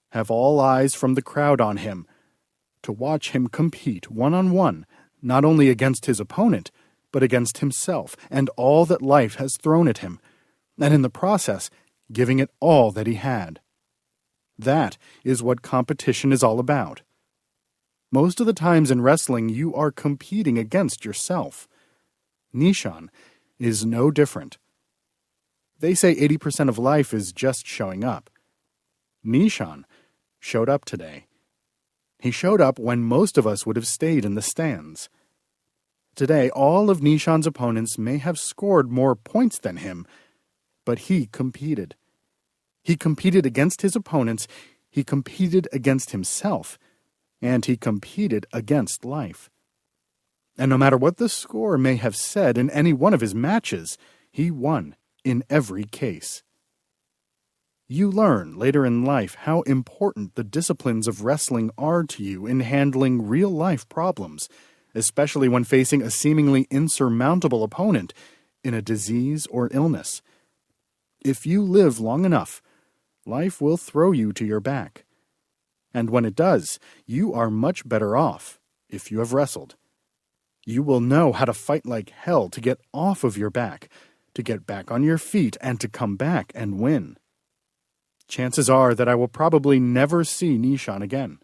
have all eyes from the crowd on him, to watch him compete one-on-one, not only against his opponent, but against himself and all that life has thrown at him, and in the process, giving it all that he had. That is what competition is all about. Most of the times in wrestling, you are competing against yourself. Nishan is no different. They say 80% of life is just showing up. Nishan showed up today. He showed up when most of us would have stayed in the stands. Today, all of Nishan's opponents may have scored more points than him, but he competed. He competed against his opponents, he competed against himself, and he competed against life. And no matter what the score may have said in any one of his matches, he won in every case. You learn later in life how important the disciplines of wrestling are to you in handling real-life problems, especially when facing a seemingly insurmountable opponent in a disease or illness. If you live long enough, life will throw you to your back. And when it does, you are much better off if you have wrestled. You will know how to fight like hell to get off of your back, to get back on your feet, and to come back and win. Chances are that I will probably never see Nishan again.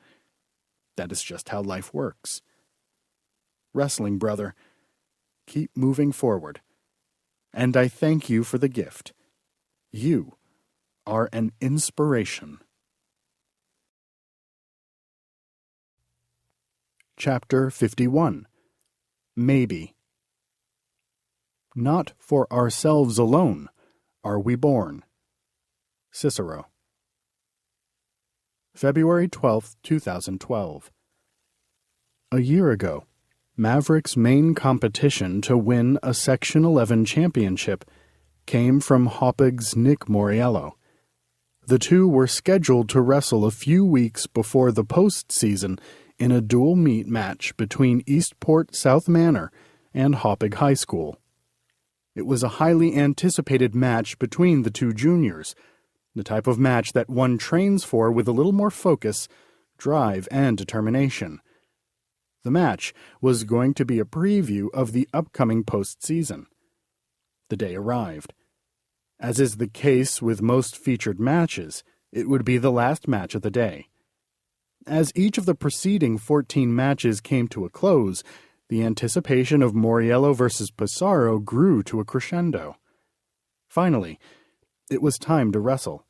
That is just how life works. Wrestling brother, keep moving forward. And I thank you for the gift. You are an inspiration. Chapter 51. Maybe. Not for ourselves alone are we born. Cicero. February 12, 2012. A year ago, Maverick's main competition to win a Section 11 championship came from Hauppauge's Nick Moriello. The two were scheduled to wrestle a few weeks before the postseason in a dual meet match between Eastport South Manor and Hauppauge High School. It was a highly anticipated match between the two juniors, the type of match that one trains for with a little more focus, drive, and determination. The match was going to be a preview of the upcoming postseason. The day arrived. As is the case with most featured matches, it would be the last match of the day. As each of the preceding 14 matches came to a close, the anticipation of Moriello versus Passaro grew to a crescendo. Finally, it was time to wrestle.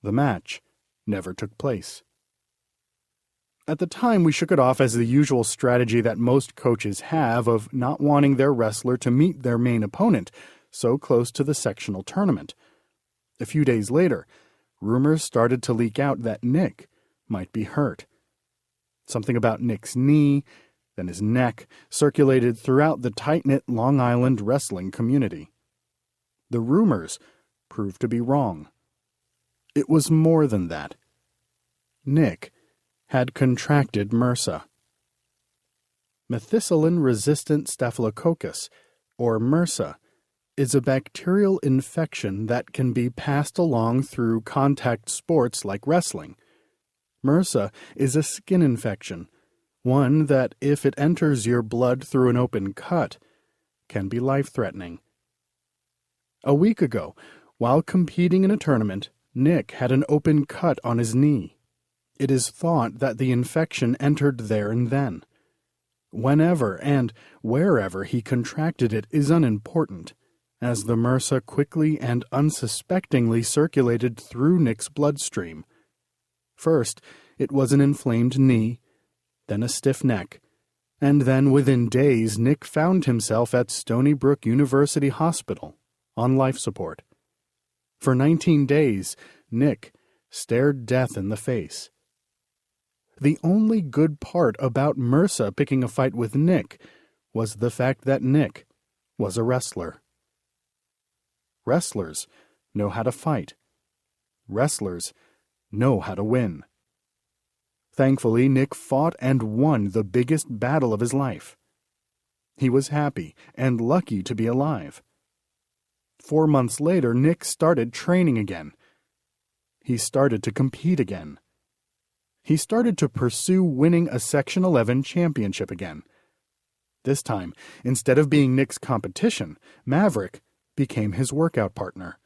The match never took place. At the time, we shook it off as the usual strategy that most coaches have of not wanting their wrestler to meet their main opponent so close to the sectional tournament. A few days later, rumors started to leak out that Nick might be hurt. Something about Nick's knee, then his neck, circulated throughout the tight-knit Long Island wrestling community. The rumors proved to be wrong. It was more than that. Nick had contracted MRSA. Methicillin-resistant staphylococcus, or MRSA, is a bacterial infection that can be passed along through contact sports like wrestling. MRSA is a skin infection, one that, if it enters your blood through an open cut, can be life-threatening. A week ago, while competing in a tournament, Nick had an open cut on his knee. It is thought that the infection entered there and then. Whenever and wherever he contracted it is unimportant, as the MRSA quickly and unsuspectingly circulated through Nick's bloodstream. First, it was an inflamed knee, then a stiff neck, and then within days Nick found himself at Stony Brook University Hospital, on life support. For 19 days, Nick stared death in the face. The only good part about MRSA picking a fight with Nick was the fact that Nick was a wrestler. Wrestlers know how to fight. Wrestlers know how to win. Thankfully, Nick fought and won the biggest battle of his life. He was happy and lucky to be alive. 4 months later, Nick started training again. He started to compete again. He started to pursue winning a Section 11 championship again. This time, instead of being Nick's competition, Maverick became his workout partner.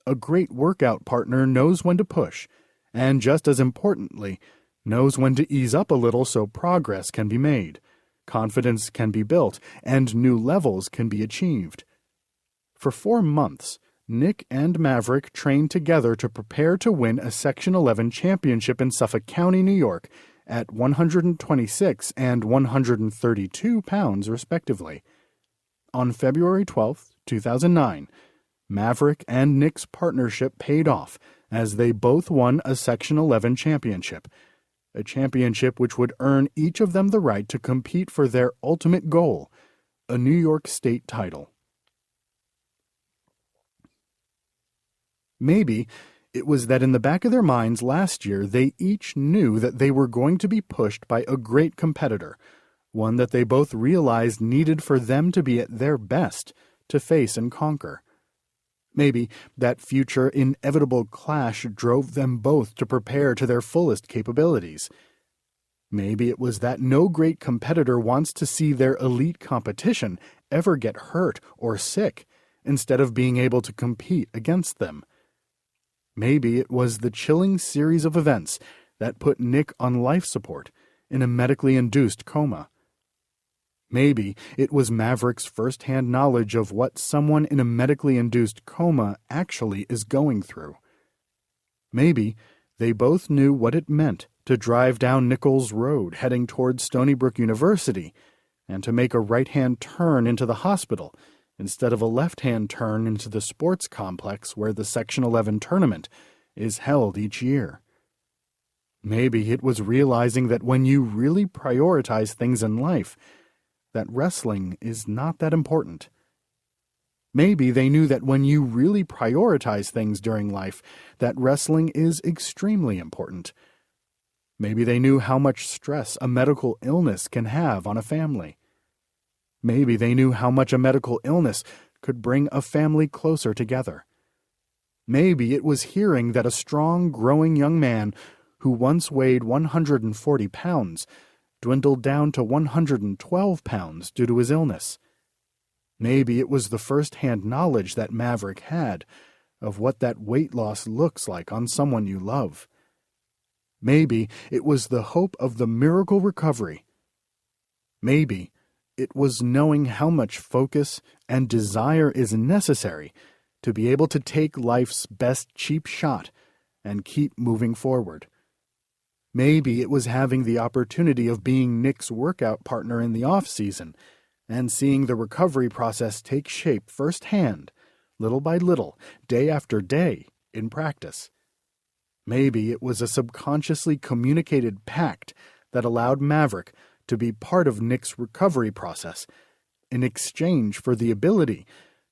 A great workout partner knows when to push, and just as importantly, knows when to ease up a little so progress can be made, confidence can be built, and new levels can be achieved. For 4 months, Nick and Maverick trained together to prepare to win a Section 11 championship in Suffolk County, New York, at 126 and 132 pounds, respectively. On February 12, 2009, Maverick and Nick's partnership paid off as they both won a Section 11 championship, a championship which would earn each of them the right to compete for their ultimate goal, a New York State title. Maybe it was that in the back of their minds last year they each knew that they were going to be pushed by a great competitor, one that they both realized needed for them to be at their best to face and conquer. Maybe that future inevitable clash drove them both to prepare to their fullest capabilities. Maybe it was that no great competitor wants to see their elite competition ever get hurt or sick instead of being able to compete against them. Maybe it was the chilling series of events that put Nick on life support in a medically induced coma. Maybe it was Maverick's first-hand knowledge of what someone in a medically induced coma actually is going through. Maybe they both knew what it meant to drive down Nichols Road heading towards Stony Brook University and to make a right-hand turn into the hospital instead of a left-hand turn into the sports complex where the Section 11 tournament is held each year. Maybe it was realizing that when you really prioritize things in life, that wrestling is not that important. Maybe they knew that when you really prioritize things during life, that wrestling is extremely important. Maybe they knew how much stress a medical illness can have on a family. Maybe they knew how much a medical illness could bring a family closer together. Maybe it was hearing that a strong, growing young man who once weighed 140 pounds dwindled down to 112 pounds due to his illness. Maybe it was the first-hand knowledge that Maverick had of what that weight loss looks like on someone you love. Maybe it was the hope of the miracle recovery. Maybe it was knowing how much focus and desire is necessary to be able to take life's best cheap shot and keep moving forward. Maybe it was having the opportunity of being Nick's workout partner in the off-season and seeing the recovery process take shape firsthand, little by little, day after day, in practice. Maybe it was a subconsciously communicated pact that allowed Maverick to be part of Nick's recovery process in exchange for the ability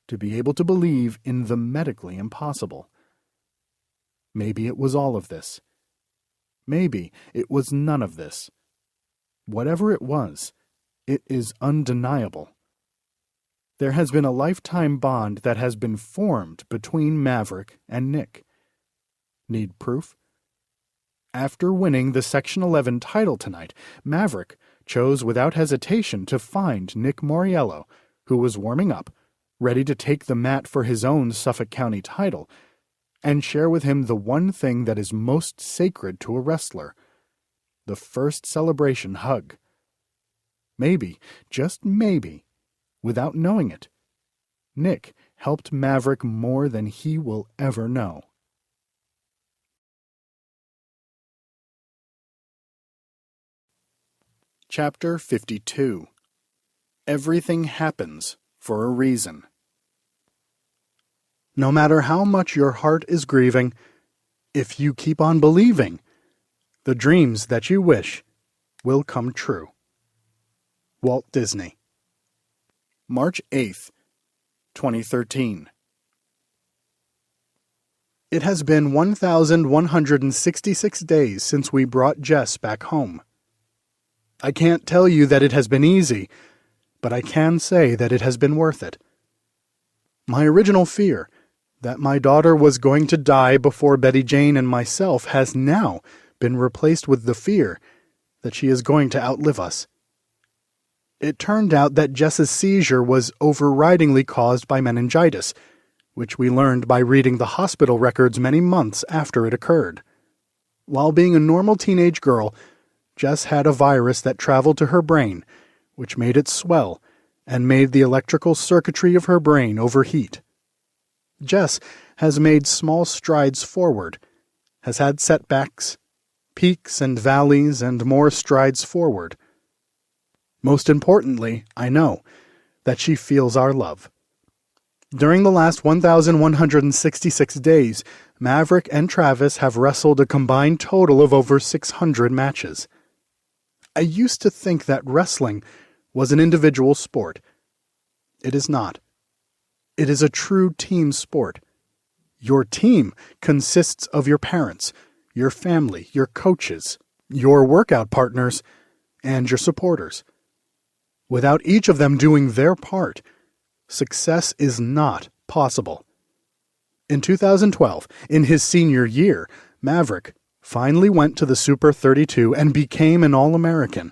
to be able to believe in the medically impossible. Maybe it was all of this. Maybe it was none of this. Whatever it was, it is undeniable. There has been a lifetime bond that has been formed between Maverick and Nick. Need proof? After winning the Section 11 title tonight, Maverick chose without hesitation to find Nick Moriello, who was warming up, ready to take the mat for his own Suffolk County title, and share with him the one thing that is most sacred to a wrestler, the first celebration hug. Maybe, just maybe, without knowing it, Nick helped Maverick more than he will ever know. Chapter 52. Everything happens for a reason. No matter how much your heart is grieving, if you keep on believing, the dreams that you wish will come true. Walt Disney. March 8th, 2013. It has been 1,166 days since we brought Jess back home. I can't tell you that it has been easy, but I can say that it has been worth it. My original fear, that my daughter was going to die before Betty Jane and myself, has now been replaced with the fear that she is going to outlive us. It turned out that Jess's seizure was overridingly caused by meningitis, which we learned by reading the hospital records many months after it occurred. While being a normal teenage girl, Jess had a virus that traveled to her brain, which made it swell and made the electrical circuitry of her brain overheat. Jess has made small strides forward, has had setbacks, peaks and valleys, and more strides forward. Most importantly, I know that she feels our love. During the last 1,166 days, Maverick and Travis have wrestled a combined total of over 600 matches. I used to think that wrestling was an individual sport. It is not. It is a true team sport. Your team consists of your parents, your family, your coaches, your workout partners, and your supporters. Without each of them doing their part, success is not possible. In 2012, in his senior year, Maverick finally went to the Super 32 and became an All-American,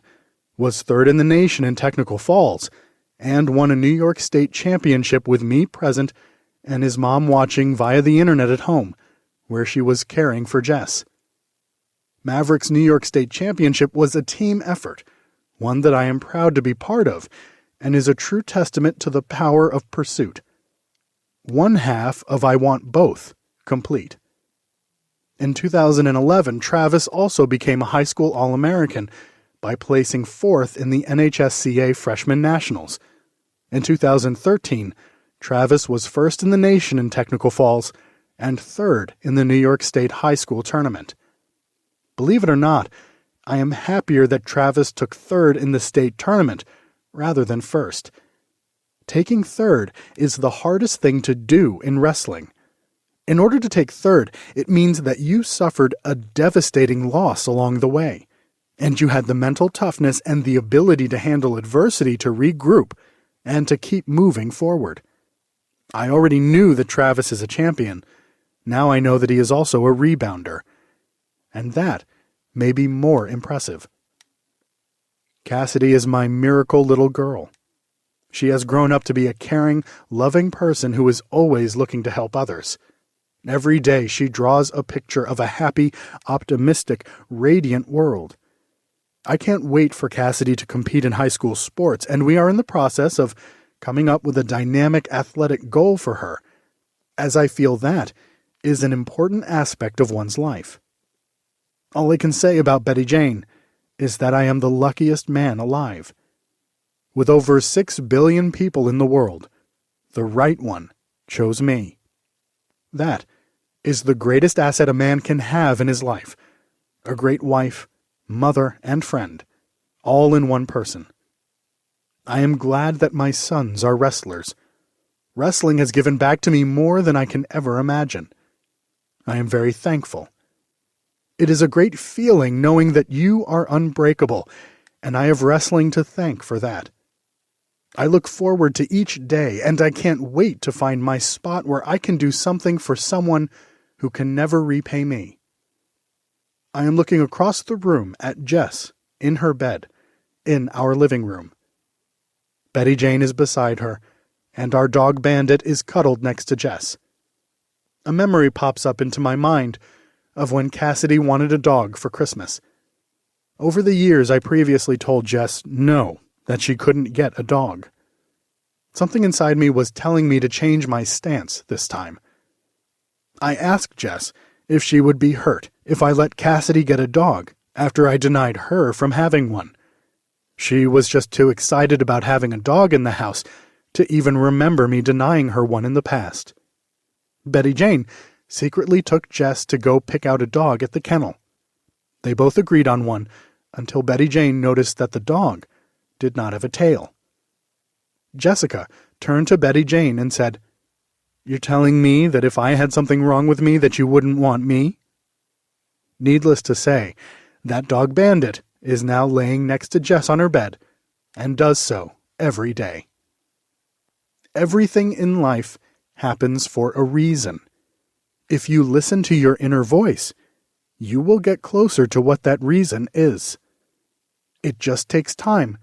was third in the nation in technical falls, and won a New York State championship with me present and his mom watching via the internet at home, where she was caring for Jess. Maverick's New York State championship was a team effort, one that I am proud to be part of, and is a true testament to the power of pursuit. One half of I Want Both complete. In 2011, Travis also became a high school All-American by placing fourth in the NHSCA Freshman Nationals. In 2013, Travis was first in the nation in technical falls and third in the New York State High School Tournament. Believe it or not, I am happier that Travis took third in the state tournament rather than first. Taking third is the hardest thing to do in wrestling. In order to take third, it means that you suffered a devastating loss along the way, and you had the mental toughness and the ability to handle adversity to regroup and to keep moving forward. I already knew that Travis is a champion. Now I know that he is also a rebounder. And that may be more impressive. Cassidy is my miracle little girl. She has grown up to be a caring, loving person who is always looking to help others. Every day she draws a picture of a happy, optimistic, radiant world. I can't wait for Cassidy to compete in high school sports, and we are in the process of coming up with a dynamic athletic goal for her, as I feel that is an important aspect of one's life. All I can say about Betty Jane is that I am the luckiest man alive. With over 6 billion people in the world, the right one chose me. That is the greatest asset a man can have in his life. A great wife, mother, and friend, all in one person. I am glad that my sons are wrestlers. Wrestling has given back to me more than I can ever imagine. I am very thankful. It is a great feeling knowing that you are unbreakable, and I have wrestling to thank for that. I look forward to each day, and I can't wait to find my spot where I can do something for someone who can never repay me. I am looking across the room at Jess, in her bed, in our living room. Betty Jane is beside her, and our dog Bandit is cuddled next to Jess. A memory pops up into my mind of when Cassidy wanted a dog for Christmas. Over the years, I previously told Jess no, that she couldn't get a dog. Something inside me was telling me to change my stance this time. I asked Jess if she would be hurt if I let Cassidy get a dog after I denied her from having one. She was just too excited about having a dog in the house to even remember me denying her one in the past. Betty Jane secretly took Jess to go pick out a dog at the kennel. They both agreed on one until Betty Jane noticed that the dog did not have a tail. Jessica turned to Betty Jane and said, "You're telling me that if I had something wrong with me that you wouldn't want me?" Needless to say, that dog Bandit is now laying next to Jess on her bed, and does so every day. Everything in life happens for a reason. If you listen to your inner voice, you will get closer to what that reason is. It just takes time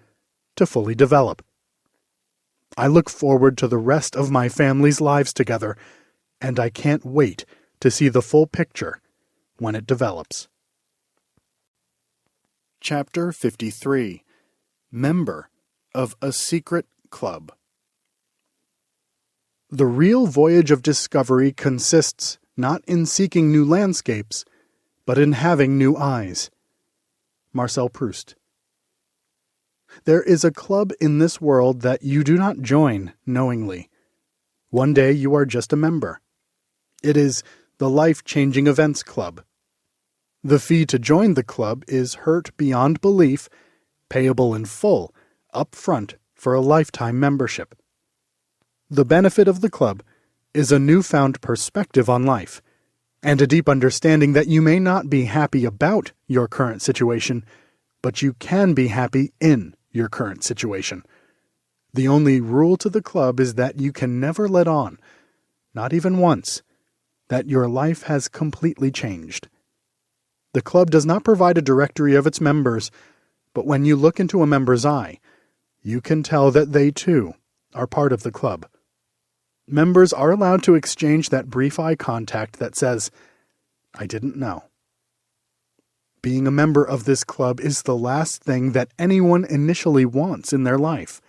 to fully develop. I look forward to the rest of my family's lives together, and I can't wait to see the full picture when it develops. Chapter 53. Member of a Secret Club. The real voyage of discovery consists not in seeking new landscapes, but in having new eyes. Marcel Proust. There is a club in this world that you do not join knowingly. One day you are just a member. It is the Life-Changing Events Club. The fee to join the club is hurt beyond belief, payable in full, up front for a lifetime membership. The benefit of the club is a newfound perspective on life, and a deep understanding that you may not be happy about your current situation, but you can be happy in your current situation. The only rule to the club is that you can never let on, not even once, that your life has completely changed. The club does not provide a directory of its members, but when you look into a member's eye, you can tell that they, too, are part of the club. Members are allowed to exchange that brief eye contact that says, "I didn't know." Being a member of this club is the last thing that anyone initially wants in their life.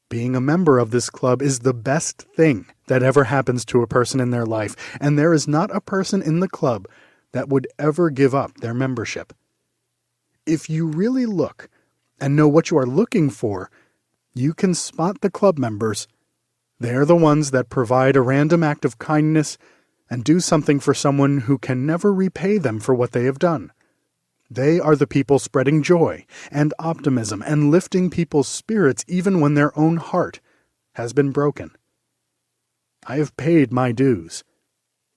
Being a member of this club is the best thing that ever happens to a person in their life, and there is not a person in the club that would ever give up their membership. If you really look and know what you are looking for, you can spot the club members. They are the ones that provide a random act of kindness and do something for someone who can never repay them for what they have done. They are the people spreading joy and optimism and lifting people's spirits even when their own heart has been broken. I have paid my dues.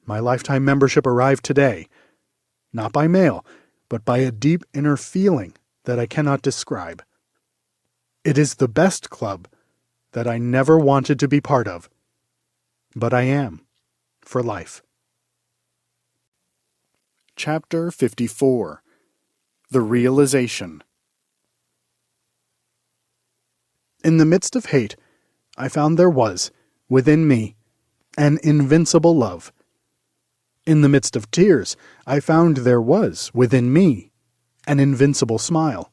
My lifetime membership arrived today, not by mail, but by a deep inner feeling that I cannot describe. It is the best club that I never wanted to be part of, but I am, for life. Chapter 54. The Realization. In the midst of hate, I found there was, within me, an invincible love. In the midst of tears, I found there was, within me, an invincible smile.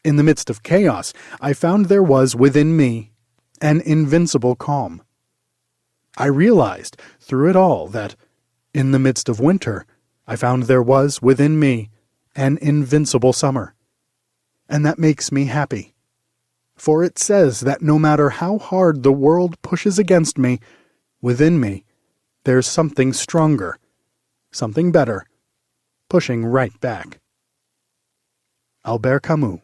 In the midst of chaos, I found there was, within me, an invincible calm. I realized, through it all, that, in the midst of winter, I found there was, within me, an invincible summer. And that makes me happy. For it says that no matter how hard the world pushes against me, within me, there's something stronger, something better, pushing right back. Albert Camus.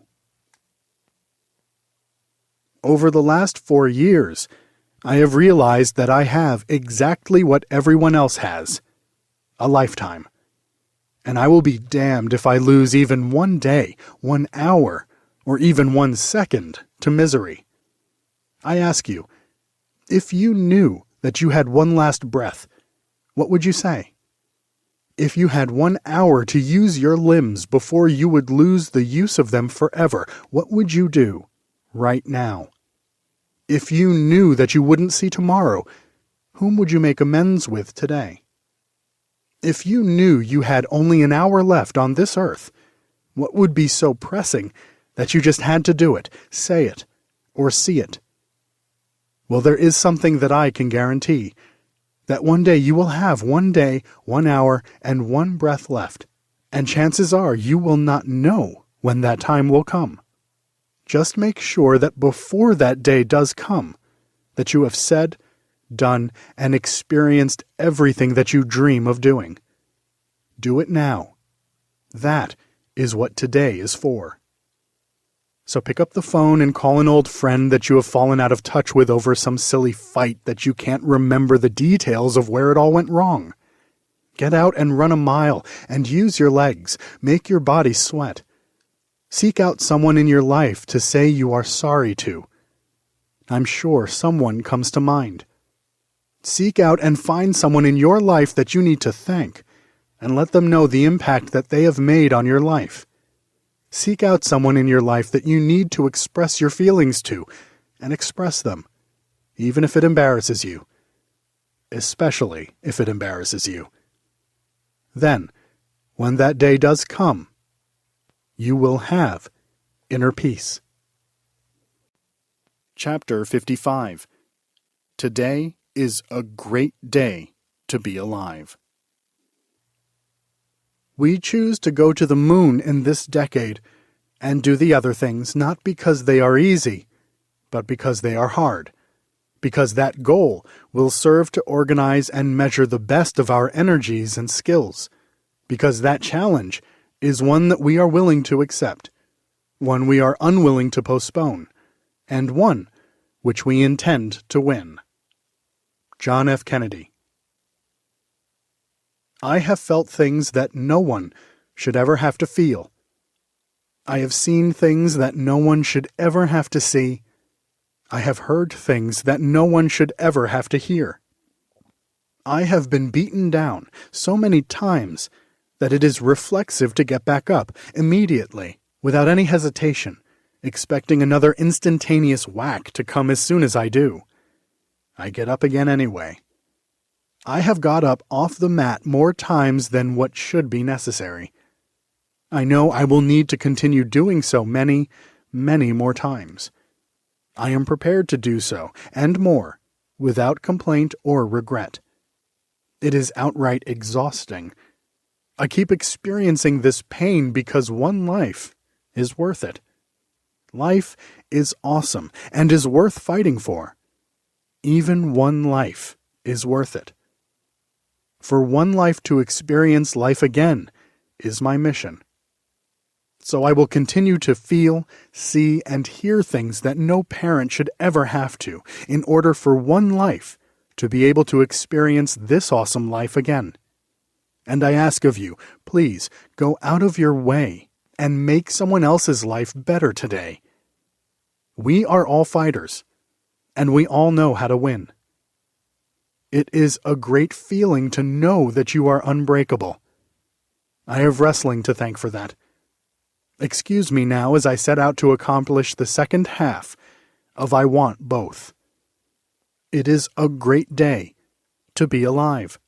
Over the last 4 years, I have realized that I have exactly what everyone else has, a lifetime. And I will be damned if I lose even 1 day, 1 hour, or even 1 second to misery. I ask you, if you knew that you had one last breath, what would you say? If you had 1 hour to use your limbs before you would lose the use of them forever, what would you do right now? If you knew that you wouldn't see tomorrow, whom would you make amends with today? If you knew you had only an hour left on this earth, what would be so pressing that you just had to do it, say it, or see it? Well, there is something that I can guarantee, that one day you will have 1 day, 1 hour, and 1 breath left, and chances are you will not know when that time will come. Just make sure that before that day does come, that you have said, done, and experienced everything that you dream of doing. Do it now. That is what today is for. So pick up the phone and call an old friend that you have fallen out of touch with over some silly fight that you can't remember the details of where it all went wrong. Get out and run a mile and use your legs. Make your body sweat. Seek out someone in your life to say you are sorry to. I'm sure someone comes to mind. Seek out and find someone in your life that you need to thank, and let them know the impact that they have made on your life. Seek out someone in your life that you need to express your feelings to, and express them, even if it embarrasses you. Especially if it embarrasses you. Then, when that day does come, you will have inner peace. Chapter 55. Today is a great day to be alive. We choose to go to the moon in this decade and do the other things not because they are easy, but because they are hard, because that goal will serve to organize and measure the best of our energies and skills, because that challenge is one that we are willing to accept, one we are unwilling to postpone, and one which we intend to win. John F. Kennedy. I have felt things that no one should ever have to feel. I have seen things that no one should ever have to see. I have heard things that no one should ever have to hear. I have been beaten down so many times that it is reflexive to get back up immediately, without any hesitation, expecting another instantaneous whack to come as soon as I do. I get up again anyway. I have got up off the mat more times than what should be necessary. I know I will need to continue doing so many, many more times. I am prepared to do so, and more, without complaint or regret. It is outright exhausting. I keep experiencing this pain because one life is worth it. Life is awesome and is worth fighting for. Even one life is worth it. For one life to experience life again is my mission. So I will continue to feel, see, and hear things that no parent should ever have to, in order for one life to be able to experience this awesome life again. And I ask of you, please go out of your way and make someone else's life better today. We are all fighters, and we all know how to win. It is a great feeling to know that you are unbreakable. I have wrestling to thank for that. Excuse me now as I set out to accomplish the second half of I Want Both. It is a great day to be alive.